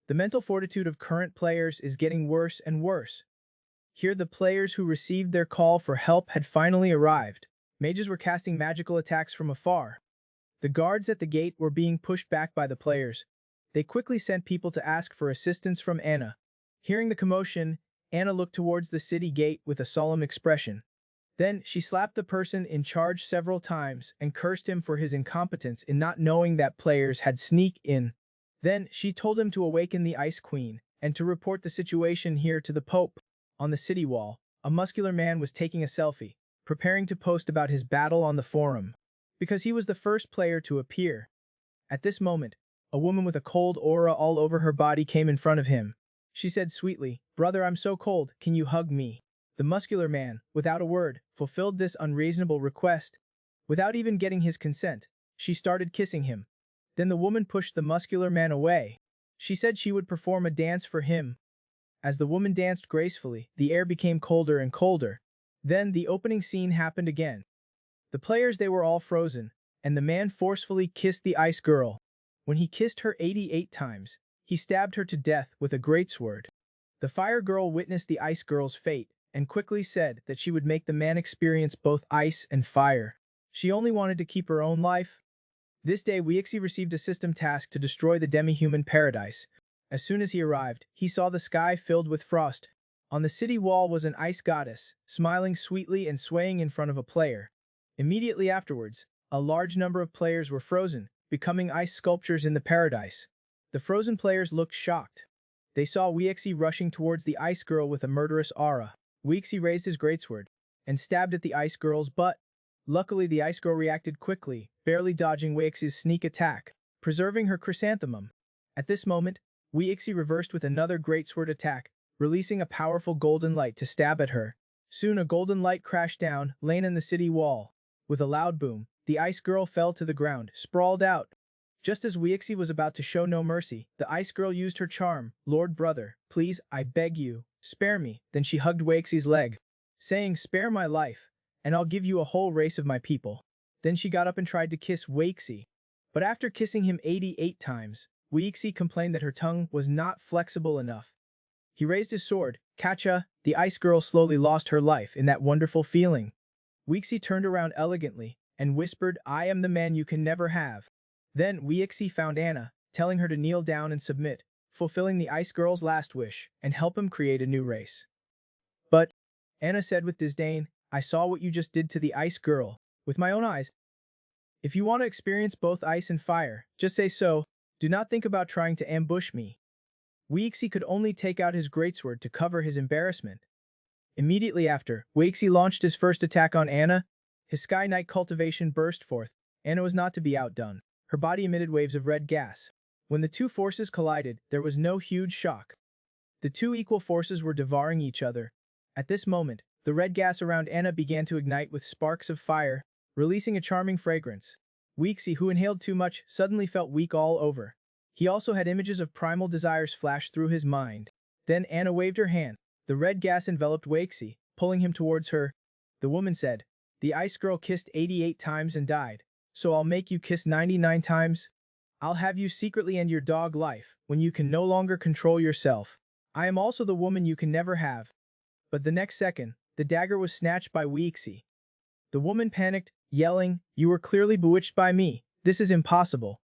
The mental fortitude of current players is getting worse and worse. Here the players who received their call for help had finally arrived. Mages were casting magical attacks from afar. The guards at the gate were being pushed back by the players. They quickly sent people to ask for assistance from Anna. Hearing the commotion, Anna looked towards the city gate with a solemn expression. Then she slapped the person in charge several times and cursed him for his incompetence in not knowing that players had sneaked in. Then she told him to awaken the Ice Queen and to report the situation here to the Pope. On the city wall, a muscular man was taking a selfie, preparing to post about his battle on the forum, because he was the first player to appear. At this moment, a woman with a cold aura all over her body came in front of him. She said sweetly, "Brother, I'm so cold, can you hug me?" The muscular man, without a word, fulfilled this unreasonable request. Without even getting his consent, she started kissing him. Then the woman pushed the muscular man away. She said she would perform a dance for him. As the woman danced gracefully, the air became colder and colder. Then the opening scene happened again. The players, they were all frozen, and the man forcefully kissed the ice girl. When he kissed her 88 times, he stabbed her to death with a greatsword. The fire girl witnessed the ice girl's fate, and quickly said that she would make the man experience both ice and fire. She only wanted to keep her own life. This day Weixi received a system task to destroy the demi-human paradise. As soon as he arrived, he saw the sky filled with frost. On the city wall was an ice goddess, smiling sweetly and swaying in front of a player. Immediately afterwards, a large number of players were frozen, becoming ice sculptures in the paradise. The frozen players looked shocked. They saw Weixi rushing towards the ice girl with a murderous aura. Weixi raised his greatsword and stabbed at the ice girl's butt. Luckily, the ice girl reacted quickly, barely dodging Weixi's sneak attack, preserving her chrysanthemum. At this moment, Weixi reversed with another greatsword attack, releasing a powerful golden light to stab at her. Soon a golden light crashed down, laying in the city wall. With a loud boom, the ice girl fell to the ground, sprawled out. Just as Weixi was about to show no mercy, the ice girl used her charm. "Lord brother, please, I beg you, spare me." Then she hugged Weixi's leg, saying, "Spare my life, and I'll give you a whole race of my people." Then she got up and tried to kiss Weixi. But after kissing him 88 times, Weixi complained that her tongue was not flexible enough. He raised his sword. Kacha, the ice girl slowly lost her life in that wonderful feeling. Weixi turned around elegantly and whispered, "I am the man you can never have." Then Weixi found Anna, telling her to kneel down and submit, fulfilling the ice girl's last wish and help him create a new race. But, Anna said with disdain, "I saw what you just did to the ice girl, with my own eyes. If you want to experience both ice and fire, just say so. Do not think about trying to ambush me." Weixi could only take out his greatsword to cover his embarrassment. Immediately after, Weixi launched his first attack on Anna. His Sky Knight cultivation burst forth. Anna was not to be outdone. Her body emitted waves of red gas. When the two forces collided, there was no huge shock. The two equal forces were devouring each other. At this moment, the red gas around Anna began to ignite with sparks of fire, releasing a charming fragrance. Weeksy, who inhaled too much, suddenly felt weak all over. He also had images of primal desires flash through his mind. Then Anna waved her hand. The red gas enveloped Weeksy, pulling him towards her. The woman said, "The ice girl kissed 88 times and died, so I'll make you kiss 99 times. I'll have you secretly end your dog life when you can no longer control yourself. I am also the woman you can never have." But the next second, the dagger was snatched by Weeksy. The woman panicked, yelling, "You were clearly bewitched by me. This is impossible."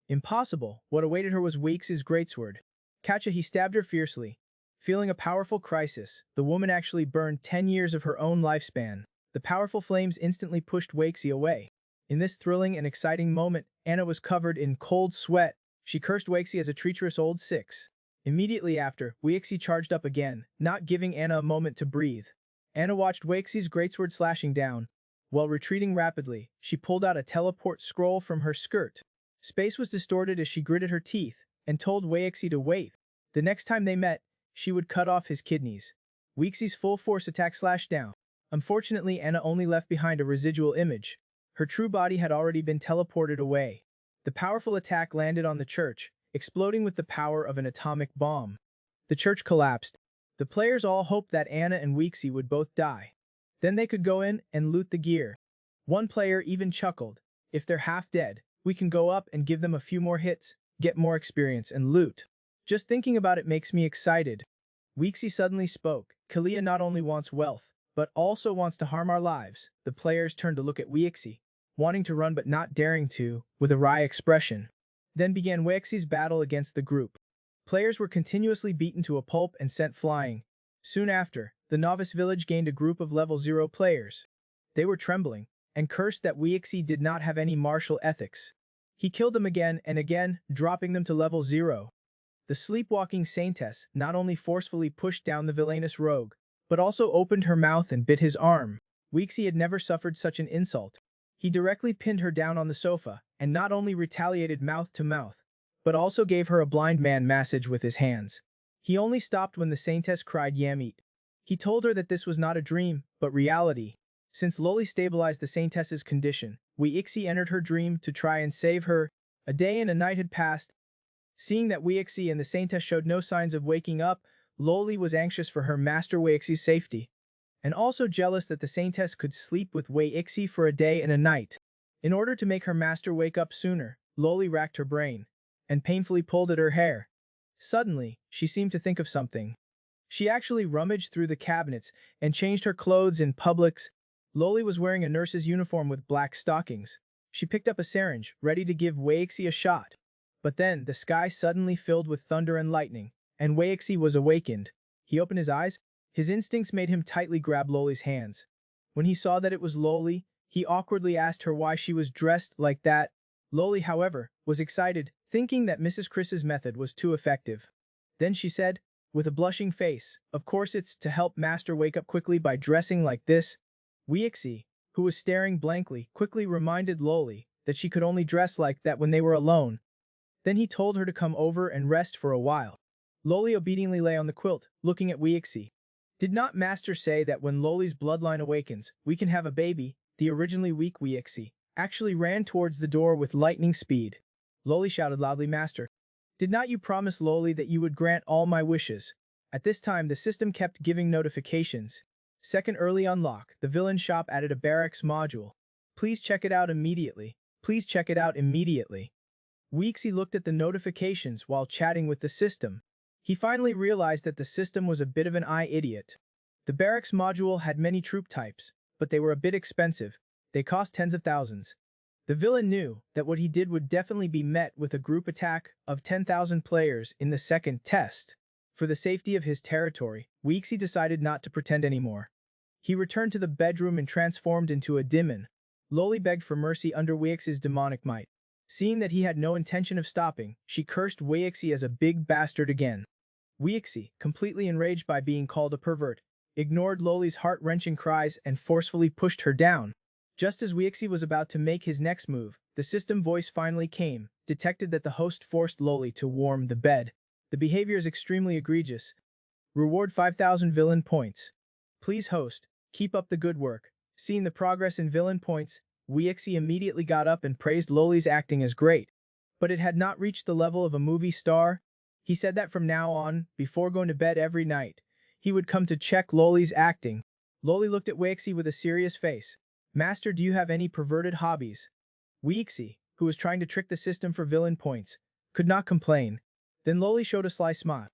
Impossible. What awaited her was Weeksy's greatsword. Catcha, he stabbed her fiercely. Feeling a powerful crisis, the woman actually burned 10 years of her own lifespan. The powerful flames instantly pushed Weeksy away. In this thrilling and exciting moment, Anna was covered in cold sweat. She cursed Weeksy as a treacherous old six. Immediately after, Weeksy charged up again, not giving Anna a moment to breathe. Anna watched Weeksy's greatsword slashing down. While retreating rapidly, she pulled out a teleport scroll from her skirt. Space was distorted as she gritted her teeth and told Weeksy to wait. The next time they met, she would cut off his kidneys. Weeksy's full force attack slashed down. Unfortunately, Anna only left behind a residual image. Her true body had already been teleported away. The powerful attack landed on the church, exploding with the power of an atomic bomb. The church collapsed. The players all hoped that Anna and Weeksy would both die. Then they could go in and loot the gear. One player even chuckled, "If they're half dead, we can go up and give them a few more hits, get more experience and loot. Just thinking about it makes me excited." Weeksy suddenly spoke, "Kalia not only wants wealth, but also wants to harm our lives." The players turned to look at Weeksy, wanting to run but not daring to, with a wry expression. Then began Weeksy's battle against the group. Players were continuously beaten to a pulp and sent flying. Soon after, the novice village gained a group of level 0 players. They were trembling, and cursed that Weeksy did not have any martial ethics. He killed them again and again, dropping them to level 0. The sleepwalking saintess not only forcefully pushed down the villainous rogue, but also opened her mouth and bit his arm. Weeksy had never suffered such an insult. He directly pinned her down on the sofa, and not only retaliated mouth to mouth, but also gave her a blind man massage with his hands. He only stopped when the saintess cried Yamit. He told her that this was not a dream, but reality. Since Loli stabilized the saintess's condition, Weeksy entered her dream to try and save her. A day and a night had passed. Seeing that Weeksy and the saintess showed no signs of waking up, Loli was anxious for her master Weeksy's safety, and also jealous that the saintess could sleep with Weeksy for a day and a night. In order to make her master wake up sooner, Loli racked her brain and painfully pulled at her hair. Suddenly, she seemed to think of something. She actually rummaged through the cabinets and changed her clothes in Publix. Loli was wearing a nurse's uniform with black stockings. She picked up a syringe, ready to give Weeksy a shot. But then, the sky suddenly filled with thunder and lightning, and Weeksy was awakened. He opened his eyes. His instincts made him tightly grab Loli's hands. When he saw that it was Loli, he awkwardly asked her why she was dressed like that. Loli, however, was excited, thinking that Mrs. Chris's method was too effective. Then she said, with a blushing face, "Of course it's to help Master wake up quickly by dressing like this." Weeksy, who was staring blankly, quickly reminded Loli that she could only dress like that when they were alone. Then he told her to come over and rest for a while. Loli obediently lay on the quilt, looking at Weeksy. "Did not Master say that when Loli's bloodline awakens, we can have a baby?" The originally weak Weeksy actually ran towards the door with lightning speed. Loli shouted loudly, "Master, did not you promise Loli that you would grant all my wishes?" At this time, the system kept giving notifications. Second early unlock, the villain shop added a barracks module. Please check it out immediately. Please check it out immediately. Weeksy looked at the notifications while chatting with the system. He finally realized that the system was a bit of an idiot. The barracks module had many troop types, but they were a bit expensive. They cost tens of thousands. The villain knew that what he did would definitely be met with a group attack of 10,000 players in the second test. For the safety of his territory, Weeksy decided not to pretend anymore. He returned to the bedroom and transformed into a demon. Loli begged for mercy under Weeksy's demonic might. Seeing that he had no intention of stopping, she cursed Weeksy as a big bastard again. Weeksy, completely enraged by being called a pervert, ignored Loli's heart-wrenching cries and forcefully pushed her down. Just as Weeksy was about to make his next move, the system voice finally came, detected that the host forced Loli to warm the bed. The behavior is extremely egregious. Reward 5,000 villain points. Please host. Keep up the good work. Seeing the progress in villain points, Weixi immediately got up and praised Loli's acting as great. But it had not reached the level of a movie star. He said that from now on, before going to bed every night, he would come to check Loli's acting. Loli looked at Weixi with a serious face. Master, do you have any perverted hobbies? Weixi, who was trying to trick the system for villain points, could not complain. Then Loli showed a sly smile.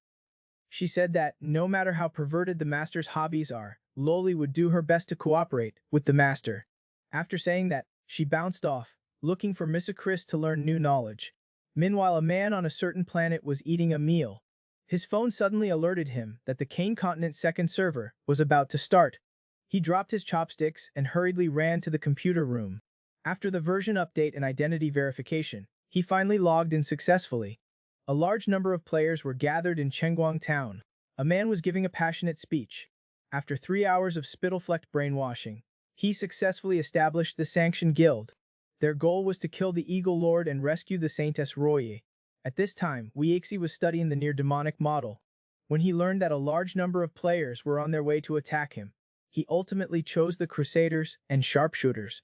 She said that, no matter how perverted the master's hobbies are, Loli would do her best to cooperate with the master. After saying that, she bounced off, looking for Mr. Chris to learn new knowledge. Meanwhile, a man on a certain planet was eating a meal. His phone suddenly alerted him that the Kane Continent's second server was about to start. He dropped his chopsticks and hurriedly ran to the computer room. After the version update and identity verification, he finally logged in successfully. A large number of players were gathered in Chengguang town. A man was giving a passionate speech. After 3 hours of spittle-flecked brainwashing, he successfully established the Sanction Guild. Their goal was to kill the Eagle Lord and rescue the Saintess Roye. At this time, Weixi was studying the near-demonic model. When he learned that a large number of players were on their way to attack him, he ultimately chose the Crusaders and Sharpshooters.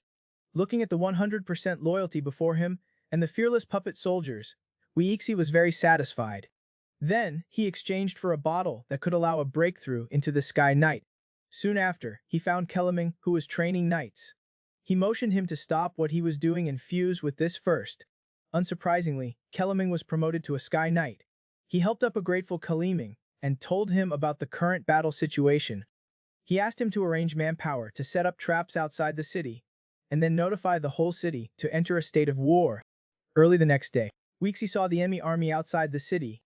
Looking at the 100% loyalty before him and the fearless puppet soldiers, Weixi was very satisfied. Then, he exchanged for a bottle that could allow a breakthrough into the Sky Knight. Soon after, he found Kelleming, who was training knights. He motioned him to stop what he was doing and fuse with this first. Unsurprisingly, Kelleming was promoted to a Sky Knight. He helped up a grateful Kaliming and told him about the current battle situation. He asked him to arrange manpower to set up traps outside the city, and then notify the whole city to enter a state of war. Early the next day, Weixi saw the enemy army outside the city.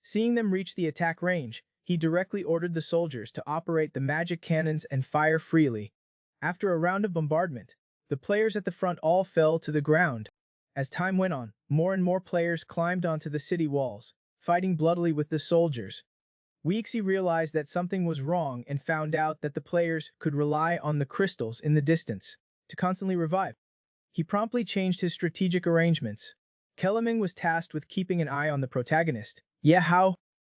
Seeing them reach the attack range, he directly ordered the soldiers to operate the magic cannons and fire freely. After a round of bombardment, the players at the front all fell to the ground. As time went on, more and more players climbed onto the city walls, fighting bloodily with the soldiers. Weixi realized that something was wrong and found out that the players could rely on the crystals in the distance to constantly revive. He promptly changed his strategic arrangements. Kelleming was tasked with keeping an eye on the protagonist, Ye Hao.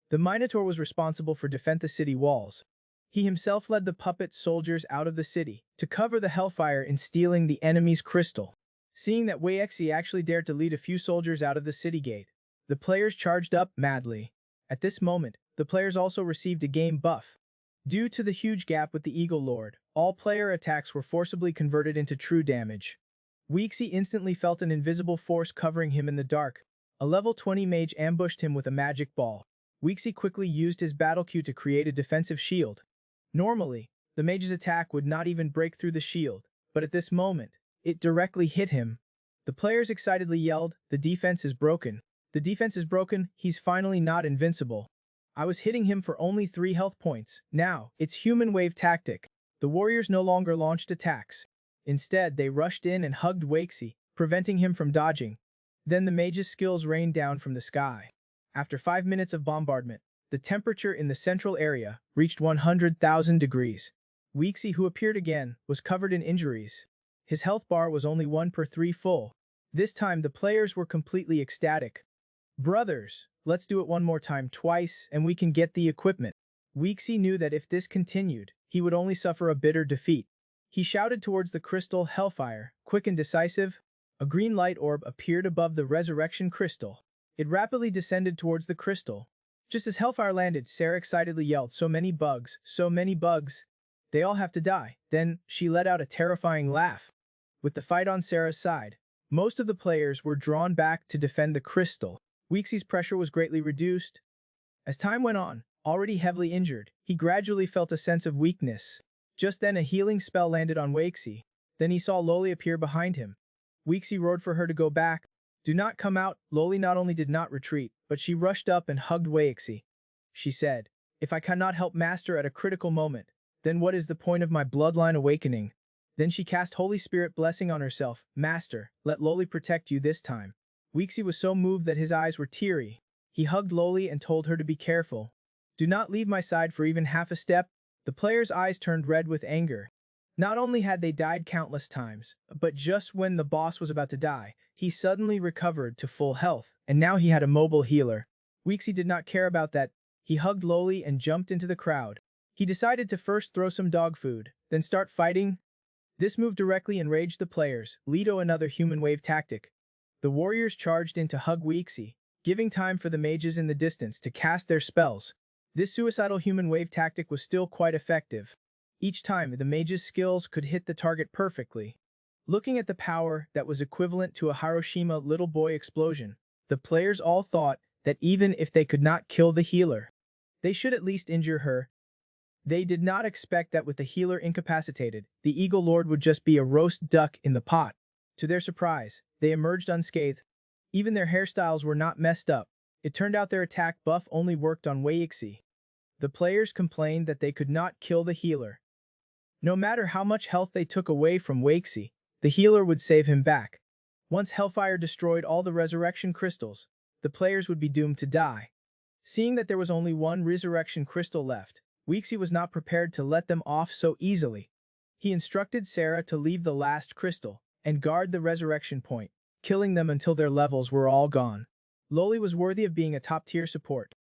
The Minotaur was responsible for defend the city walls. He himself led the puppet soldiers out of the city to cover the hellfire in stealing the enemy's crystal. Seeing that Weixi actually dared to lead a few soldiers out of the city gate, the players charged up madly. At this moment, the players also received a game buff. Due to the huge gap with the Eagle Lord, all player attacks were forcibly converted into true damage. Weixi instantly felt an invisible force covering him in the dark. A level 20 mage ambushed him with a magic ball. Weixi quickly used his battle cue to create a defensive shield. Normally, the mage's attack would not even break through the shield, but at this moment, it directly hit him. The players excitedly yelled, "The defense is broken. The defense is broken, he's finally not invincible. I was hitting him for only 3 health points. Now, it's human wave tactic." The warriors no longer launched attacks. Instead, they rushed in and hugged Weixi, preventing him from dodging. Then the mage's skills rained down from the sky. After 5 minutes of bombardment, the temperature in the central area reached 100,000 degrees. Weixi, who appeared again, was covered in injuries. His health bar was only 1 per 3 full. This time the players were completely ecstatic. "Brothers, let's do it one more time twice and we can get the equipment." Weixi knew that if this continued, he would only suffer a bitter defeat. He shouted towards the crystal hellfire, quick and decisive. A green light orb appeared above the resurrection crystal. It rapidly descended towards the crystal. Just as hellfire landed, Sarah excitedly yelled, "So many bugs, so many bugs. They all have to die." Then, she let out a terrifying laugh. With the fight on Sarah's side, most of the players were drawn back to defend the crystal. Weixi's pressure was greatly reduced. As time went on, already heavily injured, he gradually felt a sense of weakness. Just then a healing spell landed on Weixi. Then he saw Loli appear behind him. Weixi roared for her to go back. "Do not come out." Loli not only did not retreat, but she rushed up and hugged Weixi. She said, "If I cannot help Master at a critical moment, then what is the point of my bloodline awakening?" Then she cast Holy Spirit blessing on herself. "Master, let Loli protect you this time." Weixi was so moved that his eyes were teary. He hugged Loli and told her to be careful. "Do not leave my side for even half a step." The players' eyes turned red with anger. Not only had they died countless times, but just when the boss was about to die, he suddenly recovered to full health, and now he had a mobile healer. Weixi did not care about that. He hugged Loli and jumped into the crowd. He decided to first throw some dog food, then start fighting. This move directly enraged the players, Leto another human wave tactic. The warriors charged in to hug Weexi, giving time for the mages in the distance to cast their spells. This suicidal human wave tactic was still quite effective. Each time, the mage's skills could hit the target perfectly. Looking at the power that was equivalent to a Hiroshima little boy explosion, the players all thought that even if they could not kill the healer, they should at least injure her. They did not expect that with the healer incapacitated, the Eagle Lord would just be a roast duck in the pot. To their surprise, they emerged unscathed. Even their hairstyles were not messed up. It turned out their attack buff only worked on Weixi. The players complained that they could not kill the healer. No matter how much health they took away from Weixi, the healer would save him back. Once Hellfire destroyed all the resurrection crystals, the players would be doomed to die. Seeing that there was only one resurrection crystal left, Weexi was not prepared to let them off so easily. He instructed Sarah to leave the last crystal and guard the resurrection point, killing them until their levels were all gone. Loli was worthy of being a top-tier support.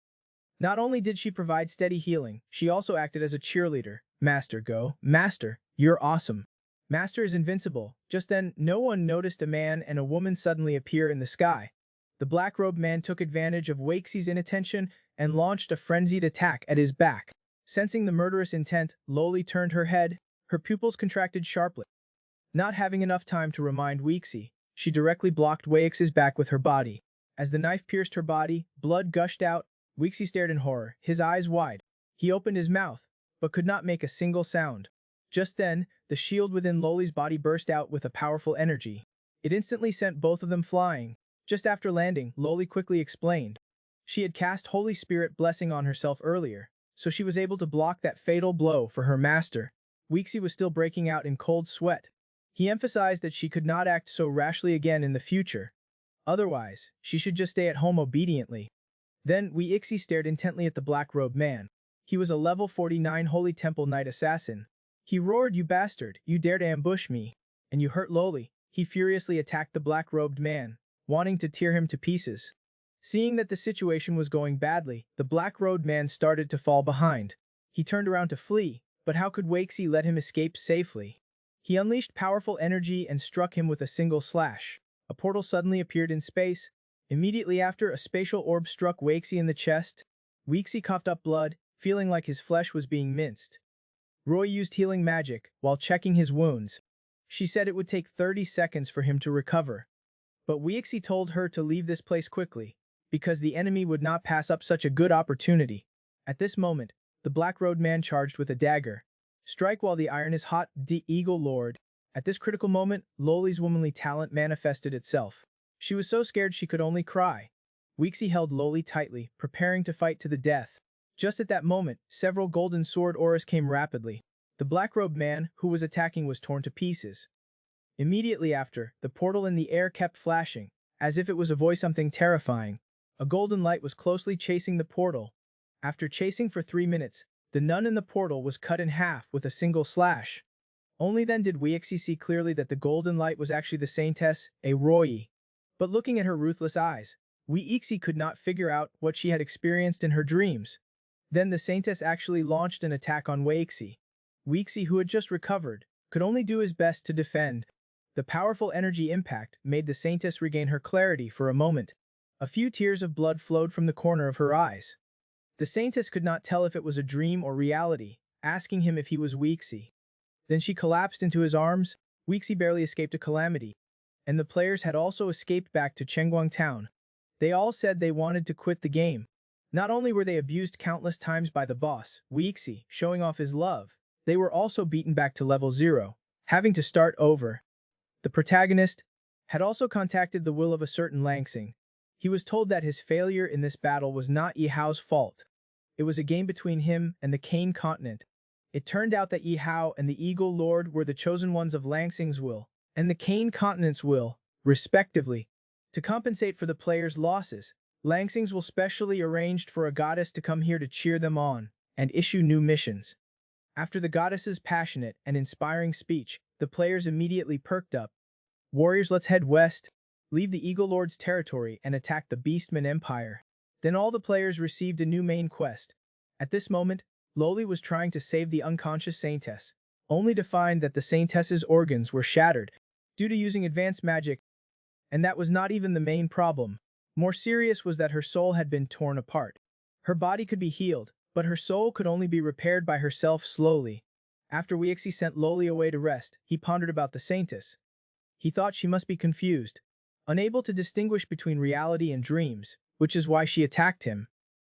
Not only did she provide steady healing, she also acted as a cheerleader. Master, go. Master, you're awesome. Master is invincible. Just then, no one noticed a man and a woman suddenly appear in the sky. The black-robed man took advantage of Weixi's inattention and launched a frenzied attack at his back. Sensing the murderous intent, Loli turned her head, her pupils contracted sharply. Not having enough time to remind Weixi, she directly blocked Weixi's back with her body. As the knife pierced her body, blood gushed out. Weixi stared in horror, his eyes wide. He opened his mouth, but could not make a single sound. Just then, the shield within Loli's body burst out with a powerful energy. It instantly sent both of them flying. Just after landing, Loli quickly explained. She had cast Holy Spirit blessing on herself earlier, so she was able to block that fatal blow for her master. Weixi was still breaking out in cold sweat. He emphasized that she could not act so rashly again in the future. Otherwise, she should just stay at home obediently. Then, Weixi stared intently at the black-robed man. He was a level 49 Holy Temple Knight assassin. He roared, "You bastard, you dared ambush me, and you hurt Loli." He furiously attacked the black-robed man, wanting to tear him to pieces. Seeing that the situation was going badly, the black-robed man started to fall behind. He turned around to flee, but how could Weixi let him escape safely? He unleashed powerful energy and struck him with a single slash. A portal suddenly appeared in space. Immediately after, a spatial orb struck Weixi in the chest. Weixi coughed up blood, feeling like his flesh was being minced. Roy used healing magic while checking his wounds. She said it would take 30 seconds for him to recover. But Weixi told her to leave this place quickly, because the enemy would not pass up such a good opportunity. At this moment, the black-robed man charged with a dagger. Strike while the iron is hot, the Eagle Lord. At this critical moment, Loli's womanly talent manifested itself. She was so scared she could only cry. Weixi held Loli tightly, preparing to fight to the death. Just at that moment, several golden sword auras came rapidly. The black-robed man, who was attacking, was torn to pieces. Immediately after, the portal in the air kept flashing, as if it was a voice something terrifying. A golden light was closely chasing the portal. After chasing for 3 minutes, the nun in the portal was cut in half with a single slash. Only then did Weixi see clearly that the golden light was actually the Saintess, Royi. But looking at her ruthless eyes, Weixi could not figure out what she had experienced in her dreams. Then the Saintess actually launched an attack on Weixi. Weixi, who had just recovered, could only do his best to defend. The powerful energy impact made the Saintess regain her clarity for a moment. A few tears of blood flowed from the corner of her eyes. The Saintess could not tell if it was a dream or reality, asking him if he was Weixi. Then she collapsed into his arms. Weixi barely escaped a calamity, and the players had also escaped back to Chengguang town. They all said they wanted to quit the game. Not only were they abused countless times by the boss, Weixi, showing off his love, they were also beaten back to level 0, having to start over. The protagonist had also contacted the will of a certain Langsing. He was told that his failure in this battle was not Yi Hao's fault. It was a game between him and the Kane continent. It turned out that Yi Hao and the Eagle Lord were the chosen ones of Langsing's will and the Kane continent's will, respectively. To compensate for the players' losses, Langsing's will specially arranged for a goddess to come here to cheer them on and issue new missions. After the goddess's passionate and inspiring speech, the players immediately perked up. Warriors, let's head west, leave the Eagle Lord's territory and attack the Beastman Empire. Then all the players received a new main quest. At this moment, Loli was trying to save the unconscious Saintess, only to find that the Saintess's organs were shattered due to using advanced magic, and that was not even the main problem. More serious was that her soul had been torn apart. Her body could be healed, but her soul could only be repaired by herself slowly. After Weixi sent Loli away to rest, he pondered about the Saintess. He thought she must be confused, unable to distinguish between reality and dreams, which is why she attacked him.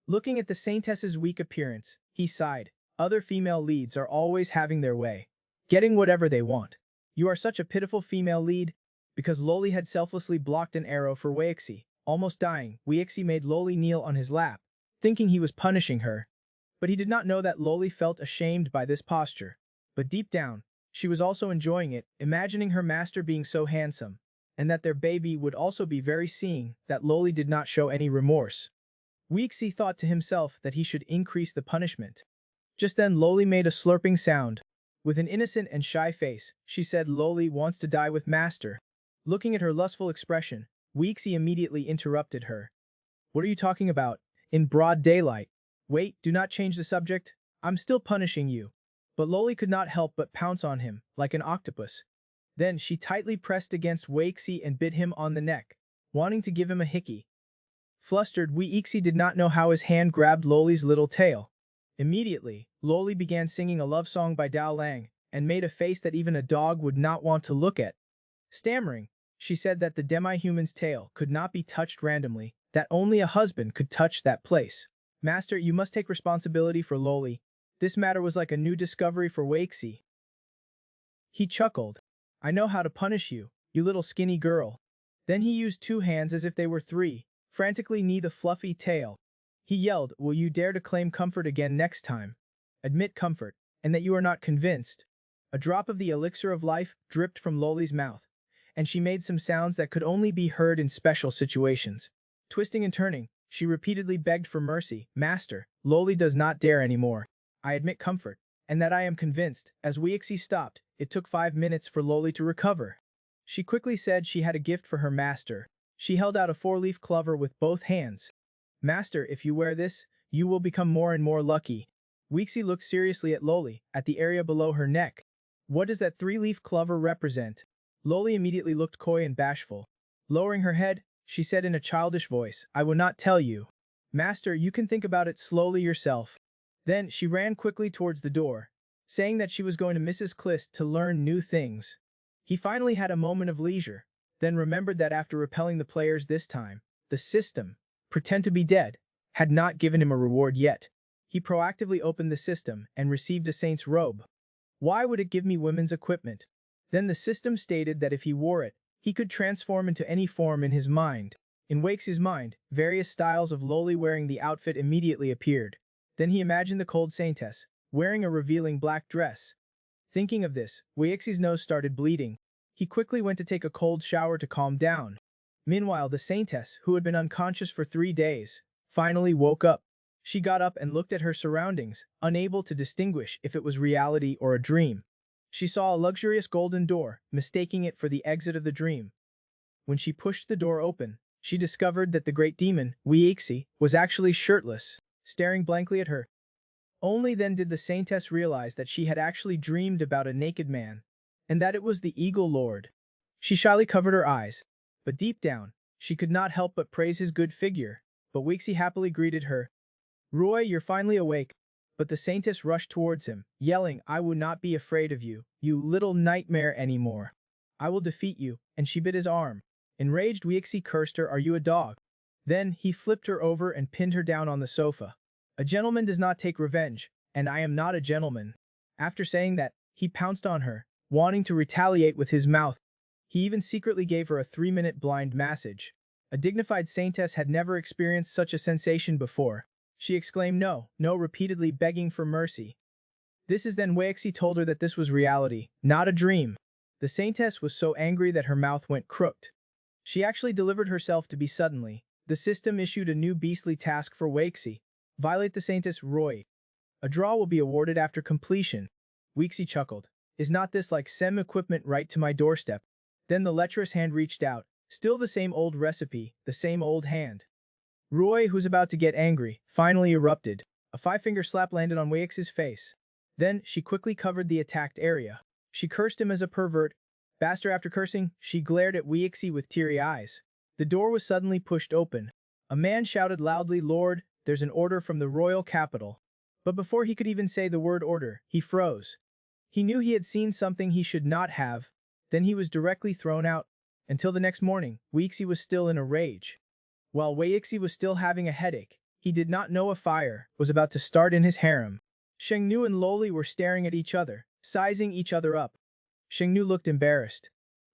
Looking at the Saintess's weak appearance, he sighed. Other female leads are always having their way, getting whatever they want. You are such a pitiful female lead. Because Loli had selflessly blocked an arrow for Weixi, almost dying, Weixi made Loli kneel on his lap, thinking he was punishing her. But he did not know that Loli felt ashamed by this posture. But deep down, she was also enjoying it, imagining her master being so handsome, and that their baby would also be very seeing that Loli did not show any remorse. Weixi thought to himself that he should increase the punishment. Just then Loli made a slurping sound. With an innocent and shy face, she said Loli wants to die with master. Looking at her lustful expression, Weixi immediately interrupted her. What are you talking about? In broad daylight. Wait, do not change the subject. I'm still punishing you. But Loli could not help but pounce on him, like an octopus. Then she tightly pressed against Weixi and bit him on the neck, wanting to give him a hickey. Flustered, Weixi did not know how his hand grabbed Loli's little tail. Immediately, Loli began singing a love song by Dao Lang, and made a face that even a dog would not want to look at. Stammering, she said that the demi-human's tail could not be touched randomly, that only a husband could touch that place. Master, you must take responsibility for Loli. This matter was like a new discovery for Weixi. He chuckled. I know how to punish you, you little skinny girl. Then he used 2 hands as if they were 3, frantically knee the fluffy tail. He yelled, will you dare to claim comfort again next time? Admit comfort, and that you are not convinced. A drop of the elixir of life dripped from Loli's mouth, and she made some sounds that could only be heard in special situations. Twisting and turning, she repeatedly begged for mercy. Master, Loli does not dare anymore. I admit comfort, and that I am convinced. As Weixi stopped, it took 5 minutes for Loli to recover. She quickly said she had a gift for her master. She held out a 4-leaf clover with both hands. Master, if you wear this, you will become more and more lucky. Weixi looked seriously at Loli, at the area below her neck. What does that 3-leaf clover represent? Loli immediately looked coy and bashful. Lowering her head, she said in a childish voice, I will not tell you. Master, you can think about it slowly yourself. Then she ran quickly towards the door, saying that she was going to Mrs. Clist to learn new things. He finally had a moment of leisure, then remembered that after repelling the players this time, the system, pretend to be dead, had not given him a reward yet. He proactively opened the system and received a saint's robe. Why would it give me women's equipment? Then the system stated that if he wore it, he could transform into any form in his mind. In Weix's mind, various styles of Loli wearing the outfit immediately appeared. Then he imagined the cold Saintess, wearing a revealing black dress. Thinking of this, Weix's nose started bleeding. He quickly went to take a cold shower to calm down. Meanwhile, the Saintess, who had been unconscious for 3 days, finally woke up. She got up and looked at her surroundings, unable to distinguish if it was reality or a dream. She saw a luxurious golden door, mistaking it for the exit of the dream. When she pushed the door open, she discovered that the great demon, Weixi, was actually shirtless, staring blankly at her. Only then did the Saintess realize that she had actually dreamed about a naked man, and that it was the Eagle Lord. She shyly covered her eyes, but deep down, she could not help but praise his good figure. But Weixi happily greeted her. Roy, you're finally awake. But the Saintess rushed towards him, yelling, I will not be afraid of you, you little nightmare anymore. I will defeat you, and she bit his arm. Enraged, Weixi cursed her, are you a dog? Then he flipped her over and pinned her down on the sofa. A gentleman does not take revenge, and I am not a gentleman. After saying that, he pounced on her, wanting to retaliate with his mouth. He even secretly gave her a 3-minute blind massage. A dignified Saintess had never experienced such a sensation before. She exclaimed no, no, repeatedly begging for mercy. This is then Weixi told her that this was reality, not a dream. The Saintess was so angry that her mouth went crooked. She actually delivered herself to be suddenly. The system issued a new beastly task for Weixi. Violate the Saintess Roy. A draw will be awarded after completion. Weixi chuckled. Is not this like SEM equipment right to my doorstep? Then the lecherous hand reached out. Still the same old recipe, the same old hand. Roy, who's about to get angry, finally erupted. A five-finger slap landed on Weixi's face. Then, she quickly covered the attacked area. She cursed him as a pervert. Faster after cursing, she glared at Weixi with teary eyes. The door was suddenly pushed open. A man shouted loudly, "Lord, there's an order from the royal capital." But before he could even say the word order, he froze. He knew he had seen something he should not have. Then he was directly thrown out. Until the next morning, Weixi was still in a rage. While Weixi was still having a headache, he did not know a fire was about to start in his harem. Shengnu and Loli were staring at each other, sizing each other up. Shengnu looked embarrassed.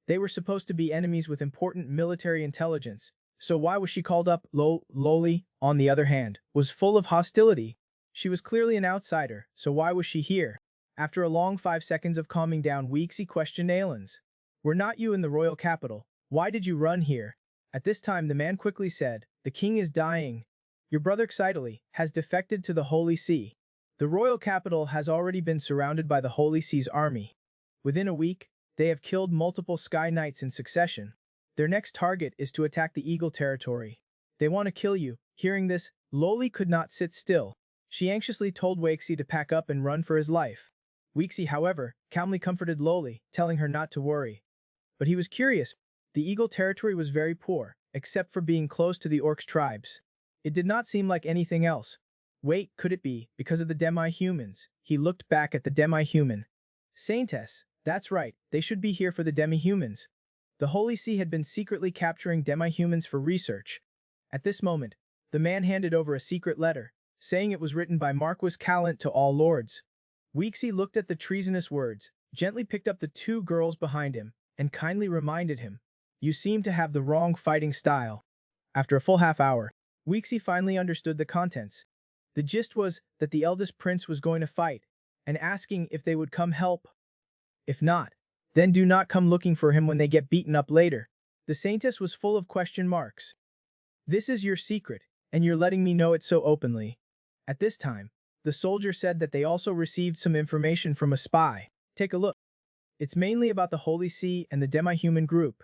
They were supposed to be enemies with important military intelligence, so why was she called up? Loli, on the other hand, was full of hostility. She was clearly an outsider, so why was she here? After a long 5 seconds of calming down, Weixi questioned Aelins. "Were not you in the royal capital? Why did you run here?" At this time the man quickly said, "The king is dying. Your brother Xidali has defected to the Holy See. The royal capital has already been surrounded by the Holy See's army. Within a week, they have killed multiple Sky Knights in succession. Their next target is to attack the Eagle territory. They want to kill you." Hearing this, Loli could not sit still. She anxiously told Weixi to pack up and run for his life. Weixi, however, calmly comforted Loli, telling her not to worry. But he was curious. The Eagle territory was very poor, except for being close to the Orcs tribes. It did not seem like anything else. Wait, could it be because of the demi-humans? He looked back at the demi-human. Saintess, that's right, they should be here for the demi-humans. The Holy See had been secretly capturing demi-humans for research. At this moment, the man handed over a secret letter, saying it was written by Marquis Callant to all lords. Weixi looked at the treasonous words, gently picked up the two girls behind him, and kindly reminded him, "You seem to have the wrong fighting style." After a full half hour, Weixi finally understood the contents. The gist was that the eldest prince was going to fight, and asking if they would come help. If not, then do not come looking for him when they get beaten up later. The saintess was full of question marks. "This is your secret, and you're letting me know it so openly." At this time, the soldier said that they also received some information from a spy. Take a look. It's mainly about the Holy See and the demi-human group.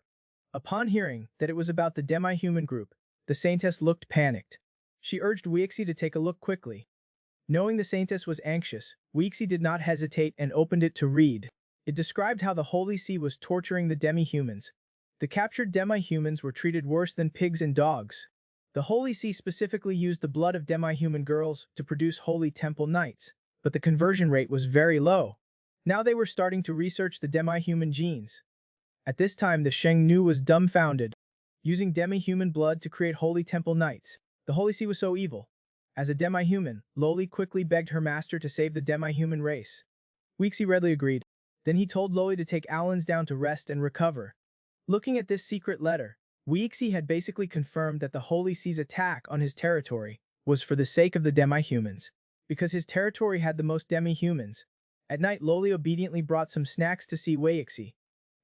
Upon hearing that it was about the demi-human group, the saintess looked panicked. She urged Weixi to take a look quickly. Knowing the saintess was anxious, Weixi did not hesitate and opened it to read. It described how the Holy See was torturing the demi-humans. The captured demi-humans were treated worse than pigs and dogs. The Holy See specifically used the blood of demi-human girls to produce holy temple knights, but the conversion rate was very low. Now they were starting to research the demi-human genes. At this time the Shengnu was dumbfounded. Using demi-human blood to create holy temple knights. The Holy See was so evil. As a demi-human, Loli quickly begged her master to save the demi-human race. Weixi readily agreed. Then he told Loli to take Aelins down to rest and recover. Looking at this secret letter, Weixi had basically confirmed that the Holy See's attack on his territory was for the sake of the demi-humans, because his territory had the most demi-humans. At night, Loli obediently brought some snacks to see Weixi,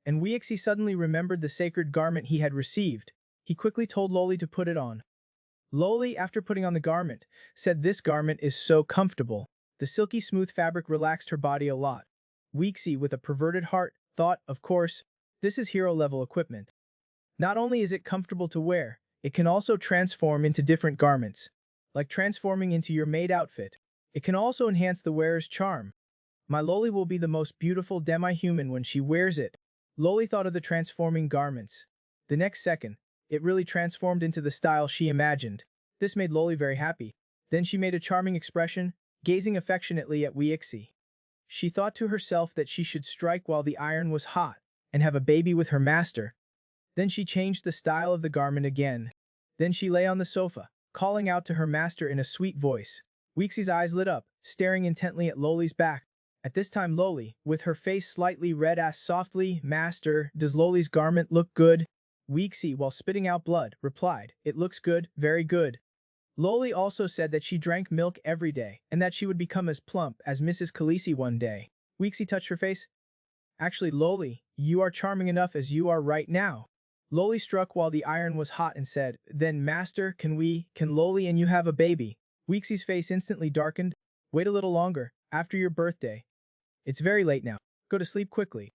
and Weixi suddenly remembered the sacred garment he had received. He quickly told Loli to put it on. Loli, after putting on the garment, said this garment is so comfortable. The silky smooth fabric relaxed her body a lot. Weixi, with a perverted heart, thought, of course, this is hero-level equipment. Not only is it comfortable to wear, it can also transform into different garments, like transforming into your maid outfit. It can also enhance the wearer's charm. My Loli will be the most beautiful demi-human when she wears it. Loli thought of the transforming garments. The next second, it really transformed into the style she imagined. This made Loli very happy. Then she made a charming expression, gazing affectionately at Weixi. She thought to herself that she should strike while the iron was hot, and have a baby with her master. Then she changed the style of the garment again. Then she lay on the sofa, calling out to her master in a sweet voice. Weixi's eyes lit up, staring intently at Loli's back. At this time Loli, with her face slightly red, asked softly, "Master, does Loli's garment look good?" Weixi, while spitting out blood, replied, "It looks good, very good." Loli also said that she drank milk every day, and that she would become as plump as Mrs. Khaleesi one day. Weixi touched her face. "Actually, Loli, you are charming enough as you are right now." Loli struck while the iron was hot and said, "Then master, can Loli and you have a baby?" Weixi's face instantly darkened. "Wait a little longer, after your birthday. It's very late now. Go to sleep quickly."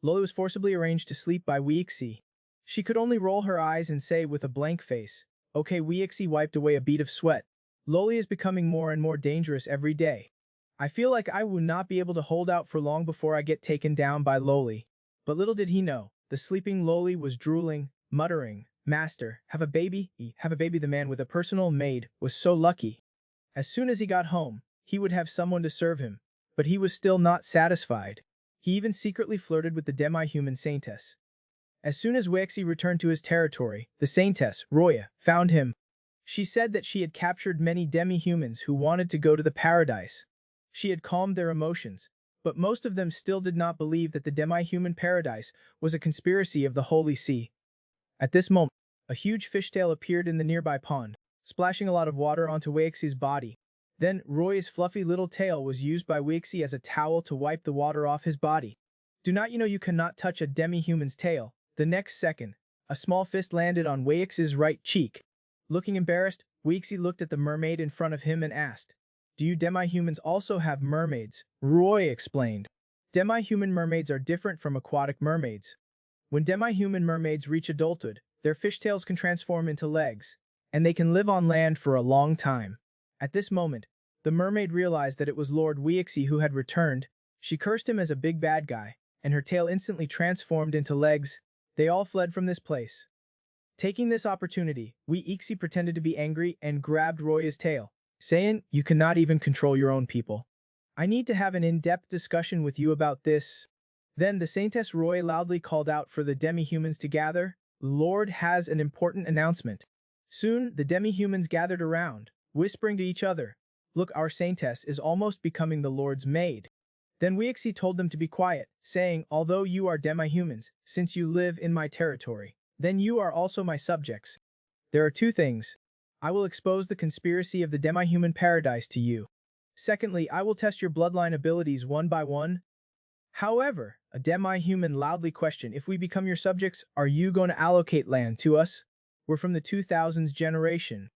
Loli was forcibly arranged to sleep by Weixi. She could only roll her eyes and say with a blank face, Okay, Weixi wiped away a bead of sweat. Loli is becoming more and more dangerous every day. I feel like I will not be able to hold out for long before I get taken down by Loli. But little did he know, the sleeping Loli was drooling, muttering, Master, have a baby? Have a baby. The man with a personal maid was so lucky. As soon as he got home, he would have someone to serve him. But he was still not satisfied. He even secretly flirted with the demi-human saintess. As soon as Weixi returned to his territory, the saintess, Roya, found him. She said that she had captured many demi-humans who wanted to go to the paradise. She had calmed their emotions, but most of them still did not believe that the demi-human paradise was a conspiracy of the Holy See. At this moment, a huge fishtail appeared in the nearby pond, splashing a lot of water onto Weixi's body. Then, Roy's fluffy little tail was used by Weixi as a towel to wipe the water off his body. Do not you know you cannot touch a demi-human's tail? The next second, a small fist landed on Weixi's right cheek. Looking embarrassed, Weixi looked at the mermaid in front of him and asked, Do you demi-humans also have mermaids? Roy explained. Demi-human mermaids are different from aquatic mermaids. When demi-human mermaids reach adulthood, their fishtails can transform into legs, and they can live on land for a long time. At this moment, the mermaid realized that it was Lord Weixi who had returned. She cursed him as a big bad guy, and her tail instantly transformed into legs. They all fled from this place. Taking this opportunity, Weixi pretended to be angry and grabbed Roy's tail, saying, You cannot even control your own people. I need to have an in-depth discussion with you about this. Then the Saintess Roy loudly called out for the demi-humans to gather. Lord has an important announcement. Soon, the demi-humans gathered around, whispering to each other, Look, our Saintess is almost becoming the Lord's maid. Then Weixi told them to be quiet, saying, Although you are demi-humans, since you live in my territory, then you are also my subjects. There are two things. I will expose the conspiracy of the demi-human paradise to you. Secondly, I will test your bloodline abilities one by one. However, a demi-human loudly questioned, If we become your subjects, are you going to allocate land to us? We're from the 2000s generation.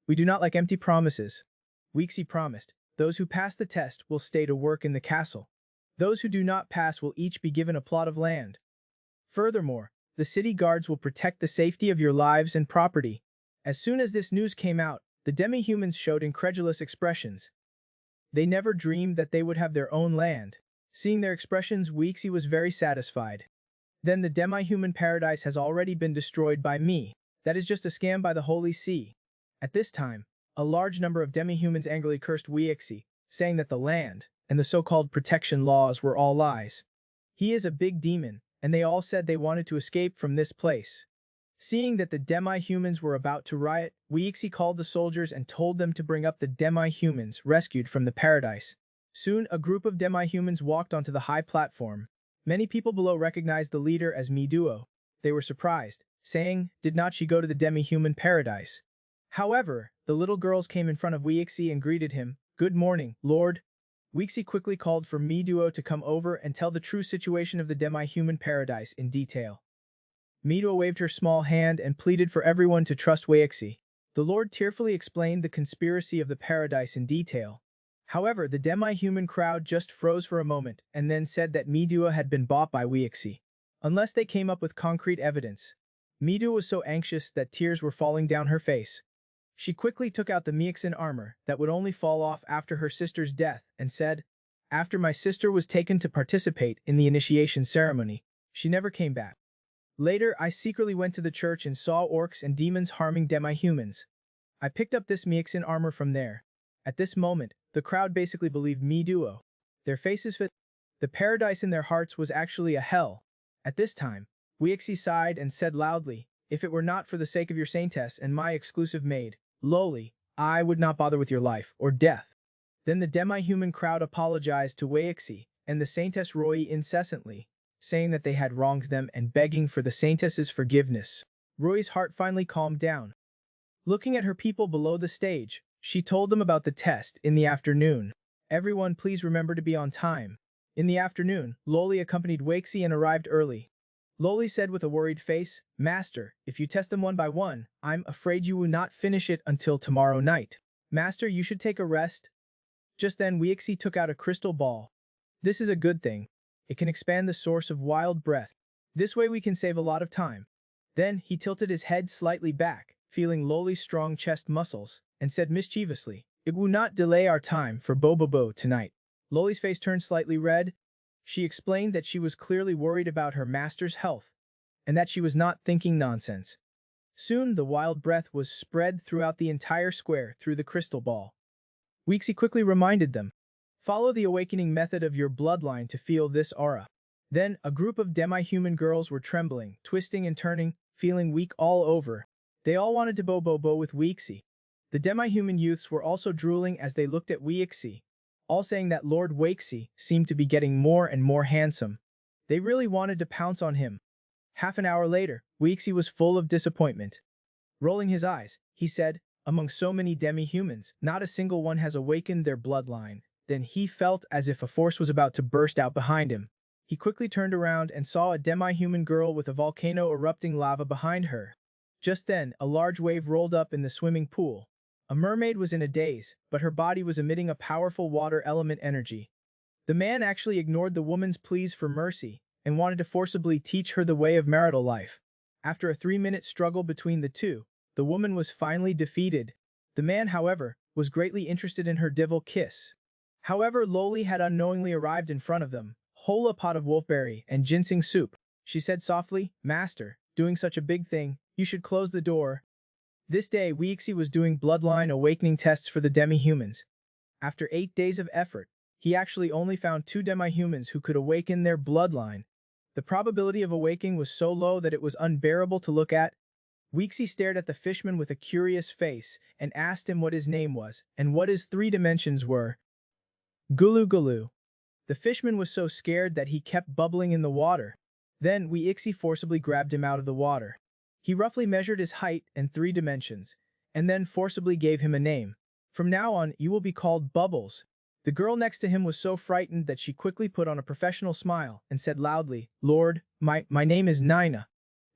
We do not like empty promises. Weixi promised, Those who pass the test will stay to work in the castle. Those who do not pass will each be given a plot of land. Furthermore, the city guards will protect the safety of your lives and property. As soon as this news came out, the demi-humans showed incredulous expressions. They never dreamed that they would have their own land. Seeing their expressions, Weixi was very satisfied. Then the demi-human paradise has already been destroyed by me. That is just a scam by the Holy See. At this time, a large number of demi-humans angrily cursed Weixi, saying that the land and the so-called protection laws were all lies. He is a big demon, and they all said they wanted to escape from this place. Seeing that the demi-humans were about to riot, Weixi called the soldiers and told them to bring up the demi-humans rescued from the paradise. Soon, a group of demi-humans walked onto the high platform. Many people below recognized the leader as Mi Duo. They were surprised, saying, Did not she go to the demi-human paradise? However, the little girls came in front of Weixi and greeted him, Good morning, Lord. Weixi quickly called for Mi Duo to come over and tell the true situation of the demi-human paradise in detail. Mi Duo waved her small hand and pleaded for everyone to trust Weixi. The Lord tearfully explained the conspiracy of the paradise in detail. However, the demi-human crowd just froze for a moment and then said that Mi Duo had been bought by Weixi. Unless they came up with concrete evidence. Mi Duo was so anxious that tears were falling down her face. She quickly took out the Meixin armor that would only fall off after her sister's death and said, After my sister was taken to participate in the initiation ceremony, she never came back. Later, I secretly went to the church and saw orcs and demons harming demi-humans. I picked up this Meixin armor from there. At this moment, the crowd basically believed Mi Duo. Their faces fit. The paradise in their hearts was actually a hell. At this time, Weixi sighed and said loudly, If it were not for the sake of your saintess and my exclusive maid, Loli, I would not bother with your life or death. Then the demi-human crowd apologized to Weixi and the Saintess Roy incessantly, saying that they had wronged them and begging for the Saintess's forgiveness. Roy's heart finally calmed down. Looking at her people below the stage, she told them about the test in the afternoon. Everyone please remember to be on time. In the afternoon, Loli accompanied Weixi and arrived early. Loli said with a worried face, Master, if you test them one by one, I'm afraid you will not finish it until tomorrow night. Master, you should take a rest. Just then Weixi took out a crystal ball. This is a good thing. It can expand the source of wild breath. This way we can save a lot of time. Then he tilted his head slightly back, feeling Loli's strong chest muscles, and said mischievously, "It will not delay our time for Bobobo tonight." Loli's face turned slightly red. She explained that she was clearly worried about her master's health, and that she was not thinking nonsense. Soon the wild breath was spread throughout the entire square through the crystal ball. Weeksy quickly reminded them, "Follow the awakening method of your bloodline to feel this aura." Then a group of demi-human girls were trembling, twisting and turning, feeling weak all over. They all wanted to bo with Weeksy. The demi-human youths were also drooling as they looked at Weeksy, all saying that Lord Wakesy seemed to be getting more and more handsome. They really wanted to pounce on him. Half an hour later, Weeksy was full of disappointment. Rolling his eyes, he said, "Among so many demi-humans, not a single one has awakened their bloodline." Then he felt as if a force was about to burst out behind him. He quickly turned around and saw a demi-human girl with a volcano erupting lava behind her. Just then, a large wave rolled up in the swimming pool. A mermaid was in a daze, but her body was emitting a powerful water element energy. The man actually ignored the woman's pleas for mercy and wanted to forcibly teach her the way of marital life. After a 3-minute struggle between the two, the woman was finally defeated. The man, however, was greatly interested in her devil kiss. However, Loli had unknowingly arrived in front of them, whole a pot of wolfberry and ginseng soup. She said softly, "Master, doing such a big thing, you should close the door." This day, Weeksy was doing bloodline awakening tests for the demi-humans. After 8 days of effort, he actually only found 2 demi-humans who could awaken their bloodline. The probability of awakening was so low that it was unbearable to look at. Weeksy stared at the fishman with a curious face and asked him what his name was and what his 3 dimensions were. Gulu Gulu. The fishman was so scared that he kept bubbling in the water. Then Weeksy forcibly grabbed him out of the water. He roughly measured his height and 3 dimensions, and then forcibly gave him a name. "From now on, you will be called Bubbles." The girl next to him was so frightened that she quickly put on a professional smile and said loudly, "Lord, my name is Nina."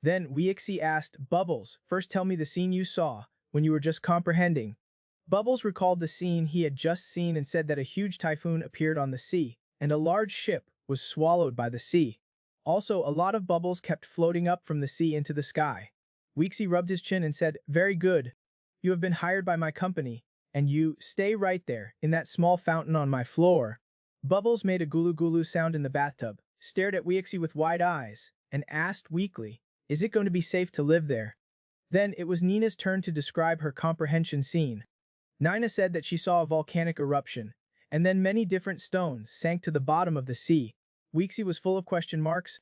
Then Weeksy asked, "Bubbles, first tell me the scene you saw, when you were just comprehending." Bubbles recalled the scene he had just seen and said that a huge typhoon appeared on the sea, and a large ship was swallowed by the sea. Also, a lot of bubbles kept floating up from the sea into the sky. Weeksy rubbed his chin and said, "Very good. You have been hired by my company, and you stay right there, in that small fountain on my floor." Bubbles made a gulu gulu sound in the bathtub, stared at Weeksy with wide eyes, and asked weakly, "Is it going to be safe to live there?" Then it was Nina's turn to describe her comprehension scene. Nina said that she saw a volcanic eruption, and then many different stones sank to the bottom of the sea. Weeksy was full of question marks.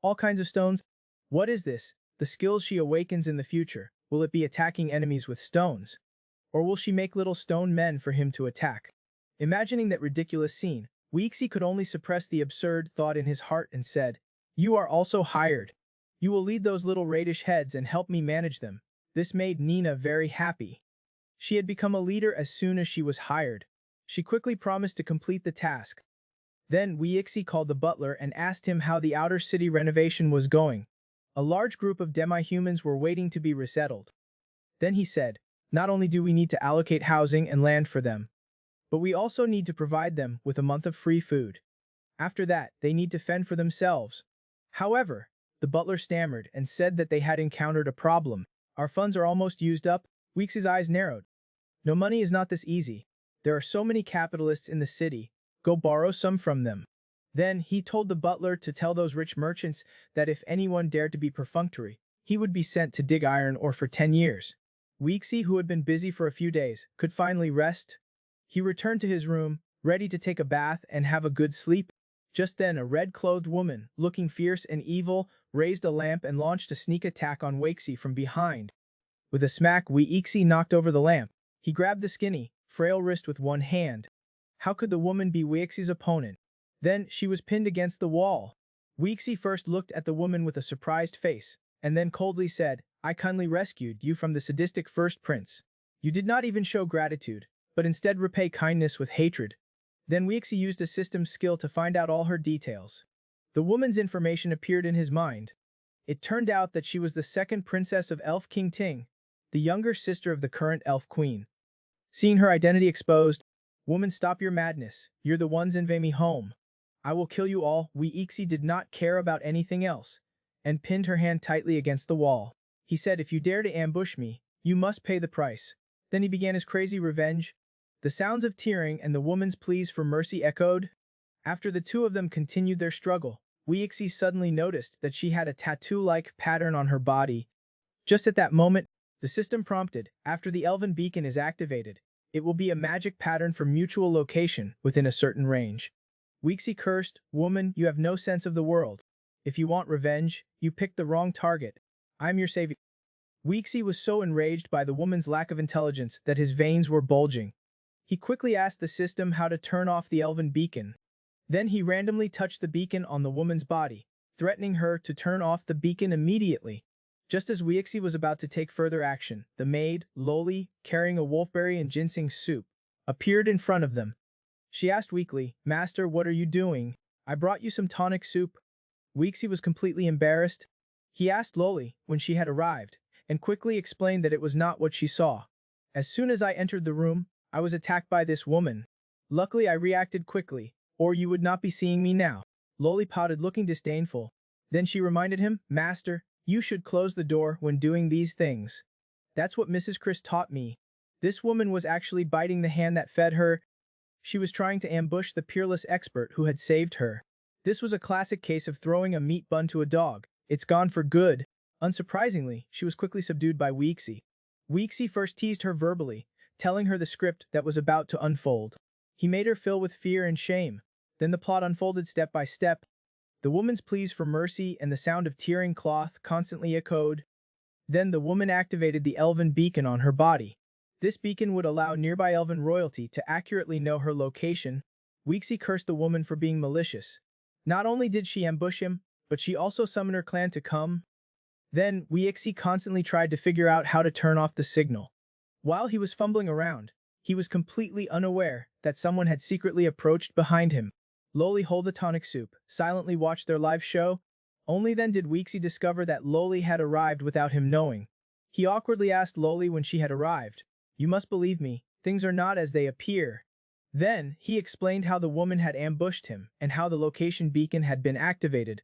All kinds of stones? What is this? The skills she awakens in the future, will it be attacking enemies with stones? Or will she make little stone men for him to attack? Imagining that ridiculous scene, Weeksy could only suppress the absurd thought in his heart and said, "You are also hired. You will lead those little radish heads and help me manage them." This made Nina very happy. She had become a leader as soon as she was hired. She quickly promised to complete the task. Then Weeksy called the butler and asked him how the outer city renovation was going. A large group of demi-humans were waiting to be resettled. Then he said, "Not only do we need to allocate housing and land for them, but we also need to provide them with a month of free food. After that, they need to fend for themselves." However, the butler stammered and said that they had encountered a problem. "Our funds are almost used up." Weeksy's eyes narrowed. "No, money is not this easy. There are so many capitalists in the city. Go borrow some from them." Then he told the butler to tell those rich merchants that if anyone dared to be perfunctory, he would be sent to dig iron ore for 10 years. Weeksy, who had been busy for a few days, could finally rest. He returned to his room, ready to take a bath and have a good sleep. Just then a red-clothed woman, looking fierce and evil, raised a lamp and launched a sneak attack on Weeksy from behind. With a smack, Weeksy knocked over the lamp. He grabbed the skinny, frail wrist with one hand. How could the woman be Weeksy's opponent? Then she was pinned against the wall. Weeksy first looked at the woman with a surprised face, and then coldly said, "I kindly rescued you from the sadistic first prince. You did not even show gratitude, but instead repay kindness with hatred." Then Weeksy used a system skill to find out all her details. The woman's information appeared in his mind. It turned out that she was the second princess of Elf King Ting, the younger sister of the current elf queen. Seeing her identity exposed, "Woman, stop your madness. You're the ones invade me home. I will kill you all." Weeksy did not care about anything else, and pinned her hand tightly against the wall. He said, "If you dare to ambush me, You must pay the price. Then he began his crazy revenge. The sounds of tearing and the woman's pleas for mercy echoed. After the two of them continued their struggle, Weexi suddenly noticed that she had a tattoo-like pattern on her body. Just at that moment, the system prompted, after the elven beacon is activated, it will be a magic pattern for mutual location within a certain range. Weexi cursed, "Woman, you have no sense of the world. If you want revenge, you picked the wrong target. I'm your savior." Weexi was so enraged by the woman's lack of intelligence that his veins were bulging. He quickly asked the system how to turn off the elven beacon. Then he randomly touched the beacon on the woman's body, threatening her to turn off the beacon immediately. Just as Weexi was about to take further action, the maid, Loli, carrying a wolfberry and ginseng soup, appeared in front of them. She asked weakly, "Master, what are you doing? I brought you some tonic soup." Weexi was completely embarrassed. He asked Loli when she had arrived, and quickly explained that it was not what she saw. "As soon as I entered the room, I was attacked by this woman. Luckily I reacted quickly, or you would not be seeing me now." Loli pouted, looking disdainful. Then she reminded him, "Master, you should close the door when doing these things. That's what Mrs. Chris taught me." This woman was actually biting the hand that fed her. She was trying to ambush the peerless expert who had saved her. This was a classic case of throwing a meat bun to a dog. It's gone for good. Unsurprisingly, she was quickly subdued by Weexi. Weexi first teased her verbally, telling her the script that was about to unfold. He made her fill with fear and shame. Then the plot unfolded step by step. The woman's pleas for mercy and the sound of tearing cloth constantly echoed. Then the woman activated the elven beacon on her body. This beacon would allow nearby elven royalty to accurately know her location. Weexi cursed the woman for being malicious. Not only did she ambush him, but she also summoned her clan to come. Then, Weexi constantly tried to figure out how to turn off the signal. While he was fumbling around, he was completely unaware that someone had secretly approached behind him. Loli hold the tonic soup, silently watched their live show. Only then did Weexi discover that Loli had arrived without him knowing. He awkwardly asked Loli when she had arrived, "You must believe me, things are not as they appear." Then, he explained how the woman had ambushed him and how the location beacon had been activated.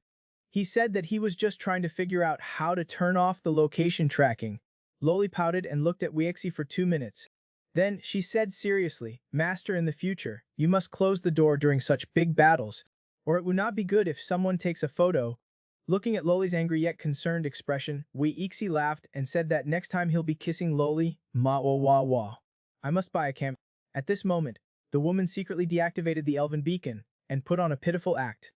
He said that he was just trying to figure out how to turn off the location tracking. Loli pouted and looked at Weexi for 2 minutes. Then, she said seriously, "Master, in the future, you must close the door during such big battles, or it would not be good if someone takes a photo." Looking at Loli's angry yet concerned expression, Weexi laughed and said that next time he'll be kissing Loli, "Ma-wa-wa-wa. I must buy a cam." At this moment, the woman secretly deactivated the elven beacon and put on a pitiful act.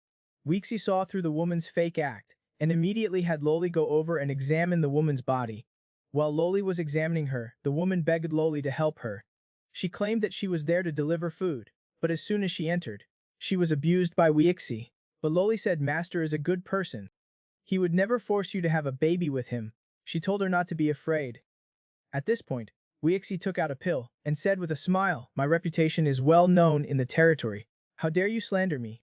Weexi saw through the woman's fake act and immediately had Loli go over and examine the woman's body. While Loli was examining her, the woman begged Loli to help her. She claimed that she was there to deliver food, but as soon as she entered, she was abused by Weexi. But Loli said Master is a good person. He would never force you to have a baby with him. She told her not to be afraid. At this point, Weexi took out a pill and said with a smile, "My reputation is well known in the territory. How dare you slander me?"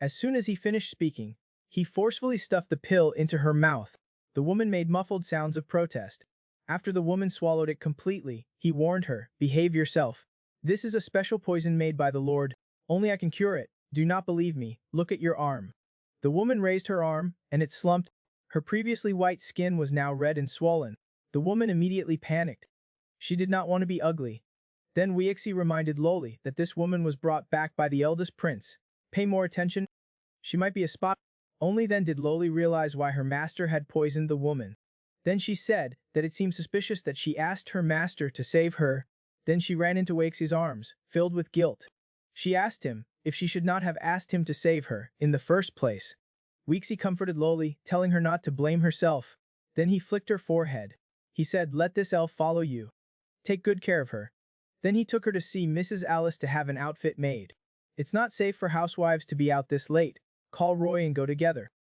As soon as he finished speaking, he forcefully stuffed the pill into her mouth. The woman made muffled sounds of protest. After the woman swallowed it completely, he warned her, "Behave yourself. This is a special poison made by the Lord. Only I can cure it. Do not believe me. Look at your arm." The woman raised her arm, and it slumped. Her previously white skin was now red and swollen. The woman immediately panicked. She did not want to be ugly. Then Weexi reminded Loli that this woman was brought back by the eldest prince. Pay more attention. She might be a spy. Only then did Loli realize why her master had poisoned the woman. Then she said that it seemed suspicious that she asked her master to save her. Then she ran into Weexi's arms, filled with guilt. She asked him if she should not have asked him to save her in the first place. Weexi comforted Loli, telling her not to blame herself. Then he flicked her forehead. He said, "Let this elf follow you. Take good care of her." Then he took her to see Mrs. Alice to have an outfit made. It's not safe for housewives to be out this late. Call Roy and go together.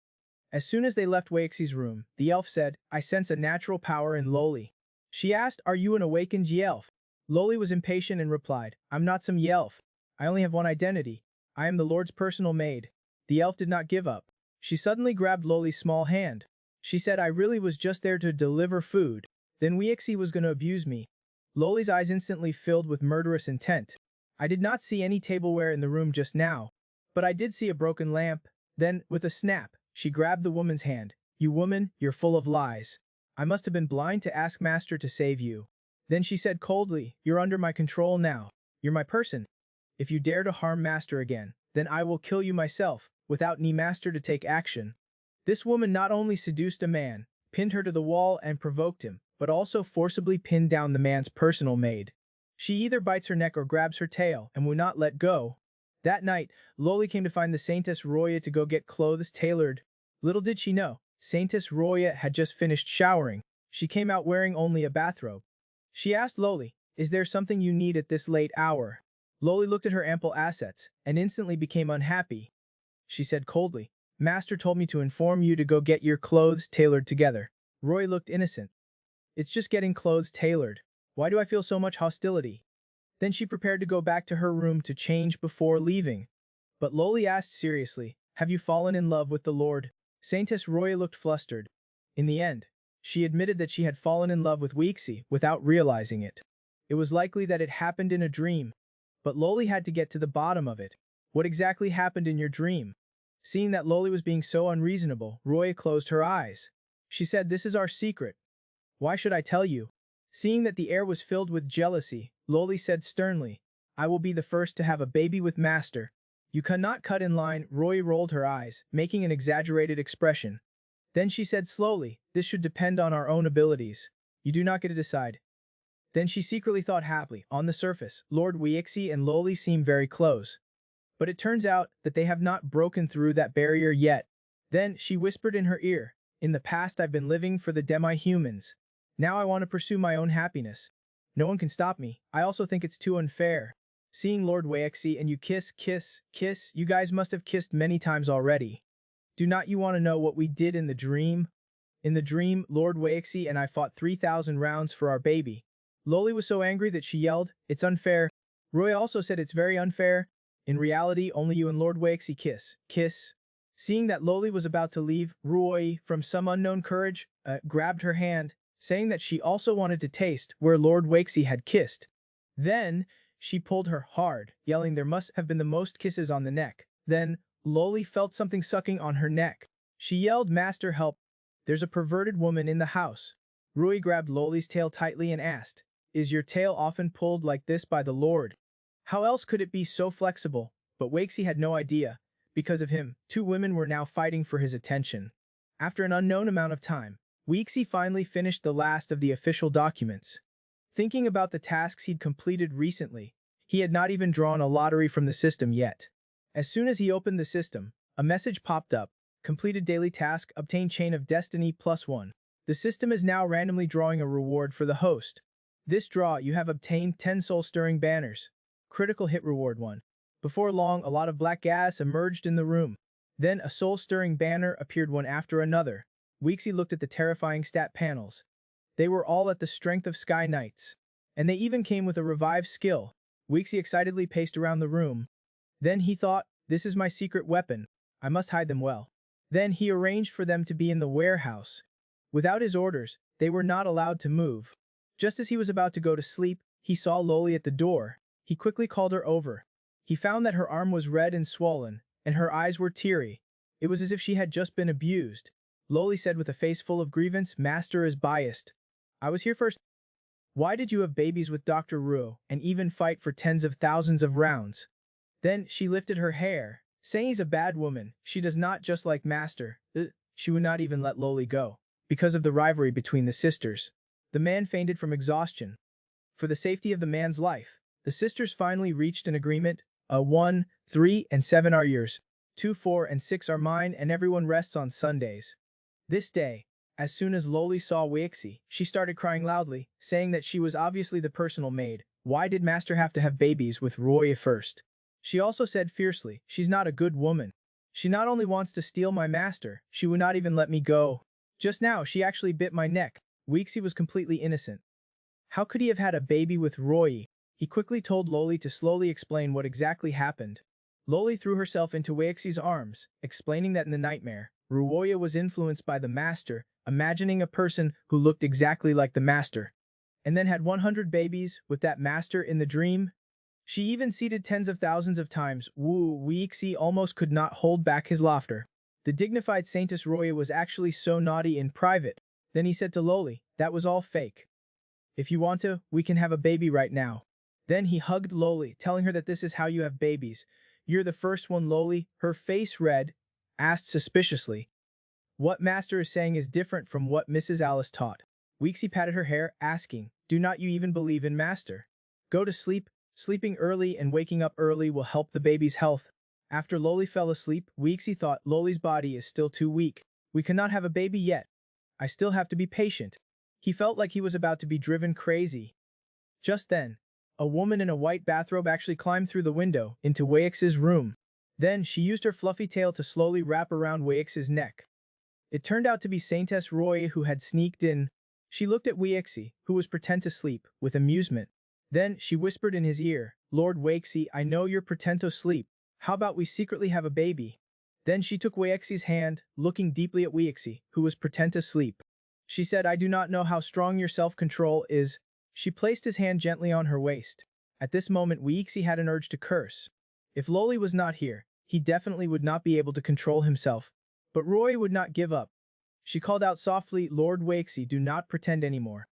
As soon as they left Weexi's room, the elf said, "I sense a natural power in Loli." She asked, "Are you an awakened Ye-elf?" Loli was impatient and replied, "I'm not some Ye-elf. I only have one identity. I am the Lord's personal maid." The elf did not give up. She suddenly grabbed Loli's small hand. She said, "I really was just there to deliver food. Then Weexi was going to abuse me." Loli's eyes instantly filled with murderous intent. "I did not see any tableware in the room just now, but I did see a broken lamp." Then, with a snap, she grabbed the woman's hand. "You woman, you're full of lies. I must have been blind to ask Master to save you. Then she said coldly, "You're under my control now. You're my person. If you dare to harm Master again, then I will kill you myself, without any Master to take action." This woman not only seduced a man, pinned her to the wall and provoked him, but also forcibly pinned down the man's personal maid. She either bites her neck or grabs her tail and will not let go. That night, Loli came to find the Saintess Roya to go get clothes tailored. Little did she know, Saintess Roya had just finished showering. She came out wearing only a bathrobe. She asked Loli, "Is there something you need at this late hour?" Loli looked at her ample assets and instantly became unhappy. She said coldly, "Master told me to inform you to go get your clothes tailored together." Roy looked innocent. "It's just getting clothes tailored. Why do I feel so much hostility?" Then she prepared to go back to her room to change before leaving. But Loli asked seriously, "Have you fallen in love with the Lord?" Saintess Roya looked flustered. In the end, she admitted that she had fallen in love with Weeksy without realizing it. It was likely that it happened in a dream. But Loli had to get to the bottom of it. What exactly happened in your dream? Seeing that Loli was being so unreasonable, Roya closed her eyes. She said, "This is our secret. Why should I tell you?" Seeing that the air was filled with jealousy, Loli said sternly, "I will be the first to have a baby with Master." "You cannot cut in line." Roy rolled her eyes, making an exaggerated expression. Then she said slowly, "This should depend on our own abilities. You do not get to decide." Then she secretly thought happily, on the surface, Lord Weixi and Loli seem very close. But it turns out that they have not broken through that barrier yet. Then she whispered in her ear, "In the past I've been living for the demi-humans. Now I want to pursue my own happiness. No one can stop me. I also think it's too unfair. Seeing Lord Weixi and you kiss, you guys must have kissed many times already. Do not you want to know what we did in the dream?" In the dream, Lord Weixi and I fought 3,000 rounds for our baby. Loli was so angry that she yelled, "It's unfair." Roy also said it's very unfair. In reality, only you and Lord Weixi kiss. Seeing that Loli was about to leave, Roy, from some unknown courage, grabbed her hand, saying that she also wanted to taste where Lord Weixi had kissed. Then, she pulled her hard, yelling there must have been the most kisses on the neck. Then, Loli felt something sucking on her neck. She yelled, "Master, help. There's a perverted woman in the house." Rui grabbed Loli's tail tightly and asked, "Is your tail often pulled like this by the Lord? How else could it be so flexible?" But Waxy had no idea. Because of him, two women were now fighting for his attention. After an unknown amount of time, Weeksy finally finished the last of the official documents. Thinking about the tasks he'd completed recently, he had not even drawn a lottery from the system yet. As soon as he opened the system, a message popped up, "Completed daily task, obtain Chain of Destiny +1. The system is now randomly drawing a reward for the host. This draw, you have obtained 10 soul-stirring banners. Critical hit reward 1. Before long, a lot of black gas emerged in the room. Then a soul-stirring banner appeared one after another. Weeksy looked at the terrifying stat panels. They were all at the strength of Sky Knights. And they even came with a revive skill. Weeksy excitedly paced around the room. Then he thought, "This is my secret weapon. I must hide them well." Then he arranged for them to be in the warehouse. Without his orders, they were not allowed to move. Just as he was about to go to sleep, he saw Loli at the door. He quickly called her over. He found that her arm was red and swollen, and her eyes were teary. It was as if she had just been abused. Loli said with a face full of grievance, "Master is biased. I was here first. Why did you have babies with Dr. Ruo and even fight for tens of thousands of rounds?" Then she lifted her hair, saying he's a bad woman. She does not just like Master. She would not even let Loli go. Because of the rivalry between the sisters. The man fainted from exhaustion. For the safety of the man's life, the sisters finally reached an agreement. 1, 3, and 7 are yours. 2, 4, and 6 are mine, and everyone rests on Sundays. This day, as soon as Loli saw Weixi, she started crying loudly, saying that she was obviously the personal maid. Why did Master have to have babies with Roy first? She also said fiercely, "She's not a good woman. She not only wants to steal my master, she would not even let me go. Just now, she actually bit my neck." Weeksy was completely innocent. How could he have had a baby with Roy? He quickly told Loli to slowly explain what exactly happened. Loli threw herself into Weiksy's arms, explaining that in the nightmare, Ruoya was influenced by the master, imagining a person who looked exactly like the master, and then had 100 babies with that master in the dream. She even seeded tens of thousands of times. Weeksy almost could not hold back his laughter. The dignified Saintess Roya was actually so naughty in private. Then he said to Loli, "That was all fake. If you want to, we can have a baby right now. Then he hugged Loli, telling her that this is how you have babies. You're the first one, Loli, her face red, asked suspiciously. What Master is saying is different from what Mrs. Alice taught. Weeksy patted her hair, asking, do not you even believe in Master? Go to sleep. Sleeping early and waking up early will help the baby's health. After Loli fell asleep, Weeksy thought Loli's body is still too weak. We cannot have a baby yet. I still have to be patient. He felt like he was about to be driven crazy. Just then, a woman in a white bathrobe actually climbed through the window into Weix's room. Then she used her fluffy tail to slowly wrap around Weix's neck. It turned out to be Saintess Roy who had sneaked in. She looked at Weixi, who was pretend to sleep, with amusement. Then she whispered in his ear, Lord Weixi, I know you're pretend to sleep. How about we secretly have a baby? Then she took Weixi's hand, looking deeply at Weixi, who was pretend to sleep. She said, I do not know how strong your self-control is. She placed his hand gently on her waist. At this moment, Weixi had an urge to curse. If Loli was not here, he definitely would not be able to control himself. But Roy would not give up. She called out softly, Lord Weixi, do not pretend anymore.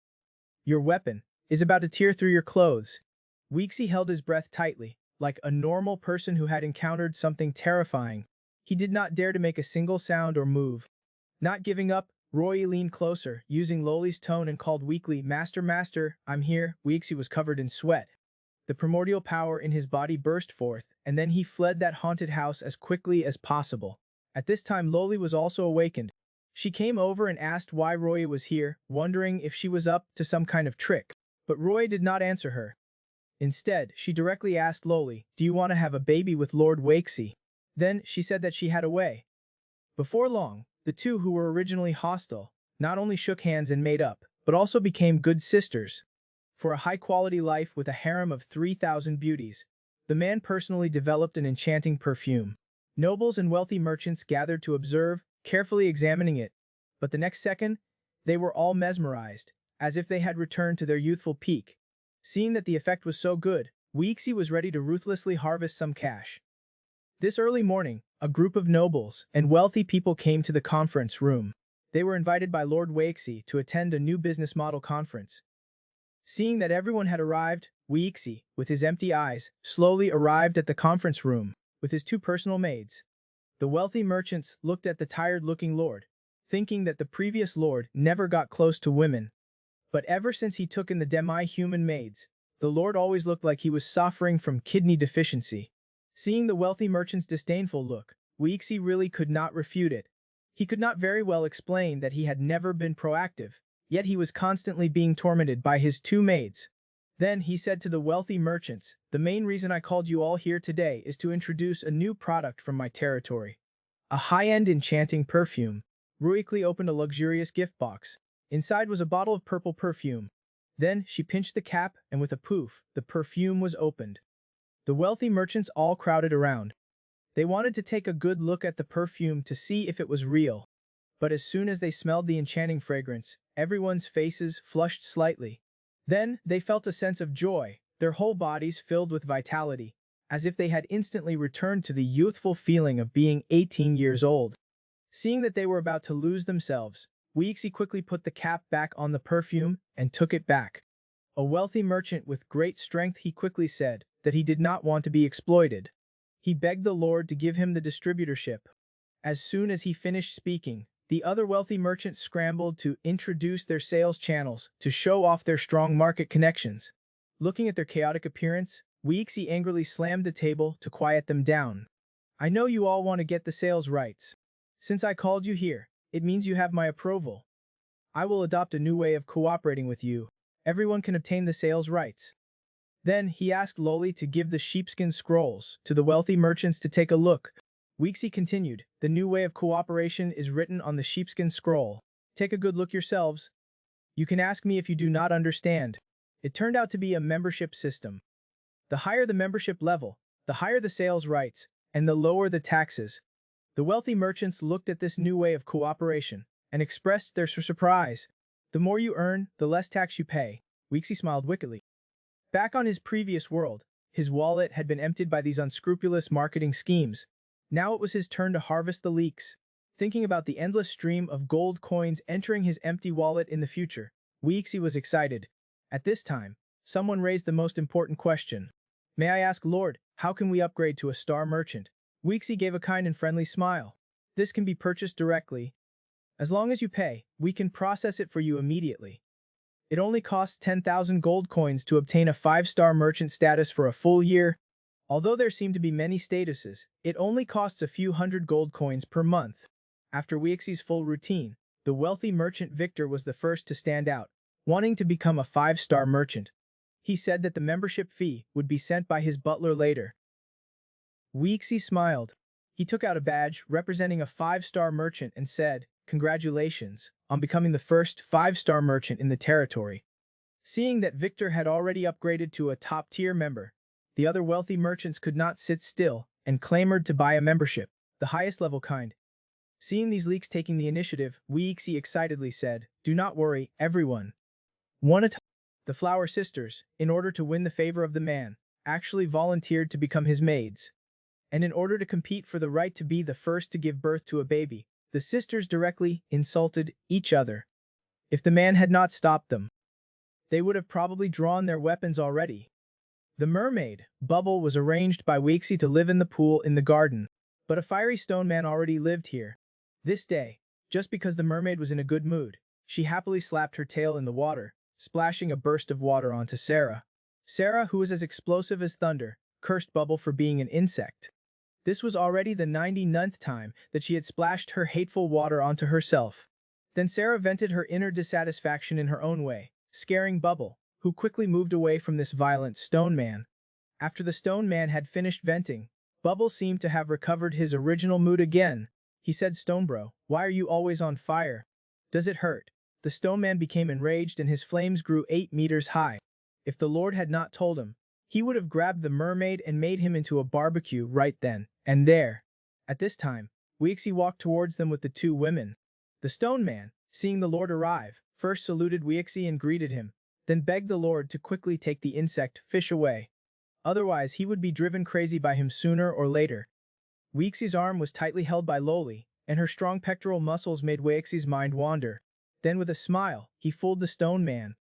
Your weapon is about to tear through your clothes. Weixi held his breath tightly, like a normal person who had encountered something terrifying. He did not dare to make a single sound or move. Not giving up, Roy leaned closer, using Loli's tone and called weakly, Master, Master, I'm here. Weixi was covered in sweat. The primordial power in his body burst forth, and then he fled that haunted house as quickly as possible. At this time, Loli was also awakened. She came over and asked why Roy was here, wondering if she was up to some kind of trick. But Roy did not answer her. Instead, she directly asked Loli, do you want to have a baby with Lord Weixi? Then she said that she had a way. Before long, the two who were originally hostile not only shook hands and made up, but also became good sisters. For a high-quality life with a harem of 3,000 beauties, the man personally developed an enchanting perfume. Nobles and wealthy merchants gathered to observe, carefully examining it, but the next second, they were all mesmerized, as if they had returned to their youthful peak. Seeing that the effect was so good, Weixi was ready to ruthlessly harvest some cash. This early morning, a group of nobles and wealthy people came to the conference room. They were invited by Lord Weixi to attend a new business model conference. Seeing that everyone had arrived, Weixi, with his empty eyes, slowly arrived at the conference room with his two personal maids. The wealthy merchants looked at the tired-looking lord, thinking that the previous lord never got close to women. But ever since he took in the demi-human maids, the lord always looked like he was suffering from kidney deficiency. Seeing the wealthy merchant's disdainful look, Weixi really could not refute it. He could not very well explain that he had never been proactive, yet he was constantly being tormented by his two maids. Then he said to the wealthy merchants, the main reason I called you all here today is to introduce a new product from my territory. A high-end enchanting perfume. Ruikli opened a luxurious gift box. Inside was a bottle of purple perfume. Then she pinched the cap, and with a poof, the perfume was opened. The wealthy merchants all crowded around. They wanted to take a good look at the perfume to see if it was real. But as soon as they smelled the enchanting fragrance, everyone's faces flushed slightly. Then they felt a sense of joy, their whole bodies filled with vitality, as if they had instantly returned to the youthful feeling of being 18 years old. Seeing that they were about to lose themselves, Weixi quickly put the cap back on the perfume and took it back. A wealthy merchant with great strength, he quickly said that he did not want to be exploited. He begged the lord to give him the distributorship. As soon as he finished speaking, the other wealthy merchants scrambled to introduce their sales channels to show off their strong market connections. Looking at their chaotic appearance, Weixi angrily slammed the table to quiet them down. I know you all want to get the sales rights. Since I called you here, it means you have my approval. I will adopt a new way of cooperating with you. Everyone can obtain the sales rights. Then he asked Loli to give the sheepskin scrolls to the wealthy merchants to take a look. Weixi continued, the new way of cooperation is written on the sheepskin scroll. Take a good look yourselves. You can ask me if you do not understand. It turned out to be a membership system. The higher the membership level, the higher the sales rights, and the lower the taxes. The wealthy merchants looked at this new way of cooperation and expressed their surprise. The more you earn, the less tax you pay. Weixi smiled wickedly. Back on his previous world, his wallet had been emptied by these unscrupulous marketing schemes. Now it was his turn to harvest the leaks. Thinking about the endless stream of gold coins entering his empty wallet in the future, Weixi was excited. At this time, someone raised the most important question. May I ask, Lord, how can we upgrade to a star merchant? Weeksy gave a kind and friendly smile. This can be purchased directly. As long as you pay, we can process it for you immediately. It only costs 10,000 gold coins to obtain a 5-star merchant status for a full year. Although there seem to be many statuses, it only costs a few hundred gold coins per month. After Weeksy's full routine, the wealthy merchant Victor was the first to stand out, wanting to become a 5-star merchant. He said that the membership fee would be sent by his butler later. Weeksy smiled. He took out a badge representing a 5-star merchant and said, "Congratulations on becoming the first 5-star merchant in the territory." Seeing that Victor had already upgraded to a top-tier member, the other wealthy merchants could not sit still and clamored to buy a membership, the highest level kind. Seeing these leaks taking the initiative, Weeksy excitedly said, "Do not worry, everyone. One at a time." The Flower Sisters, in order to win the favor of the man, actually volunteered to become his maids. And in order to compete for the right to be the first to give birth to a baby, the sisters directly insulted each other. If the man had not stopped them, they would have probably drawn their weapons already. The mermaid, Bubble, was arranged by Weeksy to live in the pool in the garden, but a fiery stone man already lived here. This day, just because the mermaid was in a good mood, she happily slapped her tail in the water, splashing a burst of water onto Sarah. Sarah, who was as explosive as thunder, cursed Bubble for being an insect. This was already the 99th time that she had splashed her hateful water onto herself. Then Sarah vented her inner dissatisfaction in her own way, scaring Bubble, who quickly moved away from this violent stone man. After the stone man had finished venting, Bubble seemed to have recovered his original mood again. He said, "Stone bro, why are you always on fire? Does it hurt?" The stone man became enraged and his flames grew 8 meters high. If the Lord had not told him, he would have grabbed the mermaid and made him into a barbecue right then and there. At this time, Weeksy walked towards them with the 2 women. The stone man, seeing the Lord arrive, first saluted Weeksy and greeted him, then begged the Lord to quickly take the insect fish away. Otherwise, he would be driven crazy by him sooner or later. Weeksy's arm was tightly held by Loli, and her strong pectoral muscles made Weeksy's mind wander. Then with a smile, he fooled the stone man.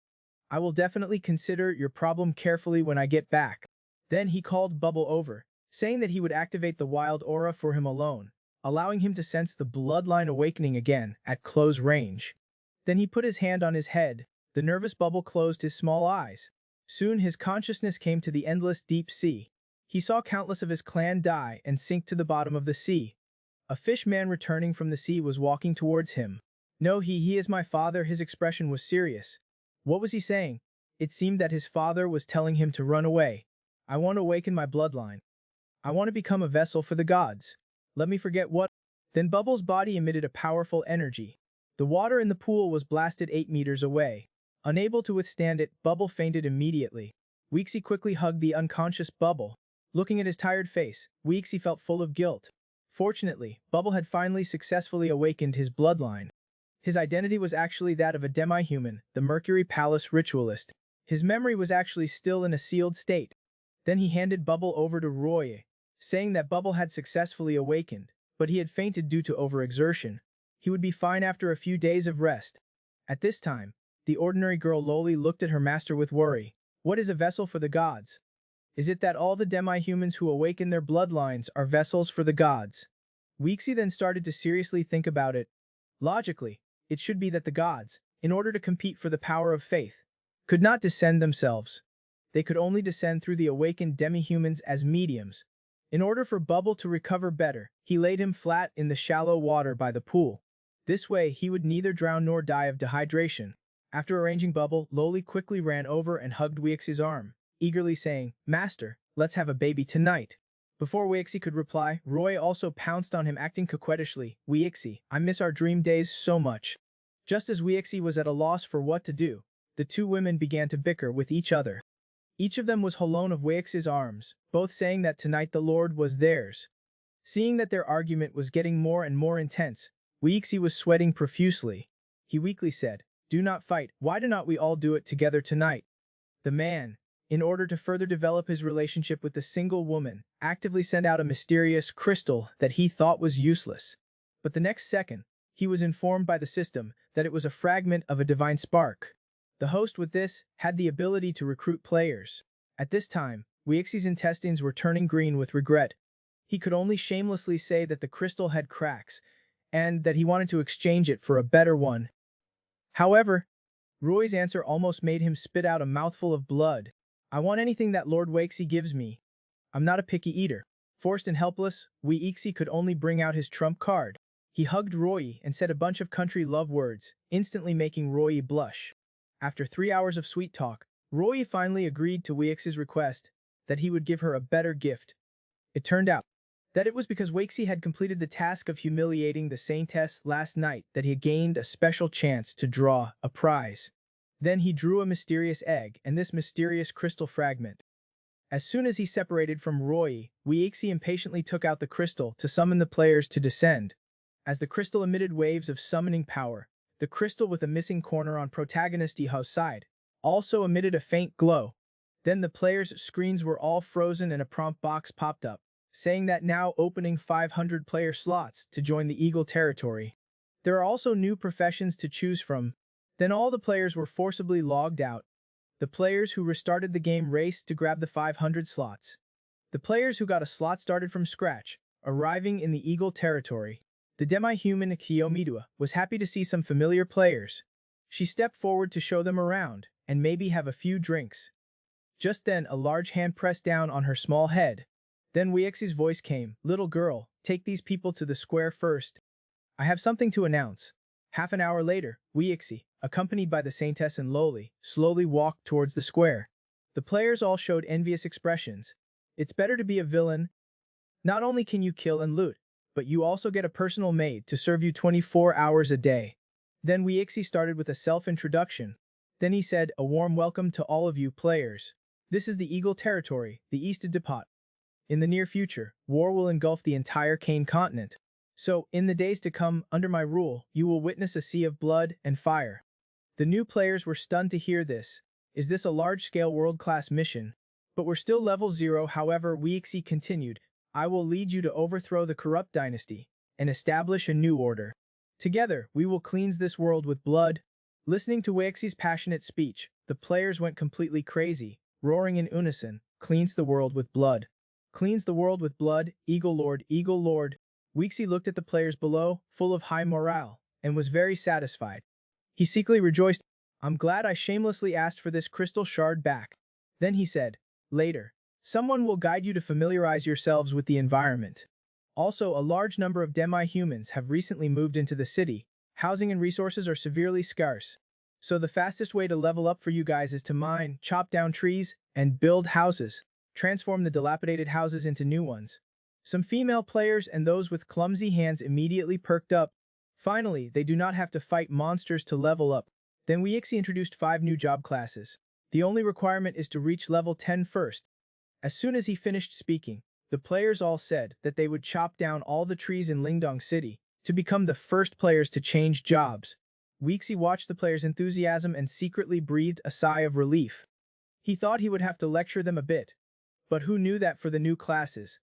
"I will definitely consider your problem carefully when I get back." Then he called Bubble over, saying that he would activate the wild aura for him alone, allowing him to sense the bloodline awakening again at close range. Then he put his hand on his head. The nervous Bubble closed his small eyes. Soon his consciousness came to the endless deep sea. He saw countless of his clan die and sink to the bottom of the sea. A fish man returning from the sea was walking towards him. "No, he is my father." His expression was serious. What was he saying? It seemed that his father was telling him to run away. "I want to awaken my bloodline. I want to become a vessel for the gods. Let me forget what." Then Bubble's body emitted a powerful energy. The water in the pool was blasted 8 meters away. Unable to withstand it, Bubble fainted immediately. Weeksy quickly hugged the unconscious Bubble. Looking at his tired face, Weeksy felt full of guilt. Fortunately, Bubble had finally successfully awakened his bloodline. His identity was actually that of a demi-human, the Mercury Palace ritualist. His memory was actually still in a sealed state. Then he handed Bubble over to Roy, saying that Bubble had successfully awakened, but he had fainted due to overexertion. He would be fine after a few days of rest. At this time, the ordinary girl Loli looked at her master with worry. "What is a vessel for the gods? Is it that all the demi-humans who awaken their bloodlines are vessels for the gods?" Weeksy then started to seriously think about it. Logically, it should be that the gods, in order to compete for the power of faith, could not descend themselves. They could only descend through the awakened demi-humans as mediums. In order for Bubble to recover better, he laid him flat in the shallow water by the pool. This way, he would neither drown nor die of dehydration. After arranging Bubble, Loli quickly ran over and hugged Weeksy's arm, eagerly saying, "Master, let's have a baby tonight." Before Weeksy could reply, Roy also pounced on him, acting coquettishly. "Weeksy, I miss our dream days so much." Just as Weeksy was at a loss for what to do, the 2 women began to bicker with each other. Each of them was alone of Weeksy's arms, both saying that tonight the Lord was theirs. Seeing that their argument was getting more and more intense, Weeksy was sweating profusely. He weakly said, "Do not fight. Why do not we all do it together tonight?" The man, in order to further develop his relationship with the single woman, actively sent out a mysterious crystal that he thought was useless. But the next second, he was informed by the system that it was a fragment of a divine spark. The host with this had the ability to recruit players. At this time, Weixie's intestines were turning green with regret. He could only shamelessly say that the crystal had cracks, and that he wanted to exchange it for a better one. However, Roy's answer almost made him spit out a mouthful of blood. I want anything that Lord Weixie gives me. I'm not a picky eater. Forced and helpless, Weixie could only bring out his trump card. He hugged Roy and said a bunch of country love words, instantly making Roy blush. After 3 hours of sweet talk, Roy finally agreed to Weixie's request that he would give her a better gift. It turned out that it was because Weixie had completed the task of humiliating the Saintess last night that he had gained a special chance to draw a prize. Then he drew a mysterious egg and this mysterious crystal fragment. As soon as he separated from Roy, Weixie impatiently took out the crystal to summon the players to descend. As the crystal emitted waves of summoning power, the crystal with a missing corner on protagonist Yiho's side also emitted a faint glow. Then the players' screens were all frozen and a prompt box popped up, saying that now opening 500 player slots to join the Eagle territory. There are also new professions to choose from. Then all the players were forcibly logged out. The players who restarted the game raced to grab the 500 slots. The players who got a slot started from scratch, arriving in the Eagle territory. The demi-human Kiyomidua was happy to see some familiar players. She stepped forward to show them around, and maybe have a few drinks. Just then a large hand pressed down on her small head. Then Weixie's voice came, "Little girl, take these people to the square first. I have something to announce." Half an hour later, Weixie, accompanied by the Saintess and Loli, slowly walked towards the square. The players all showed envious expressions. It's better to be a villain. Not only can you kill and loot, but you also get a personal maid to serve you 24 hours a day. Then Weixie started with a self-introduction. Then he said, "A warm welcome to all of you players. This is the Eagle territory, the East Depot. In the near future, war will engulf the entire Kane continent. So, in the days to come, under my rule, you will witness a sea of blood and fire." The new players were stunned to hear this. Is this a large-scale world-class mission? But we're still level 0, however, Weixie continued, "I will lead you to overthrow the corrupt dynasty and establish a new order. Together, we will cleanse this world with blood." Listening to Weixie's passionate speech, the players went completely crazy, roaring in unison, "Cleanse the world with blood. Cleans the world with blood, Eagle Lord, Eagle Lord." Weixie looked at the players below, full of high morale, and was very satisfied. He secretly rejoiced, "I'm glad I shamelessly asked for this crystal shard back." Then he said, "Later, someone will guide you to familiarize yourselves with the environment. Also, a large number of demi-humans have recently moved into the city. Housing and resources are severely scarce. So the fastest way to level up for you guys is to mine, chop down trees, and build houses. Transform the dilapidated houses into new ones." Some female players and those with clumsy hands immediately perked up. Finally, they do not have to fight monsters to level up. Then Weixie introduced 5 new job classes. The only requirement is to reach level 10 first. As soon as he finished speaking, the players all said that they would chop down all the trees in Lingdong City to become the first players to change jobs. Weixie watched the players' enthusiasm and secretly breathed a sigh of relief. He thought he would have to lecture them a bit. But who knew that for the new classes,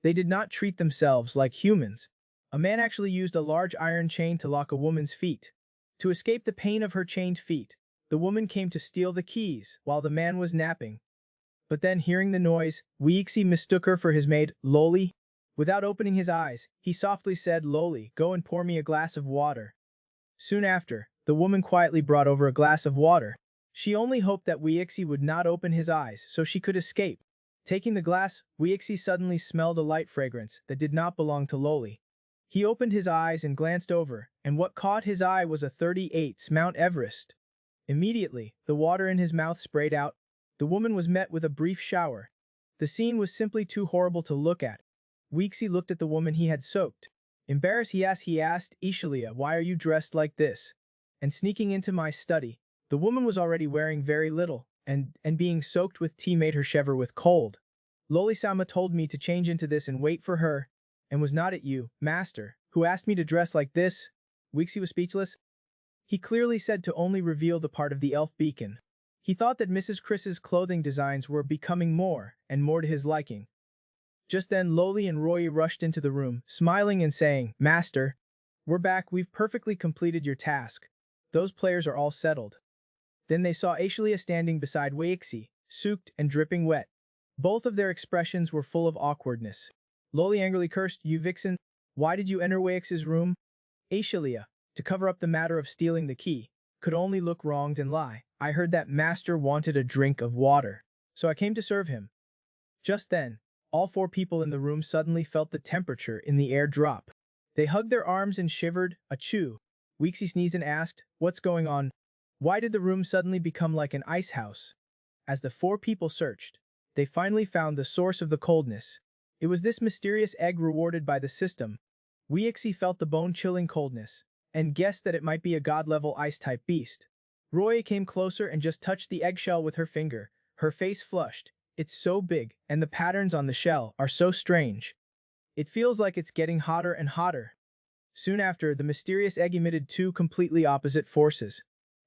they did not treat themselves like humans. A man actually used a large iron chain to lock a woman's feet. To escape the pain of her chained feet, the woman came to steal the keys while the man was napping. But then, hearing the noise, Weixie mistook her for his maid, Loli. Without opening his eyes, he softly said, "Loli, go and pour me a glass of water." Soon after, the woman quietly brought over a glass of water. She only hoped that Weixie would not open his eyes so she could escape. Taking the glass, Weixie suddenly smelled a light fragrance that did not belong to Loli. He opened his eyes and glanced over, and what caught his eye was a 38's Mount Everest. Immediately, the water in his mouth sprayed out. The woman was met with a brief shower. The scene was simply too horrible to look at. Weixie looked at the woman he had soaked. Embarrassed, he asked, "Ishalia, why are you dressed like this?" And sneaking into my study, the woman was already wearing very little, and being soaked with tea made her shiver with cold. "Loli-sama told me to change into this and wait for her, and was not it you, master, who asked me to dress like this?" Weixie was speechless. He clearly said to only reveal the part of the elf beacon. He thought that Mrs. Chris's clothing designs were becoming more and more to his liking. Just then Loli and Roy rushed into the room, smiling and saying, "Master, we're back, we've perfectly completed your task. Those players are all settled." Then they saw Aishalia standing beside Weixi, soaked and dripping wet. Both of their expressions were full of awkwardness. Loli angrily cursed, "You vixen, why did you enter Weixi's room?" Aishalia, to cover up the matter of stealing the key, could only look wronged and lie. "I heard that master wanted a drink of water, so I came to serve him." Just then, all four people in the room suddenly felt the temperature in the air drop. They hugged their arms and shivered. Achoo! Weixi sneezed and asked, "What's going on? Why did the room suddenly become like an ice house?" As the four people searched, they finally found the source of the coldness. It was this mysterious egg rewarded by the system. Weixi felt the bone-chilling coldness, and guessed that it might be a god-level ice-type beast. Roy came closer and just touched the eggshell with her finger. Her face flushed. "It's so big, and the patterns on the shell are so strange. It feels like it's getting hotter and hotter." Soon after, the mysterious egg emitted two completely opposite forces.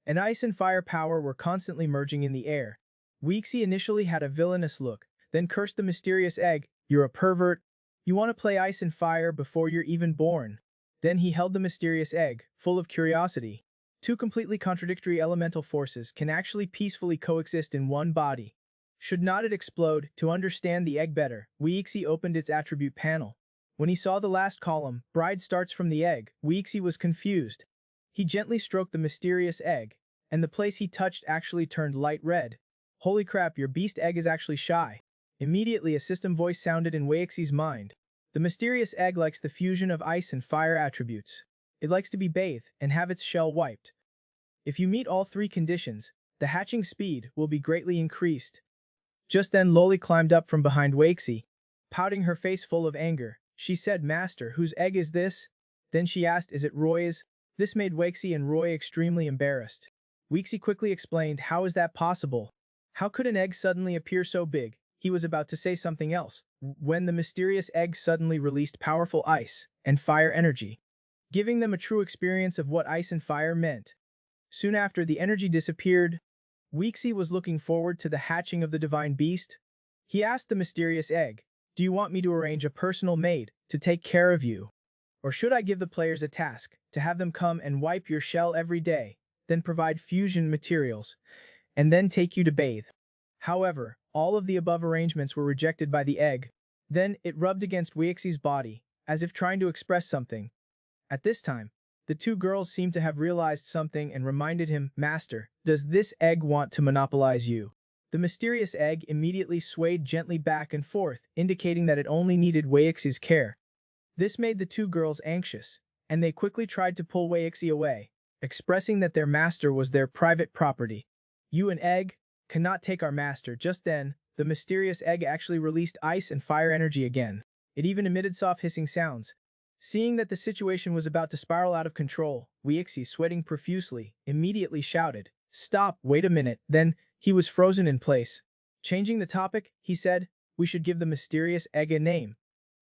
An ice and fire power were constantly merging in the air. Weixi initially had a villainous look, then cursed the mysterious egg, "You're a pervert. You want to play ice and fire before you're even born." Then he held the mysterious egg, full of curiosity. Two completely contradictory elemental forces can actually peacefully coexist in one body. Should not it explode? To understand the egg better, Weixi opened its attribute panel. When he saw the last column, "Bride starts from the egg," Weixi was confused. He gently stroked the mysterious egg, and the place he touched actually turned light red. "Holy crap, your beast egg is actually shy." Immediately a system voice sounded in Weixi's mind. The mysterious egg likes the fusion of ice and fire attributes. It likes to be bathed and have its shell wiped. If you meet all three conditions, the hatching speed will be greatly increased. Just then Loli climbed up from behind Weixi. Pouting her face full of anger, she said, "Master, whose egg is this?" Then she asked, "Is it Roy's?" This made Weixi and Roy extremely embarrassed. Weixi quickly explained, "How is that possible? How could an egg suddenly appear so big?" He was about to say something else, when the mysterious egg suddenly released powerful ice and fire energy, giving them a true experience of what ice and fire meant. Soon after, the energy disappeared. Weixi was looking forward to the hatching of the divine beast. He asked the mysterious egg, "Do you want me to arrange a personal maid to take care of you? Or should I give the players a task to have them come and wipe your shell every day, then provide fusion materials, and then take you to bathe?" However, all of the above arrangements were rejected by the egg. Then it rubbed against Weixi's body, as if trying to express something. At this time, the two girls seemed to have realized something and reminded him, "Master, does this egg want to monopolize you?" The mysterious egg immediately swayed gently back and forth, indicating that it only needed Weixi's care. This made the two girls anxious, and they quickly tried to pull Weixi away, expressing that their master was their private property. "You, an egg, cannot take our master." Just then, the mysterious egg actually released ice and fire energy again. It even emitted soft hissing sounds. Seeing that the situation was about to spiral out of control, Weixi, sweating profusely, immediately shouted, "Stop, wait a minute." Then, he was frozen in place. Changing the topic, he said, "We should give the mysterious egg a name.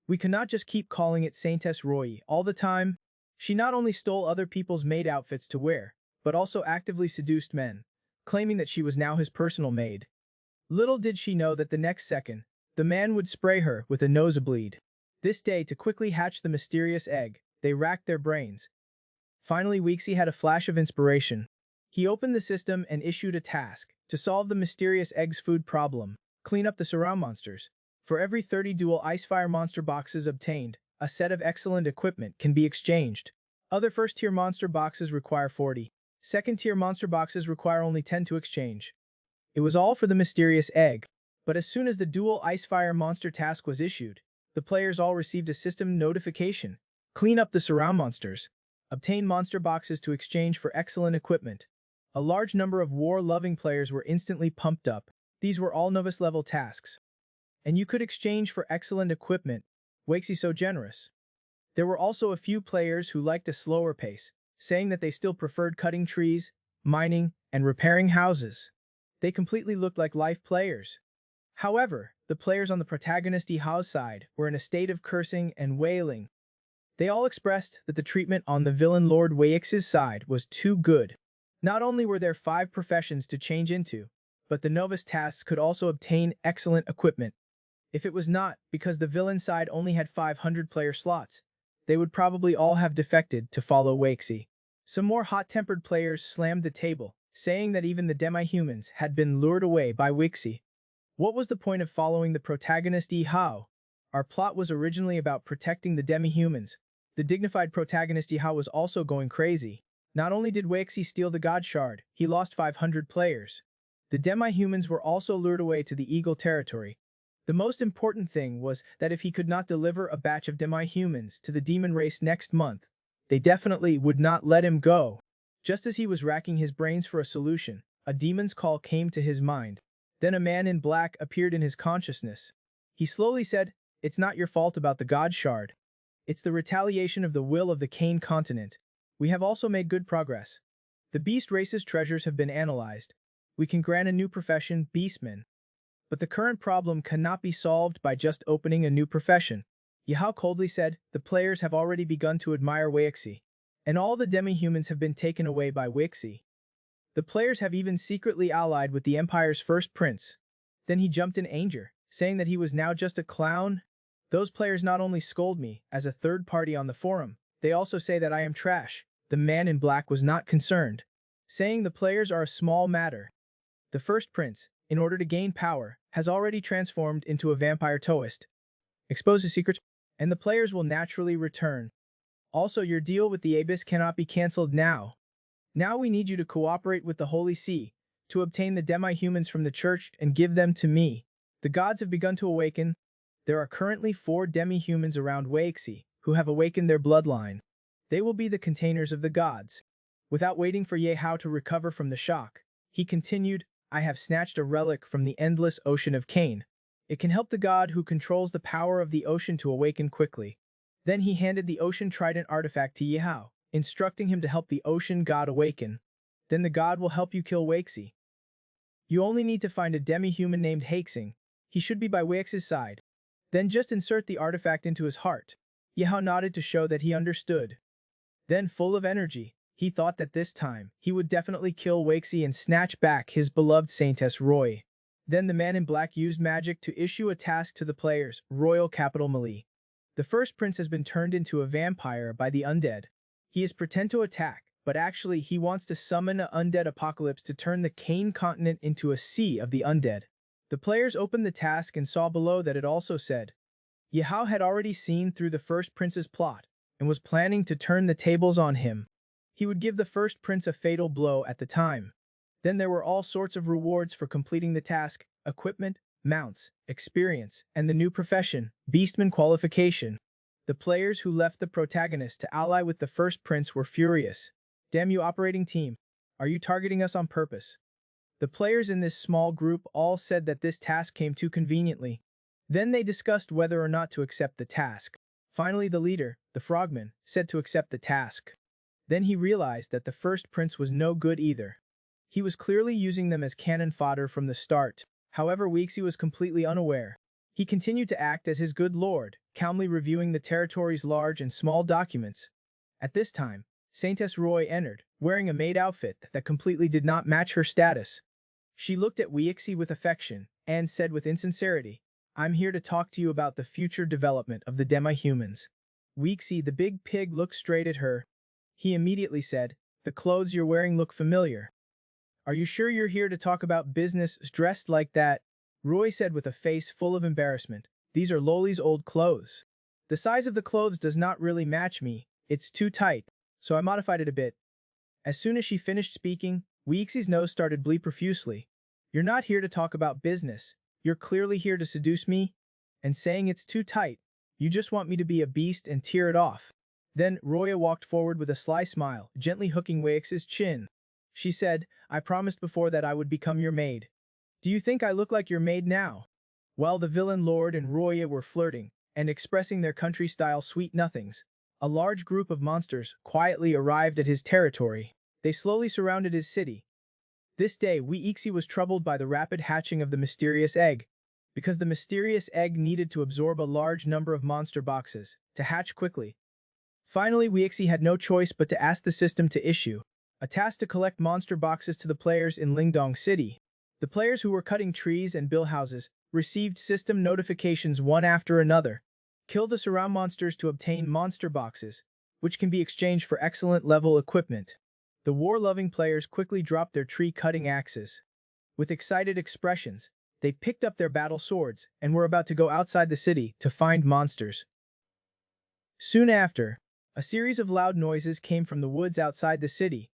We cannot just keep calling it Saintess Roy all the time." She not only stole other people's maid outfits to wear, but also actively seduced men, claiming that she was now his personal maid. Little did she know that the next second, the man would spray her with a nosebleed. This day, to quickly hatch the mysterious egg, they racked their brains. Finally, Weixi had a flash of inspiration. He opened the system and issued a task to solve the mysterious egg's food problem: clean up the surround monsters. For every 30 dual Icefire monster boxes obtained, a set of excellent equipment can be exchanged. Other first-tier monster boxes require 40. Second-tier monster boxes require only 10 to exchange. It was all for the mysterious egg. But as soon as the dual Icefire monster task was issued, the players all received a system notification: clean up the surround monsters. Obtain monster boxes to exchange for excellent equipment. A large number of war-loving players were instantly pumped up. These were all novice-level tasks. And you could exchange for excellent equipment. Weixi so generous. There were also a few players who liked a slower pace, saying that they still preferred cutting trees, mining, and repairing houses. They completely looked like life players. However, the players on the protagonist Ihao's side were in a state of cursing and wailing. They all expressed that the treatment on the villain Lord Weixi's side was too good. Not only were there 5 professions to change into, but the novice tasks could also obtain excellent equipment. If it was not because the villain side only had 500 player slots, they would probably all have defected to follow Weixi. Some more hot-tempered players slammed the table, saying that even the demi-humans had been lured away by Wixie. What was the point of following the protagonist Yi Hao? Our plot was originally about protecting the demi-humans. The dignified protagonist Yi Hao was also going crazy. Not only did Wixie steal the God Shard, he lost 500 players. The demi-humans were also lured away to the Eagle territory. The most important thing was that if he could not deliver a batch of demi-humans to the demon race next month, they definitely would not let him go. Just as he was racking his brains for a solution, a demon's call came to his mind. Then a man in black appeared in his consciousness. He slowly said, "It's not your fault about the God Shard. It's the retaliation of the will of the Kane continent. We have also made good progress. The beast race's treasures have been analyzed. We can grant a new profession, Beastman. But the current problem cannot be solved by just opening a new profession." Yi Hao coldly said, "The players have already begun to admire Wixie, and all the demi-humans have been taken away by Wixie. The players have even secretly allied with the Empire's first prince." Then he jumped in anger, saying that he was now just a clown. "Those players not only scold me as a third party on the forum, they also say that I am trash." The man in black was not concerned, saying the players are a small matter. The first prince, in order to gain power, has already transformed into a vampire toast. Expose his secrets, and the players will naturally return. Also, your deal with the Abyss cannot be cancelled now. Now we need you to cooperate with the Holy See, to obtain the demi-humans from the church and give them to me. The gods have begun to awaken. There are currently 4 demi-humans around Wixie, who have awakened their bloodline. They will be the containers of the gods. Without waiting for Yi Hao to recover from the shock, he continued, "I have snatched a relic from the endless ocean of Cain. It can help the god who controls the power of the ocean to awaken quickly." Then he handed the ocean trident artifact to Yi Hao, instructing him to help the ocean god awaken. Then the god will help you kill Wixie. You only need to find a demi-human named Haixing. He should be by Wixie's side. Then just insert the artifact into his heart. Yi Hao nodded to show that he understood. Then, full of energy, he thought that this time, he would definitely kill Wixie and snatch back his beloved Saintess Roy. Then the man in black used magic to issue a task to the players, Royal Capital Melee. The first prince has been turned into a vampire by the undead. He is pretend to attack, but actually he wants to summon an undead apocalypse to turn the Kane continent into a sea of the undead. The players opened the task and saw below that it also said, Yi Hao had already seen through the first prince's plot, and was planning to turn the tables on him. He would give the first prince a fatal blow at the time. Then there were all sorts of rewards for completing the task, equipment, mounts, experience, and the new profession, Beastman qualification. The players who left the protagonist to ally with the first prince were furious. "Damn you, operating team. Are you targeting us on purpose?" The players in this small group all said that this task came too conveniently. Then they discussed whether or not to accept the task. Finally, the leader, the frogman, said to accept the task. Then he realized that the first prince was no good either. He was clearly using them as cannon fodder from the start. However, Wixie was completely unaware. He continued to act as his good lord, calmly reviewing the territory's large and small documents. At this time, Saintess Roy entered, wearing a maid outfit that completely did not match her status. She looked at Wixie with affection, and said with insincerity, "I'm here to talk to you about the future development of the demi-humans." Wixie, the big pig, looked straight at her. He immediately said, "The clothes you're wearing look familiar. Are you sure you're here to talk about business dressed like that?" Roy said with a face full of embarrassment, "These are Loli's old clothes. The size of the clothes does not really match me, it's too tight, so I modified it a bit." As soon as she finished speaking, Wixie's nose started bleed profusely. "You're not here to talk about business, you're clearly here to seduce me, and saying it's too tight, you just want me to be a beast and tear it off." Then Roya walked forward with a sly smile, gently hooking Wixie's chin. She said, "I promised before that I would become your maid. Do you think I look like your maid now?" While the villain lord and Roya were flirting, and expressing their country-style sweet nothings, a large group of monsters quietly arrived at his territory. They slowly surrounded his city. This day, Wixie was troubled by the rapid hatching of the mysterious egg, because the mysterious egg needed to absorb a large number of monster boxes to hatch quickly. Finally, Wixie had no choice but to ask the system to issue a task to collect monster boxes to the players in Lingdong City. The players who were cutting trees and build houses received system notifications one after another. Kill the surround monsters to obtain monster boxes, which can be exchanged for excellent level equipment. The war-loving players quickly dropped their tree-cutting axes. With excited expressions, they picked up their battle swords and were about to go outside the city to find monsters. Soon after, a series of loud noises came from the woods outside the city.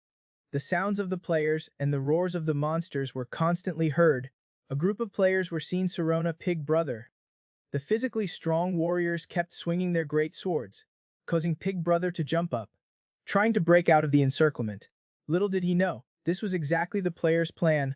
The sounds of the players and the roars of the monsters were constantly heard. A group of players were seen surround Pig Brother. The physically strong warriors kept swinging their great swords, causing Pig Brother to jump up, trying to break out of the encirclement. Little did he know, this was exactly the player's plan.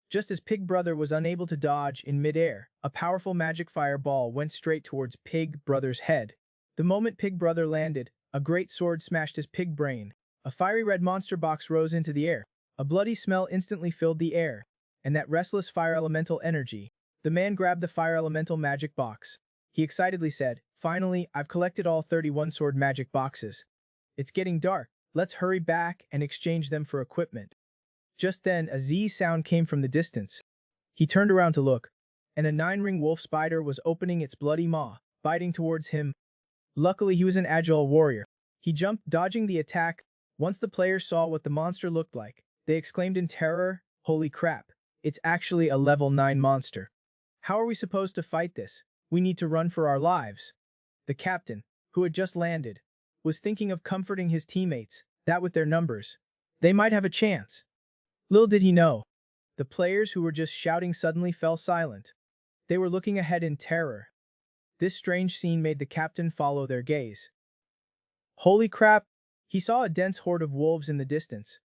Just as Pig Brother was unable to dodge in midair, a powerful magic fireball went straight towards Pig Brother's head. The moment Pig Brother landed, a great sword smashed his pig brain. A fiery red monster box rose into the air. A bloody smell instantly filled the air, and that restless fire elemental energy. The man grabbed the fire elemental magic box. He excitedly said, "Finally, I've collected all 31 sword magic boxes. It's getting dark. Let's hurry back and exchange them for equipment." Just then, a Z sound came from the distance. He turned around to look, and a 9-ring wolf spider was opening its bloody maw, biting towards him. Luckily, he was an agile warrior. He jumped, dodging the attack. Once the players saw what the monster looked like, they exclaimed in terror, "Holy crap, it's actually a level 9 monster. How are we supposed to fight this? We need to run for our lives." The captain, who had just landed, was thinking of comforting his teammates, that with their numbers, they might have a chance. Little did he know, the players who were just shouting suddenly fell silent. They were looking ahead in terror. This strange scene made the captain follow their gaze. Holy crap! He saw a dense horde of wolves in the distance.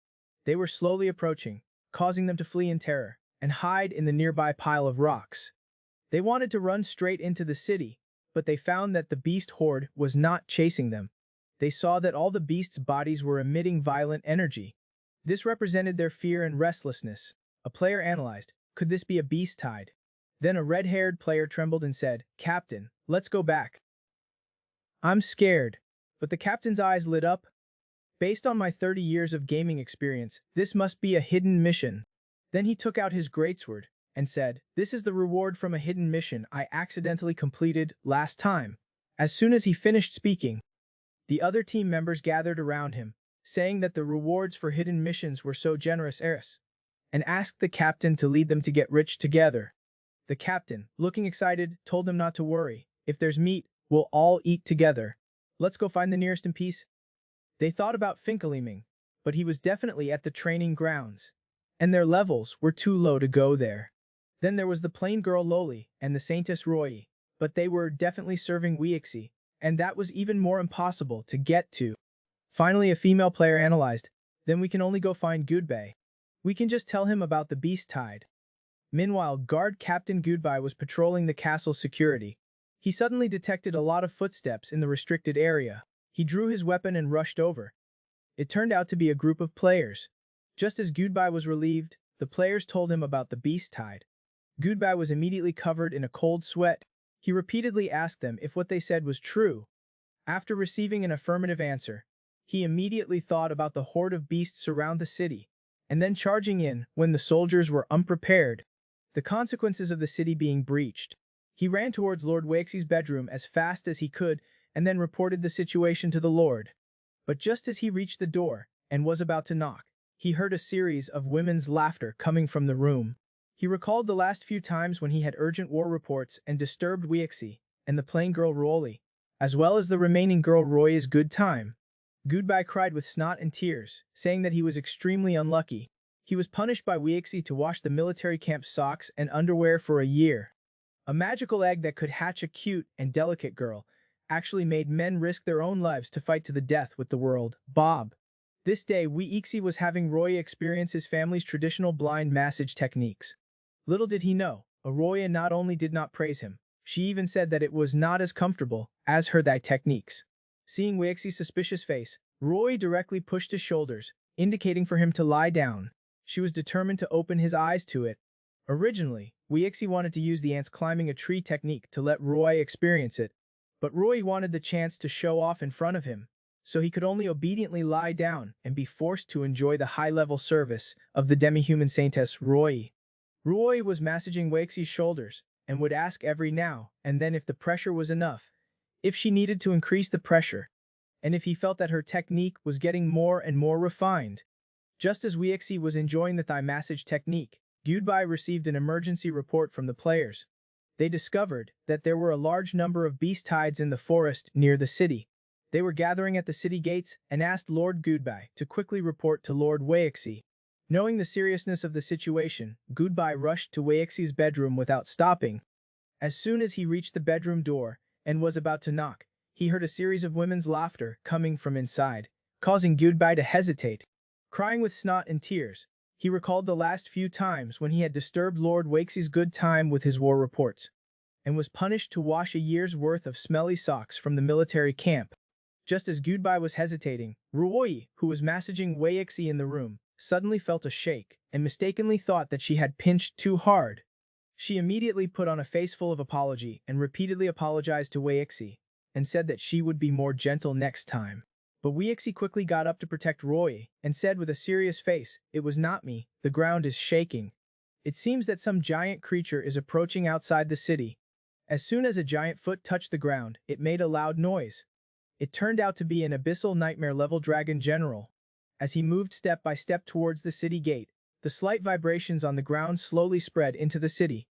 They were slowly approaching, causing them to flee in terror and hide in the nearby pile of rocks. They wanted to run straight into the city, but they found that the beast horde was not chasing them. They saw that all the beasts' bodies were emitting violent energy. This represented their fear and restlessness. A player analyzed, could this be a beast tide? Then a red-haired player trembled and said, "Captain, let's go back." "I'm scared." But the captain's eyes lit up. "Based on my 30 years of gaming experience, this must be a hidden mission." Then he took out his greatsword and said, "This is the reward from a hidden mission I accidentally completed last time." As soon as he finished speaking, the other team members gathered around him, saying that the rewards for hidden missions were so generous, and asked the captain to lead them to get rich together. The captain, looking excited, told them not to worry. "If there's meat, we'll all eat together. Let's go find the nearest in peace." They thought about Finkeliming, but he was definitely at the training grounds, and their levels were too low to go there. Then there was the plain girl Loli and the Saintess Roy, but they were definitely serving Weixi, and that was even more impossible to get to. Finally, a female player analyzed, "Then we can only go find Goodbye. We can just tell him about the beast tide." Meanwhile, guard Captain Goodbye was patrolling the castle's security. He suddenly detected a lot of footsteps in the restricted area. He drew his weapon and rushed over. It turned out to be a group of players. Just as Goodbye was relieved, the players told him about the beast tide. Goodbye was immediately covered in a cold sweat. He repeatedly asked them if what they said was true. After receiving an affirmative answer, he immediately thought about the horde of beasts around the city, and then charging in when the soldiers were unprepared. The consequences of the city being breached. He ran towards Lord Weixi's bedroom as fast as he could and then reported the situation to the Lord. But just as he reached the door and was about to knock, he heard a series of women's laughter coming from the room. He recalled the last few times when he had urgent war reports and disturbed Weixi and the plain girl Roly, as well as the remaining girl Roy's good time. Goodbye cried with snot and tears, saying that he was extremely unlucky. He was punished by Weixi to wash the military camp's socks and underwear for a year. A magical egg that could hatch a cute and delicate girl actually made men risk their own lives to fight to the death with the world. Bob. This day, Weixi was having Roy experience his family's traditional blind massage techniques. Little did he know, Aroya not only did not praise him, she even said that it was not as comfortable as her thy techniques. Seeing Weixi's suspicious face, Roy directly pushed his shoulders, indicating for him to lie down. She was determined to open his eyes to it. Originally, Weixi wanted to use the ants climbing a tree technique to let Roy experience it, but Roy wanted the chance to show off in front of him, so he could only obediently lie down and be forced to enjoy the high-level service of the demi-human saintess Roy. Roy was massaging Weixi's shoulders and would ask every now and then if the pressure was enough, if she needed to increase the pressure, and if he felt that her technique was getting more and more refined. Just as Weixi was enjoying the thigh massage technique, Goodbye received an emergency report from the players. They discovered that there were a large number of beast tides in the forest near the city. They were gathering at the city gates and asked Lord Goodbye to quickly report to Lord Weixi. Knowing the seriousness of the situation, Goodbye rushed to Weixi's bedroom without stopping. As soon as he reached the bedroom door and was about to knock, he heard a series of women's laughter coming from inside, causing Goodbye to hesitate. Crying with snot and tears, he recalled the last few times when he had disturbed Lord Weixy's good time with his war reports, and was punished to wash a year's worth of smelly socks from the military camp. Just as Goodbye was hesitating, Ruoyi, who was massaging Weixy in the room, suddenly felt a shake and mistakenly thought that she had pinched too hard. She immediately put on a face full of apology and repeatedly apologized to Weixy, and said that she would be more gentle next time. But Weixy quickly got up to protect Roy and said with a serious face, "It was not me, the ground is shaking. It seems that some giant creature is approaching outside the city." As soon as a giant foot touched the ground, it made a loud noise. It turned out to be an abyssal nightmare-level dragon general. As he moved step by step towards the city gate, the slight vibrations on the ground slowly spread into the city.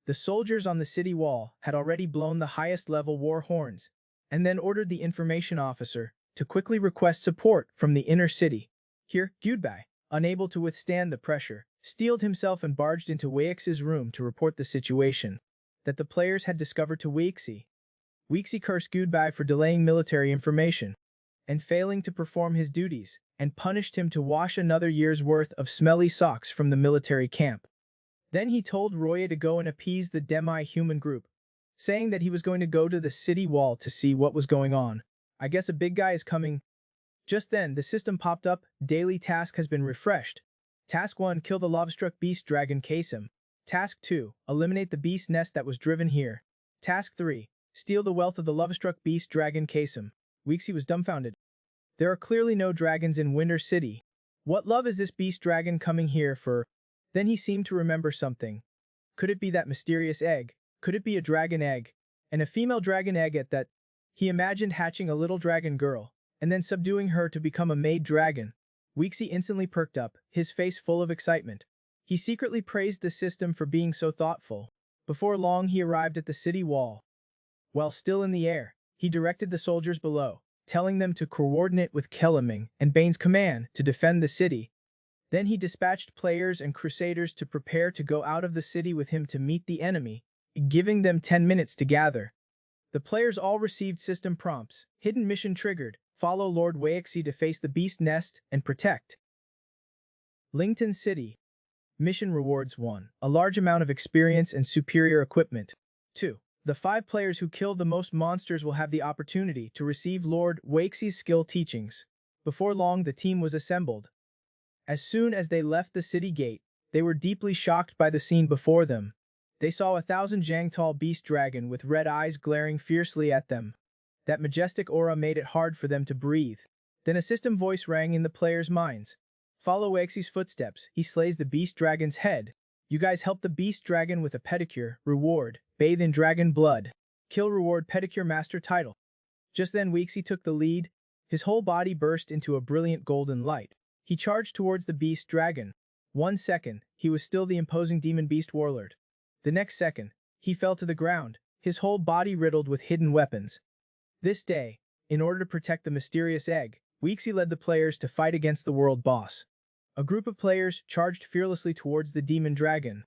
The soldiers on the city wall had already blown the highest-level war horns, and then ordered the information officer to quickly request support from the inner city. Here, Goodbye, unable to withstand the pressure, steeled himself and barged into Weixy's room to report the situation that the players had discovered to Weixy. Weixy cursed Goodbye for delaying military information and failing to perform his duties, and punished him to wash another year's worth of smelly socks from the military camp. Then he told Roya to go and appease the demi-human group, saying that he was going to go to the city wall to see what was going on. "I guess a big guy is coming." Just then, the system popped up. Daily task has been refreshed. Task 1, kill the lava-struck beast dragon Kasem. Task 2, eliminate the beast nest that was driven here. Task 3, steal the wealth of the lava-struck beast dragon Kasem. Weixy was dumbfounded. There are clearly no dragons in Winter City. What love is this beast dragon coming here for? Then he seemed to remember something. Could it be that mysterious egg? Could it be a dragon egg? And a female dragon egg at that? He imagined hatching a little dragon girl, and then subduing her to become a maid dragon. Weixy instantly perked up, his face full of excitement. He secretly praised the system for being so thoughtful. Before long he arrived at the city wall. While still in the air, he directed the soldiers below, telling them to coordinate with Kelaming and Bane's command to defend the city. Then he dispatched players and crusaders to prepare to go out of the city with him to meet the enemy, giving them 10 minutes to gather. The players all received system prompts. Hidden mission triggered. Follow Lord Weixy to face the beast nest and protect Lington City. Mission rewards: 1. A large amount of experience and superior equipment. 2. The 5 players who kill the most monsters will have the opportunity to receive Lord Weixy's skill teachings. Before long, the team was assembled. As soon as they left the city gate, they were deeply shocked by the scene before them. They saw a 1,000-jang-tall beast dragon with red eyes glaring fiercely at them. That majestic aura made it hard for them to breathe. Then a system voice rang in the players' minds. Follow Weixy's footsteps. He slays the beast dragon's head. You guys help the beast dragon with a pedicure. Reward: bathe in dragon blood. Kill reward pedicure master title. Just then Weixy took the lead. His whole body burst into a brilliant golden light. He charged towards the beast dragon. 1 second, he was still the imposing demon beast warlord. The next second, he fell to the ground, his whole body riddled with hidden weapons. This day, in order to protect the mysterious egg, Weixy led the players to fight against the world boss. A group of players charged fearlessly towards the demon dragon.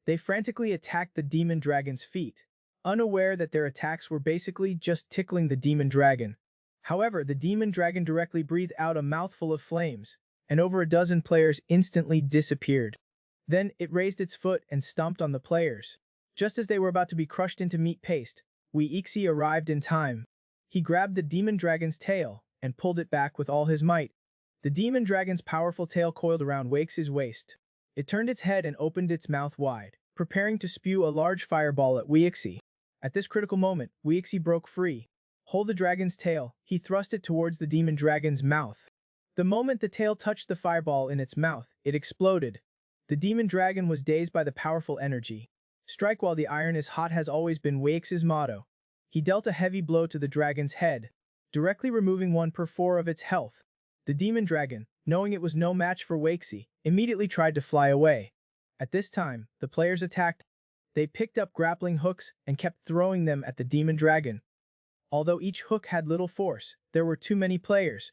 They frantically attacked the demon dragon's feet, unaware that their attacks were basically just tickling the demon dragon. However, the demon dragon directly breathed out a mouthful of flames, and over a dozen players instantly disappeared. Then it raised its foot and stomped on the players. Just as they were about to be crushed into meat paste, Weixy arrived in time. He grabbed the demon dragon's tail and pulled it back with all his might. The demon dragon's powerful tail coiled around Weixy's waist. It turned its head and opened its mouth wide, preparing to spew a large fireball at Weixy. At this critical moment, Weixy broke free. Hold the dragon's tail, he thrust it towards the demon dragon's mouth. The moment the tail touched the fireball in its mouth, it exploded. The demon dragon was dazed by the powerful energy. Strike while the iron is hot has always been Weixy's motto. He dealt a heavy blow to the dragon's head, directly removing 1/4 of its health. The demon dragon, knowing it was no match for Waxy, immediately tried to fly away. At this time, the players attacked. They picked up grappling hooks and kept throwing them at the demon dragon. Although each hook had little force, there were too many players.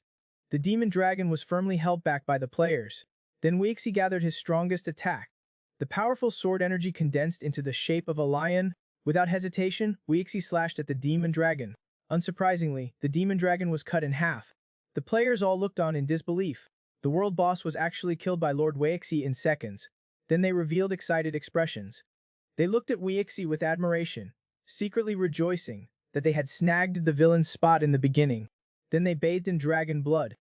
The demon dragon was firmly held back by the players. Then Waxy gathered his strongest attack. The powerful sword energy condensed into the shape of a lion. Without hesitation, Waxy slashed at the demon dragon. Unsurprisingly, the demon dragon was cut in half. The players all looked on in disbelief. The world boss was actually killed by Lord Waxy in seconds. Then they revealed excited expressions. They looked at Waxy with admiration, secretly rejoicing that they had snagged the villain's spot in the beginning. Then they bathed in dragon blood.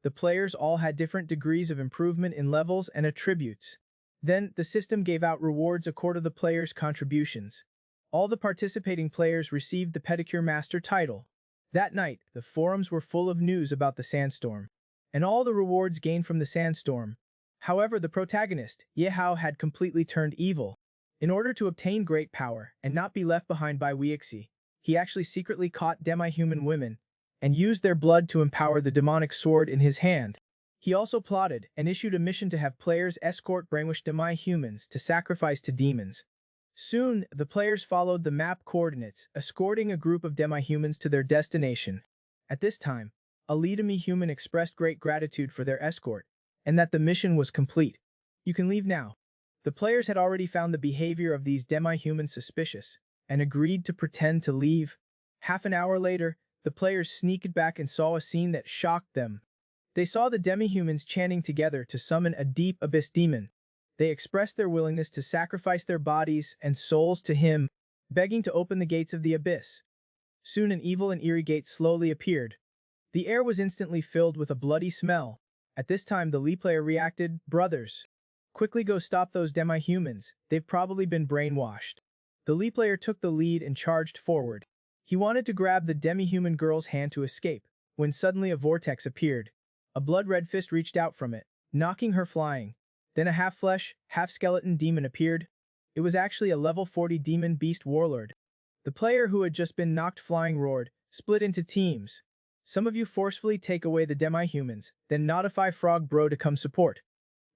The players all had different degrees of improvement in levels and attributes. Then, the system gave out rewards according to the players' contributions. All the participating players received the Pedicure Master title. That night, the forums were full of news about the sandstorm, and all the rewards gained from the sandstorm. However, the protagonist, Ye Hao, had completely turned evil. In order to obtain great power and not be left behind by Waxy, he actually secretly caught demi-human women and used their blood to empower the demonic sword in his hand. He also plotted and issued a mission to have players escort brainwashed demi-humans to sacrifice to demons. Soon, the players followed the map coordinates, escorting a group of demi-humans to their destination. At this time, a demi-human expressed great gratitude for their escort, and that the mission was complete. You can leave now. The players had already found the behavior of these demi-humans suspicious, and agreed to pretend to leave. Half an hour later, the players sneaked back and saw a scene that shocked them. They saw the demi-humans chanting together to summon a deep abyss demon. They expressed their willingness to sacrifice their bodies and souls to him, begging to open the gates of the abyss. Soon an evil and eerie gate slowly appeared. The air was instantly filled with a bloody smell. At this time the Lee player reacted, "Brothers, quickly go stop those demi-humans, they've probably been brainwashed." The Lee player took the lead and charged forward. He wanted to grab the demi-human girl's hand to escape, when suddenly a vortex appeared. A blood-red fist reached out from it, knocking her flying. Then a half-flesh, half-skeleton demon appeared. It was actually a level 40 demon beast warlord. The player who had just been knocked flying roared, "Split into teams. Some of you forcefully take away the demi-humans, then notify Frog Bro to come support."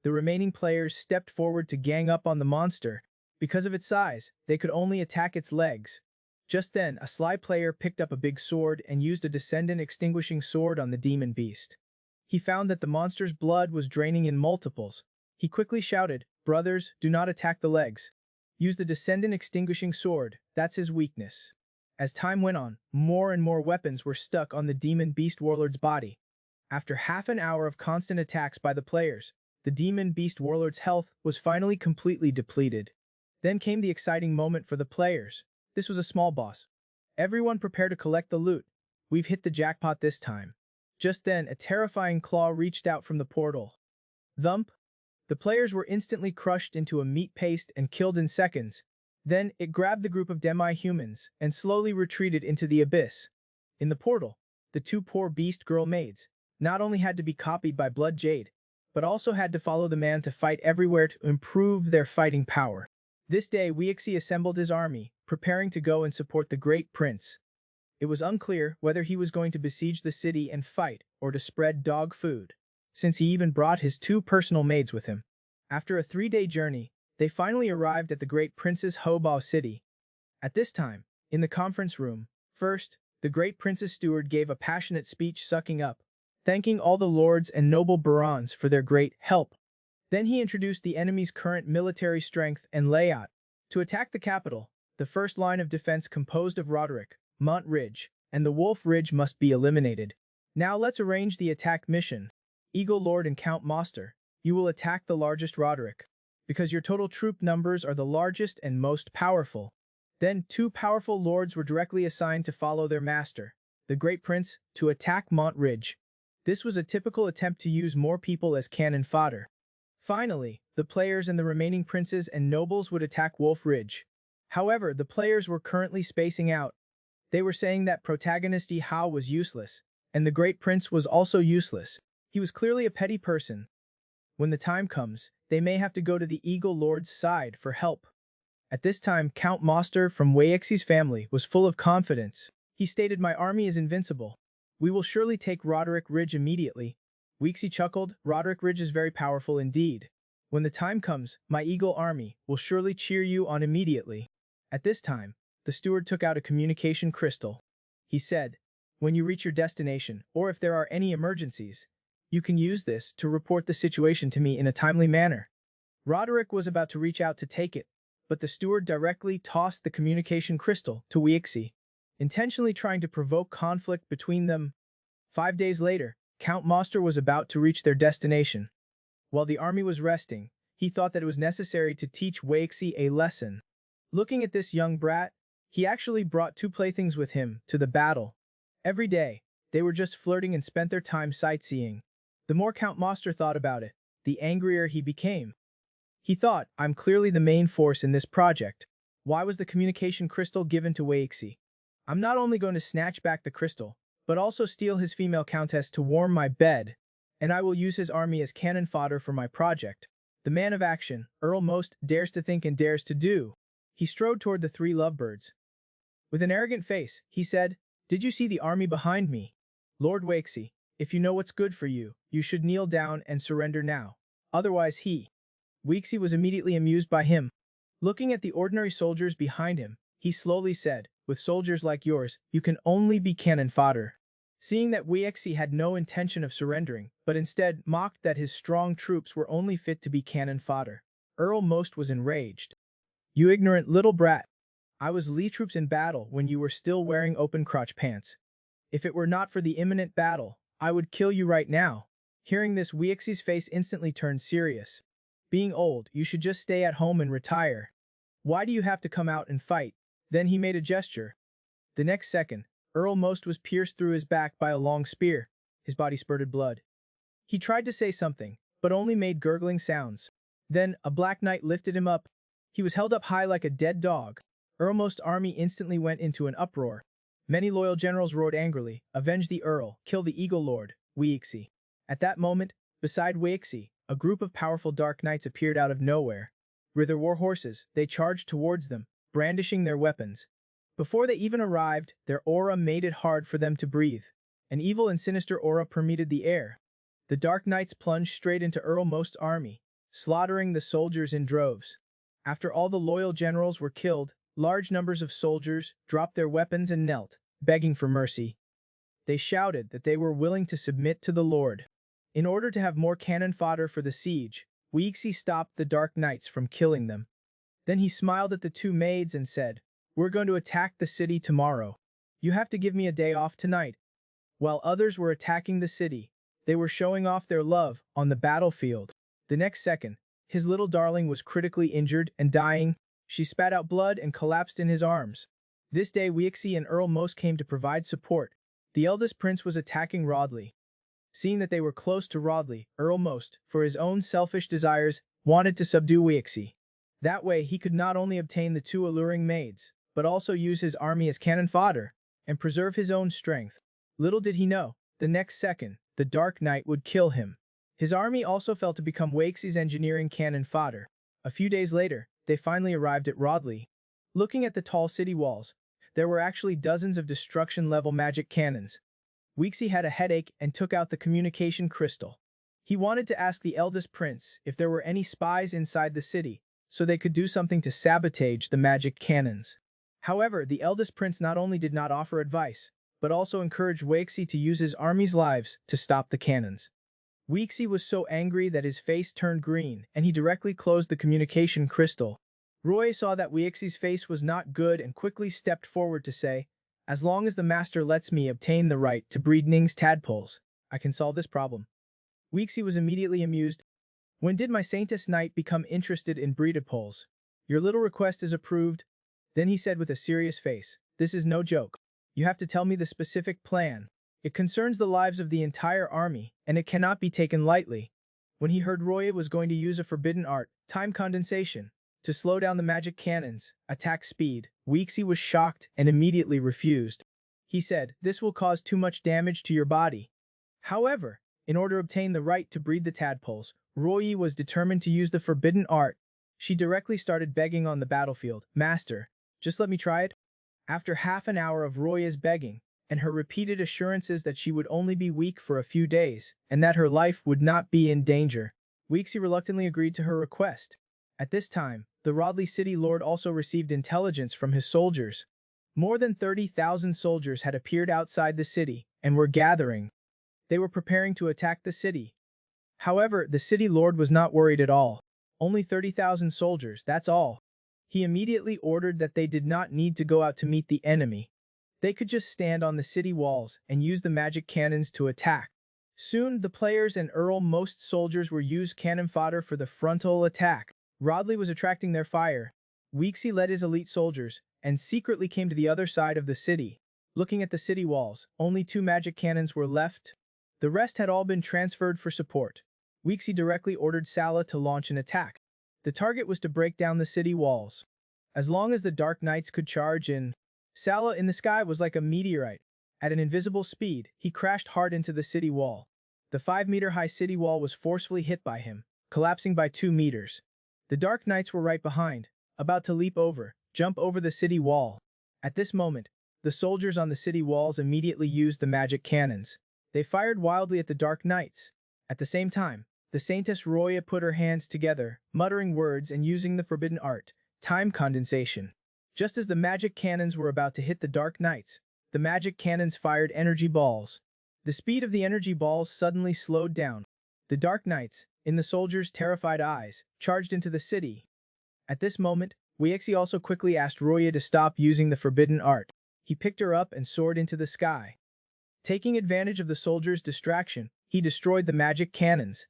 The remaining players stepped forward to gang up on the monster. Because of its size, they could only attack its legs. Just then, a sly player picked up a big sword and used a descendant extinguishing sword on the demon beast. He found that the monster's blood was draining in multiples. He quickly shouted, "Brothers, do not attack the legs. Use the descendant extinguishing sword, that's his weakness." As time went on, more and more weapons were stuck on the demon beast warlord's body. After half an hour of constant attacks by the players, the demon beast warlord's health was finally completely depleted. Then came the exciting moment for the players. This was a small boss. Everyone prepare to collect the loot. We've hit the jackpot this time. Just then, a terrifying claw reached out from the portal. Thump! The players were instantly crushed into a meat paste and killed in seconds. Then, it grabbed the group of demi-humans and slowly retreated into the abyss. In the portal, the two poor beast girl maids not only had to be copied by Blood Jade, but also had to follow the man to fight everywhere to improve their fighting power. This day, Waxy assembled his army, preparing to go and support the Great Prince. It was unclear whether he was going to besiege the city and fight, or to spread dog food, since he even brought his two personal maids with him. After a 3-day journey, they finally arrived at the Great Prince's Hobao city. At this time, in the conference room, first, the Great Prince's steward gave a passionate speech sucking up, thanking all the lords and noble barons for their great help. Then he introduced the enemy's current military strength and layout. To attack the capital, the first line of defense composed of Roderick, Mont Ridge, and the Wolf Ridge must be eliminated. Now let's arrange the attack mission. Eagle Lord and Count Master, you will attack the largest Roderick, because your total troop numbers are the largest and most powerful. Then 2 powerful lords were directly assigned to follow their master, the Great Prince, to attack Mont Ridge. This was a typical attempt to use more people as cannon fodder. Finally, the players and the remaining princes and nobles would attack Wolf Ridge. However, the players were currently spacing out. They were saying that protagonist Yi Hao was useless, and the Great Prince was also useless. He was clearly a petty person. When the time comes, they may have to go to the Eagle Lord's side for help. At this time, Count Master from Waxy's family was full of confidence. He stated, "My army is invincible. We will surely take Roderick Ridge immediately. Weeksy chuckled, Roderick Ridge is very powerful indeed. When the time comes, my Eagle army will surely cheer you on immediately. At this time, the steward took out a communication crystal. He said, when you reach your destination, or if there are any emergencies, you can use this to report the situation to me in a timely manner. Roderick was about to reach out to take it, but the steward directly tossed the communication crystal to Weeksy, intentionally trying to provoke conflict between them. 5 days later, Count Moster was about to reach their destination. While the army was resting, he thought that it was necessary to teach Weeksy a lesson. Looking at this young brat, he actually brought 2 playthings with him to the battle. Every day, they were just flirting and spent their time sightseeing. The more Count Moster thought about it, the angrier he became. He thought, I'm clearly the main force in this project. Why was the communication crystal given to Weeksy? I'm not only going to snatch back the crystal, but also steal his female countess to warm my bed, and I will use his army as cannon fodder for my project. The man of action, Earl Most, dares to think and dares to do. He strode toward the 3 lovebirds. With an arrogant face, he said, did you see the army behind me? Lord Weeksy, if you know what's good for you, you should kneel down and surrender now. Otherwise Weeksy was immediately amused by him. Looking at the ordinary soldiers behind him, he slowly said, with soldiers like yours, you can only be cannon fodder. Seeing that Weeksy had no intention of surrendering, but instead mocked that his strong troops were only fit to be cannon fodder, Earl Most was enraged. You ignorant little brat! I was Lee troops in battle when you were still wearing open crotch pants. If it were not for the imminent battle, I would kill you right now. Hearing this, Weeksy's face instantly turned serious. Being old, you should just stay at home and retire. Why do you have to come out and fight? Then he made a gesture. The next second, Earl Most was pierced through his back by a long spear. His body spurted blood. He tried to say something, but only made gurgling sounds. Then, a black knight lifted him up. He was held up high like a dead dog. Earl Most's army instantly went into an uproar. Many loyal generals roared angrily, avenge the Earl, kill the Eagle Lord, Weeksy. At that moment, beside Weeksy, a group of powerful dark knights appeared out of nowhere. With their war horses, they charged towards them, brandishing their weapons. Before they even arrived, their aura made it hard for them to breathe. An evil and sinister aura permeated the air. The dark knights plunged straight into Earl Most's army, slaughtering the soldiers in droves. After all the loyal generals were killed, large numbers of soldiers dropped their weapons and knelt, begging for mercy. They shouted that they were willing to submit to the Lord. In order to have more cannon fodder for the siege, Weeksy stopped the Dark Knights from killing them. Then he smiled at the 2 maids and said, we're going to attack the city tomorrow. You have to give me a day off tonight. While others were attacking the city, they were showing off their love on the battlefield. The next second, his little darling was critically injured and dying. She spat out blood and collapsed in his arms. This day Weeksy and Earl Most came to provide support. The eldest prince was attacking Rodley. Seeing that they were close to Rodley, Earl Most, for his own selfish desires, wanted to subdue Weeksy. That way he could not only obtain the 2 alluring maids, but also use his army as cannon fodder, and preserve his own strength. Little did he know, the next second, the Dark Knight would kill him. His army also fell to become Weeksy's engineering cannon fodder. A few days later, they finally arrived at Rodley. Looking at the tall city walls, there were actually dozens of destruction-level magic cannons. Weeksy had a headache and took out the communication crystal. He wanted to ask the eldest prince if there were any spies inside the city, so they could do something to sabotage the magic cannons. However, the eldest prince not only did not offer advice, but also encouraged Weeksy to use his army's lives to stop the cannons. Weeksy was so angry that his face turned green, and he directly closed the communication crystal. Roy saw that Weeksy's face was not good and quickly stepped forward to say, as long as the master lets me obtain the right to breed Ning's tadpoles, I can solve this problem. Weeksy was immediately amused. When did my saintess knight become interested in breedpoles? Your little request is approved. Then he said with a serious face, this is no joke. You have to tell me the specific plan. It concerns the lives of the entire army, and it cannot be taken lightly. When he heard Roy was going to use a forbidden art, time condensation, to slow down the magic cannons, attack speed, Weeksy was shocked and immediately refused. He said, this will cause too much damage to your body. However, in order to obtain the right to breed the tadpoles, Roy was determined to use the forbidden art. She directly started begging on the battlefield, Master, just let me try it. After half an hour of Roy's begging, and her repeated assurances that she would only be weak for a few days, and that her life would not be in danger. Weixi reluctantly agreed to her request. At this time, the Rodley city lord also received intelligence from his soldiers. More than 30,000 soldiers had appeared outside the city and were gathering. They were preparing to attack the city. However, the city lord was not worried at all. Only 30,000 soldiers, that's all. He immediately ordered that they did not need to go out to meet the enemy. They could just stand on the city walls and use the magic cannons to attack. Soon, the players and most soldiers were used cannon fodder for the frontal attack. Rodley was attracting their fire. Weixi led his elite soldiers and secretly came to the other side of the city. Looking at the city walls, only 2 magic cannons were left. The rest had all been transferred for support. Weixi directly ordered Sala to launch an attack. The target was to break down the city walls. As long as the Dark Knights could charge in, Sala in the sky was like a meteorite. At an invisible speed, he crashed hard into the city wall. The 5-meter-high city wall was forcefully hit by him, collapsing by 2 meters. The Dark Knights were right behind, about to jump over the city wall. At this moment, the soldiers on the city walls immediately used the magic cannons. They fired wildly at the Dark Knights. At the same time, the Saintess Roya put her hands together, muttering words and using the forbidden art, time condensation. Just as the magic cannons were about to hit the Dark Knights, the magic cannons fired energy balls. The speed of the energy balls suddenly slowed down. The Dark Knights, in the soldiers' terrified eyes, charged into the city. At this moment, Weixi also quickly asked Roya to stop using the forbidden art. He picked her up and soared into the sky. Taking advantage of the soldiers' distraction, he destroyed the magic cannons.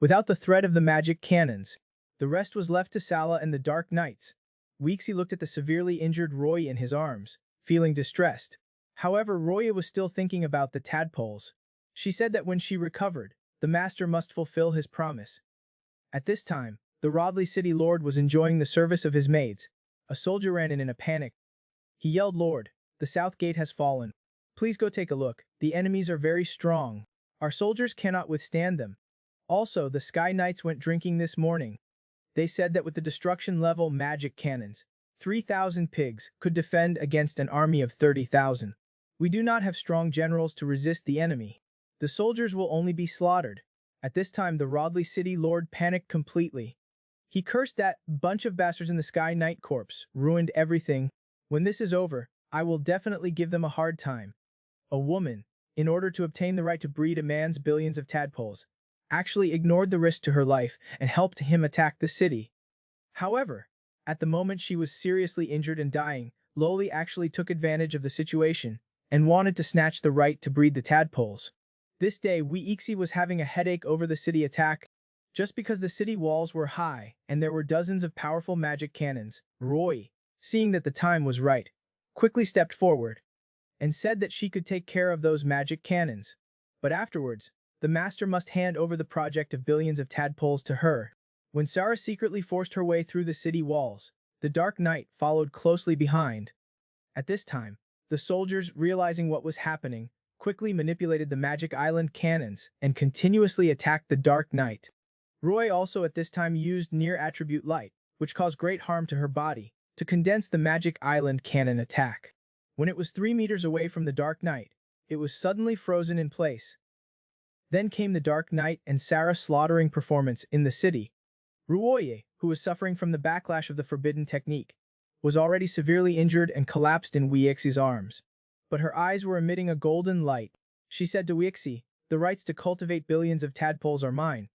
Without the threat of the magic cannons, the rest was left to Sala and the Dark Knights. Weixi looked at the severely injured Roya in his arms, feeling distressed. However, Roya was still thinking about the tadpoles. She said that when she recovered, the master must fulfill his promise. At this time, the Rodley city lord was enjoying the service of his maids. A soldier ran in a panic. He yelled, "Lord, the south gate has fallen. Please go take a look. The enemies are very strong. Our soldiers cannot withstand them. Also, the Sky Knights went drinking this morning. They said that with the destruction-level magic cannons, 3,000 pigs could defend against an army of 30,000. We do not have strong generals to resist the enemy. The soldiers will only be slaughtered." At this time, the Rodley city lord panicked completely. He cursed that bunch of bastards in the Sky Knight Corps, ruined everything. "When this is over, I will definitely give them a hard time." A woman, in order to obtain the right to breed a man's billions of tadpoles, actually ignored the risk to her life and helped him attack the city. However, at the moment she was seriously injured and dying, Loli actually took advantage of the situation and wanted to snatch the right to breed the tadpoles. This day, Weixi was having a headache over the city attack. Just because the city walls were high and there were dozens of powerful magic cannons, Roy, seeing that the time was right, quickly stepped forward and said that she could take care of those magic cannons. But afterwards, the master must hand over the project of billions of tadpoles to her. When Sarah secretly forced her way through the city walls, the Dark Knight followed closely behind. At this time, the soldiers, realizing what was happening, quickly manipulated the Magic Island cannons and continuously attacked the Dark Knight. Roy also at this time used near-attribute light, which caused great harm to her body, to condense the Magic Island cannon attack. When it was 3 meters away from the Dark Knight, it was suddenly frozen in place. Then came the Dark Knight and Sarah's slaughtering performance in the city. Ruoye, who was suffering from the backlash of the forbidden technique, was already severely injured and collapsed in Weixi's arms. But her eyes were emitting a golden light. She said to Weixi, "The rights to cultivate billions of tadpoles are mine."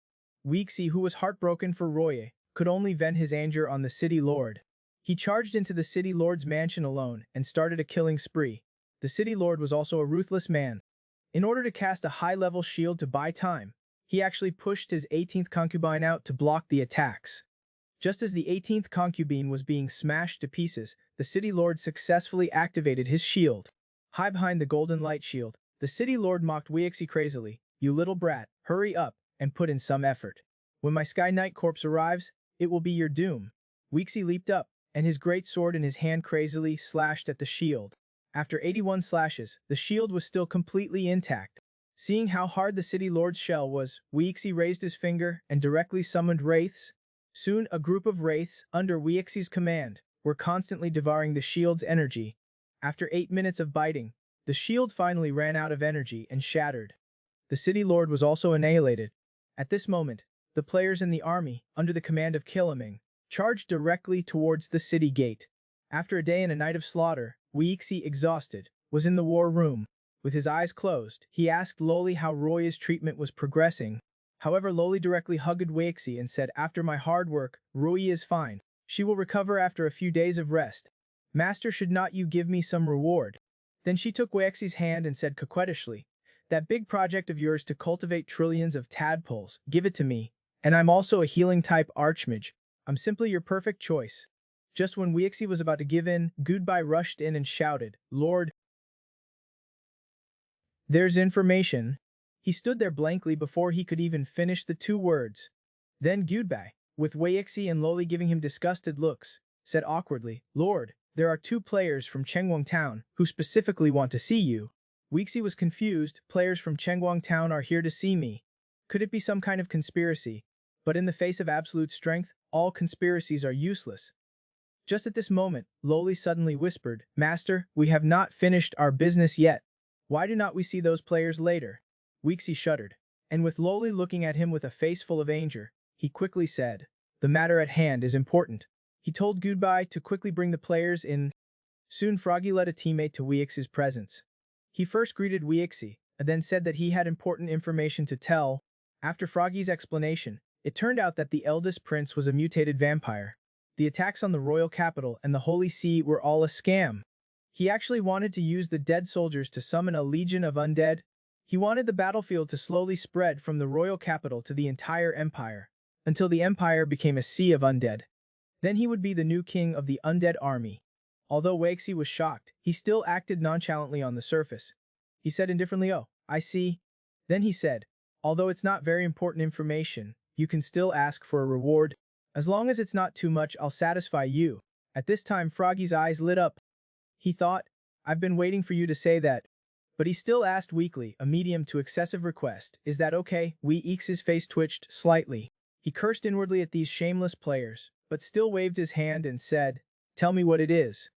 Weixi, who was heartbroken for Roye, could only vent his anger on the city lord. He charged into the city lord's mansion alone and started a killing spree. The city lord was also a ruthless man. In order to cast a high-level shield to buy time, he actually pushed his 18th concubine out to block the attacks. Just as the 18th concubine was being smashed to pieces, the city lord successfully activated his shield. High behind the golden light shield, the city lord mocked Weixi crazily, "You little brat, hurry up and put in some effort. When my Sky Knight Corps arrives, it will be your doom." Weixi leaped up, and his great sword in his hand crazily slashed at the shield. After 81 slashes, the shield was still completely intact. Seeing how hard the city lord's shell was, Weixi raised his finger and directly summoned wraiths. Soon, a group of wraiths, under Wiexi's command, were constantly devouring the shield's energy. After 8 minutes of biting, the The shield finally ran out of energy and shattered. The city lord was also annihilated. At this moment, the players in the army, under the command of Killaming, charged directly towards the city gate. After a day and a night of slaughter, Weixi, exhausted, was in the war room. With his eyes closed, he asked Loli how Roya's treatment was progressing. However, Loli directly hugged Weixi and said, "After my hard work, Roya is fine. She will recover after a few days of rest. Master, should not you give me some reward?" Then she took Weixi's hand and said coquettishly, "That big project of yours to cultivate trillions of tadpoles, give it to me. And I'm also a healing-type archmage. I'm simply your perfect choice." Just when Weixi was about to give in, Goodbye rushed in and shouted, "Lord, there's information." He stood there blankly before he could even finish the two words. Then Goodbye, with Weixi and Loli giving him disgusted looks, said awkwardly, "Lord, there are two players from Chengguang Town who specifically want to see you." Weixi was confused. "Players from Chengguang Town are here to see me. Could it be some kind of conspiracy? But in the face of absolute strength, all conspiracies are useless." Just at this moment, Loli suddenly whispered, "Master, we have not finished our business yet. Why do not we see those players later?" Weixi shuddered, and with Loli looking at him with a face full of anger, he quickly said, "The matter at hand is important." He told Goodbye to quickly bring the players in. Soon Froggy led a teammate to Weixi's presence. He first greeted Weixi, and then said that he had important information to tell. After Froggy's explanation, it turned out that the eldest prince was a mutated vampire. The attacks on the royal capital and the Holy See were all a scam. He actually wanted to use the dead soldiers to summon a legion of undead. He wanted the battlefield to slowly spread from the royal capital to the entire empire, until the empire became a sea of undead. Then he would be the new king of the undead army. Although Weixi was shocked, he still acted nonchalantly on the surface. He said indifferently, "Oh, I see." Then he said, "Although it's not very important information, you can still ask for a reward. As long as it's not too much, I'll satisfy you." At this time, Froggy's eyes lit up. He thought, "I've been waiting for you to say that." But he still asked weakly, a medium to excessive request, "Is that okay?" Weixi's face twitched slightly. He cursed inwardly at these shameless players, but still waved his hand and said, "Tell me what it is."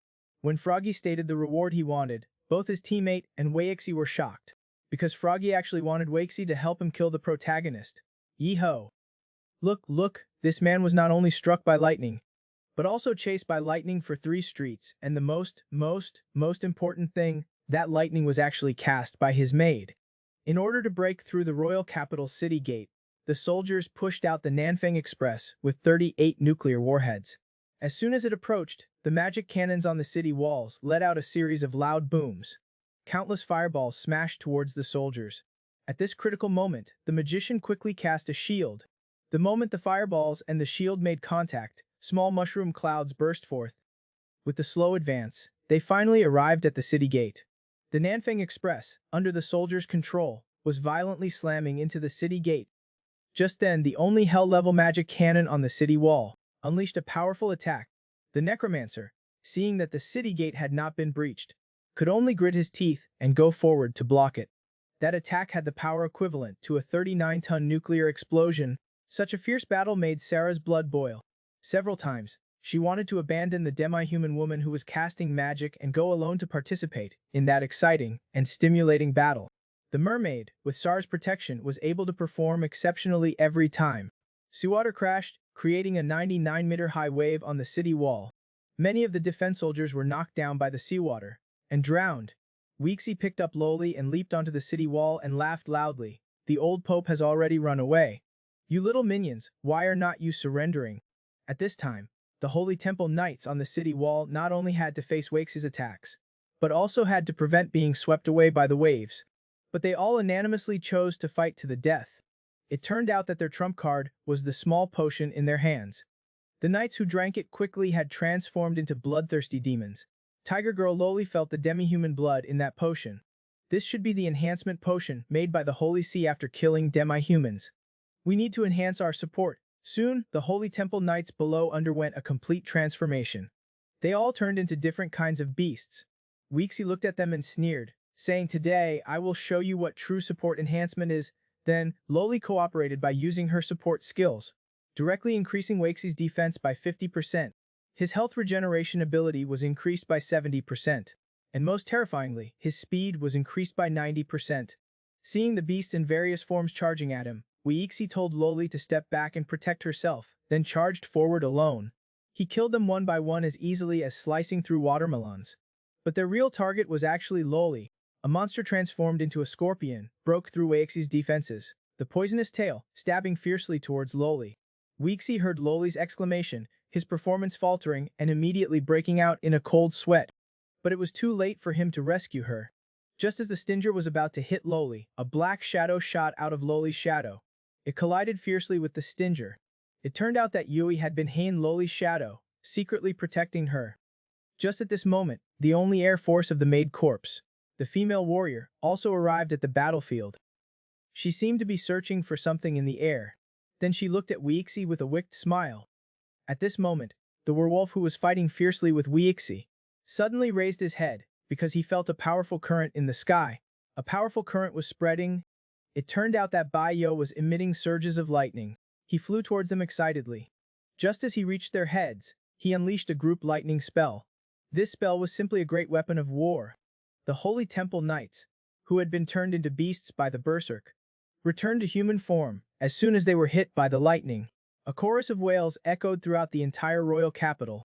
When Froggy stated the reward he wanted, both his teammate and Weixi were shocked, because Froggy actually wanted Weixi to help him kill the protagonist. Yeeho! Look, this man was not only struck by lightning, but also chased by lightning for 3 streets, and the most important thing, that lightning was actually cast by his maid. In order to break through the royal capital's city gate, the soldiers pushed out the Nanfang Express with 38 nuclear warheads. As soon as it approached, the magic cannons on the city walls let out a series of loud booms. Countless fireballs smashed towards the soldiers. At this critical moment, the magician quickly cast a shield. The moment the fireballs and the shield made contact, small mushroom clouds burst forth. With the slow advance, they finally arrived at the city gate. The Nanfang Express, under the soldiers' control, was violently slamming into the city gate. Just then, the only hell-level magic cannon on the city wall unleashed a powerful attack. The necromancer, seeing that the city gate had not been breached, could only grit his teeth and go forward to block it. That attack had the power equivalent to a 39-ton nuclear explosion. Such a fierce battle made Sarah's blood boil. Several times, she wanted to abandon the demi-human woman who was casting magic and go alone to participate in that exciting and stimulating battle. The mermaid, with Sarah's protection, was able to perform exceptionally every time. Seawater crashed, creating a 99-meter-high wave on the city wall. Many of the defense soldiers were knocked down by the seawater and drowned. Weixi picked up Loli and leaped onto the city wall and laughed loudly. "The old pope has already run away. You little minions, why are not you surrendering?" At this time, the Holy Temple Knights on the city wall not only had to face Weixi's attacks, but also had to prevent being swept away by the waves. But they all unanimously chose to fight to the death. It turned out that their trump card was the small potion in their hands. The knights who drank it quickly had transformed into bloodthirsty demons. Tiger Girl Loli felt the demi-human blood in that potion. This should be the enhancement potion made by the Holy See after killing demi-humans. We need to enhance our support. Soon, the Holy Temple Knights below underwent a complete transformation. They all turned into different kinds of beasts. Weixi looked at them and sneered, saying, "Today, I will show you what true support enhancement is." Then, Loli cooperated by using her support skills, directly increasing Weixi's defense by 50%. His health regeneration ability was increased by 70%. and most terrifyingly, his speed was increased by 90%. Seeing the beasts in various forms charging at him, Weixi told Loli to step back and protect herself, then charged forward alone. He killed them one by one as easily as slicing through watermelons. But their real target was actually Loli. A monster transformed into a scorpion broke through Weixi's defenses, the poisonous tail stabbing fiercely towards Loli. Weixi heard Loli's exclamation, his performance faltering and immediately breaking out in a cold sweat. But it was too late for him to rescue her. Just as the Stinger was about to hit Loli, a black shadow shot out of Loli's shadow. It collided fiercely with the Stinger. It turned out that Yui had been Hein Loli's shadow, secretly protecting her. Just at this moment, the only air force of the Maid Corps, the female warrior, also arrived at the battlefield. She seemed to be searching for something in the air. Then she looked at Weixi with a wicked smile. At this moment, the werewolf who was fighting fiercely with Weixi suddenly raised his head, because he felt a powerful current in the sky. A powerful current was spreading. It turned out that Bai Yo was emitting surges of lightning. He flew towards them excitedly. Just as he reached their heads, he unleashed a group lightning spell. This spell was simply a great weapon of war. The Holy Temple Knights, who had been turned into beasts by the Berserk, returned to human form as soon as they were hit by the lightning. A chorus of wails echoed throughout the entire royal capital.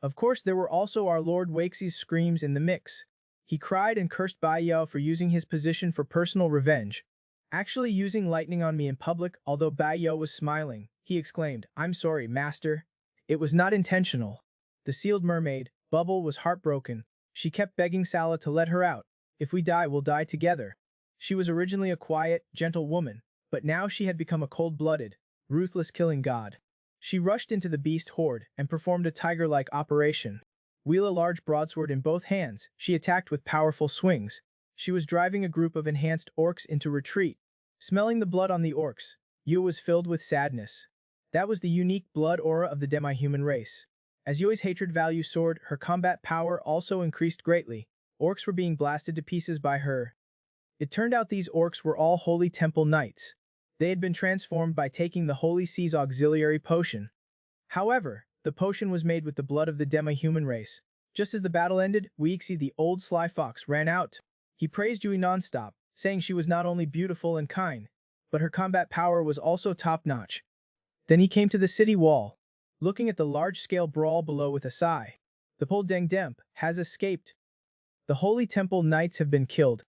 Of course, there were also our Lord Weixi's screams in the mix. He cried and cursed Bai Yao for using his position for personal revenge. Actually using lightning on me in public, although Bai Yao was smiling, he exclaimed, "I'm sorry, master. It was not intentional." The sealed mermaid, Bubble, was heartbroken. She kept begging Sala to let her out. "If we die, we'll die together." She was originally a quiet, gentle woman, but now she had become a cold-blooded, ruthless killing god. She rushed into the beast horde and performed a tiger-like operation. Wheel a large broadsword in both hands, she attacked with powerful swings. She was driving a group of enhanced orcs into retreat. Smelling the blood on the orcs, Yu was filled with sadness. That was the unique blood aura of the demi-human race. As Yui's hatred value soared, her combat power also increased greatly. Orcs were being blasted to pieces by her. It turned out these orcs were all Holy Temple Knights. They had been transformed by taking the Holy Sea's auxiliary potion. However, the potion was made with the blood of the demi-human race. Just as the battle ended, Weixi, the old sly fox, ran out. He praised Yui non-stop, saying she was not only beautiful and kind, but her combat power was also top-notch. Then he came to the city wall, looking at the large-scale brawl below with a sigh. The Pol Deng Demp has escaped. The Holy Temple Knights have been killed.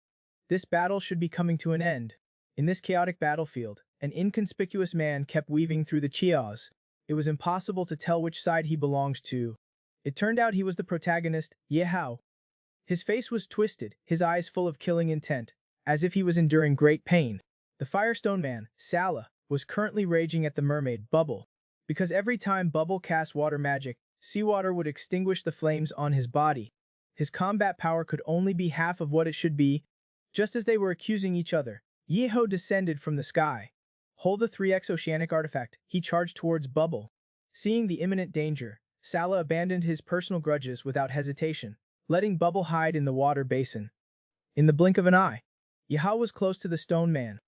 This battle should be coming to an end. In this chaotic battlefield, an inconspicuous man kept weaving through the Chiaos. It was impossible to tell which side he belonged to. It turned out he was the protagonist, Ye Hao. His face was twisted, his eyes full of killing intent, as if he was enduring great pain. The Firestone Man, Sala, was currently raging at the mermaid, Bubble. Because every time Bubble cast water magic, seawater would extinguish the flames on his body. His combat power could only be half of what it should be. Just as they were accusing each other, Yeho descended from the sky. Hold the 3x oceanic artifact, he charged towards Bubble. Seeing the imminent danger, Sala abandoned his personal grudges without hesitation, letting Bubble hide in the water basin. In the blink of an eye, Yeho was close to the stone man.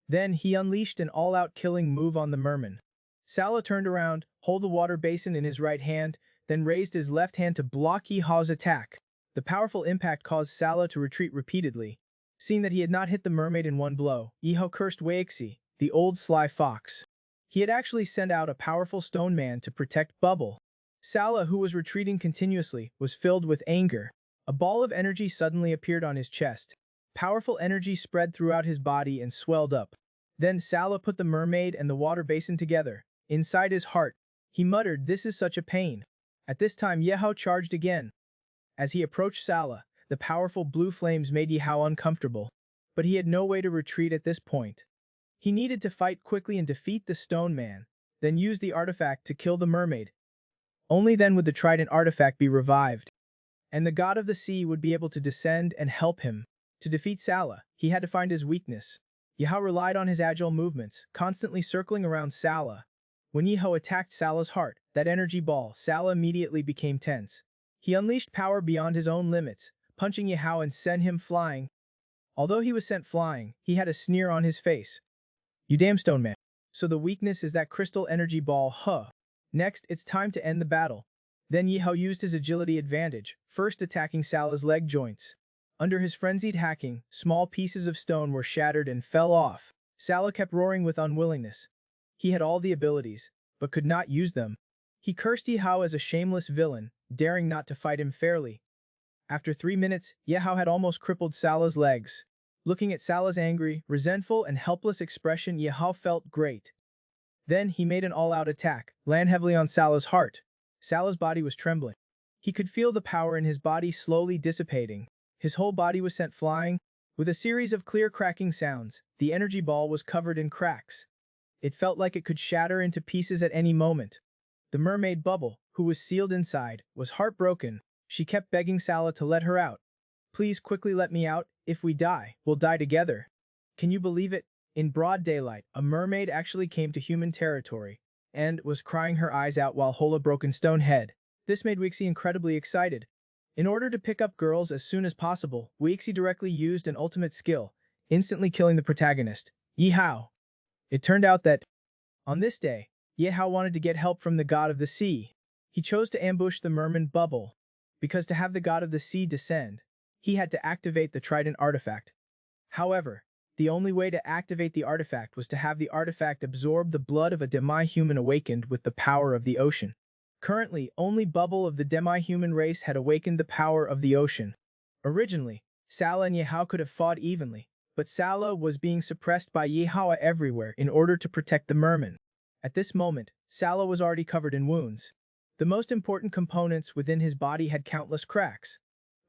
Then he unleashed an all-out killing move on the merman. Sala turned around, held the water basin in his right hand, then raised his left hand to block Yeho's attack. The powerful impact caused Sala to retreat repeatedly. Seeing that he had not hit the mermaid in one blow, Yeho cursed Weixi, the old sly fox. He had actually sent out a powerful stone man to protect Bubble. Sala, who was retreating continuously, was filled with anger. A ball of energy suddenly appeared on his chest. Powerful energy spread throughout his body and swelled up. Then Sala put the mermaid and the water basin together. Inside his heart, he muttered, "This is such a pain." At this time, Yeho charged again. As he approached Sala, the powerful blue flames made Yeho uncomfortable. But he had no way to retreat at this point. He needed to fight quickly and defeat the stone man, then use the artifact to kill the mermaid. Only then would the trident artifact be revived, and the god of the sea would be able to descend and help him. To defeat Sala, he had to find his weakness. Yeho relied on his agile movements, constantly circling around Sala. When Yeho attacked Sala's heart, that energy ball, Sala immediately became tense. He unleashed power beyond his own limits, punching Yeho and sent him flying. Although he was sent flying, he had a sneer on his face. "You damn stone man. So the weakness is that crystal energy ball, huh? Next, it's time to end the battle." Then Yeho used his agility advantage, first attacking Sala's leg joints. Under his frenzied hacking, small pieces of stone were shattered and fell off. Sala kept roaring with unwillingness. He had all the abilities, but could not use them. He cursed Yihao as a shameless villain, daring not to fight him fairly. After 3 minutes, Yihao had almost crippled Sala's legs. Looking at Sala's angry, resentful, and helpless expression, Yihao felt great. Then he made an all-out attack, land heavily on Sala's heart. Sala's body was trembling. He could feel the power in his body slowly dissipating. His whole body was sent flying. With a series of clear cracking sounds, the energy ball was covered in cracks. It felt like it could shatter into pieces at any moment. The mermaid Bubble, who was sealed inside, was heartbroken. She kept begging Sala to let her out. "Please quickly let me out. If we die, we'll die together." Can you believe it? In broad daylight, a mermaid actually came to human territory and was crying her eyes out while holding a broken stone head. This made Wixie incredibly excited. In order to pick up girls as soon as possible, Wixie directly used an ultimate skill, instantly killing the protagonist, Yihao. It turned out that, on this day, Yihao wanted to get help from the god of the sea. He chose to ambush the merman Bubble, because to have the god of the sea descend, he had to activate the trident artifact. However, the only way to activate the artifact was to have the artifact absorb the blood of a demi-human awakened with the power of the ocean. Currently, only Bubble of the demi-human race had awakened the power of the ocean. Originally, Sala and Yihao could have fought evenly, but Sala was being suppressed by Yihao everywhere in order to protect the merman. At this moment, Sala was already covered in wounds. The most important components within his body had countless cracks.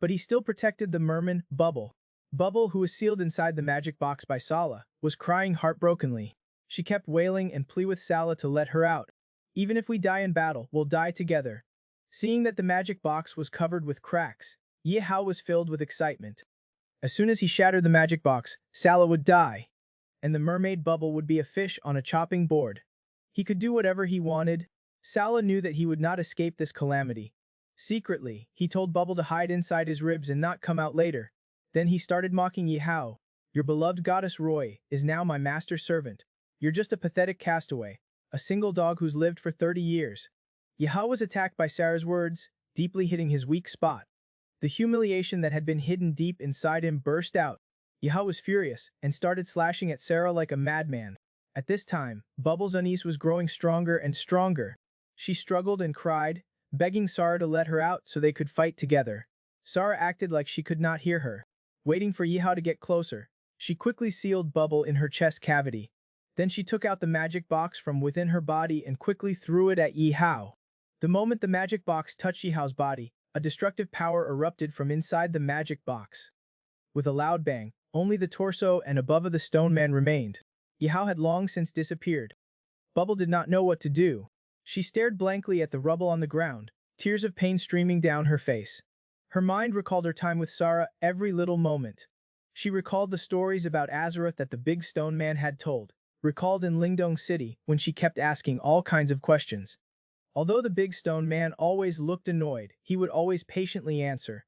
But he still protected the merman, Bubble. Bubble, who was sealed inside the magic box by Sala, was crying heartbrokenly. She kept wailing and pleaded with Sala to let her out. "Even if we die in battle, we'll die together." Seeing that the magic box was covered with cracks, Yihao was filled with excitement. As soon as he shattered the magic box, Sala would die, and the mermaid Bubble would be a fish on a chopping board. He could do whatever he wanted. Sala knew that he would not escape this calamity. Secretly, he told Bubble to hide inside his ribs and not come out later. Then he started mocking Yihao. "Your beloved goddess Roy is now my master servant. You're just a pathetic castaway, a single dog who's lived for 30 years. Yihao was attacked by Sarah's words, deeply hitting his weak spot. The humiliation that had been hidden deep inside him burst out. Yihao was furious and started slashing at Sarah like a madman. At this time, Bubble's unease was growing stronger and stronger. She struggled and cried, begging Sarah to let her out so they could fight together. Sarah acted like she could not hear her. Waiting for Yihao to get closer, she quickly sealed Bubble in her chest cavity. Then she took out the magic box from within her body and quickly threw it at Yihao. The moment the magic box touched Yihao's body, a destructive power erupted from inside the magic box. With a loud bang, only the torso and above of the stone man remained. Yihao had long since disappeared. Bubble did not know what to do. She stared blankly at the rubble on the ground, tears of pain streaming down her face. Her mind recalled her time with Sarah every little moment. She recalled the stories about Azeroth that the big stone man had told, recalled in Lingdong City when she kept asking all kinds of questions. Although the big stone man always looked annoyed, he would always patiently answer.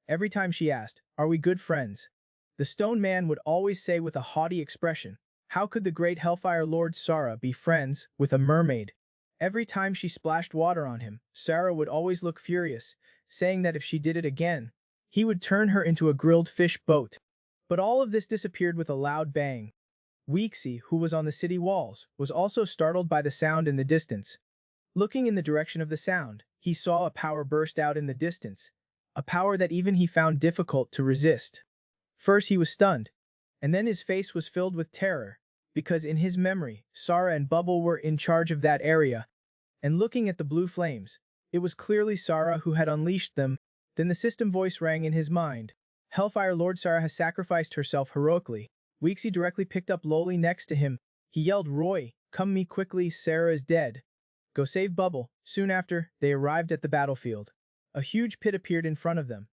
Every time she asked, "Are we good friends?" the stone man would always say with a haughty expression, "How could the great Hellfire Lord Sarah be friends with a mermaid?" Every time she splashed water on him, Sarah would always look furious, saying that if she did it again, he would turn her into a grilled fish boat. But all of this disappeared with a loud bang. Wixie, who was on the city walls, was also startled by the sound in the distance. Looking in the direction of the sound, he saw a power burst out in the distance, a power that even he found difficult to resist. First he was stunned, and then his face was filled with terror, because in his memory, Sarah and Bubble were in charge of that area. And looking at the blue flames, it was clearly Sarah who had unleashed them. Then the system voice rang in his mind. Hellfire Lord Sarah has sacrificed herself heroically. Wixie directly picked up Loli next to him. He yelled, "Roy, come me quickly, Sarah is dead. Go save Bubble." Soon after, they arrived at the battlefield. A huge pit appeared in front of them.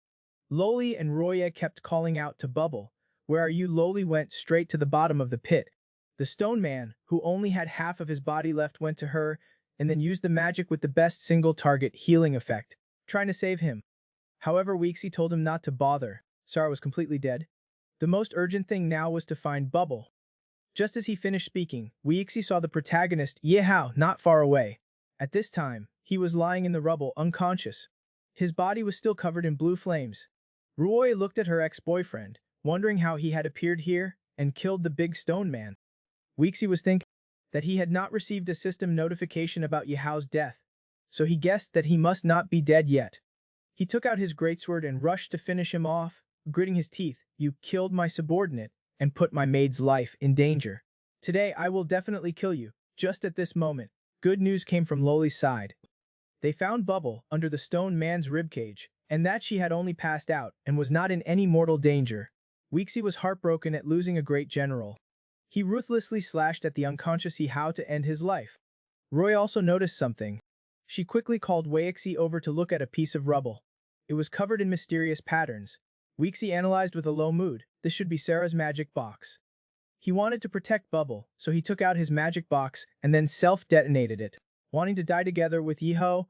Loli and Roya kept calling out to Bubble, "Where are you?" Loli went straight to the bottom of the pit. The stone man, who only had half of his body left, went to her, and then used the magic with the best single target healing effect, trying to save him. However, Wixie told him not to bother. Sarah was completely dead. The most urgent thing now was to find Bubble. Just as he finished speaking, Wixie saw the protagonist, Yihao, not far away. At this time, he was lying in the rubble, unconscious. His body was still covered in blue flames. Ruoye looked at her ex-boyfriend, wondering how he had appeared here and killed the big stone man. Weeksy was thinking that he had not received a system notification about Yihao's death, so he guessed that he must not be dead yet. He took out his greatsword and rushed to finish him off, gritting his teeth. You killed my subordinate and put my maid's life in danger. Today I will definitely kill you. Just at this moment, good news came from Loli's side. They found Bubble under the stone man's ribcage, and that she had only passed out and was not in any mortal danger. Weeksy was heartbroken at losing a great general. He ruthlessly slashed at the unconscious Yihao to end his life. Roy also noticed something. She quickly called Weixi over to look at a piece of rubble. It was covered in mysterious patterns. Weixi analyzed with a low mood. This should be Sarah's magic box. He wanted to protect Bubble, so he took out his magic box and then self-detonated it, wanting to die together with Yihao.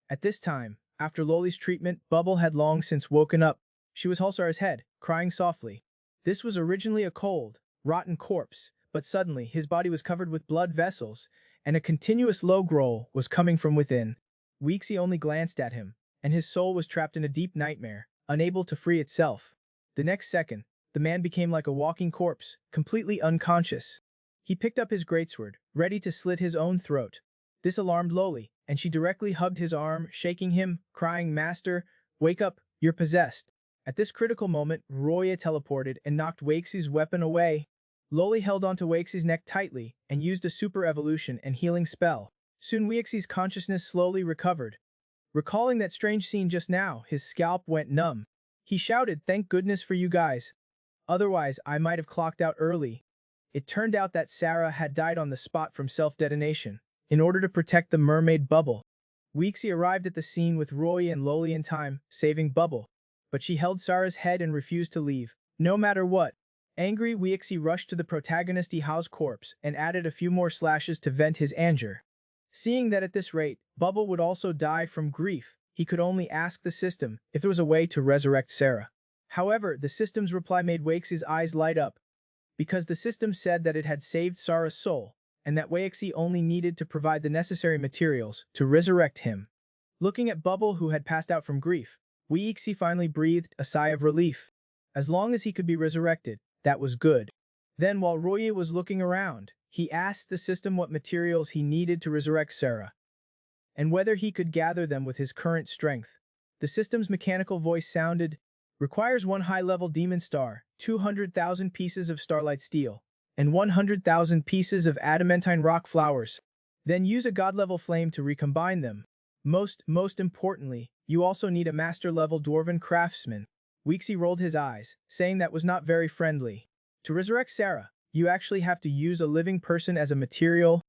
At this time, after Loli's treatment, Bubble had long since woken up. She was Hulsar's head, crying softly. This was originally a cold, rotten corpse, but suddenly his body was covered with blood vessels, and a continuous low growl was coming from within. Weeksy only glanced at him, and his soul was trapped in a deep nightmare, unable to free itself. The next second, the man became like a walking corpse, completely unconscious. He picked up his greatsword, ready to slit his own throat. This alarmed Loli, and she directly hugged his arm, shaking him, crying, "Master, wake up, you're possessed." At this critical moment, Roya teleported and knocked Weixi's weapon away. Loli held onto Weixi's neck tightly and used a super evolution and healing spell. Soon Weixi's consciousness slowly recovered. Recalling that strange scene just now, his scalp went numb. He shouted, "Thank goodness for you guys. Otherwise, I might have clocked out early." It turned out that Sarah had died on the spot from self-detonation. In order to protect the mermaid Bubble, Weixi arrived at the scene with Roy and Loli in time, saving Bubble. But she held Sarah's head and refused to leave, no matter what. Angry, Weixi rushed to the protagonist Yihao's corpse and added a few more slashes to vent his anger. Seeing that at this rate, Bubble would also die from grief, he could only ask the system if there was a way to resurrect Sarah. However, the system's reply made Weixi's eyes light up, because the system said that it had saved Sarah's soul, and that Weixi only needed to provide the necessary materials to resurrect him. Looking at Bubble, who had passed out from grief, Weixi finally breathed a sigh of relief. As long as he could be resurrected, that was good. Then, while Roye was looking around, he asked the system what materials he needed to resurrect Sarah, and whether he could gather them with his current strength. The system's mechanical voice sounded, "Requires 1 high-level demon star, 200,000 pieces of starlight steel, and 100,000 pieces of adamantine rock flowers. Then use a god-level flame to recombine them. Most importantly, you also need a master-level dwarven craftsman." Weixi rolled his eyes, saying that was not very friendly. To resurrect Sarah, you actually have to use a living person as a material.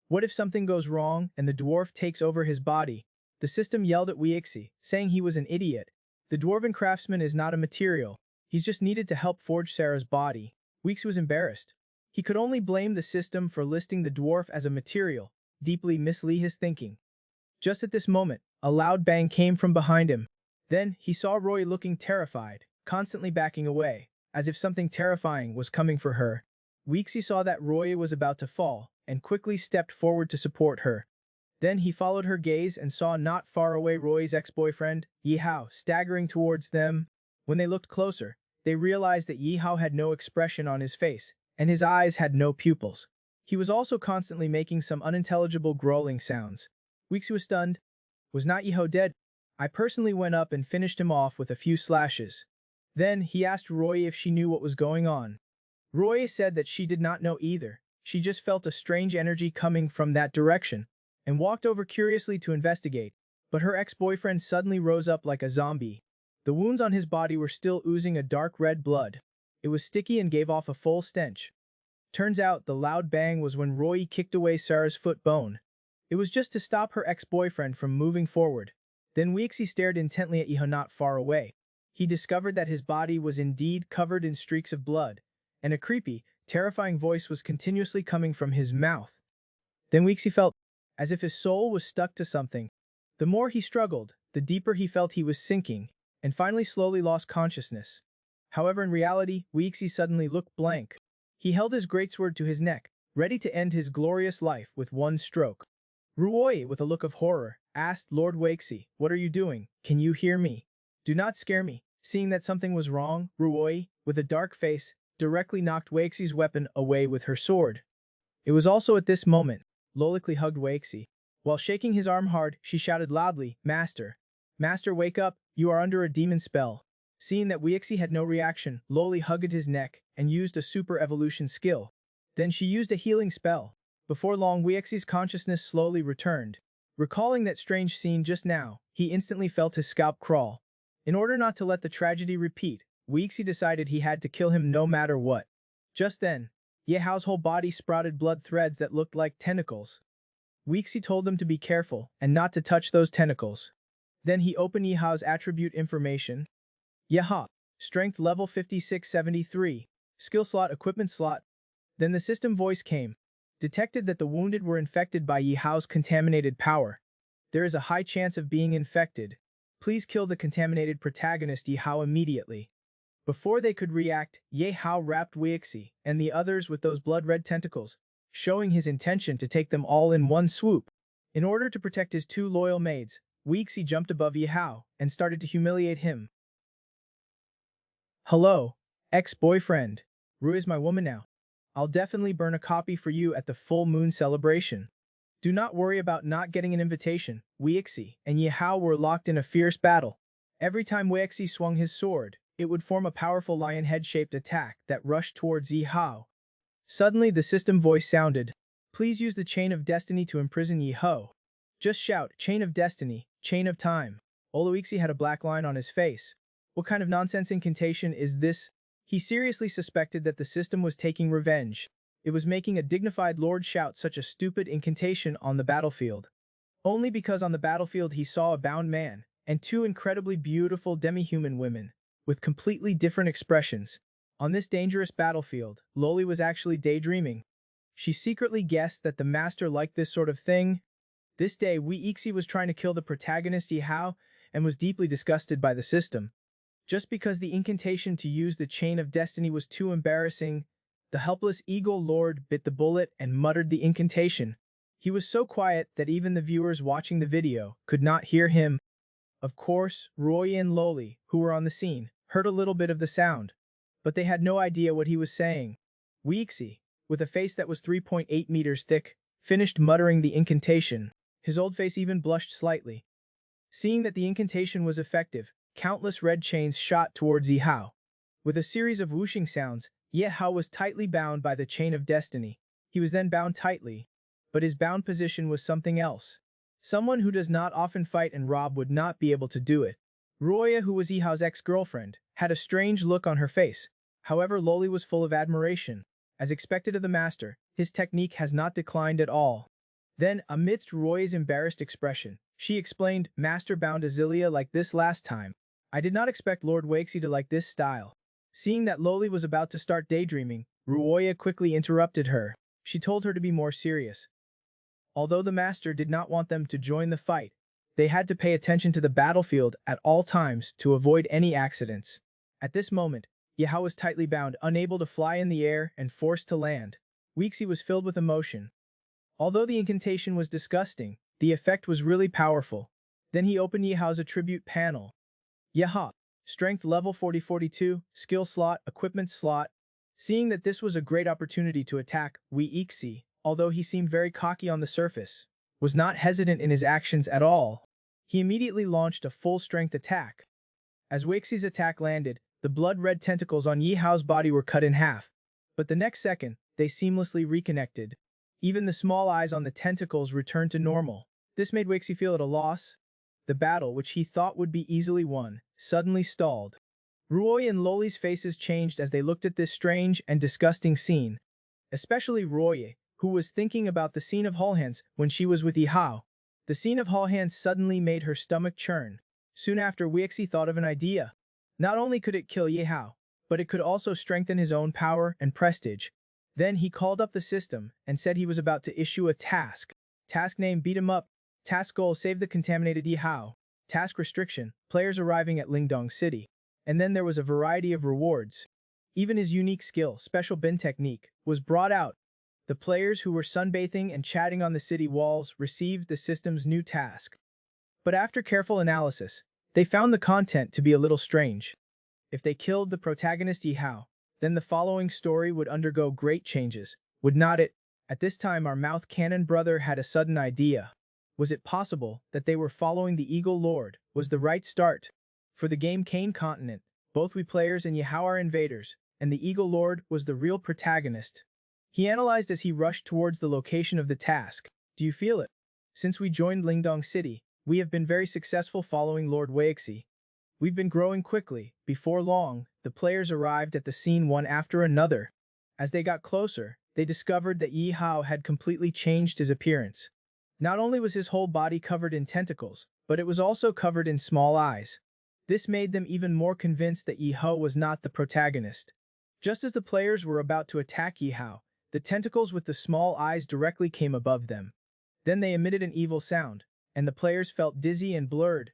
What if something goes wrong and the dwarf takes over his body? The system yelled at Weixi, saying he was an idiot. The dwarven craftsman is not a material. He's just needed to help forge Sarah's body. Weixi was embarrassed. He could only blame the system for listing the dwarf as a material, deeply mislead his thinking. Just at this moment, a loud bang came from behind him. Then, he saw Roy looking terrified, constantly backing away, as if something terrifying was coming for her. Weixi saw that Roy was about to fall, and quickly stepped forward to support her. Then he followed her gaze and saw not far away Roy's ex-boyfriend, Yihao, staggering towards them. When they looked closer, they realized that Yihao had no expression on his face, and his eyes had no pupils. He was also constantly making some unintelligible growling sounds. Weixi was stunned. Was not Yihao dead? I personally went up and finished him off with a few slashes. Then he asked Roy if she knew what was going on. Roy said that she did not know either. She just felt a strange energy coming from that direction, and walked over curiously to investigate. But her ex-boyfriend suddenly rose up like a zombie. The wounds on his body were still oozing a dark red blood. It was sticky and gave off a full stench. Turns out the loud bang was when Roy kicked away Sarah's foot bone. It was just to stop her ex-boyfriend from moving forward. Then Weixi stared intently at Yihao not far away. He discovered that his body was indeed covered in streaks of blood, and a creepy, terrifying voice was continuously coming from his mouth. Then Weixi felt as if his soul was stuck to something. The more he struggled, the deeper he felt he was sinking, and finally slowly lost consciousness. However, in reality, Weixi suddenly looked blank. He held his greatsword to his neck, ready to end his glorious life with one stroke. Ruoye, with a look of horror, asked Lord Weixi, "What are you doing? Can you hear me? Do not scare me," Seeing that something was wrong, Ruoi, with a dark face, directly knocked Weixi's weapon away with her sword. It was also at this moment, Lolicly hugged Weixi. While shaking his arm hard, she shouted loudly, Master! Master, wake up, you are under a demon spell. Seeing that Weixi had no reaction, Loli hugged his neck and used a super evolution skill. Then she used a healing spell. Before long, Weixi's consciousness slowly returned. Recalling that strange scene just now, he instantly felt his scalp crawl. In order not to let the tragedy repeat, Weixi decided he had to kill him no matter what. Just then, Ye Hao's whole body sprouted blood threads that looked like tentacles. Weixi told them to be careful and not to touch those tentacles. Then he opened Ye Hao's attribute information. Ye Hao, strength level 5673, skill slot equipment slot. Then the system voice came. Detected that the wounded were infected by Ye Hao's contaminated power. There is a high chance of being infected. Please kill the contaminated protagonist Ye Hao immediately. Before they could react, Ye Hao wrapped Weixi and the others with those blood-red tentacles, showing his intention to take them all in one swoop. In order to protect his two loyal maids, Weixi jumped above Ye Hao and started to humiliate him. Hello, ex-boyfriend. Ru is my woman now. I'll definitely burn a copy for you at the full moon celebration. Do not worry about not getting an invitation. Weixi and Ye Hao were locked in a fierce battle. Every time Weixi swung his sword, it would form a powerful lion head-shaped attack that rushed towards Ye Hao. Suddenly the system voice sounded. Please use the Chain of Destiny to imprison Ye Hao. Just shout, Chain of Destiny, Chain of Time. Weixi had a black line on his face. What kind of nonsense incantation is this? He seriously suspected that the system was taking revenge. It was making a dignified lord shout such a stupid incantation on the battlefield. Only because on the battlefield he saw a bound man and two incredibly beautiful demi-human women with completely different expressions. On this dangerous battlefield, Loli was actually daydreaming. She secretly guessed that the master liked this sort of thing. This day, Weixi was trying to kill the protagonist Ye Hao and was deeply disgusted by the system. Just because the incantation to use the Chain of Destiny was too embarrassing, the helpless Eagle Lord bit the bullet and muttered the incantation. He was so quiet that even the viewers watching the video could not hear him. Of course, Roy and Loli, who were on the scene, heard a little bit of the sound, but they had no idea what he was saying. Weixi, with a face that was 3.8 meters thick, finished muttering the incantation. His old face even blushed slightly. Seeing that the incantation was effective, countless red chains shot towards Ye Hao. With a series of whooshing sounds, Ye Hao was tightly bound by the Chain of Destiny. He was then bound tightly, but his bound position was something else. Someone who does not often fight and rob would not be able to do it. Roya, who was Ye Hao's ex-girlfriend, had a strange look on her face. However, Loli was full of admiration. As expected of the master, his technique has not declined at all. Then, amidst Roy's embarrassed expression, she explained, Master bound Azilia like this last time. I did not expect Lord Weixi to like this style. Seeing that Loli was about to start daydreaming, Ruoya quickly interrupted her. She told her to be more serious. Although the master did not want them to join the fight, they had to pay attention to the battlefield at all times to avoid any accidents. At this moment, Ye Hao was tightly bound, unable to fly in the air and forced to land. Weixi was filled with emotion. Although the incantation was disgusting, the effect was really powerful. Then he opened Ye Hao's attribute panel. Ye Hao, strength level 4042, skill slot, equipment slot. Seeing that this was a great opportunity to attack, Weixi, although he seemed very cocky on the surface, was not hesitant in his actions at all. He immediately launched a full-strength attack. As Weixi's attack landed, the blood-red tentacles on Ye Hao's body were cut in half. But the next second, they seamlessly reconnected. Even the small eyes on the tentacles returned to normal. This made Weixi feel at a loss. The battle, which he thought would be easily won, suddenly stalled. Ruoy and Loli's faces changed as they looked at this strange and disgusting scene. Especially Ruoy, who was thinking about the scene of Hallhands when she was with Ye Hao. The scene of Hallhands suddenly made her stomach churn. Soon after, Weixi thought of an idea. Not only could it kill Ye Hao, but it could also strengthen his own power and prestige. Then he called up the system and said he was about to issue a task. Task name: beat him up. Task goal: save the contaminated Ye Hao. Task restriction: players arriving at Lingdong City. And then there was a variety of rewards. Even his unique skill, special bin technique, was brought out. The players who were sunbathing and chatting on the city walls received the system's new task. But after careful analysis, they found the content to be a little strange. If they killed the protagonist Yihao, then the following story would undergo great changes, would not it? At this time our mouth cannon brother had a sudden idea. Was it possible that they were following the Eagle Lord? Was the right start? For the game Kane Continent, both we players and Yihao are invaders, and the Eagle Lord was the real protagonist. He analyzed as he rushed towards the location of the task. Do you feel it? Since we joined Lingdong City, we have been very successful following Lord Weixi. We've been growing quickly. Before long, the players arrived at the scene one after another. As they got closer, they discovered that Yi Hao had completely changed his appearance. Not only was his whole body covered in tentacles, but it was also covered in small eyes. This made them even more convinced that Yi Hao was not the protagonist. Just as the players were about to attack Yi Hao, the tentacles with the small eyes directly came above them. Then they emitted an evil sound, and the players felt dizzy and blurred.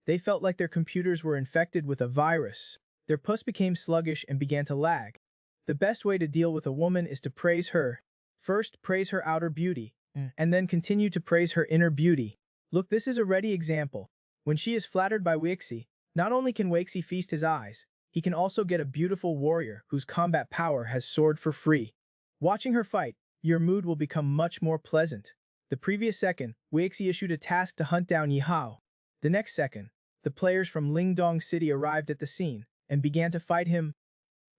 They felt like their computers were infected with a virus. Their pulse became sluggish and began to lag. The best way to deal with a woman is to praise her. First, praise her outer beauty, and then continue to praise her inner beauty. Look, this is a ready example. When she is flattered by Weixi, not only can Weixi feast his eyes, he can also get a beautiful warrior whose combat power has soared for free. Watching her fight, your mood will become much more pleasant. The previous second, Weixi issued a task to hunt down Yi Hao. The next second, the players from Lingdong City arrived at the scene and began to fight him.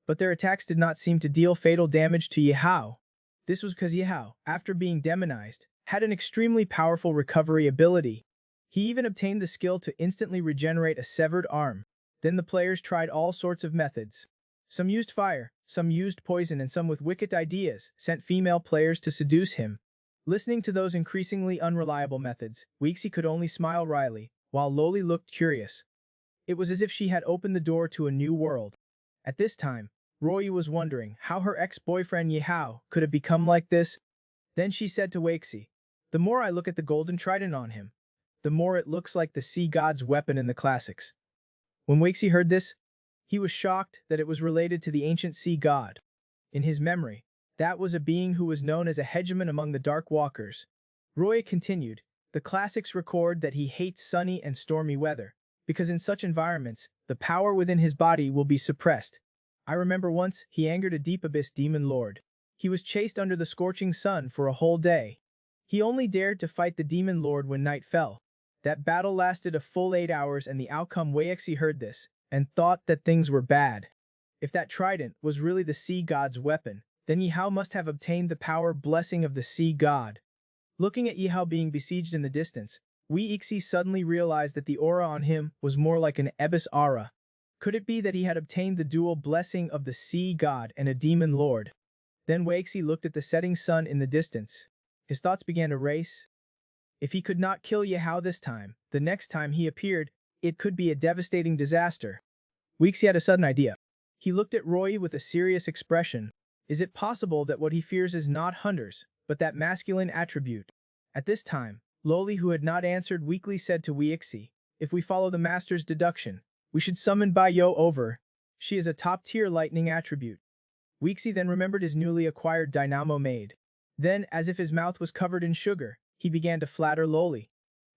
But their attacks did not seem to deal fatal damage to Yi Hao. This was because Yi Hao, after being demonized, had an extremely powerful recovery ability. He even obtained the skill to instantly regenerate a severed arm. Then the players tried all sorts of methods. Some used fire, some used poison, and some with wicked ideas sent female players to seduce him. Listening to those increasingly unreliable methods, Weixi could only smile wryly, while Loli looked curious. It was as if she had opened the door to a new world. At this time, Roy was wondering how her ex-boyfriend Yihao could have become like this. Then she said to Weixi, "The more I look at the golden trident on him, the more it looks like the sea god's weapon in the classics." When Weixi heard this, he was shocked that it was related to the ancient sea god. In his memory, that was a being who was known as a hegemon among the Dark Walkers. Roy continued, "The classics record that he hates sunny and stormy weather, because in such environments, the power within his body will be suppressed. I remember once he angered a deep abyss demon lord. He was chased under the scorching sun for a whole day. He only dared to fight the demon lord when night fell. That battle lasted a full 8 hours, and the outcome Weixi heard this and thought that things were bad. If that trident was really the sea god's weapon, then Yihao must have obtained the power blessing of the sea god." Looking at Yihao being besieged in the distance, Weixi suddenly realized that the aura on him was more like an abyss aura. Could it be that he had obtained the dual blessing of the sea god and a demon lord? Then Weixi looked at the setting sun in the distance. His thoughts began to race. If he could not kill Yihao this time, the next time he appeared, it could be a devastating disaster. Weixi had a sudden idea. He looked at Roy with a serious expression. Is it possible that what he fears is not hunters, but that masculine attribute? At this time, Loli, who had not answered, weakly said to Weixi, "If we follow the master's deduction, we should summon Baiyo over. She is a top-tier lightning attribute." Weixi then remembered his newly acquired dynamo maid. Then, as if his mouth was covered in sugar, he began to flatter Loli.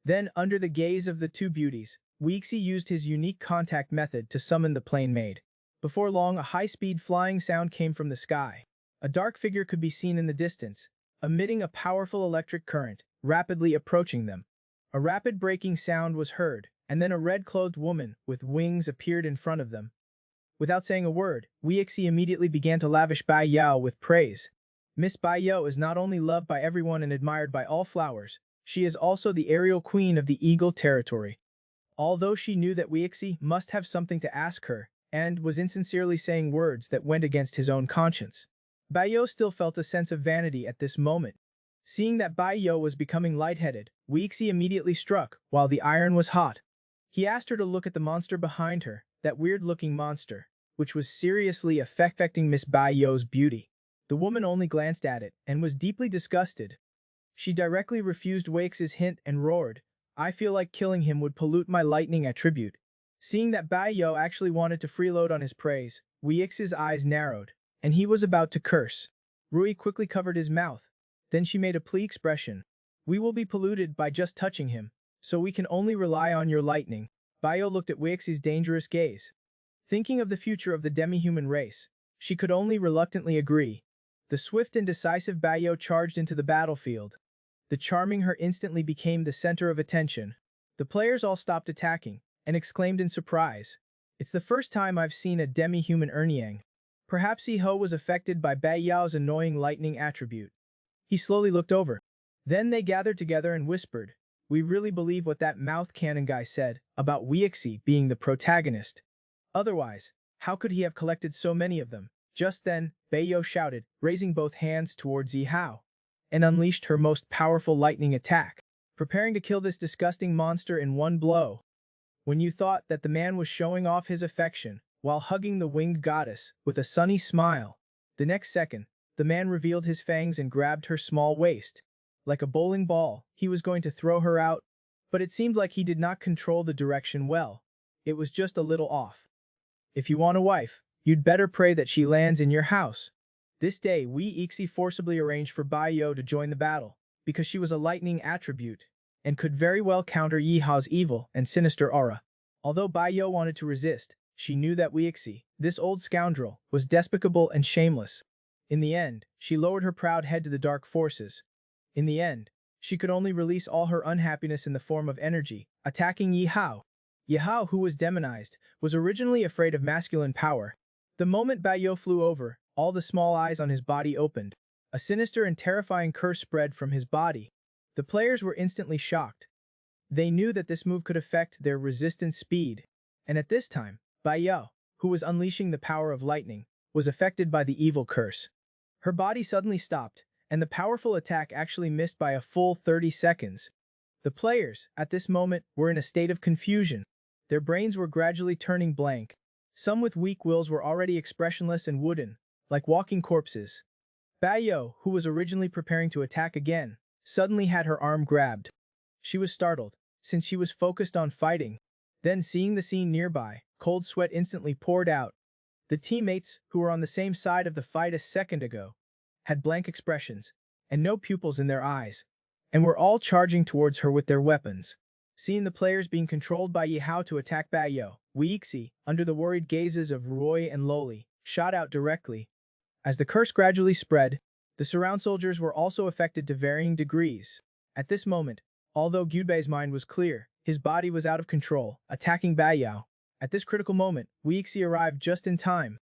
Then, under the gaze of the two beauties, Weixi used his unique contact method to summon the plane maid. Before long, a high-speed flying sound came from the sky. A dark figure could be seen in the distance, emitting a powerful electric current, rapidly approaching them. A rapid breaking sound was heard, and then a red-clothed woman with wings appeared in front of them. Without saying a word, Weixi immediately began to lavish Bai Yao with praise. Miss Bai Yao is not only loved by everyone and admired by all flowers, she is also the aerial queen of the Eagle territory. Although she knew that Weixi must have something to ask her, and was insincerely saying words that went against his own conscience, Baiyo still felt a sense of vanity at this moment. Seeing that Baiyo was becoming lightheaded, Weixi immediately struck while the iron was hot. He asked her to look at the monster behind her, that weird-looking monster, which was seriously affecting Miss Baiyo's beauty. The woman only glanced at it and was deeply disgusted. She directly refused Weixi's hint and roared, "I feel like killing him would pollute my lightning attribute." Seeing that Baiyo actually wanted to freeload on his praise, Weixi's eyes narrowed, and he was about to curse. Rui quickly covered his mouth. Then she made a plea expression. "We will be polluted by just touching him, so we can only rely on your lightning." Baiyo looked at Weixi's dangerous gaze. Thinking of the future of the demi-human race, she could only reluctantly agree. The swift and decisive Bayo charged into the battlefield. The charming her instantly became the center of attention. The players all stopped attacking and exclaimed in surprise. It's the first time I've seen a demi-human Erniang. Perhaps Iho was affected by Bayo's annoying lightning attribute. He slowly looked over. Then they gathered together and whispered, "We really believe what that mouth cannon guy said about Weixi being the protagonist. Otherwise, how could he have collected so many of them?" Just then, Bayo shouted, raising both hands towards Yihao, and unleashed her most powerful lightning attack, preparing to kill this disgusting monster in one blow. When you thought that the man was showing off his affection while hugging the winged goddess with a sunny smile, the next second, the man revealed his fangs and grabbed her small waist. Like a bowling ball, he was going to throw her out, but it seemed like he did not control the direction well. It was just a little off. "If you want a wife, you'd better pray that she lands in your house." This day, Wei Ixi forcibly arranged for Bayo to join the battle, because she was a lightning attribute, and could very well counter Yihao's evil and sinister aura. Although Bayo wanted to resist, she knew that Wei Ixi, this old scoundrel, was despicable and shameless. In the end, she lowered her proud head to the dark forces. In the end, she could only release all her unhappiness in the form of energy, attacking Yihao. Yihao, who was demonized, was originally afraid of masculine power. The moment Bayo flew over, all the small eyes on his body opened. A sinister and terrifying curse spread from his body. The players were instantly shocked. They knew that this move could affect their resistance speed. And at this time, Bayo, who was unleashing the power of lightning, was affected by the evil curse. Her body suddenly stopped, and the powerful attack actually missed by a full 30 seconds. The players, at this moment, were in a state of confusion. Their brains were gradually turning blank. Some with weak wills were already expressionless and wooden, like walking corpses. Bayo, who was originally preparing to attack again, suddenly had her arm grabbed. She was startled, since she was focused on fighting. Then, seeing the scene nearby, cold sweat instantly poured out. The teammates, who were on the same side of the fight a second ago, had blank expressions, and no pupils in their eyes, and were all charging towards her with their weapons. Seeing the players being controlled by Yihao to attack Bayo, Wei Ixi, under the worried gazes of Roy and Loli, shot out directly. As the curse gradually spread, the surround soldiers were also affected to varying degrees. At this moment, although Gyubei's mind was clear, his body was out of control, attacking Bayo. At this critical moment, Wei Ixi arrived just in time.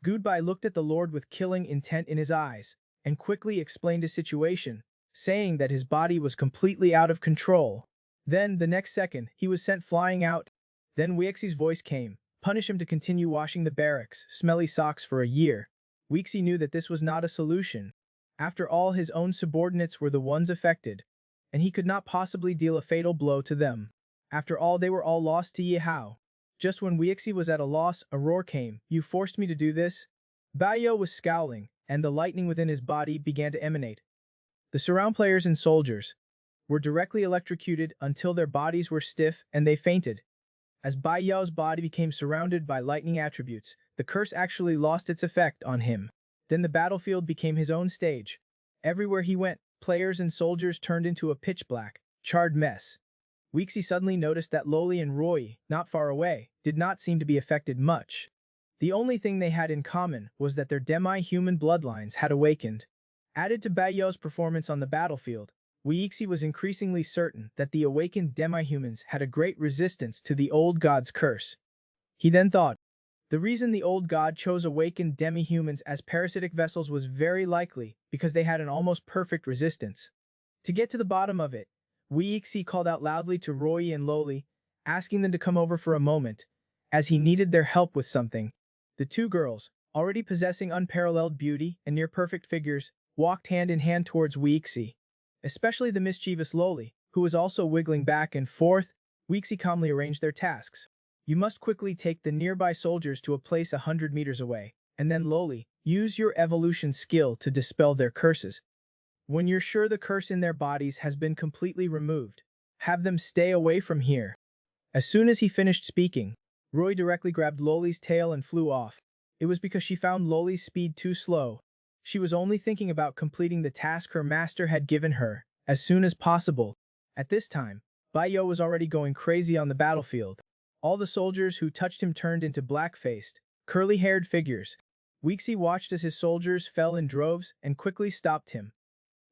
Gudbai looked at the Lord with killing intent in his eyes, and quickly explained his situation, saying that his body was completely out of control. Then, the next second, he was sent flying out. Then Wei Ixi's voice came, "Punish him to continue washing the barracks' smelly socks for a year." Wei Ixi knew that this was not a solution. After all, his own subordinates were the ones affected, and he could not possibly deal a fatal blow to them. After all, they were all lost to Yihao. Just when Wei Ixi was at a loss, a roar came, "You forced me to do this?" Bayo was scowling, and the lightning within his body began to emanate. The surround players and soldiers were directly electrocuted until their bodies were stiff and they fainted. As Bayo's body became surrounded by lightning attributes, the curse actually lost its effect on him. Then the battlefield became his own stage. Everywhere he went, players and soldiers turned into a pitch-black, charred mess. Wei Ixi suddenly noticed that Loli and Roy, not far away, did not seem to be affected much. The only thing they had in common was that their demi-human bloodlines had awakened. Added to Bayo's performance on the battlefield, Wei Ixi was increasingly certain that the awakened demi-humans had a great resistance to the old god's curse. He then thought, the reason the old god chose awakened demi-humans as parasitic vessels was very likely because they had an almost perfect resistance. To get to the bottom of it, Wei Ixi called out loudly to Roy and Loli, asking them to come over for a moment, as he needed their help with something. The two girls, already possessing unparalleled beauty and near-perfect figures, walked hand in hand towards Wei Ixi. Especially the mischievous Loli, who was also wiggling back and forth. Wei Ixi calmly arranged their tasks. "You must quickly take the nearby soldiers to a place 100 meters away, and then Loli, use your evolution skill to dispel their curses. When you're sure the curse in their bodies has been completely removed, have them stay away from here." As soon as he finished speaking, Roy directly grabbed Loli's tail and flew off. It was because she found Loli's speed too slow. She was only thinking about completing the task her master had given her, as soon as possible. At this time, Bayo was already going crazy on the battlefield. All the soldiers who touched him turned into black-faced, curly-haired figures. Weeksy watched as his soldiers fell in droves and quickly stopped him.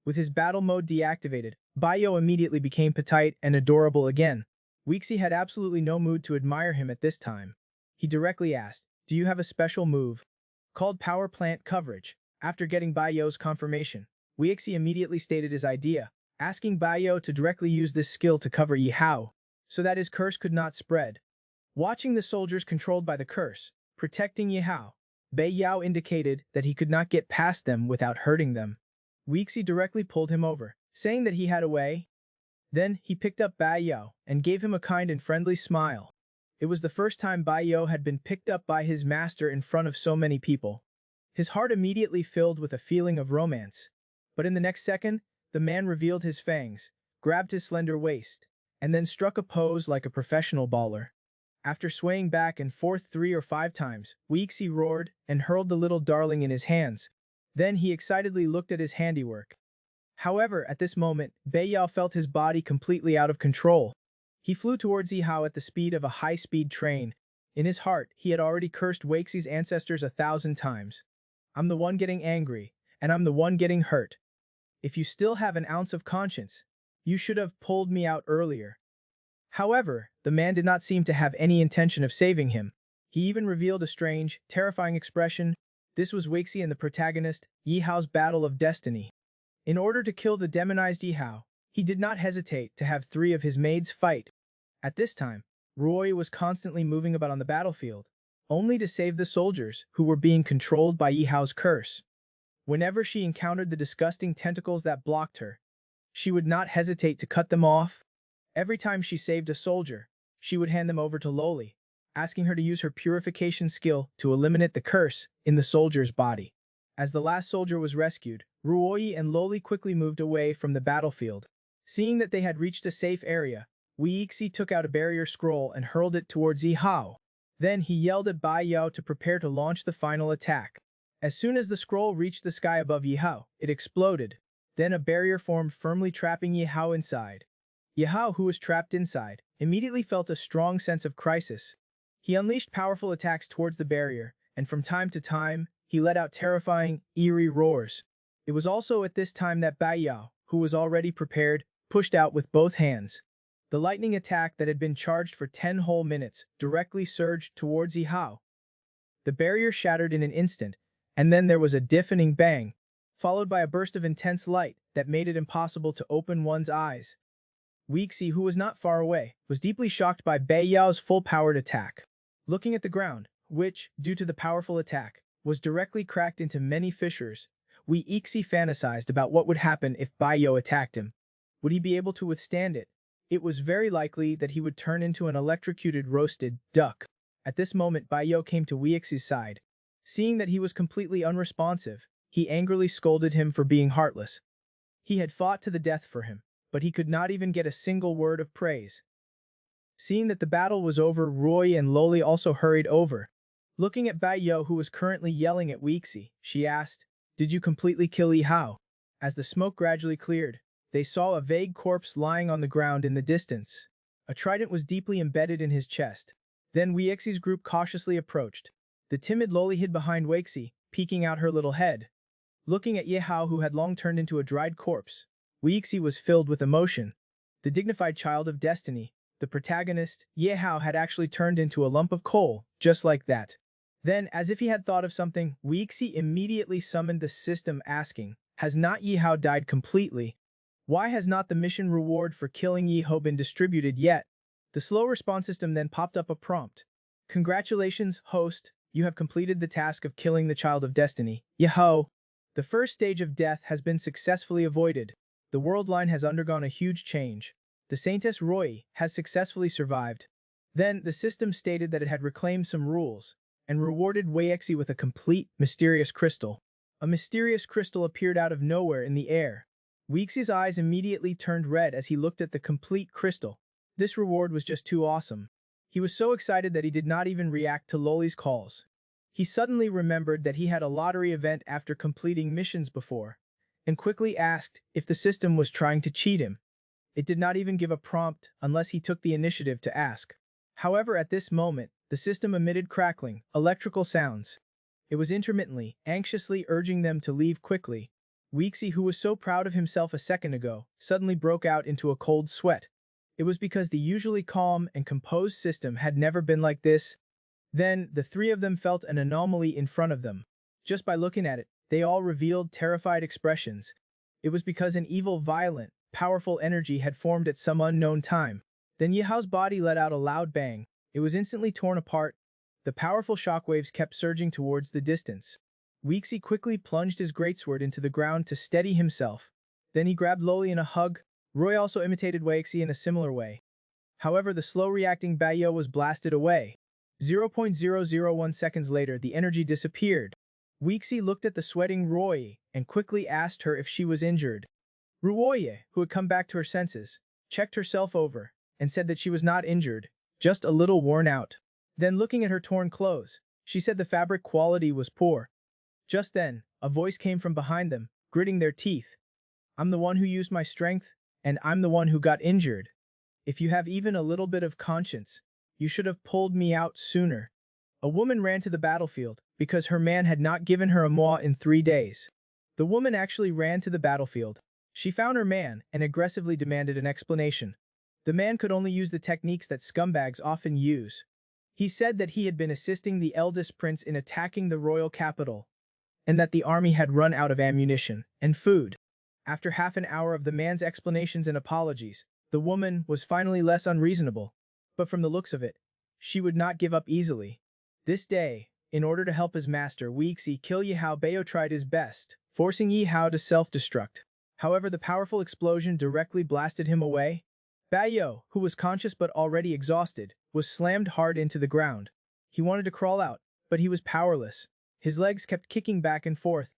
With his battle mode deactivated, Bayo immediately became petite and adorable again. Weeksy had absolutely no mood to admire him at this time. He directly asked, "Do you have a special move?" Called power plant coverage. After getting Bayo's confirmation, Weeksy immediately stated his idea, asking Bayo to directly use this skill to cover Yi Hao, so that his curse could not spread. Watching the soldiers controlled by the curse, protecting Yi Hao, Bai Yao indicated that he could not get past them without hurting them. Weeksy directly pulled him over, saying that he had a way. Then he picked up Bai Yao and gave him a kind and friendly smile. It was the first time Bai Yao had been picked up by his master in front of so many people. His heart immediately filled with a feeling of romance. But in the next second, the man revealed his fangs, grabbed his slender waist, and then struck a pose like a professional baller. After swaying back and forth 3 or 5 times, Weeksy roared and hurled the little darling in his hands. Then he excitedly looked at his handiwork. However, at this moment, Bai Yao felt his body completely out of control. He flew towards Yi Hao at the speed of a high-speed train. In his heart, he had already cursed Weeksi's ancestors 1,000 times. "I'm the one getting angry, and I'm the one getting hurt. If you still have an ounce of conscience, you should have pulled me out earlier." However, the man did not seem to have any intention of saving him. He even revealed a strange, terrifying expression. This was Weeksy and the protagonist, Yi Hao's battle of destiny. In order to kill the demonized Yi Hao, he did not hesitate to have 3 of his maids fight. At this time, Ruoyi was constantly moving about on the battlefield, only to save the soldiers who were being controlled by Yi Hao's curse. Whenever she encountered the disgusting tentacles that blocked her, she would not hesitate to cut them off. Every time she saved a soldier, she would hand them over to Loli, asking her to use her purification skill to eliminate the curse in the soldier's body. As the last soldier was rescued, Ruoyi and Loli quickly moved away from the battlefield. Seeing that they had reached a safe area, Weeksy took out a barrier scroll and hurled it towards Yi Hao. Then he yelled at Bai Yao to prepare to launch the final attack. As soon as the scroll reached the sky above Yi Hao, it exploded. Then a barrier formed firmly trapping Yi Hao inside. Yi Hao, who was trapped inside, immediately felt a strong sense of crisis. He unleashed powerful attacks towards the barrier, and from time to time, he let out terrifying, eerie roars. It was also at this time that Bai Yao, who was already prepared, pushed out with both hands. The lightning attack that had been charged for 10 whole minutes directly surged towards Yi Hao. The barrier shattered in an instant, and then there was a deafening bang, followed by a burst of intense light that made it impossible to open one's eyes. Weeksy, who was not far away, was deeply shocked by Bai Yao's full-powered attack. Looking at the ground, which, due to the powerful attack, was directly cracked into many fissures, Weeksy fantasized about what would happen if Bai Yao attacked him. Would he be able to withstand it? It was very likely that he would turn into an electrocuted roasted duck. At this moment, Bai Yao came to Weeksy's side. Seeing that he was completely unresponsive, he angrily scolded him for being heartless. He had fought to the death for him, but he could not even get a single word of praise. Seeing that the battle was over, Roy and Loli also hurried over. Looking at Bai Yao, who was currently yelling at Weeksy, she asked, "Did you completely kill Yi Hao?" As the smoke gradually cleared, they saw a vague corpse lying on the ground in the distance. A trident was deeply embedded in his chest. Then Weeksy's group cautiously approached. The timid Loli hid behind Weeksy, peeking out her little head. Looking at Yi Hao, who had long turned into a dried corpse, Weeksy was filled with emotion. The dignified child of destiny, the protagonist, Yi Hao, had actually turned into a lump of coal, just like that. Then, as if he had thought of something, Weeksy immediately summoned the system, asking, "Has not Yi Hao died completely? Why has not the mission reward for killing Yi Hao been distributed yet?" The slow response system then popped up a prompt. "Congratulations, host, you have completed the task of killing the child of destiny, Yi Hao. The first stage of death has been successfully avoided. The world line has undergone a huge change. The Saintess Roy has successfully survived." Then, the system stated that it had reclaimed some rules, and rewarded Weeksy with a complete, mysterious crystal. A mysterious crystal appeared out of nowhere in the air. Weeksy's eyes immediately turned red as he looked at the complete crystal. This reward was just too awesome. He was so excited that he did not even react to Loli's calls. He suddenly remembered that he had a lottery event after completing missions before, and quickly asked if the system was trying to cheat him. It did not even give a prompt unless he took the initiative to ask. However, at this moment, the system emitted crackling, electrical sounds. It was intermittently, anxiously urging them to leave quickly. Weeksy, who was so proud of himself a second ago, suddenly broke out into a cold sweat. It was because the usually calm and composed system had never been like this. Then, the three of them felt an anomaly in front of them. Just by looking at it, they all revealed terrified expressions. It was because an evil, violent, powerful energy had formed at some unknown time. Then Yihao's body let out a loud bang. It was instantly torn apart. The powerful shockwaves kept surging towards the distance. Weeksy quickly plunged his greatsword into the ground to steady himself. Then he grabbed Loli in a hug. Roy also imitated Weixi in a similar way. However, the slow-reacting Baiyo was blasted away. 0.001 seconds later, the energy disappeared. Weeksy looked at the sweating Roy and quickly asked her if she was injured. Ruoye, who had come back to her senses, checked herself over and said that she was not injured, just a little worn out. Then, looking at her torn clothes, she said the fabric quality was poor. Just then, a voice came from behind them, gritting their teeth. I'm the one who used my strength, and I'm the one who got injured. If you have even a little bit of conscience, you should have pulled me out sooner. A woman ran to the battlefield because her man had not given her a moi in 3 days. The woman actually ran to the battlefield. She found her man and aggressively demanded an explanation. The man could only use the techniques that scumbags often use. He said that he had been assisting the eldest prince in attacking the royal capital, and that the army had run out of ammunition and food. After half an hour of the man's explanations and apologies, the woman was finally less unreasonable. But from the looks of it, she would not give up easily. This day, in order to help his master Weeksy kill Yihao, Bayo tried his best, forcing Yihao to self-destruct. However, the powerful explosion directly blasted him away. Bayo, who was conscious but already exhausted, was slammed hard into the ground. He wanted to crawl out, but he was powerless. His legs kept kicking back and forth.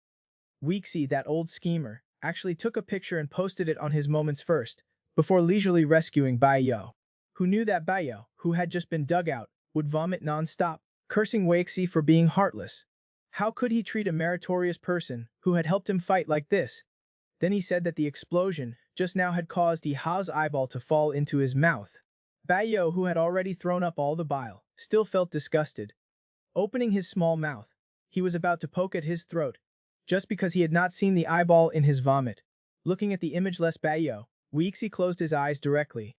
Weeksy, that old schemer, actually took a picture and posted it on his Moments First, before leisurely rescuing Bayo, who knew that Bayo, who had just been dug out, would vomit non-stop, cursing Weixi for being heartless. How could he treat a meritorious person who had helped him fight like this? Then he said that the explosion just now had caused Yihao's eyeball to fall into his mouth. Bayo, who had already thrown up all the bile, still felt disgusted. Opening his small mouth, he was about to poke at his throat, just because he had not seen the eyeball in his vomit. Looking at the imageless Bayo, Weixi closed his eyes directly.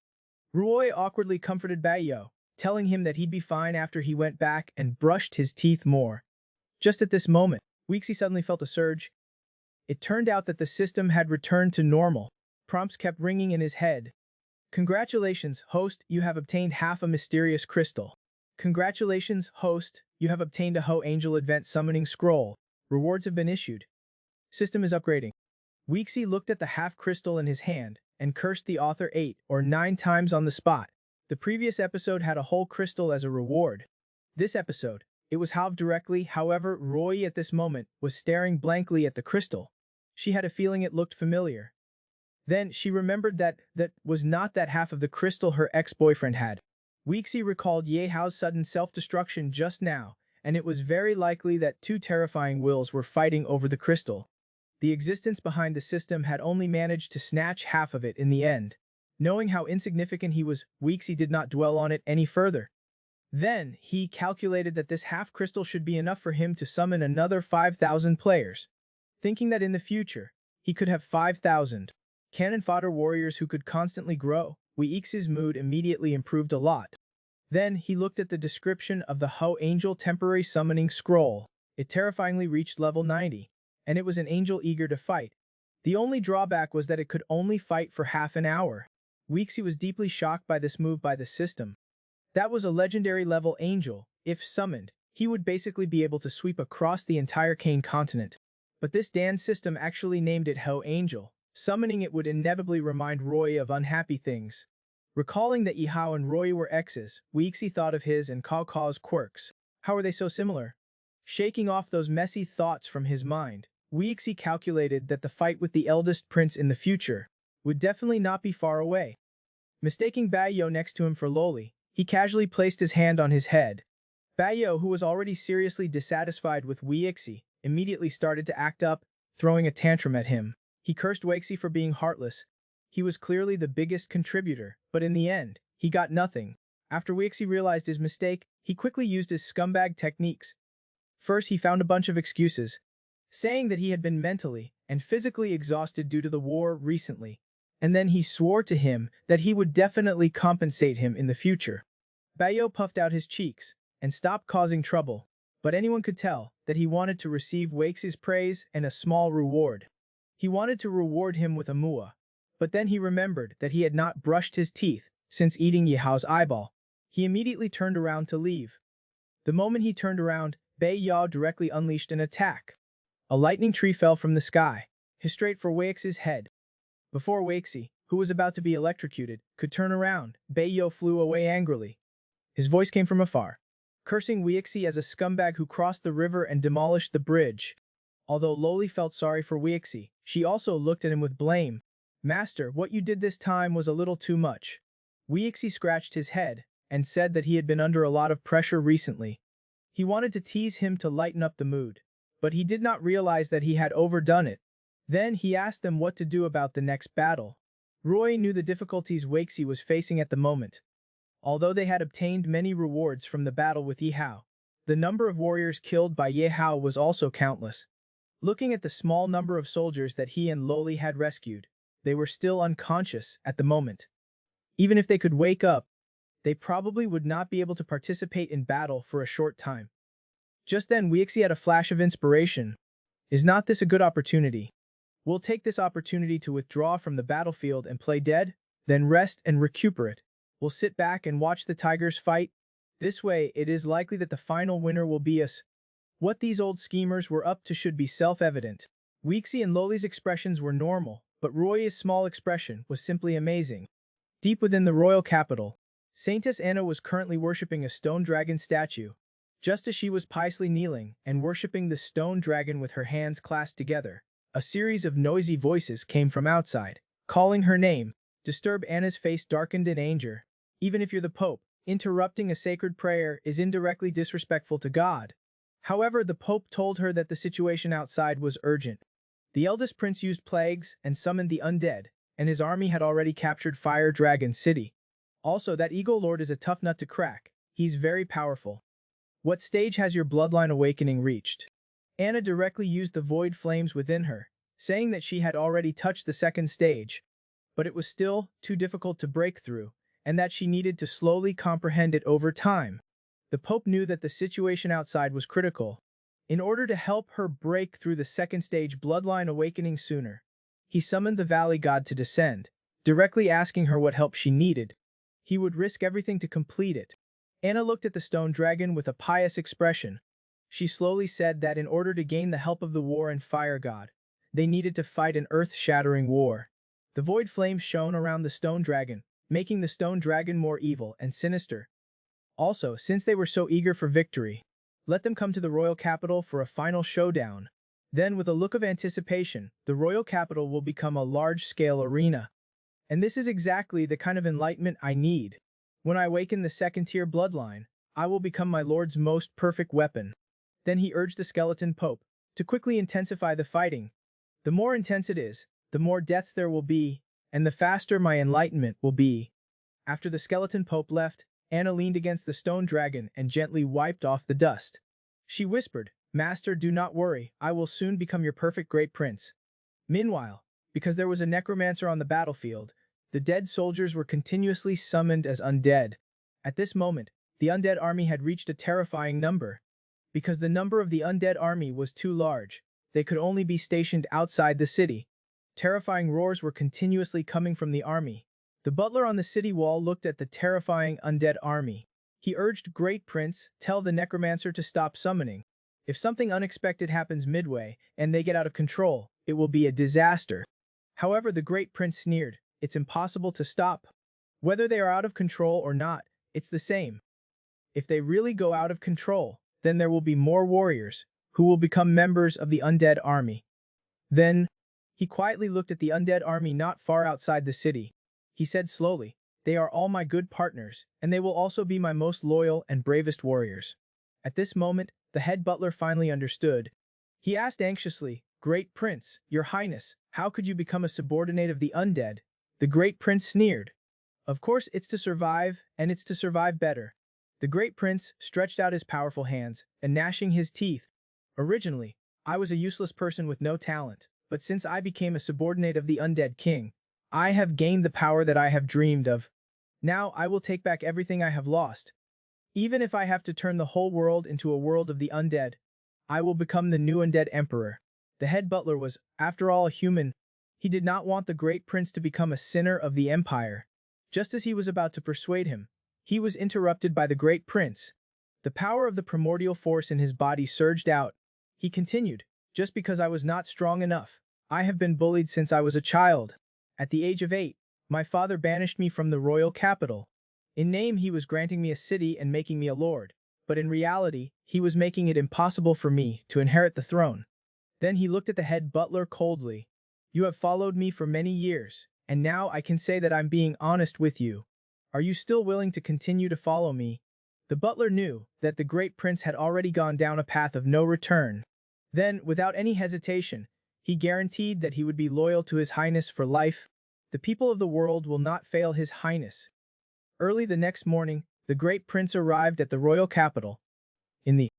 Ruoy awkwardly comforted Bayo, telling him that he'd be fine after he went back and brushed his teeth more. Just at this moment, Weixi suddenly felt a surge. It turned out that the system had returned to normal. Prompts kept ringing in his head. Congratulations, host, you have obtained half a mysterious crystal. Congratulations, host, you have obtained a Ho Angel Advent Summoning Scroll. Rewards have been issued. System is upgrading. Weeksy looked at the half crystal in his hand and cursed the author 8 or 9 times on the spot. The previous episode had a whole crystal as a reward. This episode, it was halved directly. However, Roy at this moment was staring blankly at the crystal. She had a feeling it looked familiar. Then she remembered that was not that half of the crystal her ex-boyfriend had. Weeksy recalled Yehao's sudden self-destruction just now, and it was very likely that 2 terrifying wills were fighting over the crystal. The existence behind the system had only managed to snatch half of it in the end. Knowing how insignificant he was, Weeksy did not dwell on it any further. Then, he calculated that this half crystal should be enough for him to summon another 5,000 players. Thinking that in the future, he could have 5,000 cannon fodder warriors who could constantly grow, Weeks's mood immediately improved a lot. Then, he looked at the description of the Ho Angel Temporary Summoning Scroll. It terrifyingly reached level 90, and it was an angel eager to fight. The only drawback was that it could only fight for half an hour. Weeksy was deeply shocked by this move by the system. That was a legendary level angel. If summoned, he would basically be able to sweep across the entire Kane continent. But this Dan system actually named it Ho Angel. Summoning it would inevitably remind Roy of unhappy things. Recalling that Yihao and Roy were exes, Weeksy thought of his and Cao Cao's quirks. How were they so similar? Shaking off those messy thoughts from his mind, Weeksy calculated that the fight with the eldest prince in the future would definitely not be far away. Mistaking Bayo next to him for Loli, he casually placed his hand on his head. Bayo, who was already seriously dissatisfied with Weeksy, immediately started to act up, throwing a tantrum at him. He cursed Weeksy for being heartless. He was clearly the biggest contributor, but in the end, he got nothing. After Weixi realized his mistake, he quickly used his scumbag techniques. First, he found a bunch of excuses, saying that he had been mentally and physically exhausted due to the war recently, and then he swore to him that he would definitely compensate him in the future. Bayo puffed out his cheeks and stopped causing trouble, but anyone could tell that he wanted to receive Wake's praise and a small reward. He wanted to reward him with a mua, but then he remembered that he had not brushed his teeth since eating Yihao's eyeball. He immediately turned around to leave. The moment he turned around, Bai Yao directly unleashed an attack. A lightning tree fell from the sky, straight for Weix's head. Before Weixi, who was about to be electrocuted, could turn around, Bai Yao flew away angrily. His voice came from afar, cursing Weixi as a scumbag who crossed the river and demolished the bridge. Although Loli felt sorry for Weixi, she also looked at him with blame. Master, what you did this time was a little too much. Weixi scratched his head and said that he had been under a lot of pressure recently. He wanted to tease him to lighten up the mood, but he did not realize that he had overdone it. Then he asked them what to do about the next battle. Roy knew the difficulties Weixi was facing at the moment. Although they had obtained many rewards from the battle with Yihao, the number of warriors killed by Yihao was also countless. Looking at the small number of soldiers that he and Loli had rescued, they were still unconscious at the moment. Even if they could wake up, they probably would not be able to participate in battle for a short time. Just then Weixi had a flash of inspiration. Is not this a good opportunity? We'll take this opportunity to withdraw from the battlefield and play dead, then rest and recuperate. We'll sit back and watch the tigers fight. This way, it is likely that the final winner will be us. What these old schemers were up to should be self-evident. Weixi and Loli's expressions were normal, but Roy's small expression was simply amazing. Deep within the royal capital, Saintess Anna was currently worshipping a stone dragon statue. Just as she was piously kneeling and worshipping the stone dragon with her hands clasped together, a series of noisy voices came from outside, calling her name. Disturbed Anna's face darkened in anger. Even if you're the Pope, interrupting a sacred prayer is indirectly disrespectful to God. However, the Pope told her that the situation outside was urgent. The eldest prince used plagues and summoned the undead, and his army had already captured Fire Dragon City. Also, that Eagle Lord is a tough nut to crack. He's very powerful. What stage has your bloodline awakening reached? Anna directly used the void flames within her, saying that she had already touched the second stage, but it was still too difficult to break through, and that she needed to slowly comprehend it over time. The Pope knew that the situation outside was critical. In order to help her break through the second stage bloodline awakening sooner, he summoned the Valley God to descend, directly asking her what help she needed. He would risk everything to complete it. Anna looked at the stone dragon with a pious expression. She slowly said that in order to gain the help of the war and fire god, they needed to fight an earth-shattering war. The void flames shone around the stone dragon, making the stone dragon more evil and sinister. Also, since they were so eager for victory, let them come to the royal capital for a final showdown. Then, with a look of anticipation, the royal capital will become a large-scale arena. And this is exactly the kind of enlightenment I need. When I awaken the second-tier bloodline, I will become my lord's most perfect weapon. Then he urged the skeleton pope to quickly intensify the fighting. The more intense it is, the more deaths there will be, and the faster my enlightenment will be. After the skeleton pope left, Anna leaned against the stone dragon and gently wiped off the dust. She whispered, "Master, do not worry, I will soon become your perfect great prince." Meanwhile, because there was a necromancer on the battlefield, the dead soldiers were continuously summoned as undead. At this moment, the undead army had reached a terrifying number. Because the number of the undead army was too large, they could only be stationed outside the city. Terrifying roars were continuously coming from the army. The butler on the city wall looked at the terrifying undead army. He urged, "Great Prince, tell the necromancer to stop summoning. If something unexpected happens midway and they get out of control, it will be a disaster." However, the Great Prince sneered, "It's impossible to stop. Whether they are out of control or not, it's the same. If they really go out of control, then there will be more warriors, who will become members of the undead army." Then, he quietly looked at the undead army not far outside the city. He said slowly, "They are all my good partners, and they will also be my most loyal and bravest warriors." At this moment, the head butler finally understood. He asked anxiously, "Great Prince, your highness, how could you become a subordinate of the undead?" The Great Prince sneered. Of course, it's to survive, and it's to survive better. The great prince stretched out his powerful hands, and gnashing his teeth. Originally, I was a useless person with no talent, but since I became a subordinate of the undead king, I have gained the power that I have dreamed of. Now I will take back everything I have lost. Even if I have to turn the whole world into a world of the undead, I will become the new undead emperor. The head butler was, after all, a human. He did not want the great prince to become a sinner of the empire. Just as he was about to persuade him, he was interrupted by the great prince. The power of the primordial force in his body surged out. He continued, just because I was not strong enough. I have been bullied since I was a child. At the age of 8, my father banished me from the royal capital. In name he was granting me a city and making me a lord, but in reality, he was making it impossible for me to inherit the throne. Then he looked at the head butler coldly. You have followed me for many years, and now I can say that I'm being honest with you. Are you still willing to continue to follow me? The butler knew that the great prince had already gone down a path of no return. Then, without any hesitation, he guaranteed that he would be loyal to His Highness for life. The people of the world will not fail His Highness. Early the next morning, the great prince arrived at the royal capital. The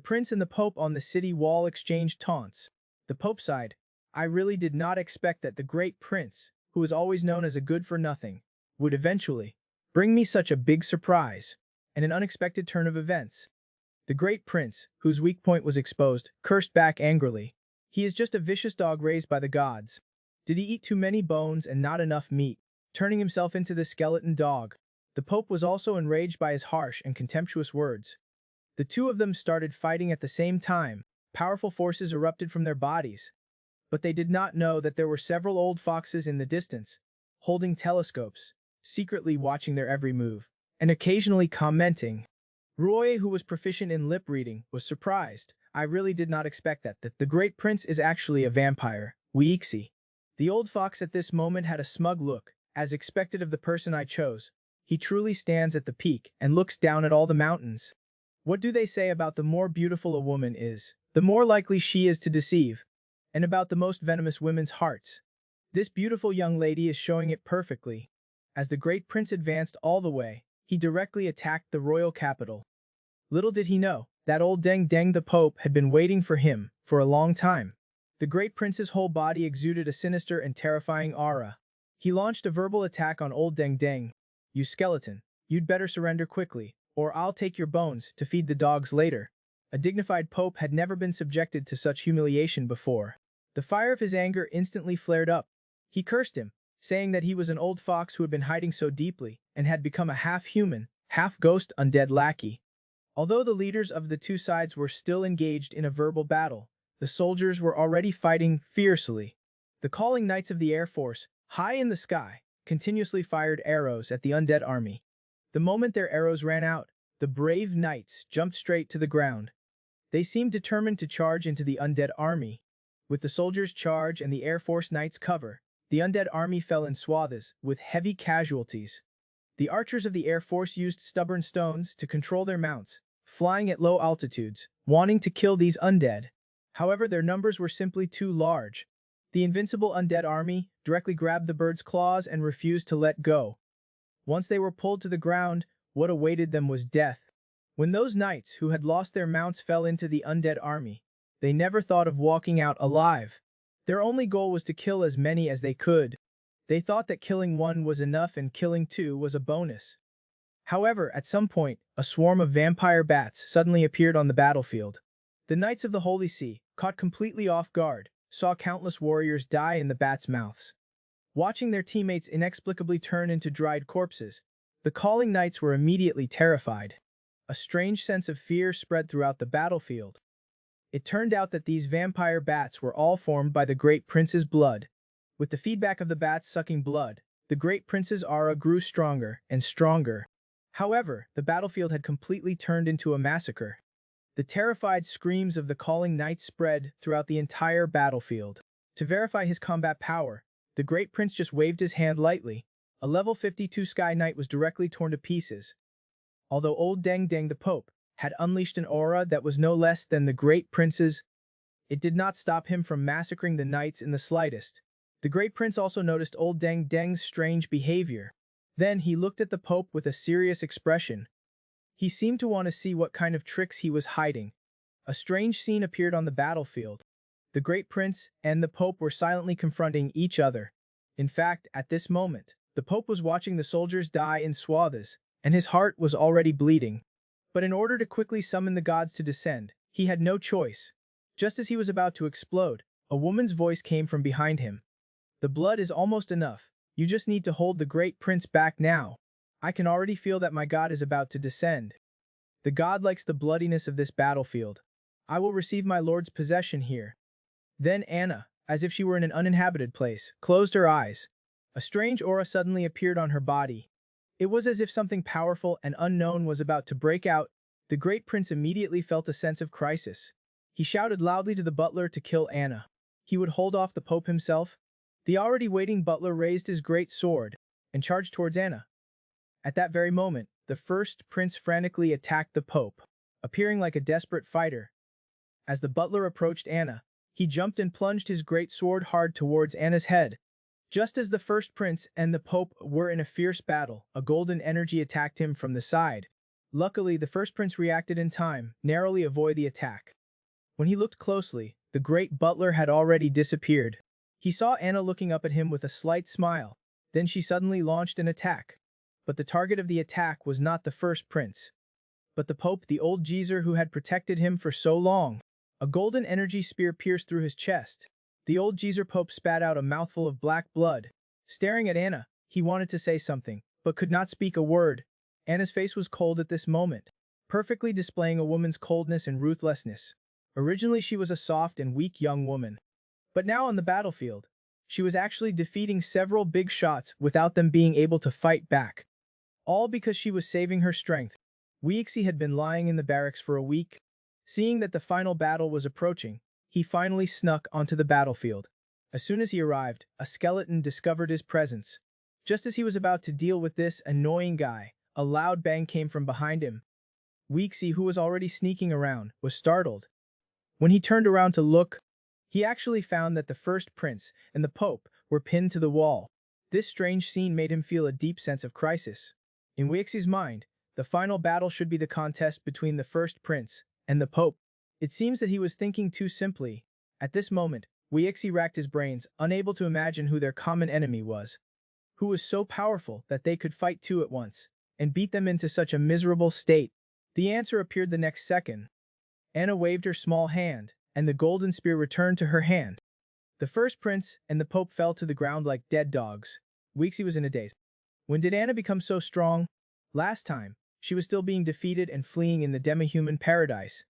prince and the pope on the city wall exchanged taunts. The pope sighed. I really did not expect that the great prince, who was always known as a good-for-nothing, would eventually bring me such a big surprise and an unexpected turn of events. The great prince, whose weak point was exposed, cursed back angrily. He is just a vicious dog raised by the gods. Did he eat too many bones and not enough meat, turning himself into the skeleton dog? The pope was also enraged by his harsh and contemptuous words. The two of them started fighting at the same time. Powerful forces erupted from their bodies. But they did not know that there were several old foxes in the distance, holding telescopes, secretly watching their every move, and occasionally commenting. Roy, who was proficient in lip reading, was surprised. I really did not expect that the great prince is actually a vampire. Weexy. The old fox at this moment had a smug look, as expected of the person I chose. He truly stands at the peak and looks down at all the mountains. What do they say about the more beautiful a woman is, the more likely she is to deceive, and about the most venomous women's hearts? This beautiful young lady is showing it perfectly. As the great prince advanced all the way, he directly attacked the royal capital. Little did he know that old Deng Deng the Pope had been waiting for him for a long time. The great prince's whole body exuded a sinister and terrifying aura. He launched a verbal attack on old Deng Deng. You skeleton, you'd better surrender quickly, or I'll take your bones to feed the dogs later. A dignified pope had never been subjected to such humiliation before. The fire of his anger instantly flared up. He cursed him, saying that he was an old fox who had been hiding so deeply and had become a half-human, half-ghost undead lackey. Although the leaders of the two sides were still engaged in a verbal battle, the soldiers were already fighting fiercely. The calling knights of the Air Force, high in the sky, continuously fired arrows at the undead army. The moment their arrows ran out, the brave knights jumped straight to the ground. They seemed determined to charge into the undead army. With the soldiers' charge and the Air Force knights' cover, the undead army fell in swathes, with heavy casualties. The archers of the Air Force used stubborn stones to control their mounts, flying at low altitudes, wanting to kill these undead. However, their numbers were simply too large. The invincible undead army directly grabbed the bird's claws and refused to let go. Once they were pulled to the ground, what awaited them was death. When those knights who had lost their mounts fell into the undead army, they never thought of walking out alive. Their only goal was to kill as many as they could. They thought that killing one was enough and killing two was a bonus. However, at some point, a swarm of vampire bats suddenly appeared on the battlefield. The Knights of the Holy See, caught completely off guard, saw countless warriors die in the bats' mouths. Watching their teammates inexplicably turn into dried corpses, the calling knights were immediately terrified. A strange sense of fear spread throughout the battlefield. It turned out that these vampire bats were all formed by the great prince's blood. With the feedback of the bats sucking blood, the great prince's aura grew stronger and stronger. However, the battlefield had completely turned into a massacre. The terrified screams of the calling knights spread throughout the entire battlefield. To verify his combat power, the great prince just waved his hand lightly. A level 52 Sky Knight was directly torn to pieces. Although old Deng Deng the Pope had unleashed an aura that was no less than the great prince's, it did not stop him from massacring the knights in the slightest. The great prince also noticed old Deng Deng's strange behavior. Then he looked at the Pope with a serious expression. He seemed to want to see what kind of tricks he was hiding. A strange scene appeared on the battlefield. The great prince and the Pope were silently confronting each other. In fact, at this moment, the Pope was watching the soldiers die in swathes, and his heart was already bleeding. But in order to quickly summon the gods to descend, he had no choice. Just as he was about to explode, a woman's voice came from behind him. The blood is almost enough. You just need to hold the great prince back now. I can already feel that my god is about to descend. The god likes the bloodiness of this battlefield. I will receive my lord's possession here. Then Anna, as if she were in an uninhabited place, closed her eyes. A strange aura suddenly appeared on her body. It was as if something powerful and unknown was about to break out. The great prince immediately felt a sense of crisis. He shouted loudly to the butler to kill Anna. He would hold off the Pope himself. The already waiting butler raised his great sword and charged towards Anna. At that very moment, the first prince frantically attacked the Pope, appearing like a desperate fighter. As the butler approached Anna, he jumped and plunged his great sword hard towards Anna's head. Just as the first prince and the Pope were in a fierce battle, a golden energy attacked him from the side. Luckily, the first prince reacted in time, narrowly avoiding the attack. When he looked closely, the great butler had already disappeared. He saw Anna looking up at him with a slight smile. Then she suddenly launched an attack. But the target of the attack was not the first prince, but the Pope, the old geezer who had protected him for so long. A golden energy spear pierced through his chest. The old geezer Pope spat out a mouthful of black blood. Staring at Anna, he wanted to say something, but could not speak a word. Anna's face was cold at this moment, perfectly displaying a woman's coldness and ruthlessness. Originally she was a soft and weak young woman. But now on the battlefield, she was actually defeating several big shots without them being able to fight back. All because she was saving her strength. Weixi had been lying in the barracks for a week. Seeing that the final battle was approaching, he finally snuck onto the battlefield. As soon as he arrived, a skeleton discovered his presence. Just as he was about to deal with this annoying guy, a loud bang came from behind him. Weixi, who was already sneaking around, was startled. When he turned around to look, he actually found that the first prince and the Pope were pinned to the wall. This strange scene made him feel a deep sense of crisis. In Weixi's mind, the final battle should be the contest between the first prince and the Pope. It seems that he was thinking too simply. At this moment, Weixi racked his brains, unable to imagine who their common enemy was. Who was so powerful that they could fight two at once, and beat them into such a miserable state? The answer appeared the next second. Anna waved her small hand, and the golden spear returned to her hand. The first prince and the Pope fell to the ground like dead dogs. Weixi was in a daze. When did Anna become so strong? Last time, she was still being defeated and fleeing in the demi-human paradise.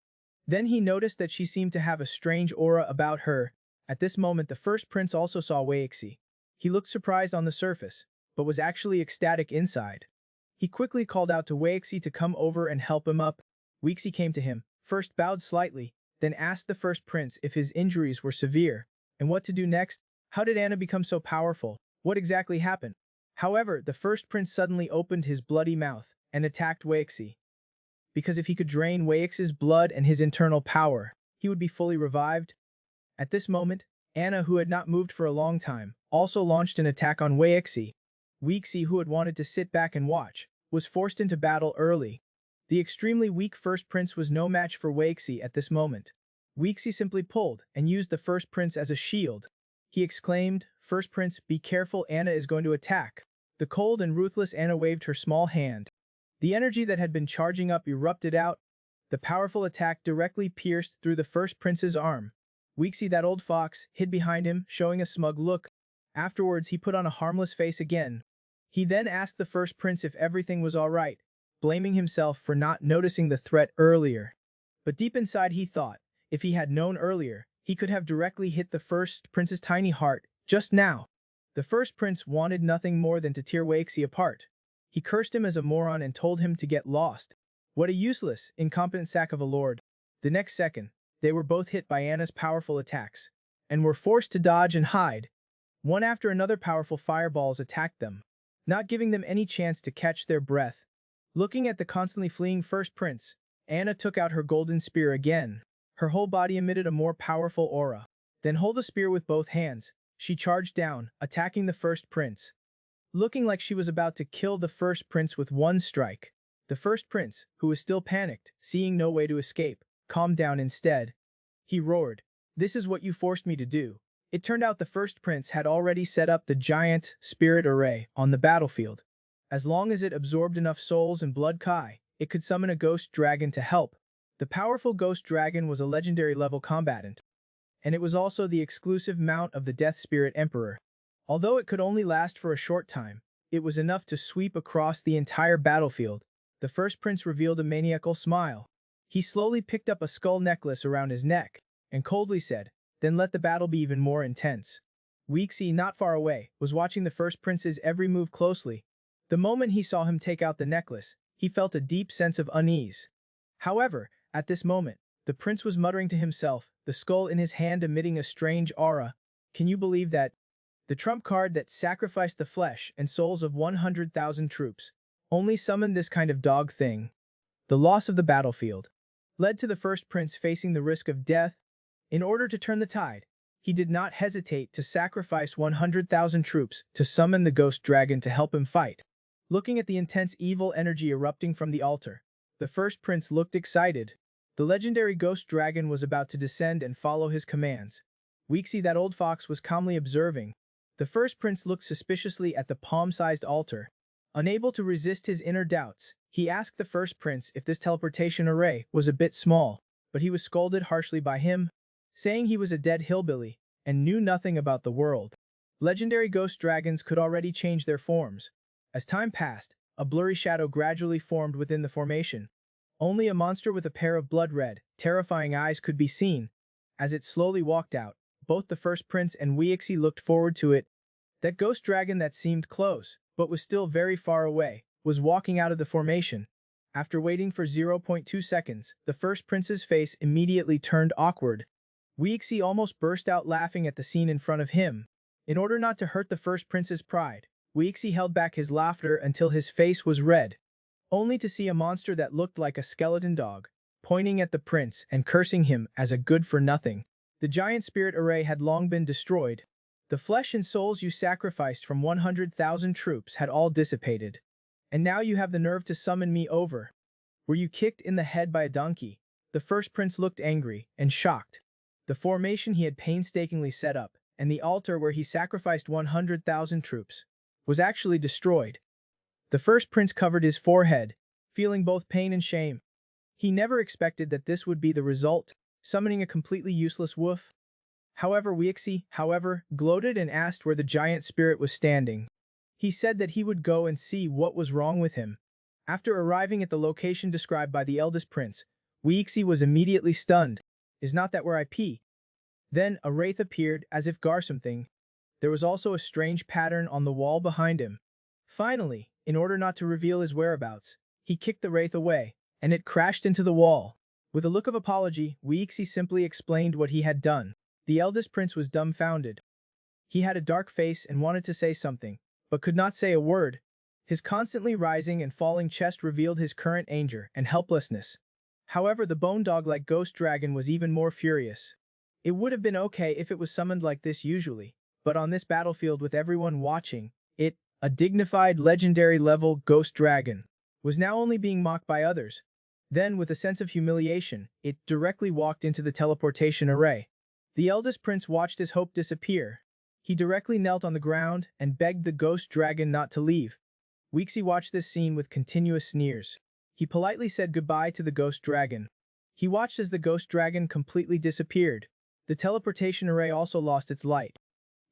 Then he noticed that she seemed to have a strange aura about her. At this moment, the first prince also saw Weixi. He looked surprised on the surface, but was actually ecstatic inside. He quickly called out to Weixi to come over and help him up. Weixi came to him, first bowed slightly, then asked the first prince if his injuries were severe, and what to do next. How did Anna become so powerful? What exactly happened? However, the first prince suddenly opened his bloody mouth and attacked Weixi. Because if he could drain Weixi's blood and his internal power, he would be fully revived. At this moment, Anna, who had not moved for a long time, also launched an attack on Weixi. Weixi, who had wanted to sit back and watch, was forced into battle early. The extremely weak first prince was no match for Weixi at this moment. Weixi simply pulled and used the first prince as a shield. He exclaimed, "First prince, be careful, Anna is going to attack." The cold and ruthless Anna waved her small hand. The energy that had been charging up erupted out. The powerful attack directly pierced through the first prince's arm. Weixi, that old fox, hid behind him, showing a smug look. Afterwards, he put on a harmless face again. He then asked the first prince if everything was all right, blaming himself for not noticing the threat earlier. But deep inside he thought, if he had known earlier, he could have directly hit the first prince's tiny heart, just now. The first prince wanted nothing more than to tear Weixi apart. He cursed him as a moron and told him to get lost. What a useless, incompetent sack of a lord. The next second, they were both hit by Anna's powerful attacks, and were forced to dodge and hide. One after another powerful fireballs attacked them, not giving them any chance to catch their breath. Looking at the constantly fleeing first prince, Anna took out her golden spear again. Her whole body emitted a more powerful aura. Then holding the spear with both hands, she charged down, attacking the first prince. looking like she was about to kill the first prince with one strike. The first prince, who was still panicked, seeing no way to escape, calmed down instead. He roared, "This is what you forced me to do." It turned out the first prince had already set up the giant spirit array on the battlefield. As long as it absorbed enough souls and blood Kai, it could summon a ghost dragon to help. The powerful ghost dragon was a legendary level combatant, and it was also the exclusive mount of the Death Spirit Emperor. Although it could only last for a short time, it was enough to sweep across the entire battlefield. The first prince revealed a maniacal smile. He slowly picked up a skull necklace around his neck, and coldly said, "Then let the battle be even more intense." Weixi, not far away, was watching the first prince's every move closely. The moment he saw him take out the necklace, he felt a deep sense of unease. However, at this moment, the prince was muttering to himself, the skull in his hand emitting a strange aura. Can you believe that? The trump card that sacrificed the flesh and souls of 100,000 troops only summoned this kind of dog thing. The loss of the battlefield led to the first prince facing the risk of death. In order to turn the tide, he did not hesitate to sacrifice 100,000 troops to summon the ghost dragon to help him fight. Looking at the intense evil energy erupting from the altar, the first prince looked excited. The legendary ghost dragon was about to descend and follow his commands. Weixi, that old fox, was calmly observing. The first prince looked suspiciously at the palm-sized altar. Unable to resist his inner doubts, he asked the first prince if this teleportation array was a bit small, but he was scolded harshly by him, saying he was a dead hillbilly and knew nothing about the world. Legendary ghost dragons could already change their forms. As time passed, a blurry shadow gradually formed within the formation. Only a monster with a pair of blood-red, terrifying eyes could be seen. As it slowly walked out, both the first prince and Weixi looked forward to it. That ghost dragon that seemed close, but was still very far away, was walking out of the formation. After waiting for 0.2 seconds, the first prince's face immediately turned awkward. Weixi almost burst out laughing at the scene in front of him. In order not to hurt the first prince's pride, Weixi held back his laughter until his face was red, only to see a monster that looked like a skeleton dog, pointing at the prince and cursing him as a good-for-nothing. The giant spirit array had long been destroyed. The flesh and souls you sacrificed from 100,000 troops had all dissipated. And now you have the nerve to summon me over. Were you kicked in the head by a donkey? The first prince looked angry and shocked. The formation he had painstakingly set up, and the altar where he sacrificed 100,000 troops, was actually destroyed. The first prince covered his forehead, feeling both pain and shame. He never expected that this would be the result, summoning a completely useless wolf. Weixi, gloated and asked where the giant spirit was standing. He said that he would go and see what was wrong with him. After arriving at the location described by the eldest prince, Weixi was immediately stunned. Is not that where I pee? Then a wraith appeared as if gar something. There was also a strange pattern on the wall behind him. Finally, in order not to reveal his whereabouts, he kicked the wraith away, and it crashed into the wall. With a look of apology, Weixi simply explained what he had done. The eldest prince was dumbfounded. He had a dark face and wanted to say something, but could not say a word. His constantly rising and falling chest revealed his current anger and helplessness. However, the bone dog-like ghost dragon was even more furious. It would have been okay if it was summoned like this usually, but on this battlefield with everyone watching, it, a dignified legendary-level ghost dragon, was now only being mocked by others. Then, with a sense of humiliation, it directly walked into the teleportation array. The eldest prince watched his hope disappear. He directly knelt on the ground and begged the ghost dragon not to leave. Weixi watched this scene with continuous sneers. He politely said goodbye to the ghost dragon. He watched as the ghost dragon completely disappeared. The teleportation array also lost its light.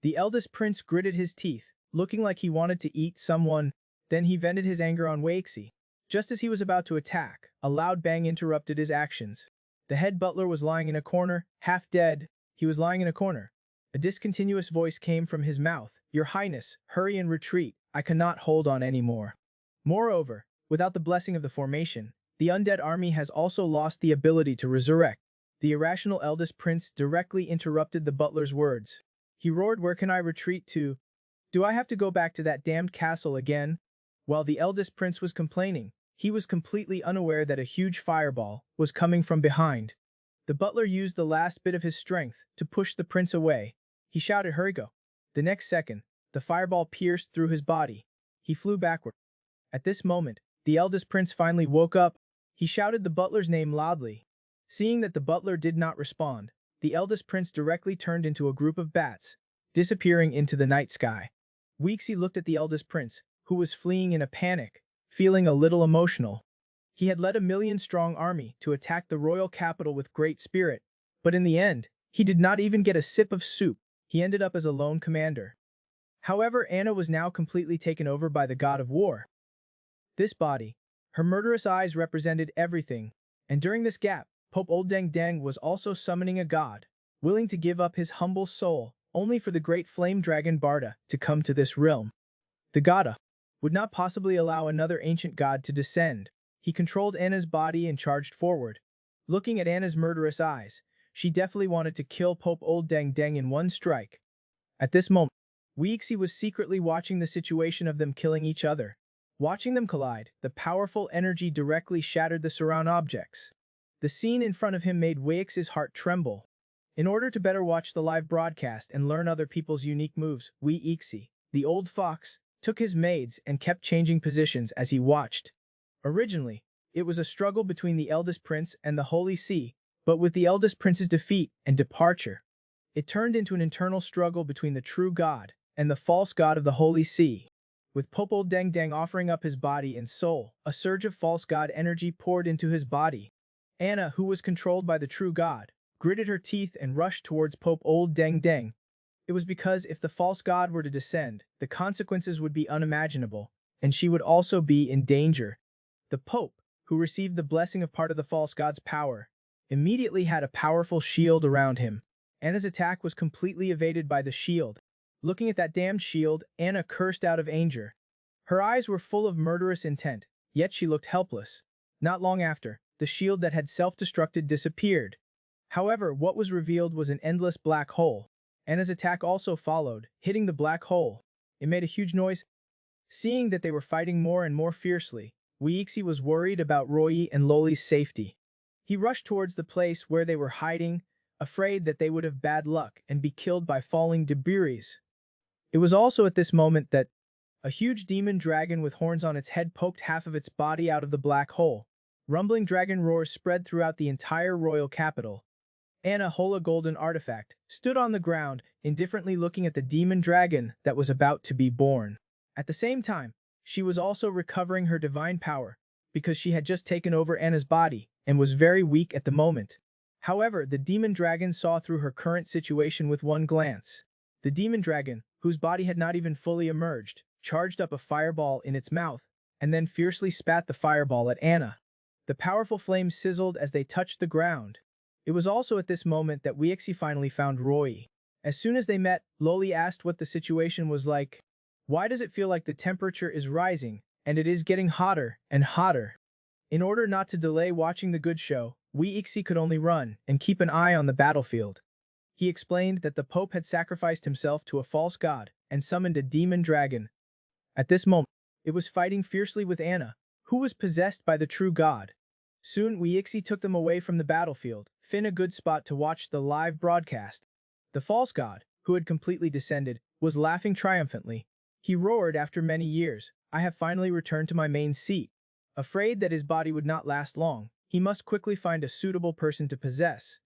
The eldest prince gritted his teeth, looking like he wanted to eat someone. Then he vented his anger on Weixi. Just as he was about to attack, a loud bang interrupted his actions. The head butler was lying in a corner, half dead. He was lying in a corner. A discontinuous voice came from his mouth. "Your Highness, hurry and retreat. I cannot hold on anymore." Moreover, without the blessing of the formation, the undead army has also lost the ability to resurrect. The irrational eldest prince directly interrupted the butler's words. He roared, "Where can I retreat to? Do I have to go back to that damned castle again?" While the eldest prince was complaining, he was completely unaware that a huge fireball was coming from behind. The butler used the last bit of his strength to push the prince away. He shouted, "Hurry, go." The next second, the fireball pierced through his body. He flew backward. At this moment, the eldest prince finally woke up. He shouted the butler's name loudly. Seeing that the butler did not respond, the eldest prince directly turned into a group of bats, disappearing into the night sky. Weeksy looked at the eldest prince, who was fleeing in a panic, feeling a little emotional. He had led a million-strong army to attack the royal capital with great spirit, but in the end, he did not even get a sip of soup. He ended up as a lone commander. However, Anna was now completely taken over by the god of war. This body, her murderous eyes represented everything, and during this gap, Pope Old Deng Deng was also summoning a god, willing to give up his humble soul, only for the great flame dragon Barda to come to this realm. The Gada would not possibly allow another ancient god to descend. He controlled Anna's body and charged forward. Looking at Anna's murderous eyes, she definitely wanted to kill Pope Old Deng Deng in one strike. At this moment, Weeksy was secretly watching the situation of them killing each other. Watching them collide, the powerful energy directly shattered the surround objects. The scene in front of him made Weeks's heart tremble. In order to better watch the live broadcast and learn other people's unique moves, Weeksy, the old fox, took his maids and kept changing positions as he watched. Originally, it was a struggle between the eldest prince and the Holy See, but with the eldest prince's defeat and departure, it turned into an internal struggle between the true god and the false god of the Holy See. With Pope Old Deng Deng offering up his body and soul, a surge of false god energy poured into his body. Anna, who was controlled by the true god, gritted her teeth and rushed towards Pope Old Deng Deng. It was because if the false god were to descend, the consequences would be unimaginable, and she would also be in danger. The Pope, who received the blessing of part of the false god's power, immediately had a powerful shield around him. Anna's attack was completely evaded by the shield. Looking at that damned shield, Anna cursed out of anger. Her eyes were full of murderous intent, yet she looked helpless. Not long after, the shield that had self-destructed disappeared. However, what was revealed was an endless black hole. Anna's attack also followed, hitting the black hole. It made a huge noise. Seeing that they were fighting more and more fiercely, Weeksy was worried about Roy and Loli's safety. He rushed towards the place where they were hiding, afraid that they would have bad luck and be killed by falling debris. It was also at this moment that a huge demon dragon with horns on its head poked half of its body out of the black hole. Rumbling dragon roars spread throughout the entire royal capital. Anna, Hola Golden Artifact, stood on the ground, indifferently looking at the demon dragon that was about to be born. At the same time, she was also recovering her divine power, because she had just taken over Anna's body and was very weak at the moment. However, the demon dragon saw through her current situation with one glance. The demon dragon, whose body had not even fully emerged, charged up a fireball in its mouth, and then fiercely spat the fireball at Anna. The powerful flames sizzled as they touched the ground. It was also at this moment that Weeksy finally found Roy. As soon as they met, Loli asked what the situation was like. Why does it feel like the temperature is rising, and it is getting hotter and hotter? In order not to delay watching the good show, Weeksy could only run and keep an eye on the battlefield. He explained that the Pope had sacrificed himself to a false god and summoned a demon dragon. At this moment, it was fighting fiercely with Anna, who was possessed by the true god. Soon, Weeksy took them away from the battlefield, in a good spot to watch the live broadcast. The false god, who had completely descended, was laughing triumphantly. He roared after many years, "I have finally returned to my main seat." Afraid that his body would not last long, he must quickly find a suitable person to possess.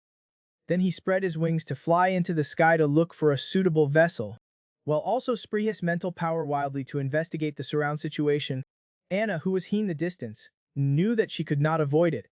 Then he spread his wings to fly into the sky to look for a suitable vessel. While also spreading his mental power wildly to investigate the surround situation, Anna, who was in the distance, knew that she could not avoid it.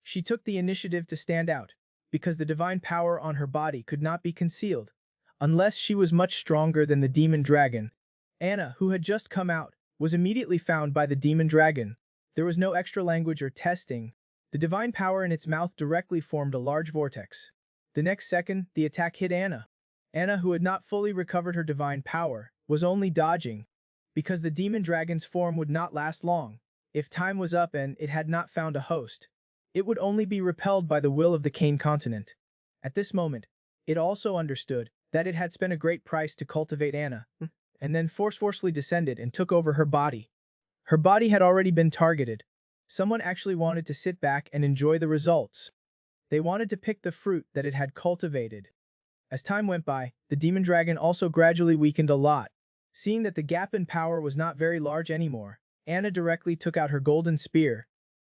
She took the initiative to stand out, because the divine power on her body could not be concealed, unless she was much stronger than the demon dragon. Anna, who had just come out, was immediately found by the demon dragon. There was no extra language or testing. The divine power in its mouth directly formed a large vortex. The next second, the attack hit Anna. Anna, who had not fully recovered her divine power, was only dodging, because the demon dragon's form would not last long. If time was up and it had not found a host, it would only be repelled by the will of the Kane continent. At this moment, it also understood that it had spent a great price to cultivate Anna, and then forcefully descended and took over her body. Her body had already been targeted. Someone actually wanted to sit back and enjoy the results. They wanted to pick the fruit that it had cultivated. As time went by, the demon dragon also gradually weakened a lot. Seeing that the gap in power was not very large anymore, Anna directly took out her golden spear.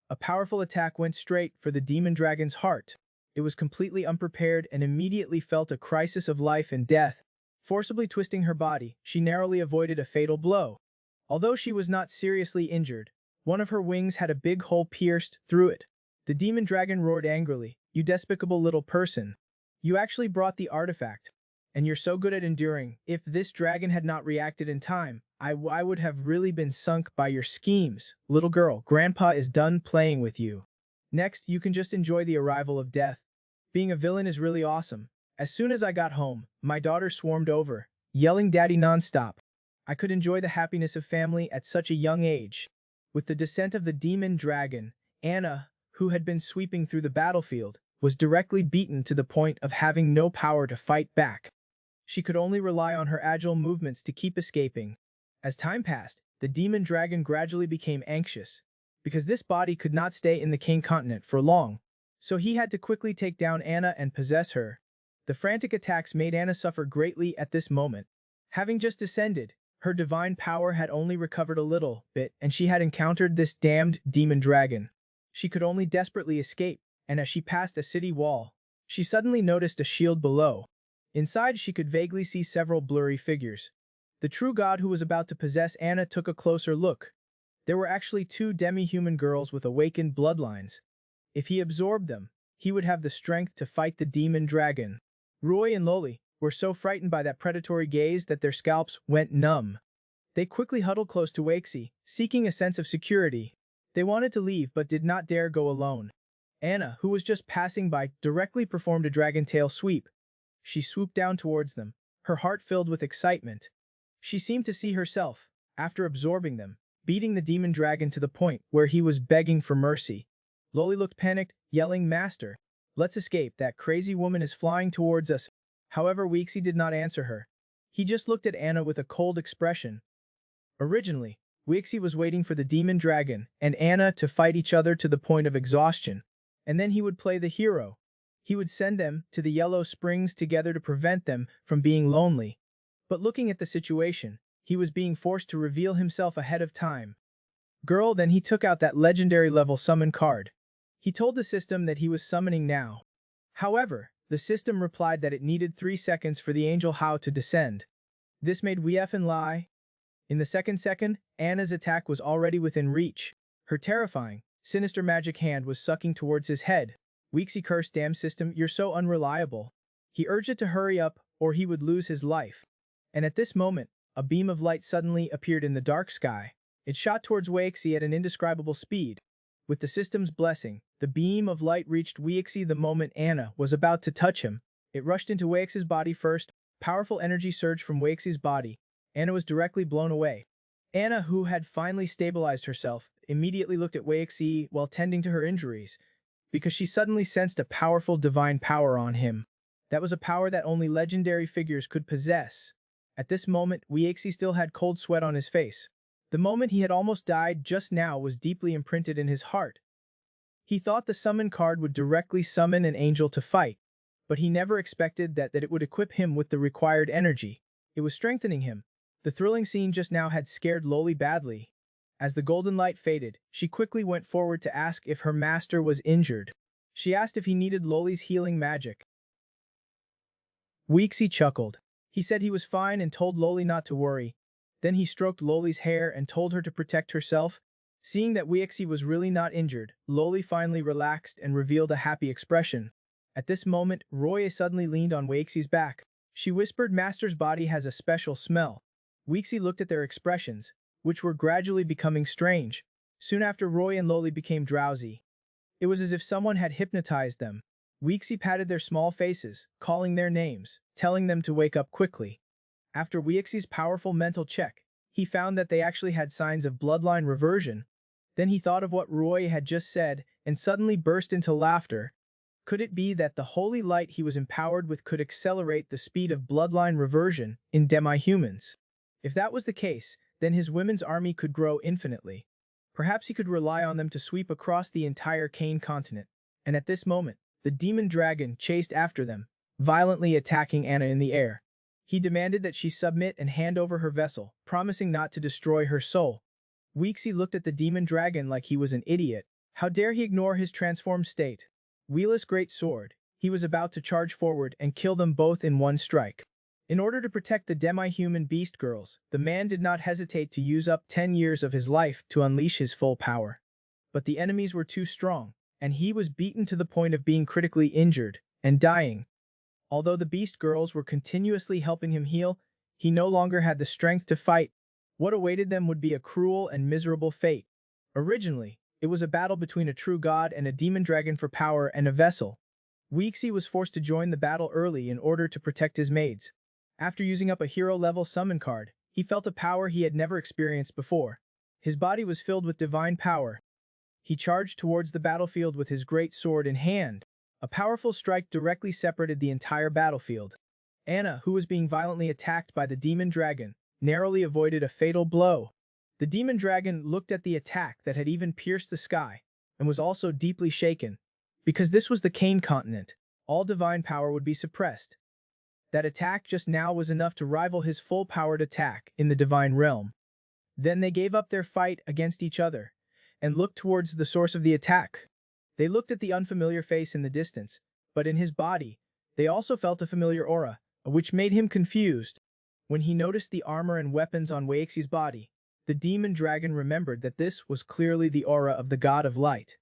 A powerful attack went straight for the demon dragon's heart. It was completely unprepared and immediately felt a crisis of life and death. Forcibly twisting her body, she narrowly avoided a fatal blow. Although she was not seriously injured, one of her wings had a big hole pierced through it. The demon dragon roared angrily, "You despicable little person. You actually brought the artifact. And you're so good at enduring. If this dragon had not reacted in time, I would have really been sunk by your schemes. Little girl, Grandpa is done playing with you. Next, you can just enjoy the arrival of death. Being a villain is really awesome. As soon as I got home, my daughter swarmed over, yelling daddy nonstop. I could enjoy the happiness of family at such a young age." With the descent of the demon dragon, Anna, who had been sweeping through the battlefield, was directly beaten to the point of having no power to fight back. She could only rely on her agile movements to keep escaping. As time passed, the demon dragon gradually became anxious, because this body could not stay in the Kane continent for long, so he had to quickly take down Anna and possess her. The frantic attacks made Anna suffer greatly at this moment. Having just descended, her divine power had only recovered a little bit, and she had encountered this damned demon dragon. She could only desperately escape, and as she passed a city wall, she suddenly noticed a shield below. Inside, she could vaguely see several blurry figures. The true god who was about to possess Anna took a closer look. There were actually two demi-human girls with awakened bloodlines. If he absorbed them, he would have the strength to fight the demon dragon. Roy and Loli were so frightened by that predatory gaze that their scalps went numb. They quickly huddled close to Waxy, seeking a sense of security. They wanted to leave but did not dare go alone. Anna, who was just passing by, directly performed a dragon tail sweep. She swooped down towards them, her heart filled with excitement. She seemed to see herself, after absorbing them, beating the demon dragon to the point where he was begging for mercy. Loli looked panicked, yelling, "Master, let's escape, that crazy woman is flying towards us." However, Weeksy did not answer her. He just looked at Anna with a cold expression. Originally, Weeksy was waiting for the demon dragon and Anna to fight each other to the point of exhaustion, and then he would play the hero. He would send them to the Yellow Springs together to prevent them from being lonely. But looking at the situation, he was being forced to reveal himself ahead of time. Girl, then he took out that legendary level summon card. He told the system that he was summoning now. However, the system replied that it needed 3 seconds for the angel How to descend. This made Weefn lie. In the second, Anna's attack was already within reach. Her terrifying, sinister magic hand was sucking towards his head. Weeksy cursed, "Damn system, you're so unreliable." He urged it to hurry up, or he would lose his life. And at this moment, a beam of light suddenly appeared in the dark sky. It shot towards Weeksy at an indescribable speed. With the system's blessing, the beam of light reached Weeksy the moment Anna was about to touch him. It rushed into Weeksy's body first. Powerful energy surged from Weeksy's body. Anna was directly blown away. Anna, who had finally stabilized herself, immediately looked at Weeksy while tending to her injuries, because she suddenly sensed a powerful divine power on him. That was a power that only legendary figures could possess. At this moment, Weeksy still had cold sweat on his face. The moment he had almost died just now was deeply imprinted in his heart. He thought the summon card would directly summon an angel to fight, but he never expected that it would equip him with the required energy. It was strengthening him. The thrilling scene just now had scared Loli badly. As the golden light faded, she quickly went forward to ask if her master was injured. She asked if he needed Loli's healing magic. Weeksy chuckled. He said he was fine and told Loli not to worry. Then he stroked Loli's hair and told her to protect herself. Seeing that Weeksy was really not injured, Loli finally relaxed and revealed a happy expression. At this moment, Roya suddenly leaned on Weeksy's back. She whispered, "Master's body has a special smell." Weeksy looked at their expressions, which were gradually becoming strange. Soon after, Roy and Loli became drowsy. It was as if someone had hypnotized them. Weeksy patted their small faces, calling their names, telling them to wake up quickly. After Weeksy's powerful mental check, he found that they actually had signs of bloodline reversion. Then he thought of what Roy had just said and suddenly burst into laughter. Could it be that the holy light he was empowered with could accelerate the speed of bloodline reversion in demi-humans? If that was the case, then his women's army could grow infinitely. Perhaps he could rely on them to sweep across the entire Kane continent. And at this moment, the demon dragon chased after them, violently attacking Anna in the air. He demanded that she submit and hand over her vessel, promising not to destroy her soul. Weexi looked at the demon dragon like he was an idiot. How dare he ignore his transformed state? Wheeless great sword. He was about to charge forward and kill them both in one strike. In order to protect the demi-human beast girls, the man did not hesitate to use up 10 years of his life to unleash his full power. But the enemies were too strong, and he was beaten to the point of being critically injured and dying. Although the beast girls were continuously helping him heal, he no longer had the strength to fight. What awaited them would be a cruel and miserable fate. Originally, it was a battle between a true god and a demon dragon for power and a vessel. Weexi was forced to join the battle early in order to protect his maids. After using up a hero-level summon card, he felt a power he had never experienced before. His body was filled with divine power. He charged towards the battlefield with his great sword in hand. A powerful strike directly separated the entire battlefield. Anna, who was being violently attacked by the demon dragon, narrowly avoided a fatal blow. The demon dragon looked at the attack that had even pierced the sky, and was also deeply shaken. Because this was the Kane continent, all divine power would be suppressed. That attack just now was enough to rival his full-powered attack in the divine realm. Then they gave up their fight against each other, and looked towards the source of the attack. They looked at the unfamiliar face in the distance, but in his body, they also felt a familiar aura, which made him confused. When he noticed the armor and weapons on Weixi's body, the demon dragon remembered that this was clearly the aura of the god of light.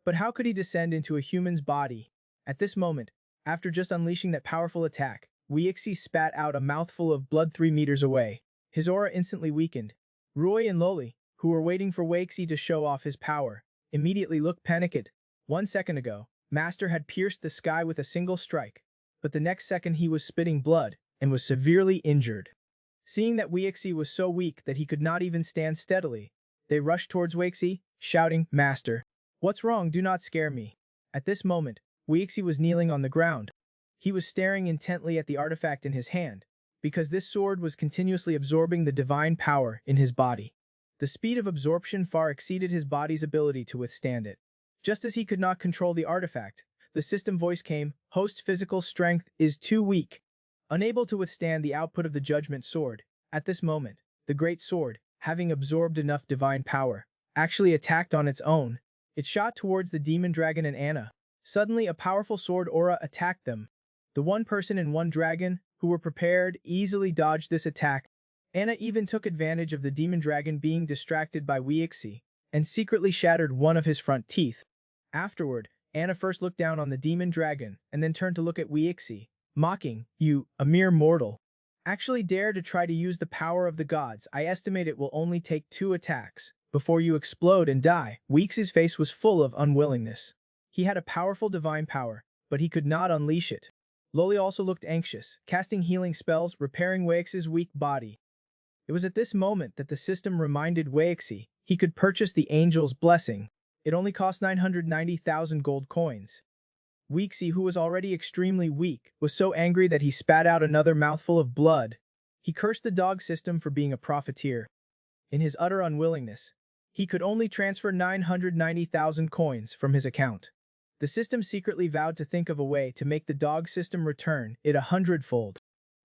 But how could he descend into a human's body? At this moment, after just unleashing that powerful attack, Weixi spat out a mouthful of blood 3 meters away. His aura instantly weakened. Roy and Loli, who were waiting for Weixi to show off his power, immediately looked panicked. 1 second ago, Master had pierced the sky with a single strike, but the next second he was spitting blood and was severely injured. Seeing that Weixi was so weak that he could not even stand steadily, they rushed towards Weixi, shouting, "Master, what's wrong? Do not scare me." At this moment, Weixi was kneeling on the ground. He was staring intently at the artifact in his hand, because this sword was continuously absorbing the divine power in his body. The speed of absorption far exceeded his body's ability to withstand it. Just as he could not control the artifact, the system voice came, "Host physical strength is too weak." Unable to withstand the output of the judgment sword, at this moment, the great sword, having absorbed enough divine power, actually attacked on its own. It shot towards the demon dragon and Anna. Suddenly, a powerful sword aura attacked them. The one person and one dragon, who were prepared, easily dodged this attack. Anna even took advantage of the demon dragon being distracted by Weixi, and secretly shattered one of his front teeth. Afterward, Anna first looked down on the demon dragon, and then turned to look at Weixi, mocking, "You, a mere mortal, actually dare to try to use the power of the gods. I estimate it will only take 2 attacks before you explode and die." Weixi's face was full of unwillingness. He had a powerful divine power, but he could not unleash it. Loli also looked anxious, casting healing spells, repairing Weixi's weak body. It was at this moment that the system reminded Weixi he could purchase the angel's blessing. It only cost 990,000 gold coins. Weixi, who was already extremely weak, was so angry that he spat out another mouthful of blood. He cursed the dog system for being a profiteer. In his utter unwillingness, he could only transfer 990,000 coins from his account. The system secretly vowed to think of a way to make the dog system return it 100-fold.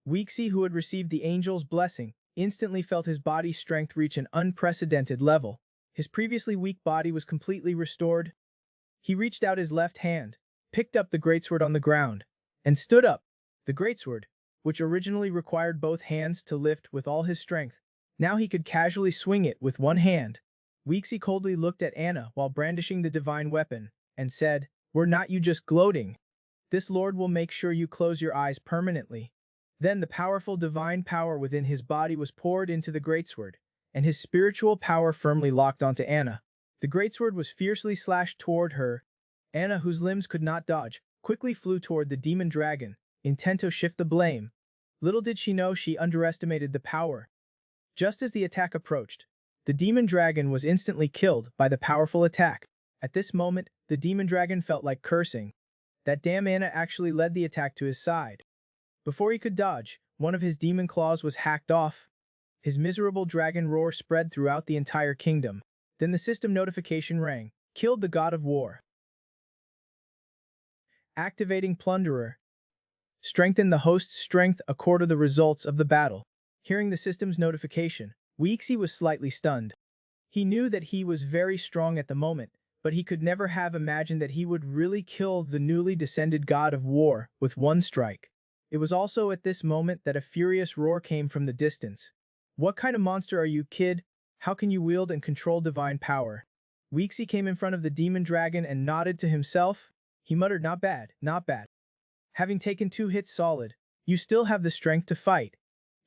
Weixi, who had received the angel's blessing, instantly felt his body's strength reach an unprecedented level. His previously weak body was completely restored. He reached out his left hand, picked up the greatsword on the ground, and stood up. The greatsword, which originally required both hands to lift with all his strength, now he could casually swing it with one hand. Weixi coldly looked at Anna while brandishing the divine weapon, and said, "Were not you just gloating? This lord will make sure you close your eyes permanently." Then the powerful divine power within his body was poured into the greatsword, and his spiritual power firmly locked onto Anna. The greatsword was fiercely slashed toward her. Anna, whose limbs could not dodge, quickly flew toward the demon dragon, intent to shift the blame. Little did she know she underestimated the power. Just as the attack approached, the demon dragon was instantly killed by the powerful attack. At this moment, the demon dragon felt like cursing. That damn Anna actually led the attack to his side. Before he could dodge, one of his demon claws was hacked off. His miserable dragon roar spread throughout the entire kingdom. Then the system notification rang, "Killed the god of war. Activating plunderer." Strengthen the host's strength according to the results of the battle. Hearing the system's notification, Weexy was slightly stunned. He knew that he was very strong at the moment, but he could never have imagined that he would really kill the newly descended god of war with one strike. It was also at this moment that a furious roar came from the distance. What kind of monster are you, kid? How can you wield and control divine power? Weexy came in front of the demon dragon and nodded to himself. He muttered, not bad, not bad. Having taken 2 hits solid, you still have the strength to fight.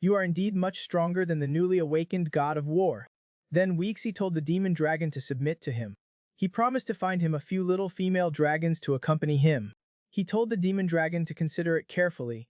You are indeed much stronger than the newly awakened god of war. Then Weexy told the demon dragon to submit to him. He promised to find him a few little female dragons to accompany him. He told the demon dragon to consider it carefully.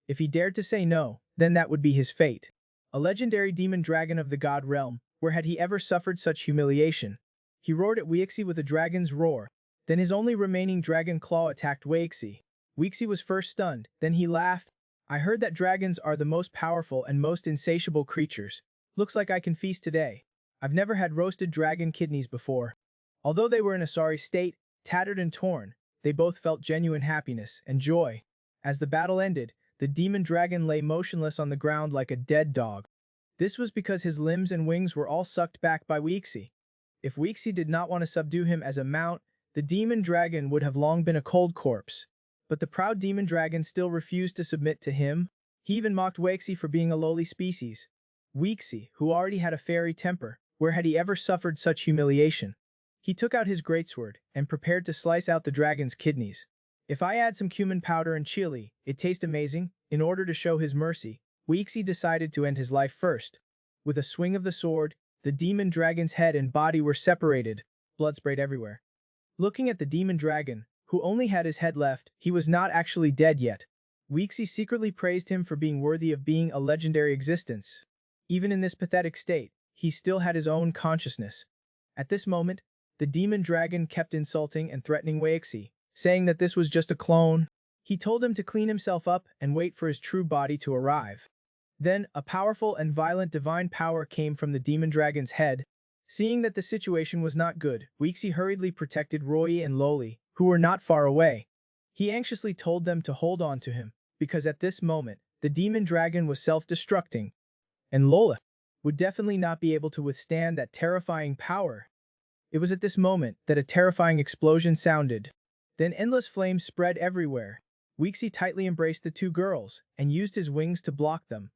If he dared to say no, then that would be his fate. A legendary demon dragon of the god realm, where had he ever suffered such humiliation? He roared at Weexy with a dragon's roar. Then his only remaining dragon claw attacked Weexy. Weexy was first stunned, then he laughed. I heard that dragons are the most powerful and most insatiable creatures. Looks like I can feast today. I've never had roasted dragon kidneys before. Although they were in a sorry state, tattered and torn, they both felt genuine happiness and joy. As the battle ended, the demon dragon lay motionless on the ground like a dead dog. This was because his limbs and wings were all sucked back by Weexy. If Weexy did not want to subdue him as a mount, the demon dragon would have long been a cold corpse. But the proud demon dragon still refused to submit to him. He even mocked Weexy for being a lowly species. Weexy, who already had a fairy temper, where had he ever suffered such humiliation? He took out his greatsword and prepared to slice out the dragon's kidneys. If I add some cumin powder and chili, it tastes amazing. In order to show his mercy, Weexy decided to end his life first. With a swing of the sword, the demon dragon's head and body were separated. Blood sprayed everywhere. Looking at the demon dragon, who only had his head left, he was not actually dead yet. Weexy secretly praised him for being worthy of being a legendary existence. Even in this pathetic state, he still had his own consciousness. At this moment, the demon dragon kept insulting and threatening Weexy, saying that this was just a clone. He told him to clean himself up and wait for his true body to arrive. Then, a powerful and violent divine power came from the demon dragon's head. Seeing that the situation was not good, Weexy hurriedly protected Roy and Loli, who were not far away. He anxiously told them to hold on to him, because at this moment, the demon dragon was self-destructing, and Lola would definitely not be able to withstand that terrifying power. It was at this moment that a terrifying explosion sounded. Then endless flames spread everywhere. Weexy tightly embraced the 2 girls and used his wings to block them.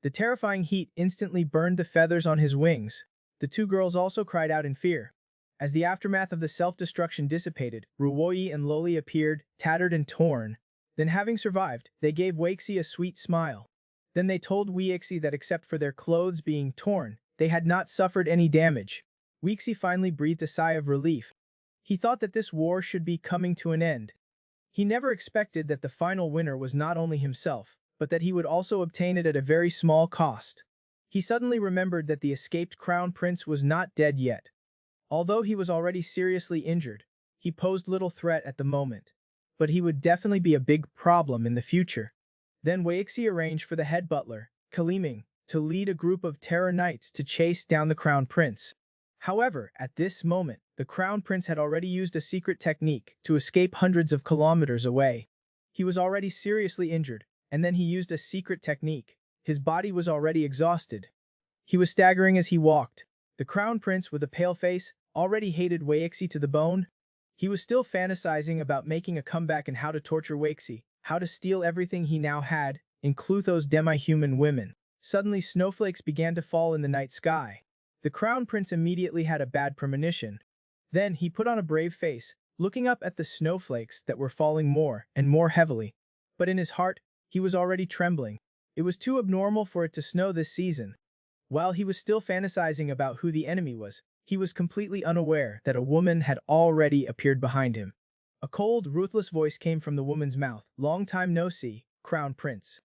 The terrifying heat instantly burned the feathers on his wings. The 2 girls also cried out in fear. As the aftermath of the self-destruction dissipated, Ruoi and Loli appeared, tattered and torn. Then having survived, they gave Weexy a sweet smile. Then they told Weexy that except for their clothes being torn, they had not suffered any damage. Weexy finally breathed a sigh of relief. He thought that this war should be coming to an end. He never expected that the final winner was not only himself, but that he would also obtain it at a very small cost. He suddenly remembered that the escaped crown prince was not dead yet. Although he was already seriously injured, he posed little threat at the moment. But he would definitely be a big problem in the future. Then Weexy arranged for the head butler, Kaliming, to lead a group of terror knights to chase down the crown prince. However, at this moment, the crown prince had already used a secret technique to escape hundreds of kilometers away. He was already seriously injured, and then he used a secret technique. His body was already exhausted. He was staggering as he walked. The crown prince, with a pale face, already hated Weexy to the bone. He was still fantasizing about making a comeback and how to torture Weexy, how to steal everything he now had, include those demi-human women. Suddenly snowflakes began to fall in the night sky. The crown prince immediately had a bad premonition. Then he put on a brave face, looking up at the snowflakes that were falling more and more heavily. But in his heart, he was already trembling. It was too abnormal for it to snow this season. While he was still fantasizing about who the enemy was, he was completely unaware that a woman had already appeared behind him. A cold, ruthless voice came from the woman's mouth. Long time no see, crown prince.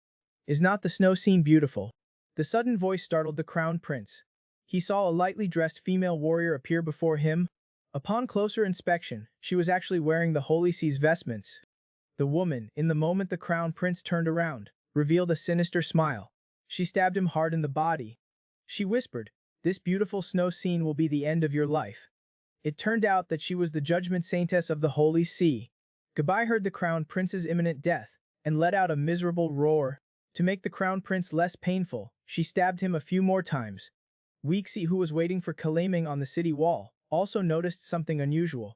Is not the snow scene beautiful? The sudden voice startled the crown prince. He saw a lightly dressed female warrior appear before him. Upon closer inspection, she was actually wearing the Holy Sea's vestments. The woman, in the moment the crown prince turned around, revealed a sinister smile. She stabbed him hard in the body. She whispered, "This beautiful snow scene will be the end of your life." It turned out that she was the judgment saintess of the Holy See. Goodbye heard the crown prince's imminent death, and let out a miserable roar. To make the crown prince less painful, she stabbed him a few more times. Weixi, who was waiting for Kaleming on the city wall, also noticed something unusual.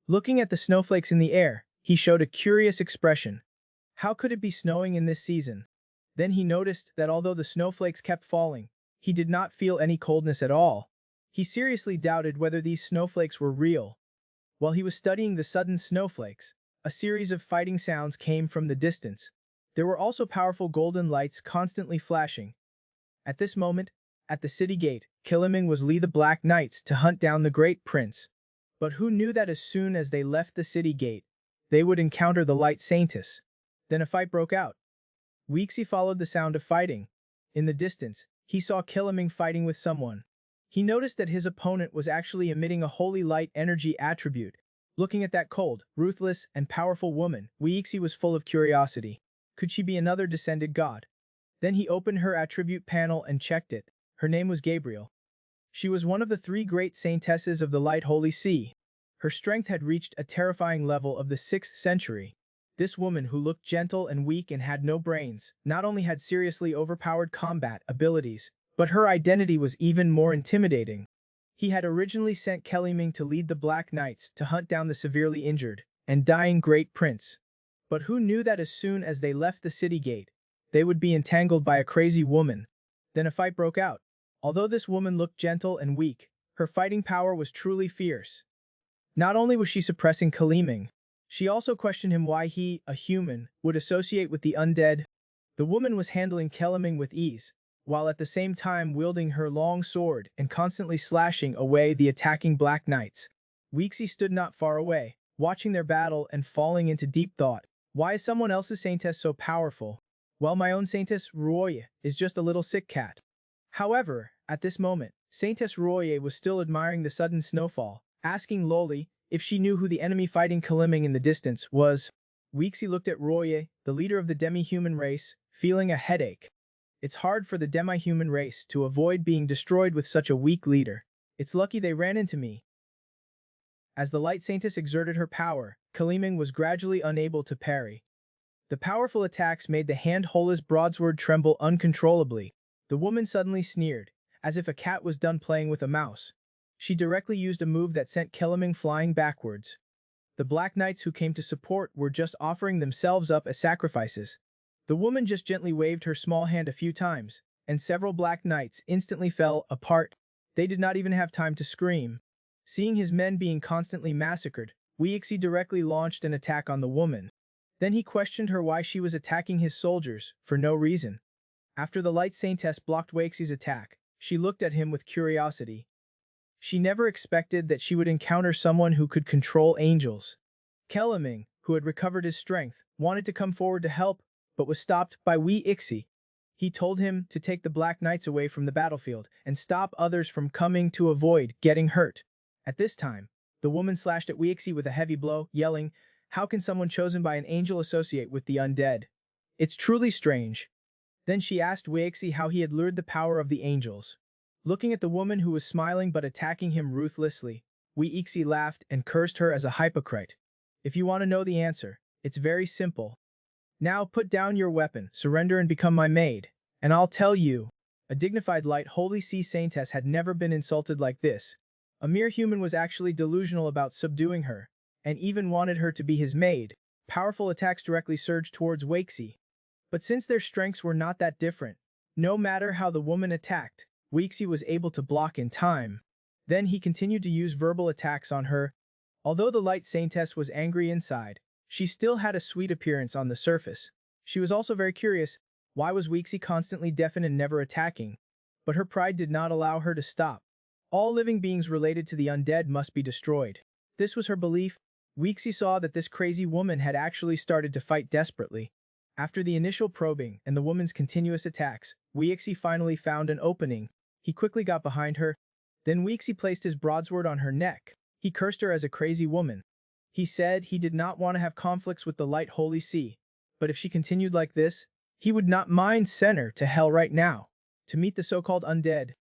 Looking at the snowflakes in the air, he showed a curious expression. How could it be snowing in this season? Then he noticed that although the snowflakes kept falling, he did not feel any coldness at all. He seriously doubted whether these snowflakes were real. While he was studying the sudden snowflakes, a series of fighting sounds came from the distance. There were also powerful golden lights constantly flashing. At this moment, at the city gate, Kaleming was leading the Black Knights to hunt down the great prince. But who knew that as soon as they left the city gate, they would encounter the Light Saintess? Then a fight broke out. Weixi followed the sound of fighting. In the distance, he saw Kaleming fighting with someone. He noticed that his opponent was actually emitting a holy light energy attribute. Looking at that cold, ruthless, and powerful woman, Weixi was full of curiosity. Could she be another descended god? Then he opened her attribute panel and checked it. Her name was Gabriel. She was one of the 3 great saintesses of the Light Holy See. Her strength had reached a terrifying level of the 6th century. This woman, who looked gentle and weak and had no brains, not only had seriously overpowered combat abilities, but her identity was even more intimidating. He had originally sent Kaleming to lead the Black Knights to hunt down the severely injured and dying great prince. But who knew that as soon as they left the city gate, they would be entangled by a crazy woman? Then a fight broke out. Although this woman looked gentle and weak, her fighting power was truly fierce. Not only was she suppressing Kaleming, she also questioned him why he, a human, would associate with the undead. The woman was handling Kaleming with ease, while at the same time wielding her long sword and constantly slashing away the attacking Black Knights. Weixi stood not far away, watching their battle and falling into deep thought. Why is someone else's saintess so powerful? Well, my own saintess, Ruoye, is just a little sick cat. However, at this moment, Saintess Ruoye was still admiring the sudden snowfall, asking Loli if she knew who the enemy fighting Kaleming in the distance was. Weixi looked at Ruoye, the leader of the demi-human race, feeling a headache. It's hard for the demi-human race to avoid being destroyed with such a weak leader. It's lucky they ran into me. As the Light Saintess exerted her power, Kaleming was gradually unable to parry. The powerful attacks made the hand-holder's broadsword tremble uncontrollably. The woman suddenly sneered, as if a cat was done playing with a mouse. She directly used a move that sent Kaleming flying backwards. The Black Knights who came to support were just offering themselves up as sacrifices. The woman just gently waved her small hand a few times, and several Black Knights instantly fell apart. They did not even have time to scream. Seeing his men being constantly massacred, Weixi directly launched an attack on the woman. Then he questioned her why she was attacking his soldiers, for no reason. After the Light Saintess blocked Weixi's attack, she looked at him with curiosity. She never expected that she would encounter someone who could control angels. Kaleming, who had recovered his strength, wanted to come forward to help, but was stopped by Weixi. He told him to take the Black Knights away from the battlefield and stop others from coming to avoid getting hurt. At this time, the woman slashed at Weixi with a heavy blow, yelling, "How can someone chosen by an angel associate with the undead? It's truly strange." Then she asked Weixi how he had lured the power of the angels. Looking at the woman who was smiling but attacking him ruthlessly, Weixi laughed and cursed her as a hypocrite. If you want to know the answer, it's very simple. Now put down your weapon, surrender and become my maid, and I'll tell you. A dignified Light Holy Sea Saintess had never been insulted like this. A mere human was actually delusional about subduing her, and even wanted her to be his maid. Powerful attacks directly surged towards Weixi. But since their strengths were not that different, no matter how the woman attacked, Weixi was able to block in time. Then he continued to use verbal attacks on her. Although the Light Saintess was angry inside, she still had a sweet appearance on the surface. She was also very curious, why was Weixi constantly deafened and never attacking? But her pride did not allow her to stop. All living beings related to the undead must be destroyed. This was her belief. Weixi saw that this crazy woman had actually started to fight desperately. After the initial probing and the woman's continuous attacks, Weixi finally found an opening. He quickly got behind her. Then Weixi placed his broadsword on her neck. He cursed her as a crazy woman. He said he did not want to have conflicts with the Light Holy Sea, but if she continued like this, he would not mind send her to hell right now, to meet the so-called undead.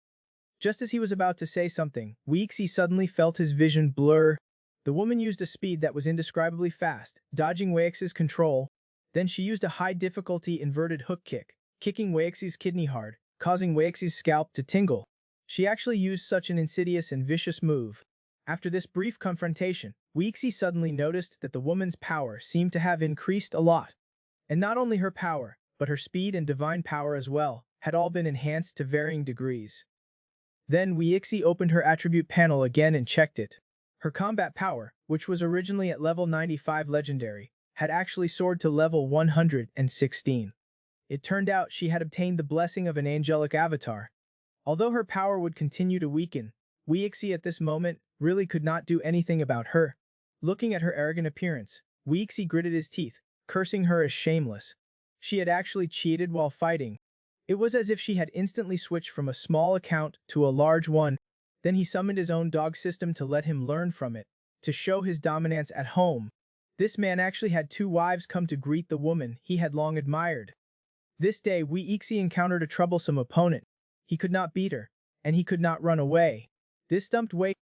Just as he was about to say something, Weixi suddenly felt his vision blur. The woman used a speed that was indescribably fast, dodging Weixi's control. Then she used a high-difficulty inverted hook kick, kicking Weixi's kidney hard, causing Weixi's scalp to tingle. She actually used such an insidious and vicious move. After this brief confrontation, Weixi suddenly noticed that the woman's power seemed to have increased a lot. And not only her power, but her speed and divine power as well, had all been enhanced to varying degrees. Then Weixi opened her attribute panel again and checked it. Her combat power, which was originally at level 95 legendary, had actually soared to level 116. It turned out she had obtained the blessing of an angelic avatar. Although her power would continue to weaken, Weixi at this moment really could not do anything about her. Looking at her arrogant appearance, Weixi gritted his teeth, cursing her as shameless. She had actually cheated while fighting. It was as if she had instantly switched from a small account to a large one. Then he summoned his own dog system to let him learn from it, to show his dominance at home. This man actually had 2 wives come to greet the woman he had long admired. This day Weixi encountered a troublesome opponent. He could not beat her, and he could not run away. This stumped Wei.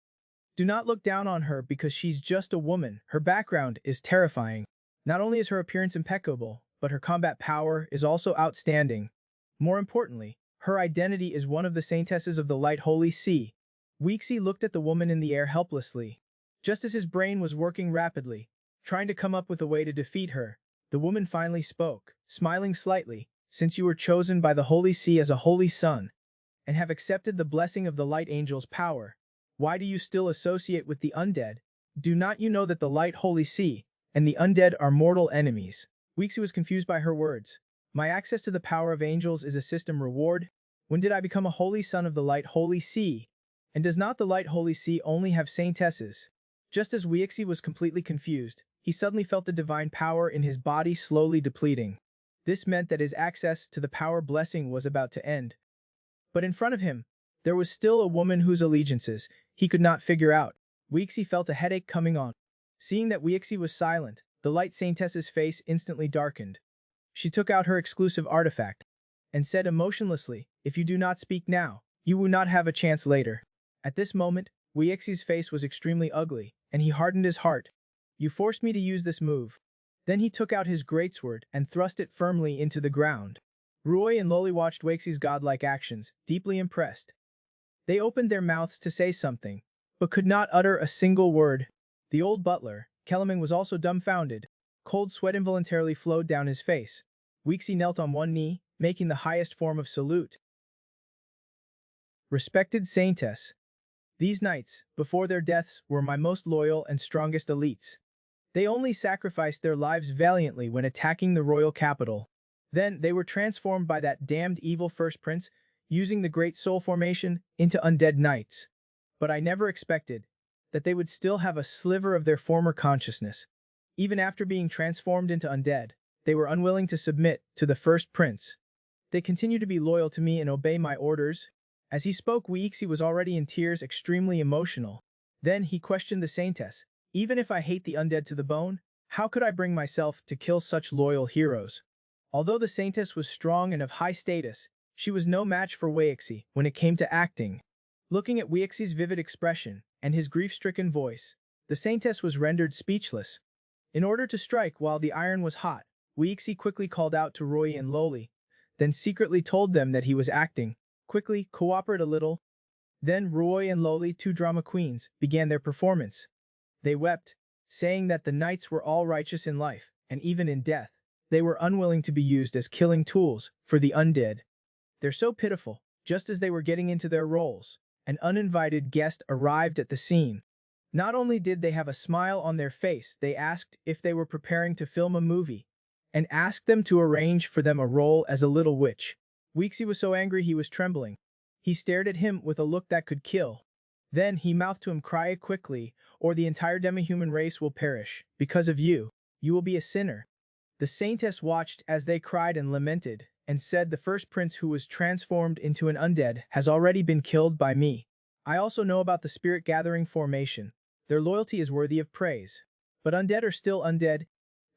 Do not look down on her because she's just a woman. Her background is terrifying. Not only is her appearance impeccable, but her combat power is also outstanding. More importantly, her identity is one of the saintesses of the Light Holy Sea. Weixi looked at the woman in the air helplessly. Just as his brain was working rapidly, trying to come up with a way to defeat her, the woman finally spoke, smiling slightly. Since you were chosen by the Holy Sea as a holy son, and have accepted the blessing of the Light Angel's power, why do you still associate with the undead? Do not you know that the Light Holy Sea and the undead are mortal enemies? Weixi was confused by her words. My access to the power of angels is a system reward? When did I become a holy son of the Light Holy Sea? And does not the Light Holy Sea only have saintesses? Just as Weixi was completely confused, he suddenly felt the divine power in his body slowly depleting. This meant that his access to the power blessing was about to end. But in front of him, there was still a woman whose allegiances he could not figure out. Weixi felt a headache coming on. Seeing that Weixi was silent, the Light Saintess's face instantly darkened. She took out her exclusive artifact and said emotionlessly, if you do not speak now, you will not have a chance later. At this moment, Weixi's face was extremely ugly, and he hardened his heart. You forced me to use this move. Then he took out his greatsword and thrust it firmly into the ground. Ruoy and Loli watched Weixi's godlike actions, deeply impressed. They opened their mouths to say something, but could not utter a single word. The old butler, Kellerman, was also dumbfounded. Cold sweat involuntarily flowed down his face. Weixi knelt on one knee, making the highest form of salute. Respected Saintess. These knights, before their deaths, were my most loyal and strongest elites. They only sacrificed their lives valiantly when attacking the royal capital. Then they were transformed by that damned evil first prince, using the great soul formation, into undead knights. But I never expected that they would still have a sliver of their former consciousness. Even after being transformed into undead, they were unwilling to submit to the first prince. They continue to be loyal to me and obey my orders. As he spoke, Weixi was already in tears, extremely emotional. Then he questioned the saintess. Even if I hate the undead to the bone, how could I bring myself to kill such loyal heroes? Although the saintess was strong and of high status, she was no match for Weixi when it came to acting. Looking at Weixi's vivid expression and his grief-stricken voice, the saintess was rendered speechless. In order to strike while the iron was hot, Weixi quickly called out to Roy and Loli, then secretly told them that he was acting. Quickly, cooperate a little. Then Roy and Loli, 2 drama queens, began their performance. They wept, saying that the knights were all righteous in life, and even in death. They were unwilling to be used as killing tools for the undead. They're so pitiful. Just as they were getting into their roles, an uninvited guest arrived at the scene. Not only did they have a smile on their face, they asked if they were preparing to film a movie, and asked them to arrange for them a role as a little witch. Weixi was so angry he was trembling. He stared at him with a look that could kill. Then he mouthed to him, cry quickly, or the entire demi-human race will perish. Because of you, you will be a sinner. The saintess watched as they cried and lamented, and said the first prince who was transformed into an undead has already been killed by me. I also know about the spirit gathering formation. Their loyalty is worthy of praise. But undead are still undead.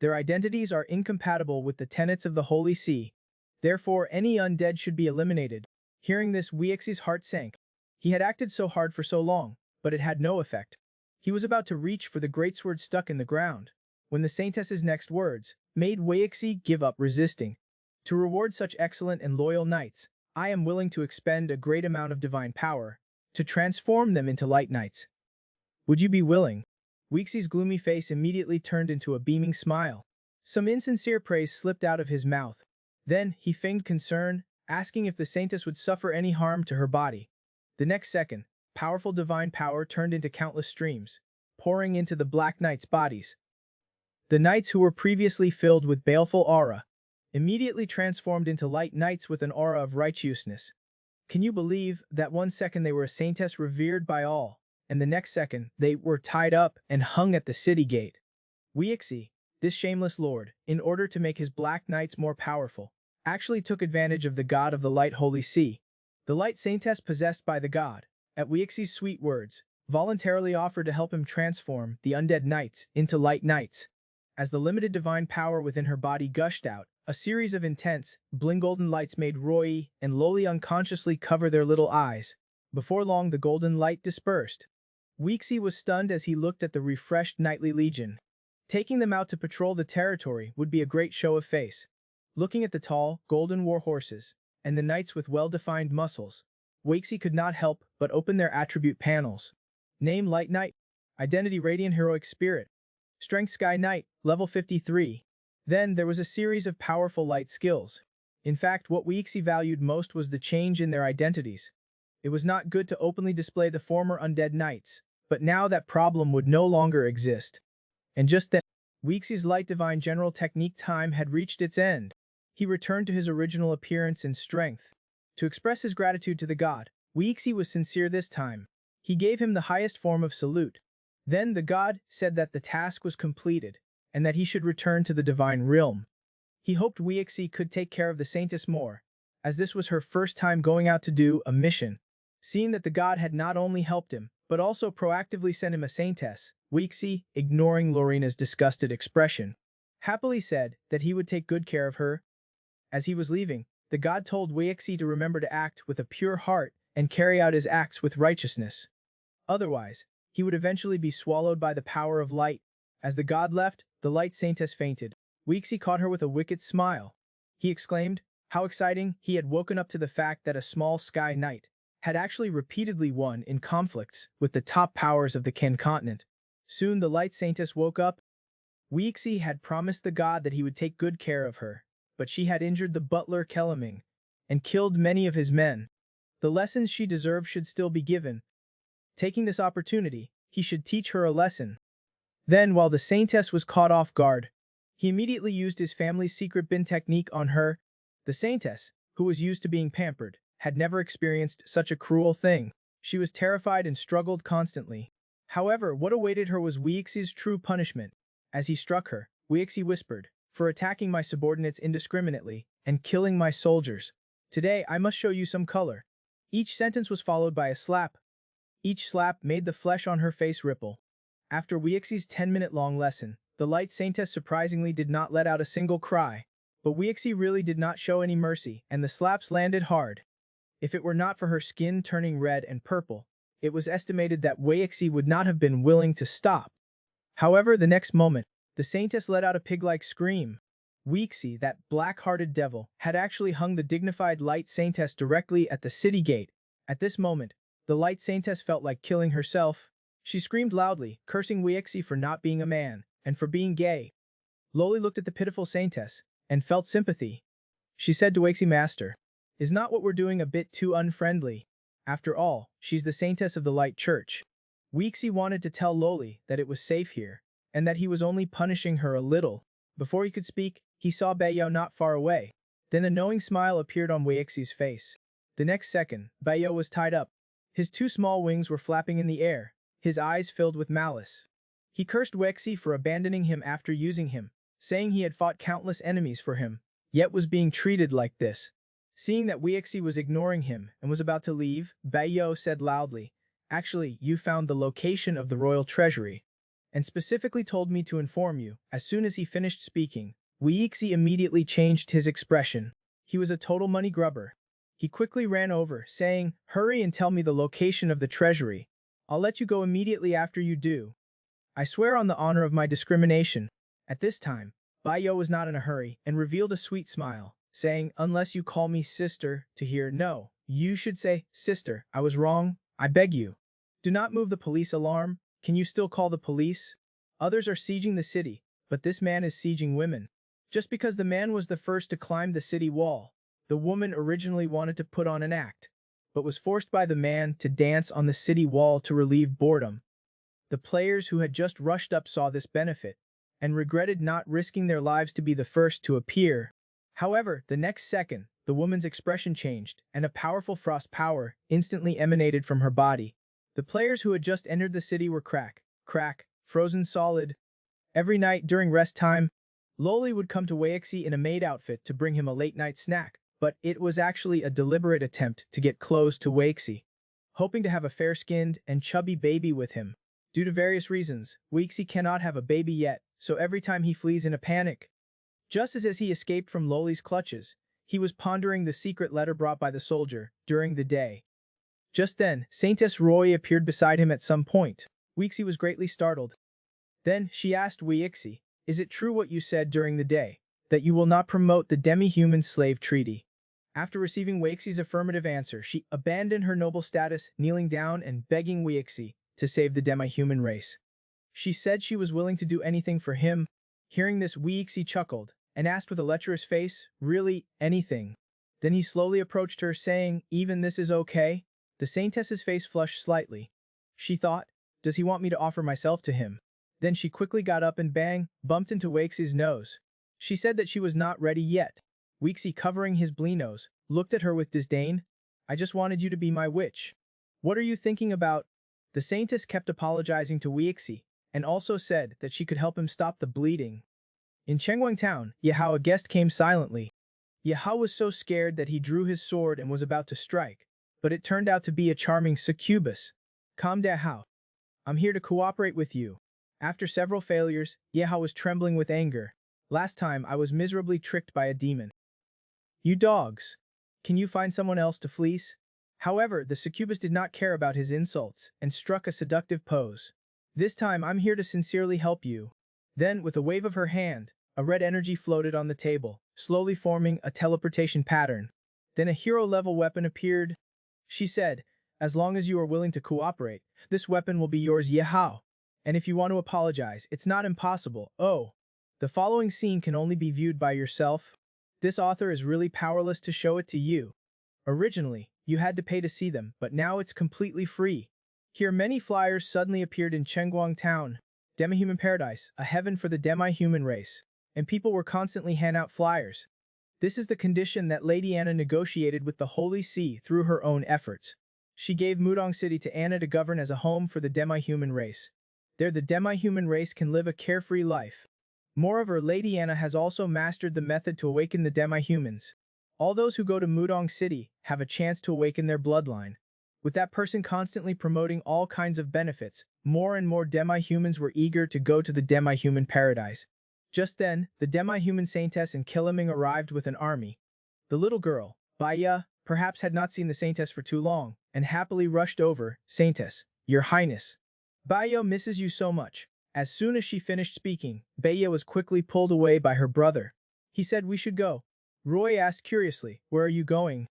Their identities are incompatible with the tenets of the Holy See. Therefore, any undead should be eliminated. Hearing this, Weixi's heart sank. He had acted so hard for so long, but it had no effect. He was about to reach for the greatsword stuck in the ground, when the saintess's next words, made Weixi give up resisting. To reward such excellent and loyal knights, I am willing to expend a great amount of divine power to transform them into light knights. Would you be willing? Weixi's gloomy face immediately turned into a beaming smile. Some insincere praise slipped out of his mouth. Then he feigned concern, asking if the saintess would suffer any harm to her body. The next second, powerful divine power turned into countless streams, pouring into the Black Knights' bodies. The knights who were previously filled with baleful aura immediately transformed into light knights with an aura of righteousness. Can you believe that 1 second they were a saintess revered by all, and the next second they were tied up and hung at the city gate? Weixi, this shameless lord, in order to make his Black Knights more powerful, actually took advantage of the god of the light holy sea. The light saintess possessed by the god, at Weixi's sweet words, voluntarily offered to help him transform the undead knights into light knights. As the limited divine power within her body gushed out, a series of intense, bling-golden lights made Roy and Loli unconsciously cover their little eyes. Before long the golden light dispersed. Weixi was stunned as he looked at the refreshed knightly legion. Taking them out to patrol the territory would be a great show of face. Looking at the tall, golden war horses, and the knights with well-defined muscles, Weixi could not help but open their attribute panels. Name Light Knight. Identity Radiant Heroic Spirit. Strength Sky Knight, level 53. Then there was a series of powerful light skills. In fact, what Weixi valued most was the change in their identities. It was not good to openly display the former undead knights, but now that problem would no longer exist. And just then, Weixi's light divine general technique time had reached its end. He returned to his original appearance and strength. To express his gratitude to the god, Weixi was sincere this time. He gave him the highest form of salute. Then the god said that the task was completed, and that he should return to the divine realm. He hoped Weixi could take care of the saintess more, as this was her first time going out to do a mission. Seeing that the god had not only helped him, but also proactively sent him a saintess, Weixi, ignoring Lorina's disgusted expression, happily said that he would take good care of her. As he was leaving, the god told Weixi to remember to act with a pure heart and carry out his acts with righteousness. Otherwise, he would eventually be swallowed by the power of light. As the god left, the light saintess fainted. Weixi caught her with a wicked smile. He exclaimed, how exciting, he had woken up to the fact that a small sky knight had actually repeatedly won in conflicts with the top powers of the Ken continent. Soon the light saintess woke up. Weixi had promised the god that he would take good care of her, but she had injured the butler Kelaming and killed many of his men. The lessons she deserved should still be given. Taking this opportunity, he should teach her a lesson. Then, while the saintess was caught off guard, he immediately used his family's secret bin technique on her. The saintess, who was used to being pampered, had never experienced such a cruel thing. She was terrified and struggled constantly. However, what awaited her was Weixi's true punishment. As he struck her, Weixi whispered, for attacking my subordinates indiscriminately and killing my soldiers. Today I must show you some color. Each sentence was followed by a slap. Each slap made the flesh on her face ripple. After Weixi's 10-minute-long lesson, the light saintess surprisingly did not let out a single cry. But Weixi really did not show any mercy, and the slaps landed hard. If it were not for her skin turning red and purple, it was estimated that Weixi would not have been willing to stop. However, the next moment, the saintess let out a pig-like scream. Weixi, that black-hearted devil, had actually hung the dignified light saintess directly at the city gate. At this moment, the light saintess felt like killing herself. She screamed loudly, cursing Weixi for not being a man, and for being gay. Loli looked at the pitiful saintess, and felt sympathy. She said to Weixi, Master, is not what we're doing a bit too unfriendly? After all, she's the saintess of the Light Church. Weixi wanted to tell Loli that it was safe here, and that he was only punishing her a little. Before he could speak, he saw Baiyao not far away. Then a knowing smile appeared on Weixi's face. The next second, Baiyao was tied up. His two small wings were flapping in the air, his eyes filled with malice. He cursed Weixi for abandoning him after using him, saying he had fought countless enemies for him, yet was being treated like this. Seeing that Weixi was ignoring him and was about to leave, Baiyao said loudly, Actually, you found the location of the royal treasury, and specifically told me to inform you. As soon as he finished speaking, Weixi immediately changed his expression. He was a total money grubber. He quickly ran over, saying, Hurry and tell me the location of the treasury. I'll let you go immediately after you do. I swear on the honor of my discrimination. At this time, Bayo was not in a hurry and revealed a sweet smile, saying, "Unless you call me sister to hear no, you should say, sister, I was wrong, I beg you. Do not move the police alarm, can you still call the police? Others are sieging the city, but this man is sieging women." Just because the man was the first to climb the city wall, the woman originally wanted to put on an act, but was forced by the man to dance on the city wall to relieve boredom. The players who had just rushed up saw this benefit, and regretted not risking their lives to be the first to appear. However, the next second, the woman's expression changed, and a powerful frost power instantly emanated from her body. The players who had just entered the city were frozen solid. Every night during rest time, Loli would come to Weixi in a maid outfit to bring him a late-night snack, but it was actually a deliberate attempt to get close to Weixi, hoping to have a fair-skinned and chubby baby with him. Due to various reasons, Weixi cannot have a baby yet, so every time he flees in a panic. Just as he escaped from Loli's clutches, he was pondering the secret letter brought by the soldier during the day. Just then, Saintess Roy appeared beside him at some point. Weixi was greatly startled. Then she asked Weixi, "Is it true what you said during the day, that you will not promote the demi-human slave treaty?" After receiving Weixi's affirmative answer, she abandoned her noble status, kneeling down and begging Weixi to save the demi-human race. She said she was willing to do anything for him. Hearing this, Weixi chuckled and asked with a lecherous face, "Really, anything?" Then he slowly approached her, saying, "Even this is okay?" The Saintess's face flushed slightly. She thought, "Does he want me to offer myself to him?" Then she quickly got up and bumped into Weixi's nose. She said that she was not ready yet. Weixi, covering his blee nose, looked at her with disdain. "I just wanted you to be my witch. What are you thinking about?" The Saintess kept apologizing to Weixi, and also said that she could help him stop the bleeding. In Chengguang town, Yahao, a guest, came silently. Yahao was so scared that he drew his sword and was about to strike, but it turned out to be a charming succubus. "Calm down, Hao. I'm here to cooperate with you." After several failures, Yahao was trembling with anger. "Last time I was miserably tricked by a demon. You dogs! Can you find someone else to fleece?" However, the succubus did not care about his insults and struck a seductive pose. "This time I'm here to sincerely help you." Then, with a wave of her hand, a red energy floated on the table, slowly forming a teleportation pattern. Then a hero-level weapon appeared. She said, "As long as you are willing to cooperate, this weapon will be yours, Yahao. And if you want to apologize, it's not impossible. Oh, the following scene can only be viewed by yourself. This author is really powerless to show it to you. Originally, you had to pay to see them, but now it's completely free." Here many flyers suddenly appeared in Chengguang town. Demi-human paradise, a heaven for the demi-human race. And people were constantly handing out flyers. This is the condition that Lady Anna negotiated with the Holy See through her own efforts. She gave Mudong City to Anna to govern as a home for the demi-human race. There the demi-human race can live a carefree life. Moreover, Lady Anna has also mastered the method to awaken the demi-humans. All those who go to Mudong City have a chance to awaken their bloodline. With that person constantly promoting all kinds of benefits, more and more demi-humans were eager to go to the demi-human paradise. Just then, the demi-human Saintess and Killiming arrived with an army. The little girl, Baya, perhaps had not seen the Saintess for too long, and happily rushed over. "Saintess, your highness. Baya misses you so much." As soon as she finished speaking, Baya was quickly pulled away by her brother. He said, "We should go." Roy asked curiously, "Where are you going?"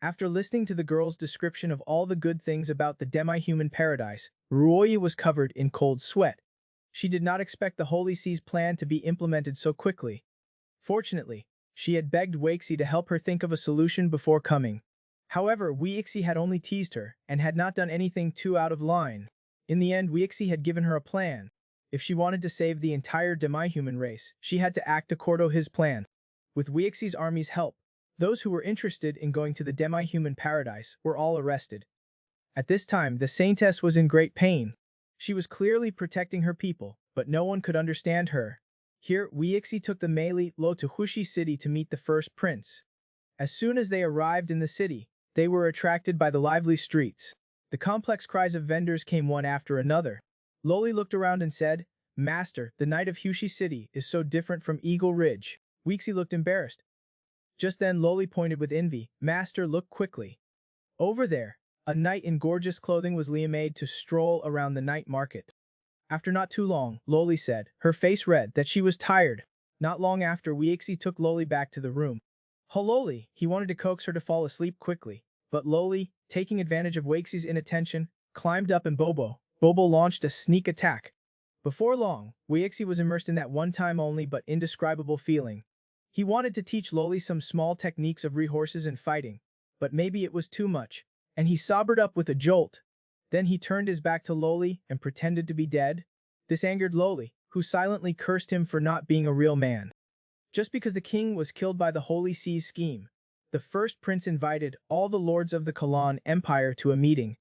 After listening to the girl's description of all the good things about the demi-human paradise, Roy was covered in cold sweat. She did not expect the Holy See's plan to be implemented so quickly. Fortunately, she had begged Weixi to help her think of a solution before coming. However, Weixi had only teased her and had not done anything too out of line. In the end, Weixi had given her a plan. If she wanted to save the entire demi-human race, she had to act according to his plan. With Weixi's army's help, those who were interested in going to the demi-human paradise were all arrested. At this time, the Saintess was in great pain. She was clearly protecting her people, but no one could understand her. Here, Weixi took the Mei Lo to Hushi City to meet the first prince. As soon as they arrived in the city, they were attracted by the lively streets. The complex cries of vendors came one after another. Loli looked around and said, "Master, the night of Hushi City is so different from Eagle Ridge." Weixi looked embarrassed. Just then Loli pointed with envy, "Master, look quickly. Over there." A knight in gorgeous clothing was made to stroll around the night market. After not too long, Loli said, her face red, that she was tired. Not long after, Weixi took Loli back to the room. Loli, he wanted to coax her to fall asleep quickly, but Loli, taking advantage of Weixi's inattention, climbed up and Bobo launched a sneak attack. Before long, Weixi was immersed in that one-time only but indescribable feeling. He wanted to teach Loli some small techniques of rehorses and fighting, but maybe it was too much, and he sobered up with a jolt. Then he turned his back to Loli and pretended to be dead. This angered Loli, who silently cursed him for not being a real man. Just because the king was killed by the Holy See's scheme, the first prince invited all the lords of the Kalan Empire to a meeting.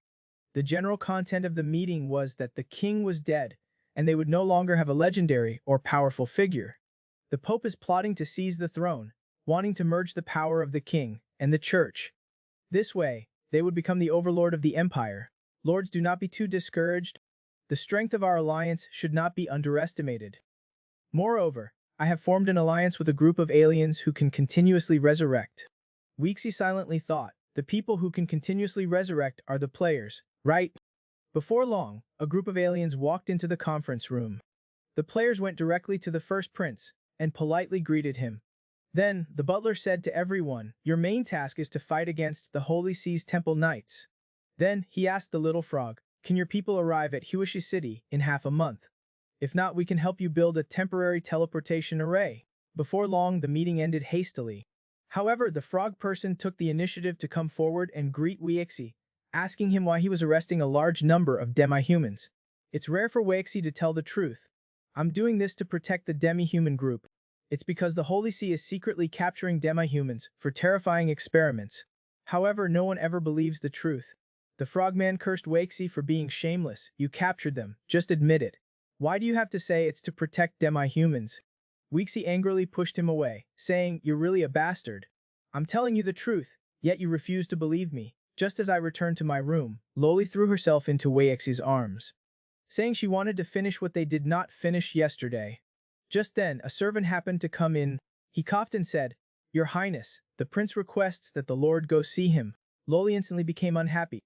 The general content of the meeting was that the king was dead, and they would no longer have a legendary or powerful figure. The Pope is plotting to seize the throne, wanting to merge the power of the king and the church. This way, they would become the overlord of the empire. Lords, do not be too discouraged. The strength of our alliance should not be underestimated. Moreover, I have formed an alliance with a group of aliens who can continuously resurrect. Weixi silently thought, the people who can continuously resurrect are the players, right? Before long, a group of aliens walked into the conference room. The players went directly to the first prince and politely greeted him. Then, the butler said to everyone, your main task is to fight against the Holy See's Temple Knights. Then, he asked the little frog, can your people arrive at Huishi City in half a month? If not, we can help you build a temporary teleportation array. Before long, the meeting ended hastily. However, the frog person took the initiative to come forward and greet Weixi, asking him why he was arresting a large number of demi-humans. It's rare for Weixi to tell the truth. I'm doing this to protect the demi-human group. It's because the Holy See is secretly capturing demi-humans for terrifying experiments. However, no one ever believes the truth. The frogman cursed Weixi for being shameless. You captured them, just admit it. Why do you have to say it's to protect demi-humans? Weixi angrily pushed him away, saying, you're really a bastard. I'm telling you the truth, yet you refuse to believe me. Just as I returned to my room, Loli threw herself into Weixi's arms, saying she wanted to finish what they did not finish yesterday. Just then, a servant happened to come in. He coughed and said, Your Highness, the prince requests that the Lord go see him. Loli instantly became unhappy.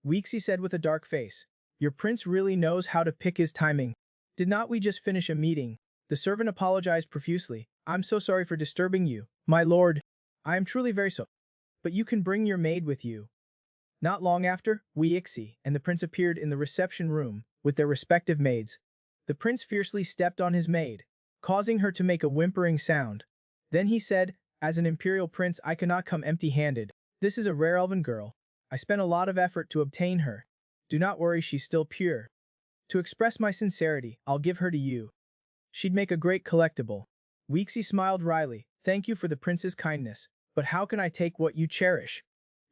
Weixi said with a dark face, Your prince really knows how to pick his timing. Did not we just finish a meeting? The servant apologized profusely. I'm so sorry for disturbing you, my lord. I am truly very sorry. But you can bring your maid with you. Not long after, Weixi and the prince appeared in the reception room with their respective maids. The prince fiercely stepped on his maid, causing her to make a whimpering sound. Then he said, As an imperial prince, I cannot come empty-handed. This is a rare elven girl. I spent a lot of effort to obtain her. Do not worry, she's still pure. To express my sincerity, I'll give her to you. She'd make a great collectible. Weixi smiled wryly. Thank you for the prince's kindness, but how can I take what you cherish?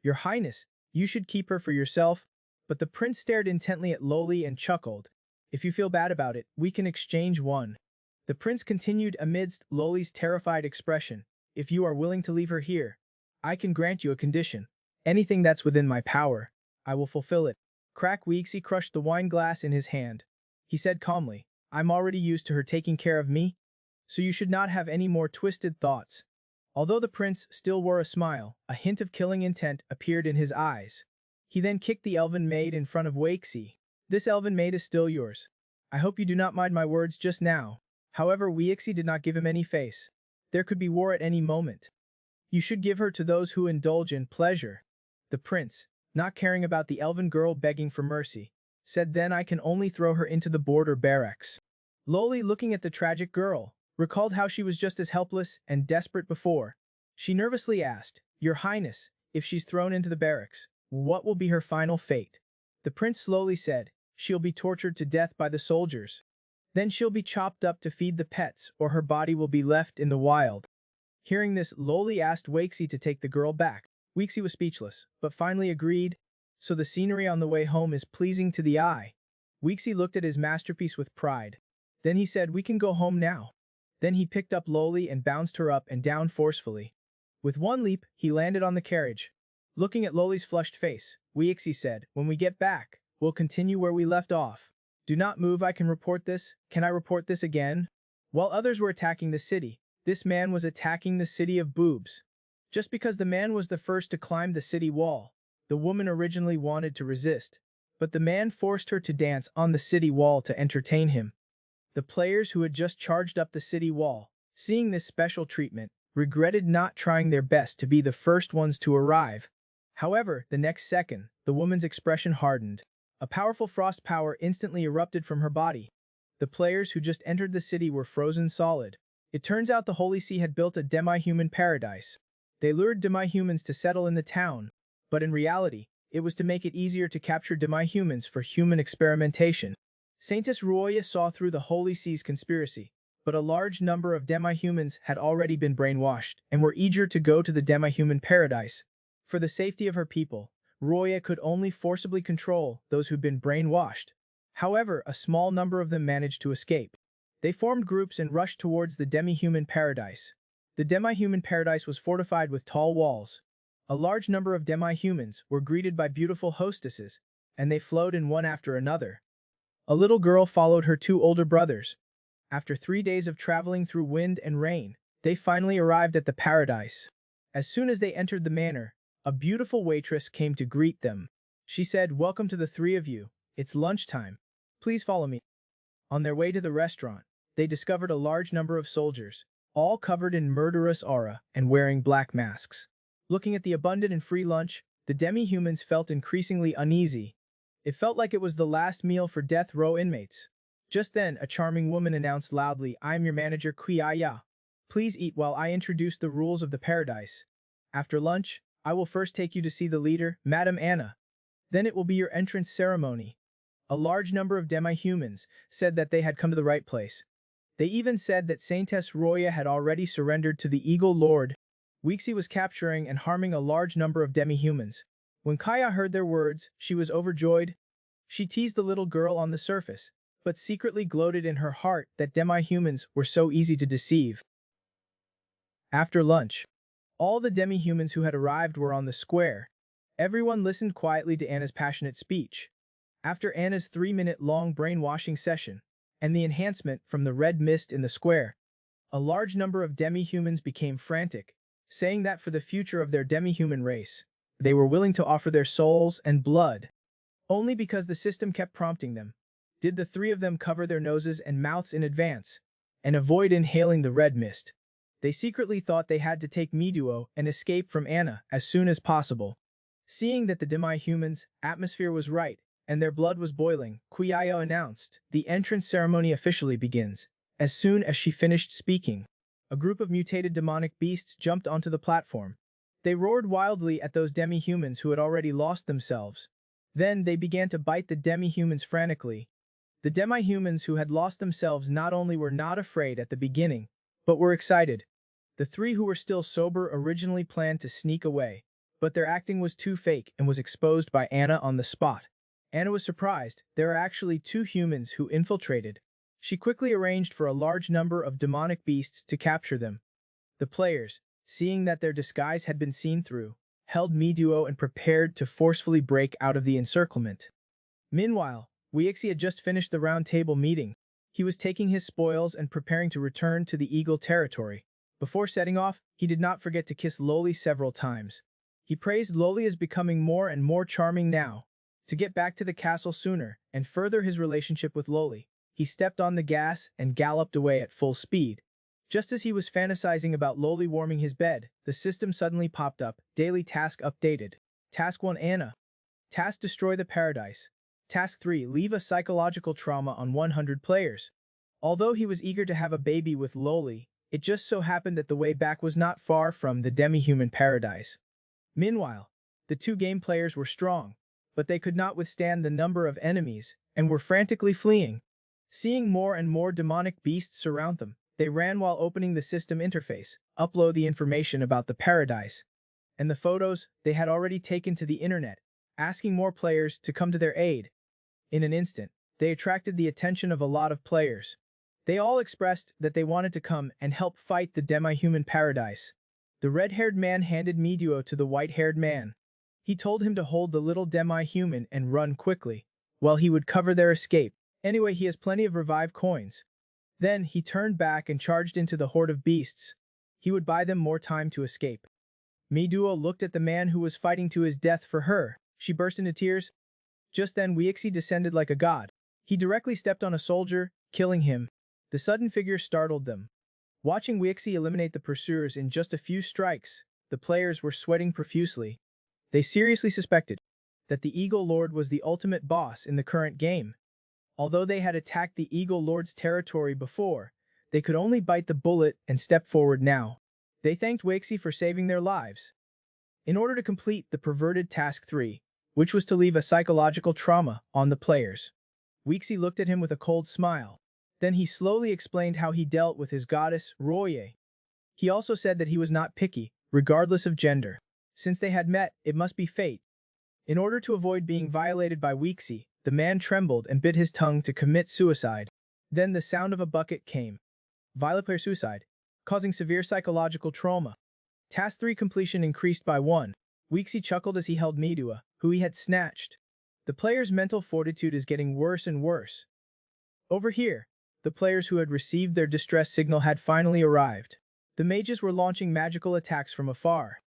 Your Highness, you should keep her for yourself. But the prince stared intently at Loli and chuckled. If you feel bad about it, we can exchange one. The prince continued amidst Loli's terrified expression. If you are willing to leave her here, I can grant you a condition. Anything that's within my power, I will fulfill it. Crack. Weixi crushed the wine glass in his hand. He said calmly, I'm already used to her taking care of me, so you should not have any more twisted thoughts. Although the prince still wore a smile, a hint of killing intent appeared in his eyes. He then kicked the elven maid in front of Weixi. This elven maid is still yours. I hope you do not mind my words just now. However, Weixi did not give him any face. There could be war at any moment. You should give her to those who indulge in pleasure. The prince, not caring about the elven girl begging for mercy, said then I can only throw her into the border barracks. Loli, looking at the tragic girl, recalled how she was just as helpless and desperate before. She nervously asked, Your Highness, if she's thrown into the barracks, what will be her final fate? The prince slowly said, She'll be tortured to death by the soldiers. Then she'll be chopped up to feed the pets, or her body will be left in the wild. Hearing this, Loli asked Weixi to take the girl back. Weixi was speechless, but finally agreed. So the scenery on the way home is pleasing to the eye. Weixi looked at his masterpiece with pride. Then he said, We can go home now. Then he picked up Loli and bounced her up and down forcefully. With one leap, he landed on the carriage. Looking at Loli's flushed face, Weixi said, When we get back, we'll continue where we left off. Do not move, I can report this. Can I report this again? While others were attacking the city, this man was attacking the city of boobs. Just because the man was the first to climb the city wall, the woman originally wanted to resist, but the man forced her to dance on the city wall to entertain him. The players who had just charged up the city wall seeing this special treatment, regretted not trying their best to be the first ones to arrive. However, the next second, the woman's expression hardened. A powerful frost power instantly erupted from her body. The players who just entered the city were frozen solid. It turns out the Holy See had built a demi-human paradise. They lured demi-humans to settle in the town, but in reality, it was to make it easier to capture demi-humans for human experimentation. Saintess Ruoya saw through the Holy See's conspiracy, but a large number of demi-humans had already been brainwashed and were eager to go to the demi-human paradise. For the safety of her people, Ruoya could only forcibly control those who'd been brainwashed. However, a small number of them managed to escape. They formed groups and rushed towards the demi-human paradise. The demi-human paradise was fortified with tall walls. A large number of demi-humans were greeted by beautiful hostesses, and they flowed in one after another. A little girl followed her two older brothers. After 3 days of traveling through wind and rain, they finally arrived at the paradise. As soon as they entered the manor, a beautiful waitress came to greet them. She said, "Welcome to the three of you. It's lunchtime. Please follow me." On their way to the restaurant, they discovered a large number of soldiers, all covered in murderous aura and wearing black masks. Looking at the abundant and free lunch, the demi-humans felt increasingly uneasy. It felt like it was the last meal for death row inmates. Just then, a charming woman announced loudly, "I'm your manager, Kuya. Please eat while I introduce the rules of the paradise. After lunch, I will first take you to see the leader, Madam Anna. Then it will be your entrance ceremony." A large number of demi-humans said that they had come to the right place. They even said that Saintess Roya had already surrendered to the Eagle Lord. Weeksy was capturing and harming a large number of demi-humans. When Kaya heard their words, she was overjoyed. She teased the little girl on the surface, but secretly gloated in her heart that demi-humans were so easy to deceive. After lunch, all the demi-humans who had arrived were on the square. Everyone listened quietly to Anna's passionate speech. After Anna's 3-minute-long brainwashing session, and the enhancement from the red mist in the square, a large number of demi-humans became frantic, saying that for the future of their demi-human race, they were willing to offer their souls and blood. Only because the system kept prompting them, did the three of them cover their noses and mouths in advance, and avoid inhaling the red mist. They secretly thought they had to take Miduo and escape from Anna as soon as possible. Seeing that the demi-humans' atmosphere was right, and their blood was boiling, Kuyayo announced, "The entrance ceremony officially begins." As soon as she finished speaking, a group of mutated demonic beasts jumped onto the platform. They roared wildly at those demi-humans who had already lost themselves. Then they began to bite the demi-humans frantically. The demi-humans who had lost themselves not only were not afraid at the beginning, but were excited. The three who were still sober originally planned to sneak away, but their acting was too fake and was exposed by Anna on the spot. Anna was surprised. There are actually 2 humans who infiltrated. She quickly arranged for a large number of demonic beasts to capture them. The players, seeing that their disguise had been seen through, held Miduo and prepared to forcefully break out of the encirclement. Meanwhile, Wiexi had just finished the round table meeting. He was taking his spoils and preparing to return to the Eagle territory. Before setting off, he did not forget to kiss Loli several times. He praised Loli as becoming more and more charming now. To get back to the castle sooner and further his relationship with Loli, he stepped on the gas and galloped away at full speed. Just as he was fantasizing about Loli warming his bed, the system suddenly popped up. Daily task updated. Task 1 Anna. Task destroy the paradise. Task 3 leave a psychological trauma on 100 players. Although he was eager to have a baby with Loli, it just so happened that the way back was not far from the demi-human paradise. Meanwhile, the 2 game players were strong, but they could not withstand the number of enemies and were frantically fleeing. Seeing more and more demonic beasts surround them, they ran while opening the system interface, upload the information about the paradise, and the photos they had already taken to the internet, asking more players to come to their aid. In an instant, they attracted the attention of a lot of players. They all expressed that they wanted to come and help fight the demi-human paradise. The red-haired man handed Miduo to the white-haired man. He told him to hold the little demi-human and run quickly, while he would cover their escape. Anyway, he has plenty of revive coins. Then he turned back and charged into the horde of beasts. He would buy them more time to escape. Miduo looked at the man who was fighting to his death for her. She burst into tears. Just then Wiexi descended like a god. He directly stepped on a soldier, killing him. The sudden figure startled them. Watching Weixi eliminate the pursuers in just a few strikes, the players were sweating profusely. They seriously suspected that the Eagle Lord was the ultimate boss in the current game. Although they had attacked the Eagle Lord's territory before, they could only bite the bullet and step forward now. They thanked Weixi for saving their lives. In order to complete the perverted task 3, which was to leave a psychological trauma on the players, Weixi looked at him with a cold smile. Then he slowly explained how he dealt with his goddess, Roye. He also said that he was not picky, regardless of gender. Since they had met, it must be fate. In order to avoid being violated by Weixi, the man trembled and bit his tongue to commit suicide. Then the sound of a bucket came. Violent player suicide, causing severe psychological trauma. Task 3 completion increased by 1. Weixi chuckled as he held Midua, who he had snatched. The player's mental fortitude is getting worse and worse. Over here, the players who had received their distress signal had finally arrived. The mages were launching magical attacks from afar.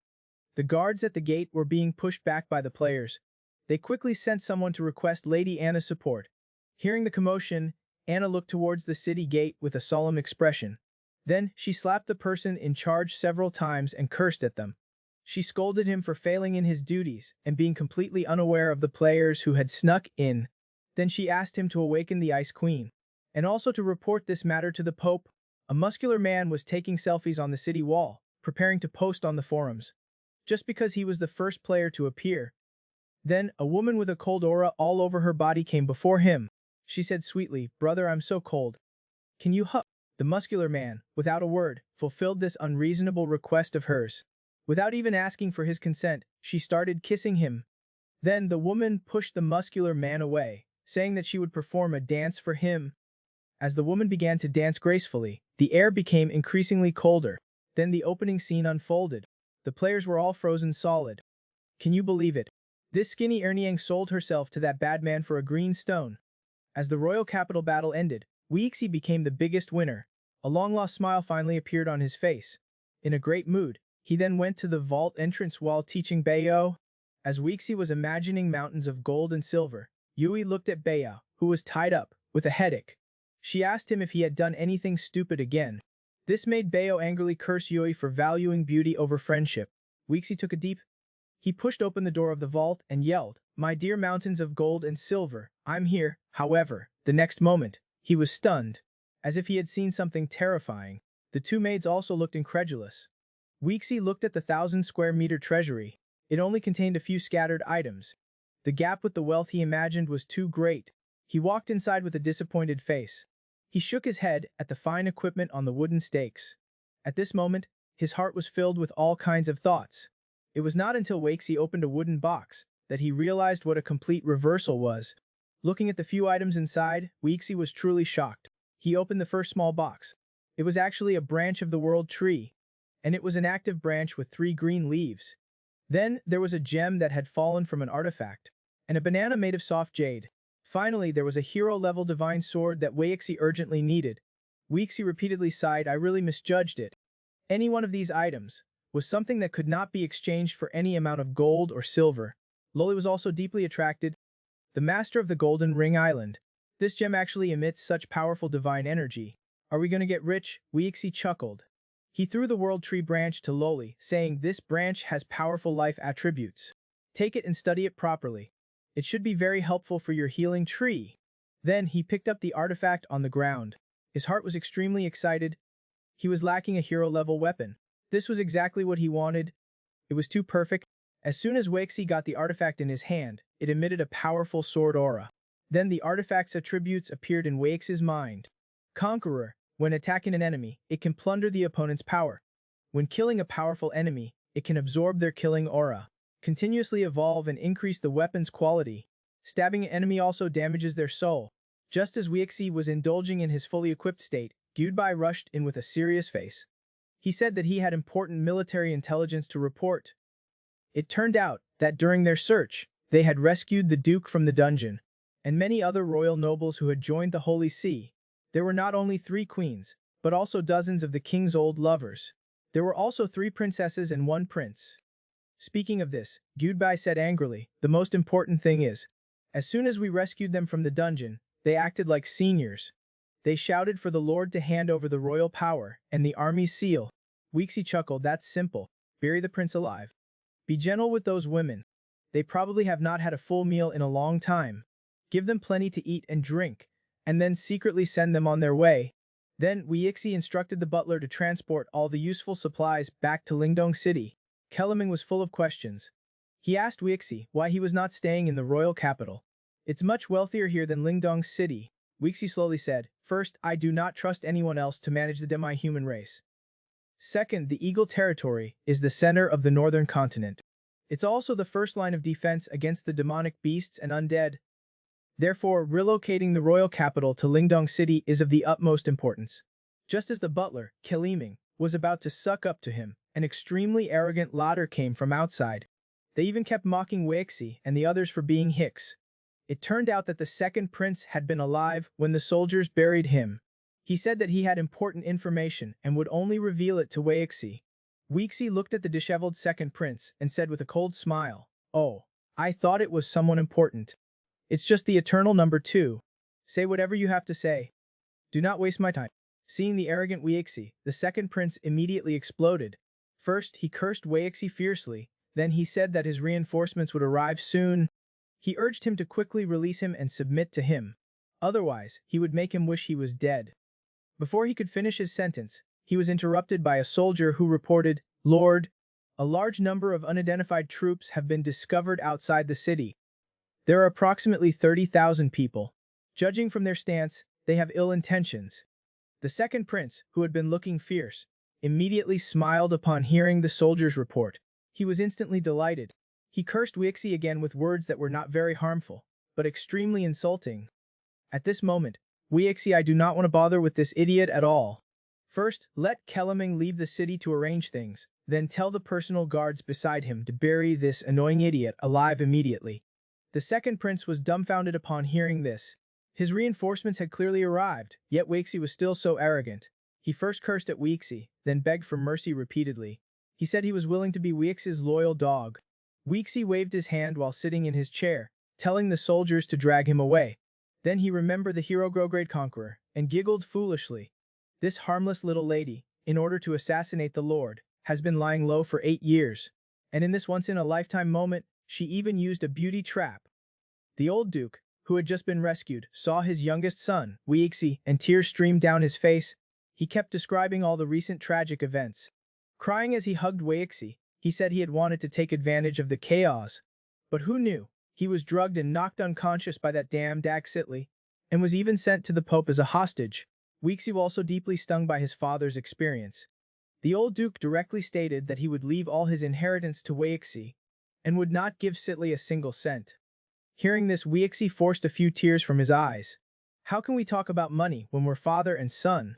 The guards at the gate were being pushed back by the players. They quickly sent someone to request Lady Anna's support. Hearing the commotion, Anna looked towards the city gate with a solemn expression. Then, she slapped the person in charge several times and cursed at them. She scolded him for failing in his duties and being completely unaware of the players who had snuck in. Then she asked him to awaken the Ice Queen, and also to report this matter to the Pope. A muscular man was taking selfies on the city wall, preparing to post on the forums, just because he was the first player to appear. Then, a woman with a cold aura all over her body came before him. She said sweetly, "Brother, I'm so cold. Can you hug?" The muscular man, without a word, fulfilled this unreasonable request of hers. Without even asking for his consent, she started kissing him. Then the woman pushed the muscular man away, saying that she would perform a dance for him. As the woman began to dance gracefully, the air became increasingly colder. Then the opening scene unfolded. The players were all frozen solid. Can you believe it? This skinny Erniang sold herself to that bad man for a green stone. As the royal capital battle ended, Weixi became the biggest winner. A long-lost smile finally appeared on his face. In a great mood, he then went to the vault entrance while teaching Bayo. As Weixi was imagining mountains of gold and silver, Yui looked at Bayo, who was tied up, with a headache. She asked him if he had done anything stupid again. This made Bayo angrily curse Yui for valuing beauty over friendship. Weixi took a deep. He pushed open the door of the vault and yelled, "My dear mountains of gold and silver, I'm here." However, the next moment, he was stunned, as if he had seen something terrifying. The two maids also looked incredulous. Weixi looked at the 1,000-square-meter treasury. It only contained a few scattered items. The gap with the wealth he imagined was too great. He walked inside with a disappointed face. He shook his head at the fine equipment on the wooden stakes. At this moment, his heart was filled with all kinds of thoughts. It was not until Weixi opened a wooden box that he realized what a complete reversal was. Looking at the few items inside, Weixi was truly shocked. He opened the first small box. It was actually a branch of the world tree, and it was an active branch with 3 green leaves. Then, there was a gem that had fallen from an artifact, and a banana made of soft jade. Finally, there was a hero-level divine sword that Weixi urgently needed. Weixi repeatedly sighed, "I really misjudged it." Any one of these items was something that could not be exchanged for any amount of gold or silver. Loli was also deeply attracted. The master of the Golden Ring Island. This gem actually emits such powerful divine energy. Are we going to get rich? Weixi chuckled. He threw the world tree branch to Loli, saying, "This branch has powerful life attributes. Take it and study it properly. It should be very helpful for your healing tree." Then he picked up the artifact on the ground. His heart was extremely excited. He was lacking a hero-level weapon. This was exactly what he wanted. It was too perfect. As soon as Weixi got the artifact in his hand, it emitted a powerful sword aura. Then the artifact's attributes appeared in Weixi's mind. Conqueror. When attacking an enemy, it can plunder the opponent's power. When killing a powerful enemy, it can absorb their killing aura. Continuously evolve and increase the weapon's quality. Stabbing an enemy also damages their soul. Just as Weixi was indulging in his fully equipped state, Gudbai rushed in with a serious face. He said that he had important military intelligence to report. It turned out that during their search, they had rescued the Duke from the dungeon, and many other royal nobles who had joined the Holy See. There were not only 3 queens, but also dozens of the king's old lovers. There were also 3 princesses and 1 prince. Speaking of this, Gudbai said angrily, "The most important thing is, as soon as we rescued them from the dungeon, they acted like seniors. They shouted for the Lord to hand over the royal power and the army's seal. Weixi chuckled, that's simple. Bury the prince alive. Be gentle with those women. They probably have not had a full meal in a long time. Give them plenty to eat and drink, and then secretly send them on their way. Then Weixi instructed the butler to transport all the useful supplies back to Lingdong City. Keliming was full of questions. He asked Weixi why he was not staying in the royal capital. It's much wealthier here than Lingdong City. Weixi slowly said, first, I do not trust anyone else to manage the demi-human race. Second, the Eagle territory is the center of the northern continent. It's also the first line of defense against the demonic beasts and undead. Therefore, relocating the royal capital to Lingdong City is of the utmost importance. Just as the butler, Keliming, was about to suck up to him, an extremely arrogant ladder came from outside. They even kept mocking Weixi and the others for being hicks. It turned out that the second prince had been alive when the soldiers buried him. He said that he had important information and would only reveal it to Weixi. Weixi looked at the disheveled second prince and said with a cold smile, oh, I thought it was someone important. It's just the eternal number 2. Say whatever you have to say. Do not waste my time. Seeing the arrogant Weixi, the second prince immediately exploded. First, he cursed Weixi fiercely, then he said that his reinforcements would arrive soon. He urged him to quickly release him and submit to him. Otherwise, he would make him wish he was dead. Before he could finish his sentence, he was interrupted by a soldier who reported, Lord, a large number of unidentified troops have been discovered outside the city. There are approximately 30,000 people. Judging from their stance, they have ill intentions. The second prince, who had been looking fierce, immediately smiled upon hearing the soldier's report. He was instantly delighted. He cursed Weixi again with words that were not very harmful, but extremely insulting. At this moment, Weixi, I do not want to bother with this idiot at all. First, let Keliming leave the city to arrange things, then tell the personal guards beside him to bury this annoying idiot alive immediately. The second prince was dumbfounded upon hearing this. His reinforcements had clearly arrived, yet Weixi was still so arrogant. He first cursed at Weixi, then begged for mercy repeatedly. He said he was willing to be Weixi's loyal dog. Weixi waved his hand while sitting in his chair, telling the soldiers to drag him away. Then he remembered the hero Grograde Conqueror, and giggled foolishly. This harmless little lady, in order to assassinate the Lord, has been lying low for 8 years. And in this once-in-a-lifetime moment, she even used a beauty trap. The old duke, who had just been rescued, saw his youngest son, Weixi, and tears streamed down his face. He kept describing all the recent tragic events. Crying as he hugged Weixi, he said he had wanted to take advantage of the chaos. But who knew? He was drugged and knocked unconscious by that damn Dag Sitli, and was even sent to the Pope as a hostage. Weixi was also deeply stung by his father's experience. The old duke directly stated that he would leave all his inheritance to Weixi, and would not give Sitli a single cent. Hearing this, Weixi forced a few tears from his eyes. How can we talk about money when we're father and son?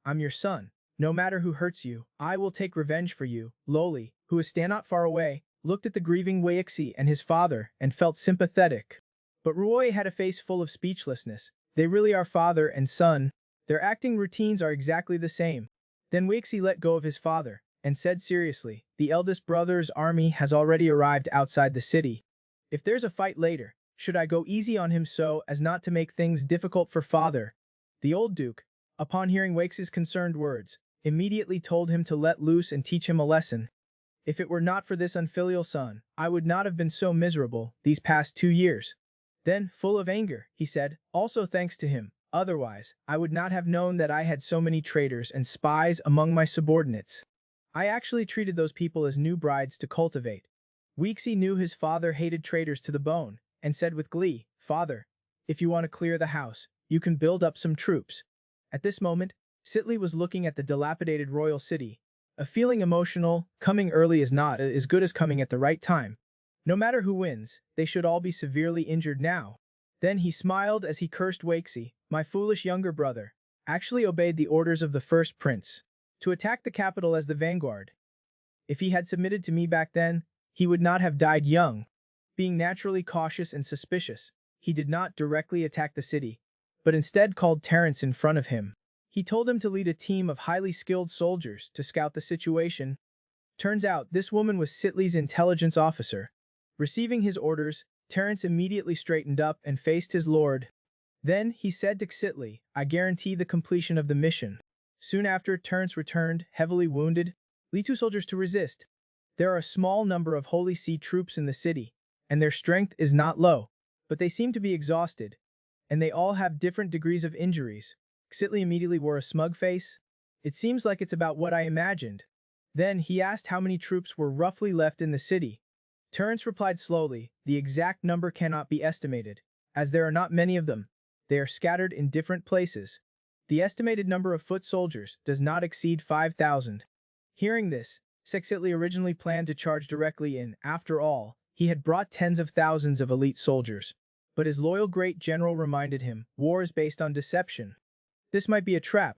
I'm your son. No matter who hurts you, I will take revenge for you. Loli, who was stand not far away, looked at the grieving Weixi and his father and felt sympathetic. But Ruoye had a face full of speechlessness. They really are father and son. Their acting routines are exactly the same. Then Weixi let go of his father and said seriously, the eldest brother's army has already arrived outside the city. If there's a fight later, should I go easy on him so as not to make things difficult for father? The old duke, upon hearing Weixi's concerned words, immediately told him to let loose and teach him a lesson. If it were not for this unfilial son, I would not have been so miserable these past 2 years. Then, full of anger, he said, also thanks to him, otherwise, I would not have known that I had so many traitors and spies among my subordinates. I actually treated those people as new brides to cultivate. Weixi knew his father hated traitors to the bone, and said with glee, Father, if you want to clear the house, you can build up some troops. At this moment, Sitli was looking at the dilapidated royal city. A feeling emotional, coming early is not as good as coming at the right time. No matter who wins, they should all be severely injured now. Then he smiled as he cursed Weixi, my foolish younger brother, actually obeyed the orders of the first prince, to attack the capital as the vanguard. If he had submitted to me back then, he would not have died young. Being naturally cautious and suspicious, he did not directly attack the city, but instead called Terence in front of him. He told him to lead a team of highly skilled soldiers to scout the situation. Turns out this woman was Sitli's intelligence officer. Receiving his orders, Terence immediately straightened up and faced his lord. Then he said to Xitli, I guarantee the completion of the mission. Soon after, Terence returned, heavily wounded. Lead two soldiers to resist. There are a small number of Holy See troops in the city, and their strength is not low, but they seem to be exhausted, and they all have different degrees of injuries. Xitli immediately wore a smug face. It seems like it's about what I imagined. Then he asked how many troops were roughly left in the city. Terence replied slowly, the exact number cannot be estimated, as there are not many of them. They are scattered in different places. The estimated number of foot soldiers does not exceed 5,000. Hearing this, Xitli originally planned to charge directly in. After all, he had brought tens of thousands of elite soldiers. But his loyal great general reminded him, war is based on deception. This might be a trap.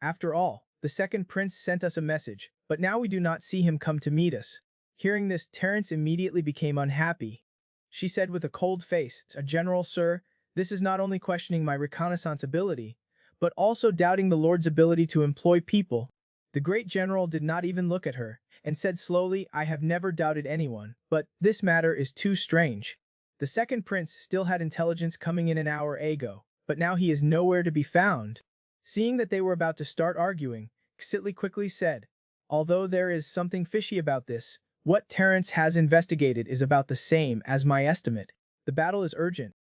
After all, the second prince sent us a message, but now we do not see him come to meet us. Hearing this, Terence immediately became unhappy. She said with a cold face, a general, sir, this is not only questioning my reconnaissance ability, but also doubting the Lord's ability to employ people. The great general did not even look at her, and said slowly, I have never doubted anyone, but this matter is too strange. The second prince still had intelligence coming in an hour ago, but now he is nowhere to be found. Seeing that they were about to start arguing, Xitli quickly said, although there is something fishy about this, what Terence has investigated is about the same as my estimate. The battle is urgent.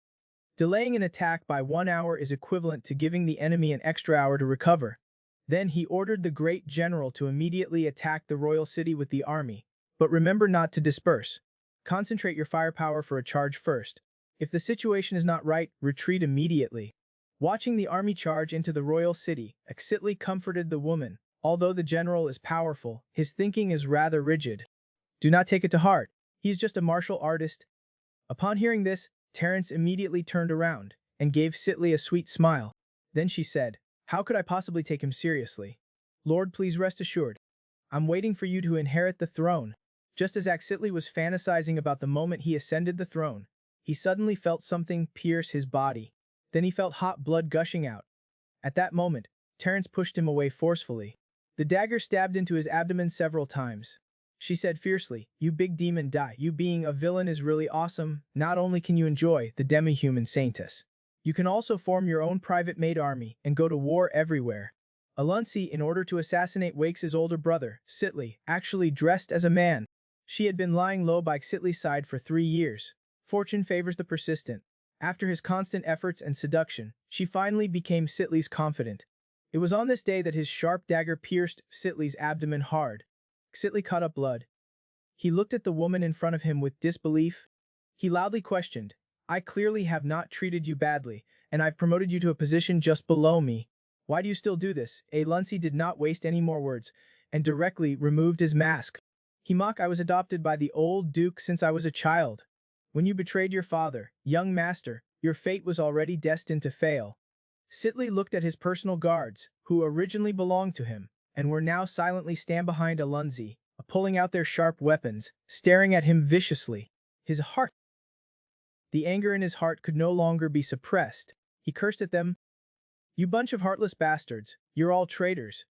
Delaying an attack by 1 hour is equivalent to giving the enemy an extra hour to recover. Then he ordered the great general to immediately attack the royal city with the army, but remember not to disperse. Concentrate your firepower for a charge first. If the situation is not right, retreat immediately. Watching the army charge into the royal city, Xitli comforted the woman. Although the general is powerful, his thinking is rather rigid. Do not take it to heart. He is just a martial artist. Upon hearing this, Terence immediately turned around and gave Xitli a sweet smile. Then she said, how could I possibly take him seriously? Lord, please rest assured. I'm waiting for you to inherit the throne. Just as Xitli was fantasizing about the moment he ascended the throne, he suddenly felt something pierce his body. Then he felt hot blood gushing out. At that moment, Terence pushed him away forcefully. The dagger stabbed into his abdomen several times. She said fiercely, you big demon die. You being a villain is really awesome. Not only can you enjoy the demi-human saintess, you can also form your own private maid army and go to war everywhere. Alunsi, in order to assassinate Wakes' older brother, Xitli, actually dressed as a man. She had been lying low by Xitli's side for 3 years. Fortune favors the persistent. After his constant efforts and seduction, she finally became Xitli's confidant. It was on this day that his sharp dagger pierced Xitli's abdomen hard. Xitli caught up blood. He looked at the woman in front of him with disbelief. He loudly questioned, I clearly have not treated you badly, and I've promoted you to a position just below me. Why do you still do this? Alunsi did not waste any more words, and directly removed his mask. He mocked, I was adopted by the old duke since I was a child. When you betrayed your father, young master, your fate was already destined to fail. Xitli looked at his personal guards, who originally belonged to him, and were now silently stand behind Alunsi, pulling out their sharp weapons, staring at him viciously. The anger in his heart could no longer be suppressed. He cursed at them. You bunch of heartless bastards, you're all traitors.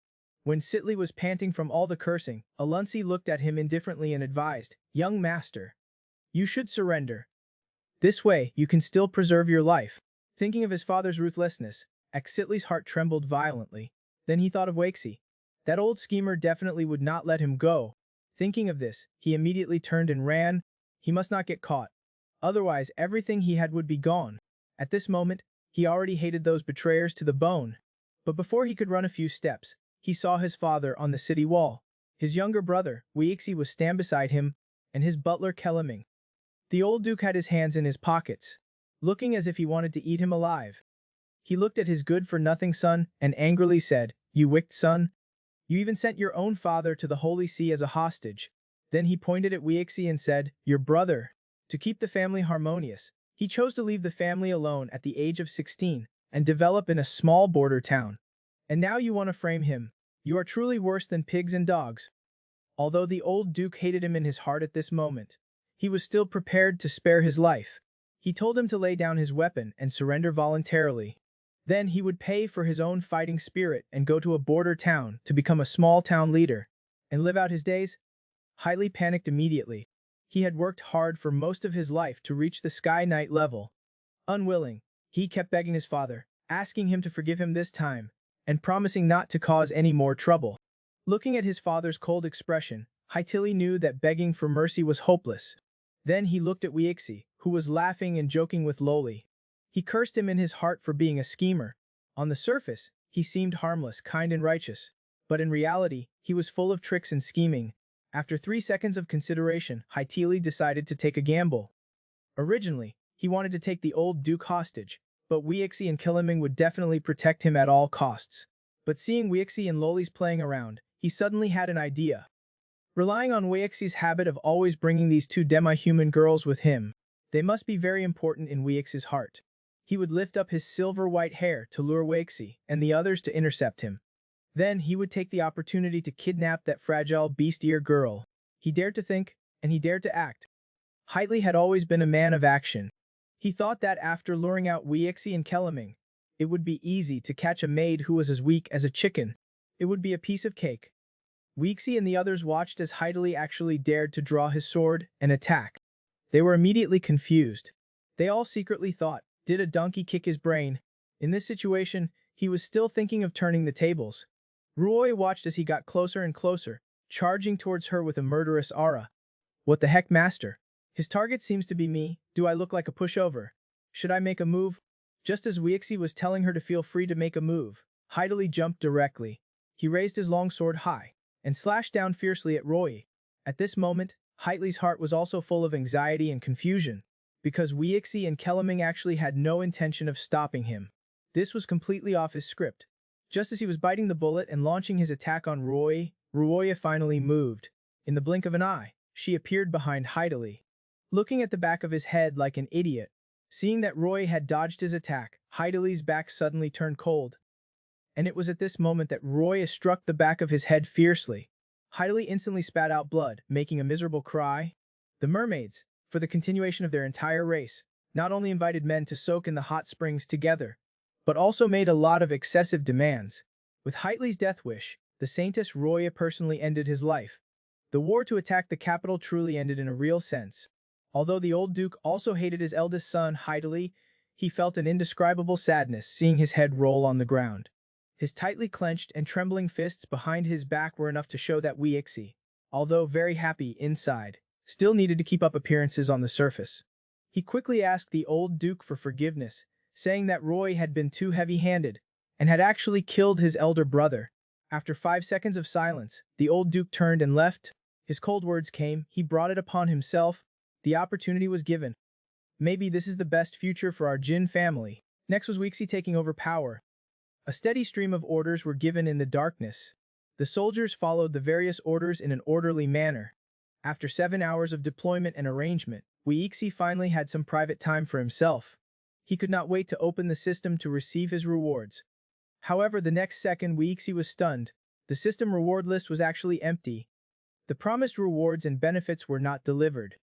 When Xitli was panting from all the cursing, Alunsi looked at him indifferently and advised, young master, you should surrender. This way, you can still preserve your life. Thinking of his father's ruthlessness, Xitli's heart trembled violently. Then he thought of Wakesy. That old schemer definitely would not let him go. Thinking of this, he immediately turned and ran. He must not get caught. Otherwise, everything he had would be gone. At this moment, he already hated those betrayers to the bone. But before he could run a few steps, he saw his father on the city wall. His younger brother, Weixi, was stand beside him, and his butler Keleming. The old duke had his hands in his pockets, looking as if he wanted to eat him alive. He looked at his good-for-nothing son and angrily said, you wicked son, you even sent your own father to the Holy See as a hostage. Then he pointed at Weixi and said, your brother. To keep the family harmonious, he chose to leave the family alone at the age of 16 and develop in a small border town. And now you want to frame him. You are truly worse than pigs and dogs. Although the old duke hated him in his heart at this moment, he was still prepared to spare his life. He told him to lay down his weapon and surrender voluntarily. Then he would pay for his own fighting spirit and go to a border town to become a small town leader and live out his days. Highly panicked immediately. He had worked hard for most of his life to reach the Sky Knight level. Unwilling, He kept begging his father, asking him to forgive him this time, and promising not to cause any more trouble. Looking at his father's cold expression, Haitili knew that begging for mercy was hopeless. Then he looked at Weixi, who was laughing and joking with Loli. He cursed him in his heart for being a schemer. On the surface, he seemed harmless, kind and righteous. But in reality, he was full of tricks and scheming. After 3 seconds of consideration, Haitili decided to take a gamble. Originally, he wanted to take the old Duke hostage, but Weixi and Killiming would definitely protect him at all costs. But seeing Weixi and Loli's playing around, he suddenly had an idea. Relying on Weixi's habit of always bringing these two demi-human girls with him, they must be very important in Weixi's heart. He would lift up his silver-white hair to lure Weixi and the others to intercept him. Then he would take the opportunity to kidnap that fragile beast-ear girl. He dared to think, and he dared to act. Haitili had always been a man of action. He thought that after luring out Weixi and Killiming, it would be easy to catch a maid who was as weak as a chicken. It would be a piece of cake. Weixi and the others watched as Haitili actually dared to draw his sword and attack. They were immediately confused. They all secretly thought, did a donkey kick his brain? In this situation, he was still thinking of turning the tables. Ruoi watched as he got closer and closer, charging towards her with a murderous aura. What the heck, master? His target seems to be me. Do I look like a pushover? Should I make a move? Just as Weixi was telling her to feel free to make a move, Haitili jumped directly. He raised his long sword high and slashed down fiercely at Ruoi. At this moment, Haitili's heart was also full of anxiety and confusion, because Weixi and Killiming actually had no intention of stopping him. This was completely off his script. Just as he was biting the bullet and launching his attack on Ruoi, Ruoya finally moved. In the blink of an eye, she appeared behind Haitili. Looking at the back of his head like an idiot, seeing that Ruoi had dodged his attack, Haitili's back suddenly turned cold. And it was at this moment that Ruoya struck the back of his head fiercely. Haitili instantly spat out blood, making a miserable cry. The mermaids, for the continuation of their entire race, not only invited men to soak in the hot springs together, but also made a lot of excessive demands. With Haitili's death wish, the Saintess Ruoya personally ended his life. The war to attack the capital truly ended in a real sense. Although the old duke also hated his eldest son, Haitili, he felt an indescribable sadness seeing his head roll on the ground. His tightly clenched and trembling fists behind his back were enough to show that Weixi, although very happy inside, still needed to keep up appearances on the surface. He quickly asked the old duke for forgiveness, saying that Ruoi had been too heavy-handed and had actually killed his elder brother. After 5 seconds of silence, the old duke turned and left. His cold words came, he brought it upon himself. The opportunity was given. Maybe this is the best future for our Jin family. Next was Weixi taking over power. A steady stream of orders were given in the darkness. The soldiers followed the various orders in an orderly manner. After 7 hours of deployment and arrangement, Weixi finally had some private time for himself. He could not wait to open the system to receive his rewards. However, the next second Weixi was stunned. The system reward list was actually empty. The promised rewards and benefits were not delivered.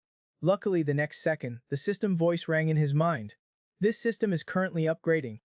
Luckily, the next second, the system voice rang in his mind. This system is currently upgrading.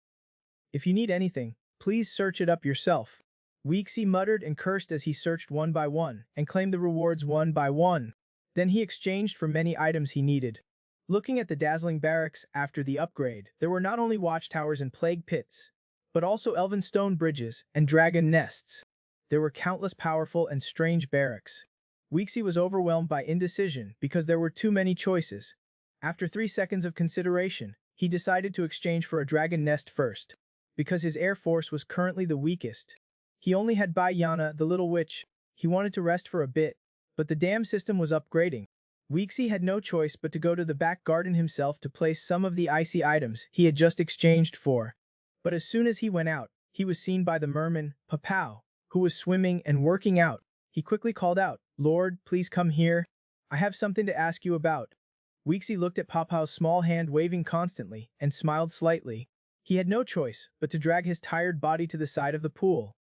If you need anything, please search it up yourself. Weixi muttered and cursed as he searched one by one and claimed the rewards one by one. Then he exchanged for many items he needed. Looking at the dazzling barracks after the upgrade, there were not only watchtowers and plague pits, but also elven stone bridges and dragon nests. There were countless powerful and strange barracks. Weixi was overwhelmed by indecision because there were too many choices. After 3 seconds of consideration, he decided to exchange for a dragon nest first. Because his air force was currently the weakest. He only had Bai Yana, the little witch. He wanted to rest for a bit, but the dam system was upgrading. Weixi had no choice but to go to the back garden himself to place some of the icy items he had just exchanged for. But as soon as he went out, he was seen by the merman, Papao, who was swimming and working out. He quickly called out, "Lord, please come here. I have something to ask you about." Weixi looked at Papao's small hand waving constantly and smiled slightly. He had no choice but to drag his tired body to the side of the pool.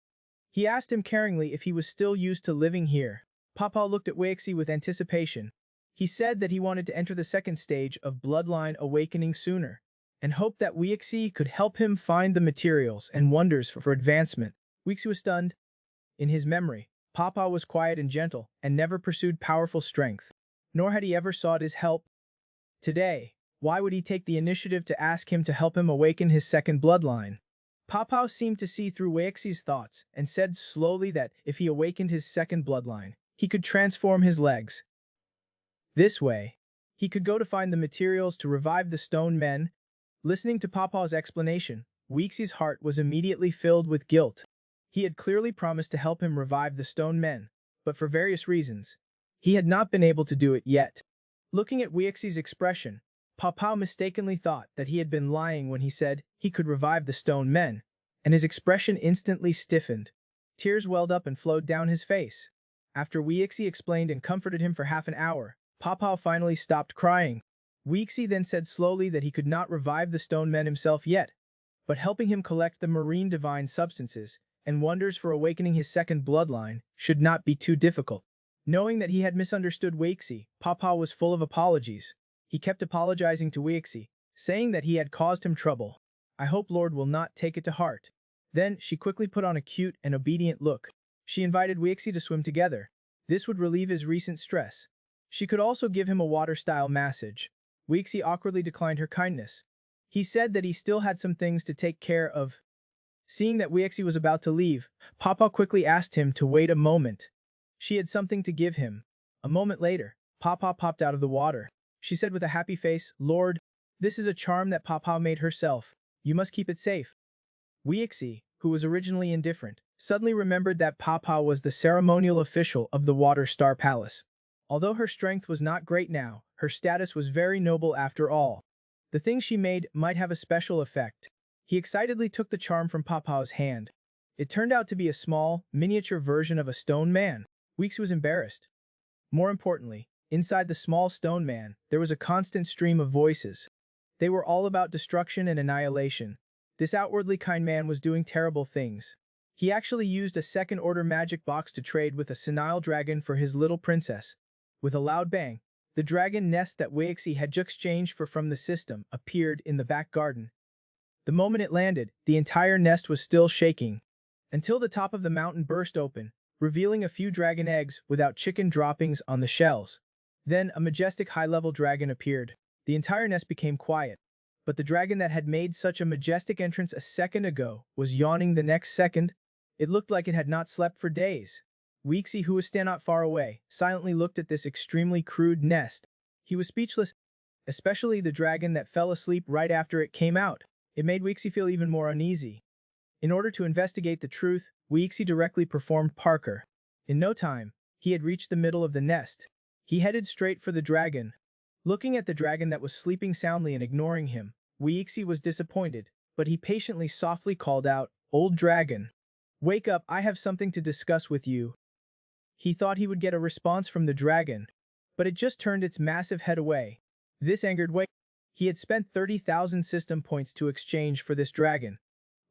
He asked him caringly if he was still used to living here. Papao looked at Weixi with anticipation. He said that he wanted to enter the second stage of bloodline awakening sooner, and hoped that Weixi could help him find the materials and wonders for advancement. Weixi was stunned. In his memory, Papao was quiet and gentle and never pursued powerful strength, nor had he ever sought his help. Today, Why would he take the initiative to ask him to help him awaken his second bloodline? Papao seemed to see through Weixi's thoughts and said slowly that if he awakened his second bloodline, he could transform his legs. This way, he could go to find the materials to revive the stone men. Listening to Papao's explanation, Weixi's heart was immediately filled with guilt. He had clearly promised to help him revive the stone men, but for various reasons, he had not been able to do it yet. Looking at Weixi's expression, Papao mistakenly thought that he had been lying when he said he could revive the stone men, and his expression instantly stiffened. Tears welled up and flowed down his face. After Weixi explained and comforted him for half an hour, Papao finally stopped crying. Weixi then said slowly that he could not revive the stone men himself yet, but helping him collect the marine divine substances and wonders for awakening his second bloodline should not be too difficult. Knowing that he had misunderstood Weixi, Papao was full of apologies. He kept apologizing to Weixi, saying that he had caused him trouble. I hope Lord will not take it to heart. Then she quickly put on a cute and obedient look. She invited Weixi to swim together. This would relieve his recent stress. She could also give him a water-style massage. Weixi awkwardly declined her kindness. He said that he still had some things to take care of. Seeing that Weixi was about to leave, Papao quickly asked him to wait a moment. She had something to give him. A moment later, Papao popped out of the water. She said with a happy face, Lord, this is a charm that Papao made herself. You must keep it safe. Weixi, who was originally indifferent, suddenly remembered that Papao was the ceremonial official of the Water Star Palace. Although her strength was not great now, her status was very noble after all. The thing she made might have a special effect. He excitedly took the charm from Papao's hand. It turned out to be a small, miniature version of a stone man. Weixi was embarrassed. More importantly, inside the small stone man, there was a constant stream of voices. They were all about destruction and annihilation. This outwardly kind man was doing terrible things. He actually used a second-order magic box to trade with a senile dragon for his little princess. With a loud bang, the dragon nest that Weixi had just exchanged from the system appeared in the back garden. The moment it landed, the entire nest was still shaking, until the top of the mountain burst open, revealing a few dragon eggs without chicken droppings on the shells. Then a majestic high-level dragon appeared. The entire nest became quiet, but the dragon that had made such a majestic entrance a second ago was yawning the next second. It looked like it had not slept for days. Weixi, who was standing not far away, silently looked at this extremely crude nest. He was speechless, especially the dragon that fell asleep right after it came out. It made Weixi feel even more uneasy. In order to investigate the truth, Weixi directly performed Parker. In no time, he had reached the middle of the nest. He headed straight for the dragon. Looking at the dragon that was sleeping soundly and ignoring him, Weixi was disappointed, but he patiently softly called out, "Old dragon, wake up, I have something to discuss with you." He thought he would get a response from the dragon, but it just turned its massive head away. This angered Weixi. He had spent 30,000 system points to exchange for this dragon.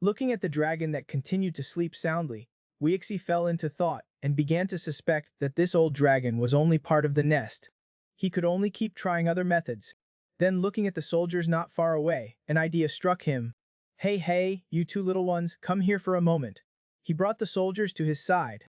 Looking at the dragon that continued to sleep soundly, Weixi fell into thought and began to suspect that this old dragon was only part of the nest. He could only keep trying other methods. Then looking at the soldiers not far away, an idea struck him. Hey, you two little ones, come here for a moment. He brought the soldiers to his side.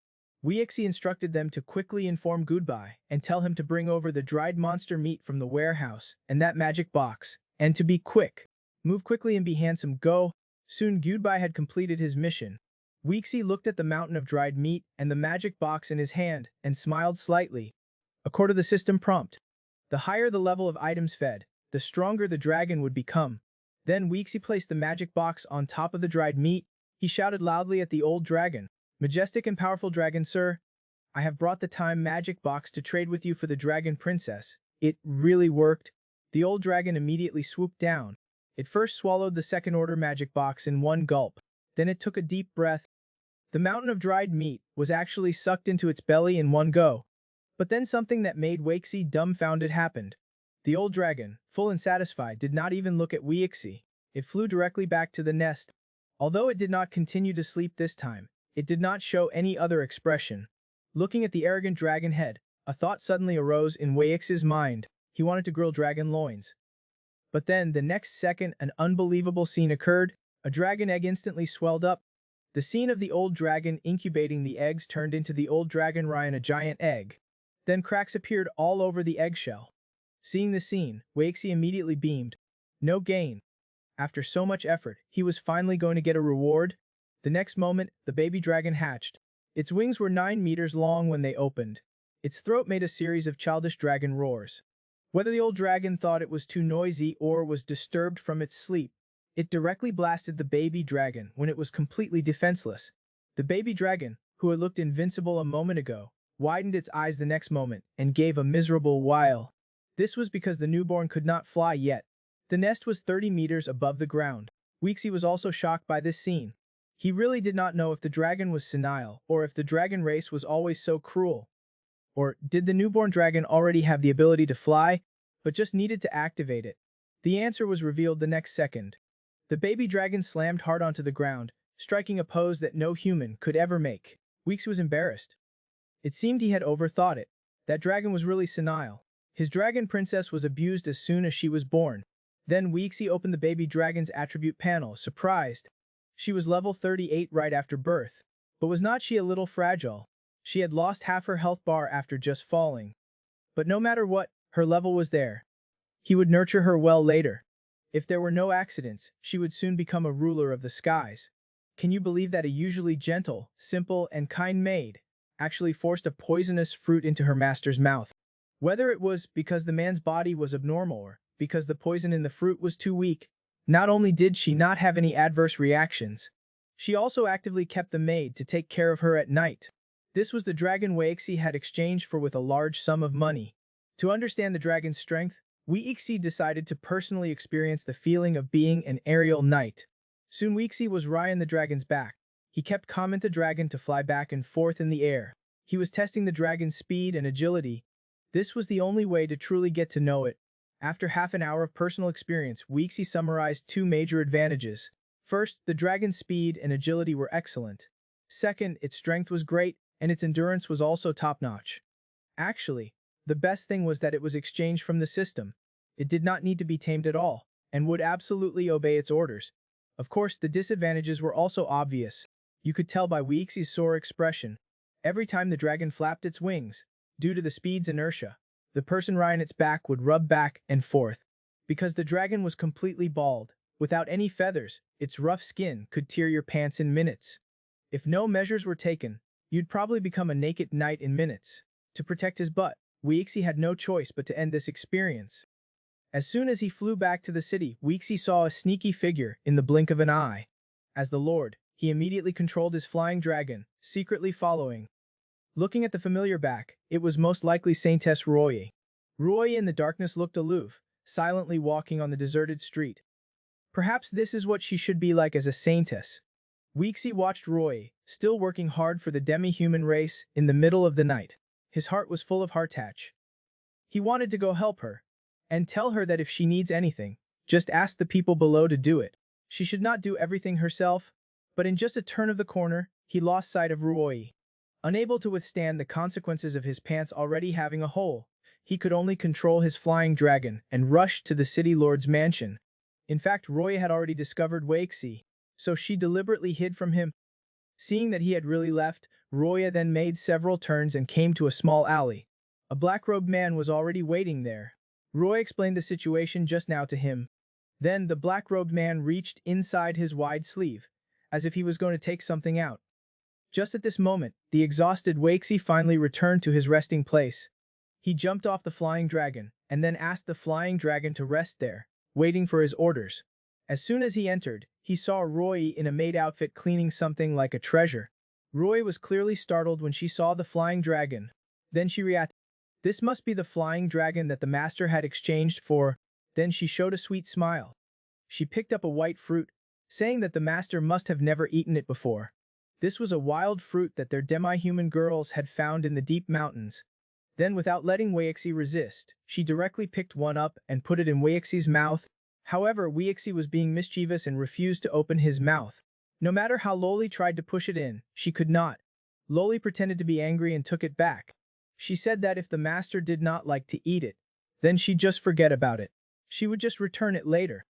Weixi instructed them to quickly inform Goodbye and tell him to bring over the dried monster meat from the warehouse and that magic box, and to be quick. Move quickly and be handsome, go. Soon Goodbye had completed his mission. Weixi looked at the mountain of dried meat and the magic box in his hand and smiled slightly. According to the system prompt, the higher the level of items fed, the stronger the dragon would become. Then Weixi placed the magic box on top of the dried meat. He shouted loudly at the old dragon, "Majestic and powerful dragon, sir, I have brought the time magic box to trade with you for the dragon princess. It really worked." The old dragon immediately swooped down. It first swallowed the second-order magic box in one gulp. Then it took a deep breath. The mountain of dried meat was actually sucked into its belly in one go. But then something that made Weixi dumbfounded happened. The old dragon, full and satisfied, did not even look at Weixi. It flew directly back to the nest. Although it did not continue to sleep this time, it did not show any other expression. Looking at the arrogant dragon head, a thought suddenly arose in Weixi's mind. He wanted to grill dragon loins. But then, the next second, an unbelievable scene occurred. A dragon egg instantly swelled up. The scene of the old dragon incubating the eggs turned into the old dragon Ryan, a giant egg. Then cracks appeared all over the eggshell. Seeing the scene, Waxi immediately beamed. No gain. After so much effort, he was finally going to get a reward. The next moment, the baby dragon hatched. Its wings were 9 meters long when they opened. Its throat made a series of childish dragon roars. Whether the old dragon thought it was too noisy or was disturbed from its sleep, it directly blasted the baby dragon when it was completely defenseless. The baby dragon, who had looked invincible a moment ago, widened its eyes the next moment and gave a miserable wail. This was because the newborn could not fly yet. The nest was 30 meters above the ground. Weeksy was also shocked by this scene. He really did not know if the dragon was senile or if the dragon race was always so cruel. Or did the newborn dragon already have the ability to fly, but just needed to activate it? The answer was revealed the next second. The baby dragon slammed hard onto the ground, striking a pose that no human could ever make. Weeksy was embarrassed. It seemed he had overthought it. That dragon was really senile. His dragon princess was abused as soon as she was born. Then Weeksy opened the baby dragon's attribute panel, surprised. She was level 38 right after birth. But was not she a little fragile? She had lost half her health bar after just falling. But no matter what, her level was there. He would nurture her well later. If there were no accidents, she would soon become a ruler of the skies. Can you believe that a usually gentle, simple, and kind maid actually forced a poisonous fruit into her master's mouth? Whether it was because the man's body was abnormal or because the poison in the fruit was too weak, not only did she not have any adverse reactions, she also actively kept the maid to take care of her at night. This was the dragon Waxi had exchanged for with a large sum of money. To understand the dragon's strength, Waxi decided to personally experience the feeling of being an aerial knight. Soon Waxi was Ryan the dragon's back. He kept calming the dragon to fly back and forth in the air. He was testing the dragon's speed and agility. This was the only way to truly get to know it. After half an hour of personal experience, Waxi summarized 2 major advantages. First, the dragon's speed and agility were excellent. Second, its strength was great, and its endurance was also top-notch. Actually, the best thing was that it was exchanged from the system. It did not need to be tamed at all, and would absolutely obey its orders. Of course, the disadvantages were also obvious. You could tell by Weeksi's sore expression. Every time the dragon flapped its wings, due to the speed's inertia, the person riding its back would rub back and forth. Because the dragon was completely bald, without any feathers, its rough skin could tear your pants in minutes. If no measures were taken, you'd probably become a naked knight in minutes. To protect his butt, Weeksy had no choice but to end this experience. As soon as he flew back to the city, Weeksy saw a sneaky figure in the blink of an eye. As the lord, he immediately controlled his flying dragon, secretly following. Looking at the familiar back, it was most likely Saintess Roy. Roy in the darkness looked aloof, silently walking on the deserted street. Perhaps this is what she should be like as a saintess. Weeksy watched Roy, still working hard for the demi-human race, in the middle of the night. His heart was full of heartache. He wanted to go help her, and tell her that if she needs anything, just ask the people below to do it. She should not do everything herself, but in just a turn of the corner, he lost sight of Roy. Unable to withstand the consequences of his pants already having a hole, he could only control his flying dragon and rush to the city lord's mansion. In fact, Roy had already discovered Waxi, so she deliberately hid from him. Seeing that he had really left, Roya then made several turns and came to a small alley. A black-robed man was already waiting there. Roy explained the situation just now to him. Then the black-robed man reached inside his wide sleeve, as if he was going to take something out. Just at this moment, the exhausted Waxi finally returned to his resting place. He jumped off the flying dragon, and then asked the flying dragon to rest there, waiting for his orders. As soon as he entered, he saw Roy in a maid outfit cleaning something like a treasure. Roy was clearly startled when she saw the flying dragon. Then she reacted. This must be the flying dragon that the master had exchanged for. Then she showed a sweet smile. She picked up a white fruit, saying that the master must have never eaten it before. This was a wild fruit that their demi-human girls had found in the deep mountains. Then, without letting Waxi resist, she directly picked one up and put it in Waxi's mouth. However, Waxi was being mischievous and refused to open his mouth. No matter how Loli tried to push it in, she could not. Loli pretended to be angry and took it back. She said that if the master did not like to eat it, then she'd just forget about it. She would just return it later.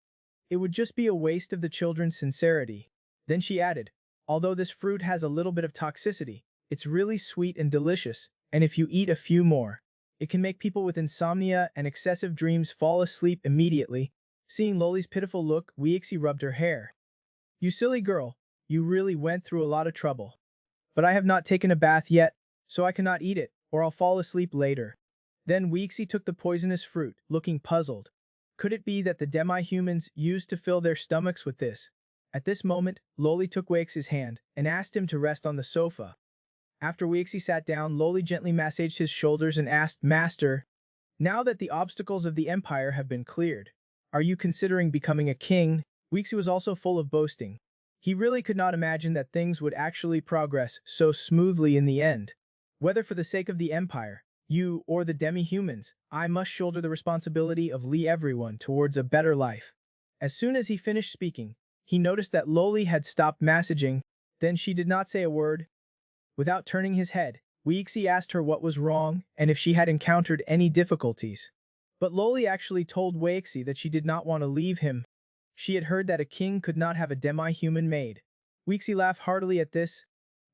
It would just be a waste of the children's sincerity. Then she added, although this fruit has a little bit of toxicity, it's really sweet and delicious, and if you eat a few more, It can make people with insomnia and excessive dreams fall asleep immediately. Seeing Loli's pitiful look, Weixi rubbed her hair. You silly girl, you really went through a lot of trouble. But I have not taken a bath yet, so I cannot eat it, or I'll fall asleep later. Then Weixi took the poisonous fruit, looking puzzled. Could it be that the demi-humans used to fill their stomachs with this? At this moment, Loli took Weixi's hand and asked him to rest on the sofa. After Weixi sat down, Loli gently massaged his shoulders and asked, Master, now that the obstacles of the empire have been cleared, are you considering becoming a king? Weixi was also full of boasting. He really could not imagine that things would actually progress so smoothly in the end. Whether for the sake of the empire, you, or the demi-humans, I must shoulder the responsibility of leading everyone towards a better life. As soon as he finished speaking, he noticed that Loli had stopped massaging, then she did not say a word. Without turning his head, Weixi asked her what was wrong and if she had encountered any difficulties. But Loli actually told Weixi that she did not want to leave him. She had heard that a king could not have a demi-human maid. Weixi laughed heartily at this.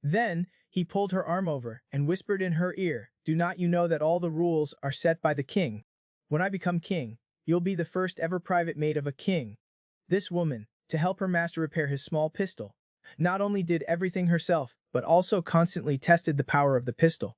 Then, he pulled her arm over and whispered in her ear, Do not you know that all the rules are set by the king? When I become king, you'll be the first ever private maid of a king. This woman, to help her master repair his small pistol, not only did everything herself, but also constantly tested the power of the pistol.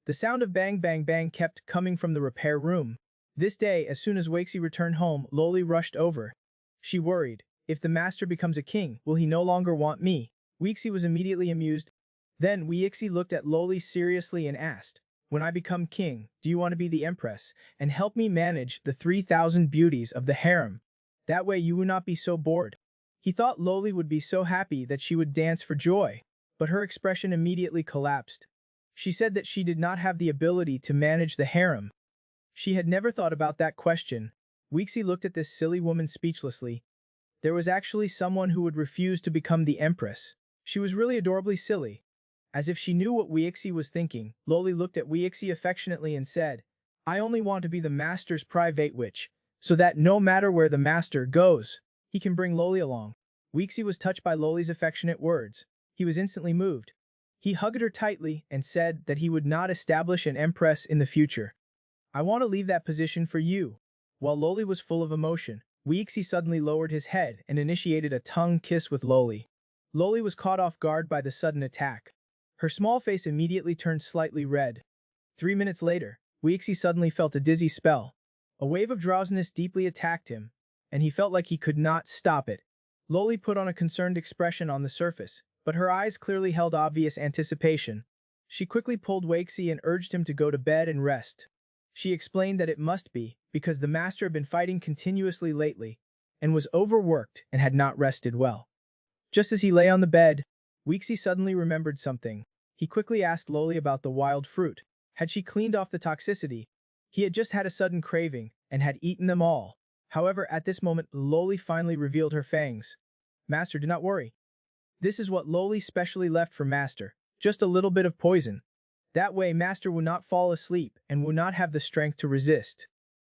The sound of bang bang bang kept coming from the repair room. This day, as soon as Weixi returned home, Loli rushed over. She worried, if the master becomes a king, will he no longer want me? Weixi was immediately amused. Then Weixi looked at Loli seriously and asked, When I become king, do you want to be the empress and help me manage the 3,000 beauties of the harem? That way you will not be so bored. He thought Loli would be so happy that she would dance for joy, but her expression immediately collapsed. She said that she did not have the ability to manage the harem. She had never thought about that question. Weixi looked at this silly woman speechlessly. There was actually someone who would refuse to become the empress. She was really adorably silly. As if she knew what Weixi was thinking, Loli looked at Weixi affectionately and said, I only want to be the master's private witch, so that no matter where the master goes, he can bring Loli along. Weixi was touched by Loli's affectionate words. He was instantly moved. He hugged her tightly and said that he would not establish an empress in the future. I want to leave that position for you. While Loli was full of emotion, Weixi suddenly lowered his head and initiated a tongue kiss with Loli. Loli was caught off guard by the sudden attack. Her small face immediately turned slightly red. 3 minutes later, Weixi suddenly felt a dizzy spell. A wave of drowsiness deeply attacked him, and he felt like he could not stop it. Loli put on a concerned expression on the surface, but her eyes clearly held obvious anticipation. She quickly pulled Weixi and urged him to go to bed and rest. She explained that it must be, because the master had been fighting continuously lately, and was overworked and had not rested well. Just as he lay on the bed, Weixi suddenly remembered something. He quickly asked Loli about the wild fruit. Had she cleaned off the toxicity? He had just had a sudden craving, and had eaten them all. However, at this moment, Loli finally revealed her fangs. Master, do not worry. This is what Loli specially left for Master, just a little bit of poison. That way Master would not fall asleep and would not have the strength to resist.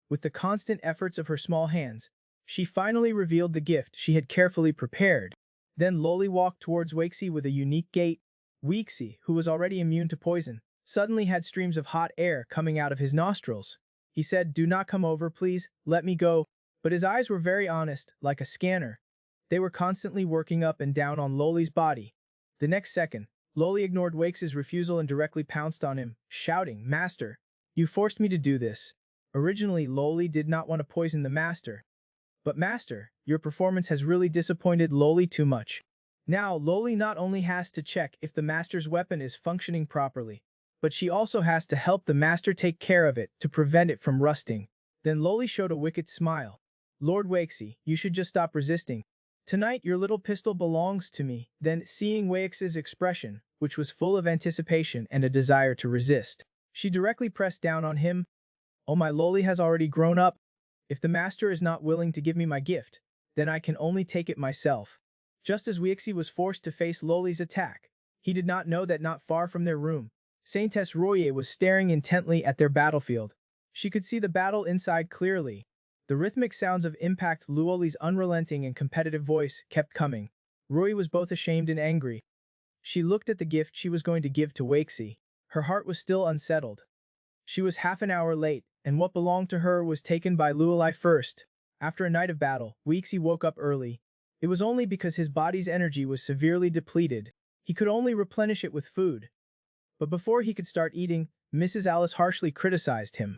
With the constant efforts of her small hands, she finally revealed the gift she had carefully prepared. Then Loli walked towards Weixi with a unique gait. Weixi, who was already immune to poison, suddenly had streams of hot air coming out of his nostrils. He said, Do not come over, please, let me go. But his eyes were very honest, like a scanner. They were constantly working up and down on Loli's body. The next second, Loli ignored Weixi's refusal and directly pounced on him, shouting, Master, you forced me to do this. Originally, Loli did not want to poison the master. But Master, your performance has really disappointed Loli too much. Now, Loli not only has to check if the master's weapon is functioning properly, but she also has to help the master take care of it to prevent it from rusting. Then Loli showed a wicked smile. Lord Weixi, you should just stop resisting. Tonight your little pistol belongs to me. Then, seeing Weixi's expression, which was full of anticipation and a desire to resist, she directly pressed down on him. Oh, my Loli has already grown up. If the master is not willing to give me my gift, then I can only take it myself. Just as Weixi was forced to face Loli's attack, he did not know that not far from their room, Saintess Royer was staring intently at their battlefield. She could see the battle inside clearly. The rhythmic sounds of impact Luoli's unrelenting and competitive voice kept coming. Royer was both ashamed and angry. She looked at the gift she was going to give to Weixi. Her heart was still unsettled. She was half an hour late, and what belonged to her was taken by Luolai first. After a night of battle, Weixi woke up early. It was only because his body's energy was severely depleted. He could only replenish it with food. But before he could start eating, Mrs. Alice harshly criticized him.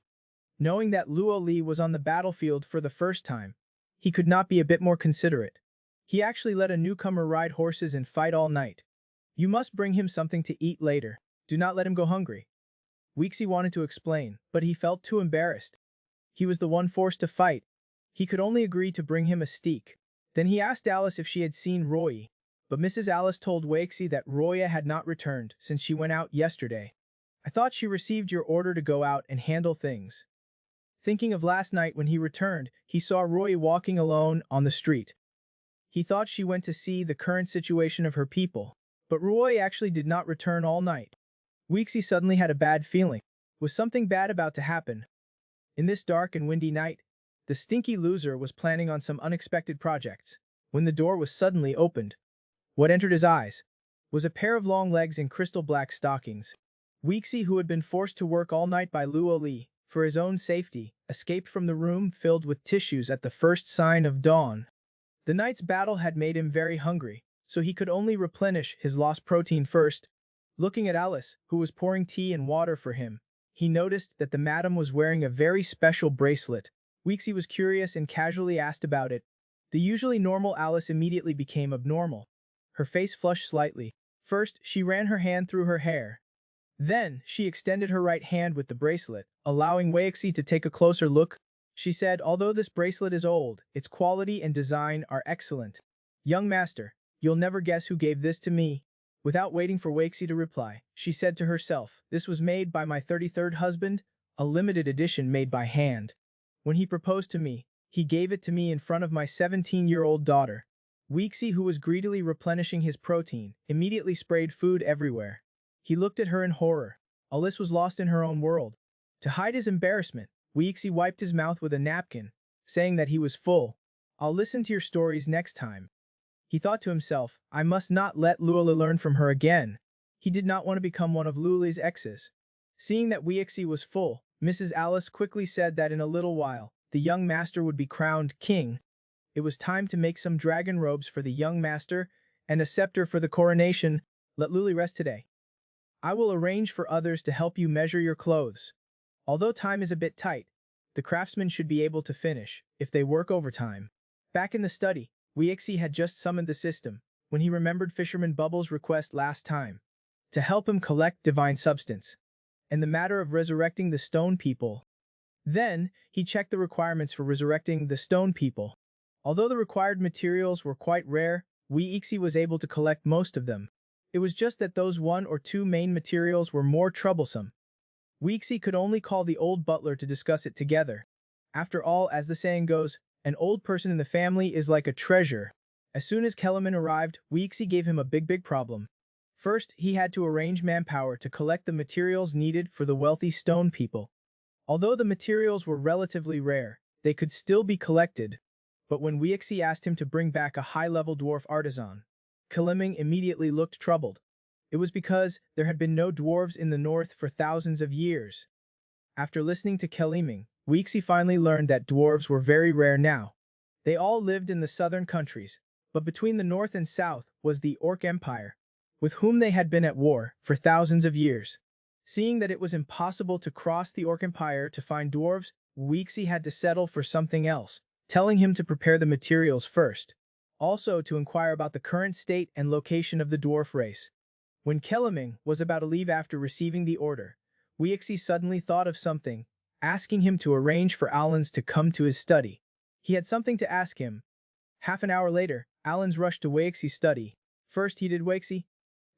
Knowing that Luo Li was on the battlefield for the first time, he could not be a bit more considerate. He actually let a newcomer ride horses and fight all night. You must bring him something to eat later. Do not let him go hungry. Weixi wanted to explain, but he felt too embarrassed. He was the one forced to fight. He could only agree to bring him a steak. Then he asked Alice if she had seen Roy, but Mrs. Alice told Weixi that Roya had not returned since she went out yesterday. I thought she received your order to go out and handle things. Thinking of last night when he returned, he saw Roy walking alone on the street. He thought she went to see the current situation of her people, but Roy actually did not return all night. Weixi suddenly had a bad feeling. Was something bad about to happen? In this dark and windy night, the stinky loser was planning on some unexpected projects, when the door was suddenly opened. What entered his eyes was a pair of long legs in crystal black stockings. Weixi, who had been forced to work all night by Luo Li, for his own safety, escaped from the room filled with tissues at the first sign of dawn. The night's battle had made him very hungry, so he could only replenish his lost protein first. Looking at Alice, who was pouring tea and water for him, he noticed that the madam was wearing a very special bracelet. Weixi was curious and casually asked about it. The usually normal Alice immediately became abnormal. Her face flushed slightly. First, she ran her hand through her hair. Then, she extended her right hand with the bracelet, allowing Weixi to take a closer look. She said, although this bracelet is old, its quality and design are excellent. Young master, you'll never guess who gave this to me. Without waiting for Weixi to reply, she said to herself, this was made by my 33rd husband, a limited edition made by hand. When he proposed to me, he gave it to me in front of my 17-year-old daughter. Weixi, who was greedily replenishing his protein, immediately sprayed food everywhere. He looked at her in horror. Alice was lost in her own world. To hide his embarrassment, Weixi wiped his mouth with a napkin, saying that he was full. I'll listen to your stories next time. He thought to himself, I must not let Luoli learn from her again. He did not want to become one of Luoli's exes. Seeing that Weixi was full, Mrs. Alice quickly said that in a little while, the young master would be crowned king. It was time to make some dragon robes for the young master and a scepter for the coronation. Let Luoli rest today. I will arrange for others to help you measure your clothes. Although time is a bit tight, the craftsmen should be able to finish if they work overtime. Back in the study, Weixi had just summoned the system when he remembered Fisherman Bubble's request last time to help him collect divine substance and the matter of resurrecting the stone people. Then, he checked the requirements for resurrecting the stone people. Although the required materials were quite rare, Weixi was able to collect most of them. It was just that those one or two main materials were more troublesome. Weixi could only call the old butler to discuss it together. After all, as the saying goes, an old person in the family is like a treasure. As soon as Kellerman arrived, Weixi gave him a big problem. First, he had to arrange manpower to collect the materials needed for the wealthy stone people. Although the materials were relatively rare, they could still be collected. But when Weixi asked him to bring back a high-level dwarf artisan, Kaliming immediately looked troubled. It was because there had been no dwarves in the north for thousands of years. After listening to Kaliming, Weixi finally learned that dwarves were very rare now. They all lived in the southern countries, but between the north and south was the Orc Empire, with whom they had been at war for thousands of years. Seeing that it was impossible to cross the Orc Empire to find dwarves, Weixi had to settle for something else, telling him to prepare the materials first. Also to inquire about the current state and location of the dwarf race. When Kelleming was about to leave after receiving the order, Weixi suddenly thought of something, asking him to arrange for Allens to come to his study. He had something to ask him. Half an hour later, Allens rushed to Weixi's study. First he did Weixi.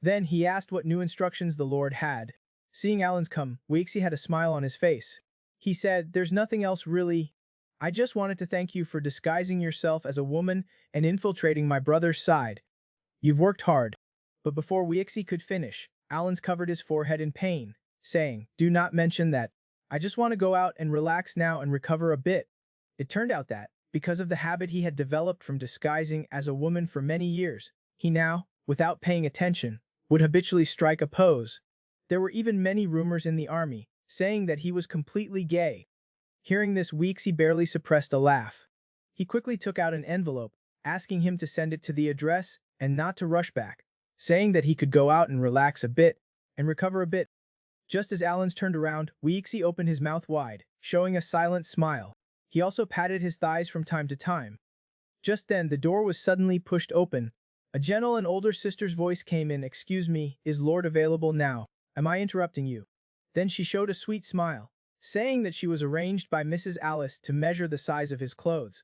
Then he asked what new instructions the Lord had. Seeing Allens come, Weixi had a smile on his face. He said, there's nothing else really. I just wanted to thank you for disguising yourself as a woman and infiltrating my brother's side. You've worked hard. But before Weixi could finish, Allens covered his forehead in pain, saying, do not mention that. I just want to go out and relax now and recover a bit. It turned out that, because of the habit he had developed from disguising as a woman for many years, he now, without paying attention, would habitually strike a pose. There were even many rumors in the army, saying that he was completely gay. Hearing this, Weeksy barely suppressed a laugh. He quickly took out an envelope, asking him to send it to the address and not to rush back, saying that he could go out and relax a bit and recover a bit. Just as Alan's turned around, Weeksy opened his mouth wide, showing a silent smile. He also patted his thighs from time to time. Just then, the door was suddenly pushed open. A gentle and older sister's voice came in. "Excuse me, is Lord available now? Am I interrupting you?" Then she showed a sweet smile, saying that she was arranged by Mrs. Alice to measure the size of his clothes.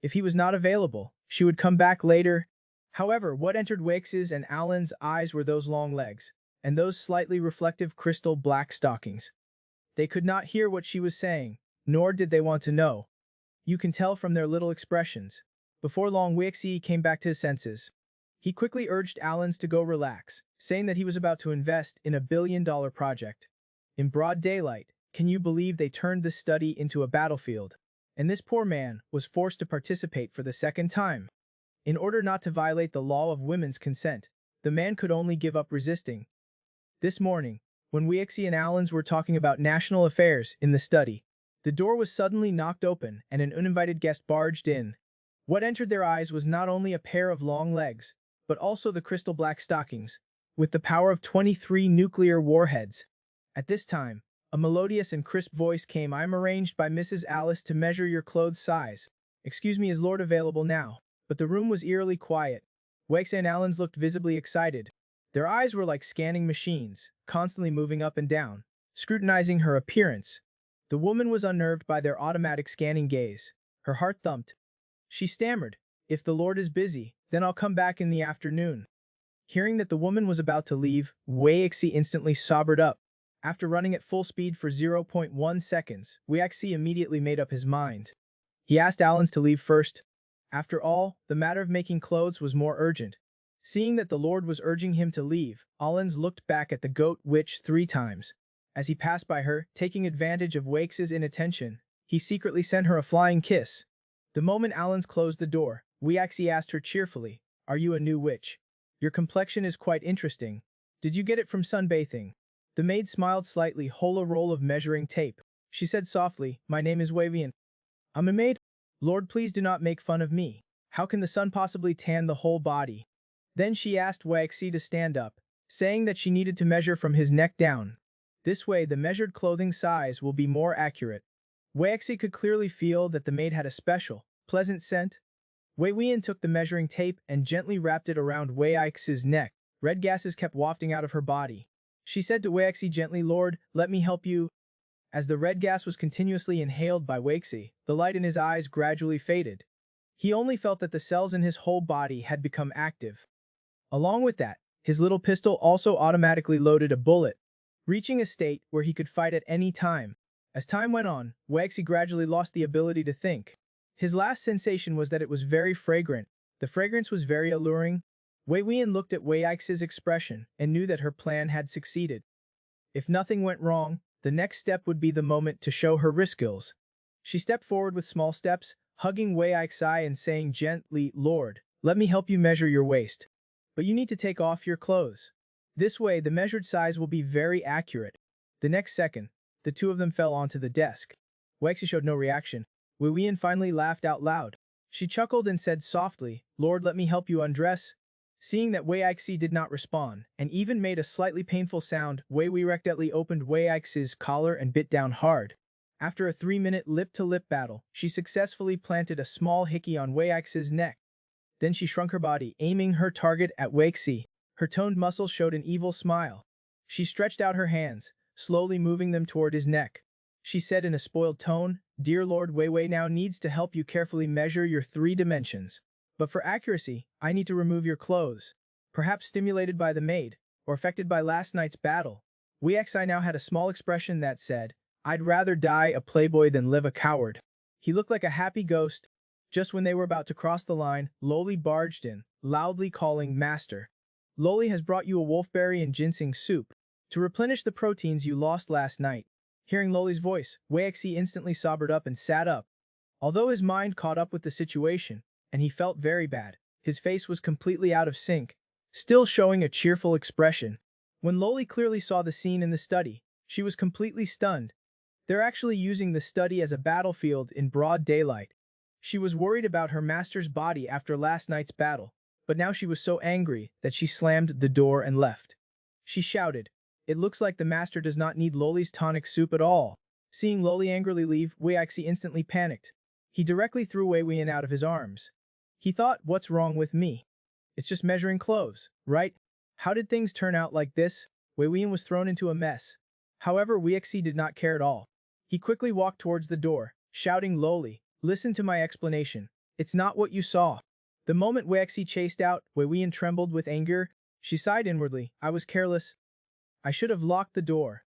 If he was not available, she would come back later. However, what entered Wakes's and Alan's eyes were those long legs, and those slightly reflective crystal black stockings. They could not hear what she was saying, nor did they want to know. You can tell from their little expressions. Before long, Wixie came back to his senses. He quickly urged Alan's to go relax, saying that he was about to invest in a billion-dollar project. In broad daylight, can you believe they turned this study into a battlefield? And this poor man was forced to participate for the second time. In order not to violate the law of women's consent, the man could only give up resisting. This morning, when Wixie and Alan's were talking about national affairs in the study, the door was suddenly knocked open and an uninvited guest barged in. What entered their eyes was not only a pair of long legs, but also the crystal black stockings, with the power of 23 nuclear warheads. At this time, a melodious and crisp voice came. "I am arranged by Mrs. Alice to measure your clothes size. Excuse me, is Lord available now?" But the room was eerily quiet. Wixie and Alan's looked visibly excited. Their eyes were like scanning machines, constantly moving up and down, scrutinizing her appearance. The woman was unnerved by their automatic scanning gaze. Her heart thumped. She stammered, "If the Lord is busy, then I'll come back in the afternoon." Hearing that the woman was about to leave, Wixie instantly sobered up. After running at full speed for 0.1 seconds, Wixie immediately made up his mind. He asked Alan's to leave first. After all, the matter of making clothes was more urgent. Seeing that the Lord was urging him to leave, Alan's looked back at the goat witch 3 times. As he passed by her, taking advantage of Wixie's inattention, he secretly sent her a flying kiss. The moment Alan's closed the door, Wixie asked her cheerfully, "Are you a new witch? Your complexion is quite interesting. Did you get it from sunbathing?" The maid smiled slightly, "Hold a roll of measuring tape." She said softly, "My name is Wavian. I'm a maid. Lord, please do not make fun of me. How can the sun possibly tan the whole body?" Then she asked Wixie to stand up, saying that she needed to measure from his neck down. This way the measured clothing size will be more accurate. Wixie could clearly feel that the maid had a special, pleasant scent. Wavian took the measuring tape and gently wrapped it around Wixie's neck. Red gases kept wafting out of her body. She said to Wixie gently, "Lord, let me help you." As the red gas was continuously inhaled by Wixie, the light in his eyes gradually faded. He only felt that the cells in his whole body had become active. Along with that, his little pistol also automatically loaded a bullet, reaching a state where he could fight at any time. As time went on, Wixie gradually lost the ability to think. His last sensation was that it was very fragrant. The fragrance was very alluring. Wavian looked at Wixie's expression and knew that her plan had succeeded. If nothing went wrong, the next step would be the moment to show her wrist skills. She stepped forward with small steps, hugging Wixie and saying gently, "Lord, let me help you measure your waist. But you need to take off your clothes. This way, the measured size will be very accurate." The next second, the two of them fell onto the desk. Wixie showed no reaction. Wavian finally laughed out loud. She chuckled and said softly, "Lord, let me help you undress." Seeing that Wixie did not respond, and even made a slightly painful sound, Wavian directly opened Wixie's collar and bit down hard. After a 3-minute lip-to-lip battle, she successfully planted a small hickey on Wixie's neck. Then she shrunk her body, aiming her target at Wixie. Her toned muscles showed an evil smile. She stretched out her hands, slowly moving them toward his neck. She said in a spoiled tone, "Dear Lord, Wei now needs to help you carefully measure your 3 dimensions. But for accuracy, I need to remove your clothes." Perhaps stimulated by the maid, or affected by last night's battle, Wixie now had a small expression that said, "I'd rather die a playboy than live a coward." He looked like a happy ghost. Just when they were about to cross the line, Loli barged in, loudly calling, "Master, Loli has brought you a wolfberry and ginseng soup to replenish the proteins you lost last night." Hearing Loli's voice, Wixie instantly sobered up and sat up. Although his mind caught up with the situation, and he felt very bad, his face was completely out of sync, still showing a cheerful expression. When Loli clearly saw the scene in the study, She was completely stunned. They're actually using the study as a battlefield in broad daylight. She was worried about her master's body after last night's battle, but now she was so angry that she slammed the door and left. She shouted, "It looks like the master does not need Loli's tonic soup at all." Seeing Loli angrily leave, Wei Yixi instantly panicked. He directly threw Wei Weiyan out of his arms. He thought, what's wrong with me? It's just measuring clothes, right? How did things turn out like this? Wei Weiyan was thrown into a mess. However, Wei Yixi did not care at all. He quickly walked towards the door, shouting, "Loli, listen to my explanation. It's not what you saw." The moment Wei Yixi chased out, Wei Weiyan trembled with anger. She sighed inwardly, "I was careless. I should have locked the door."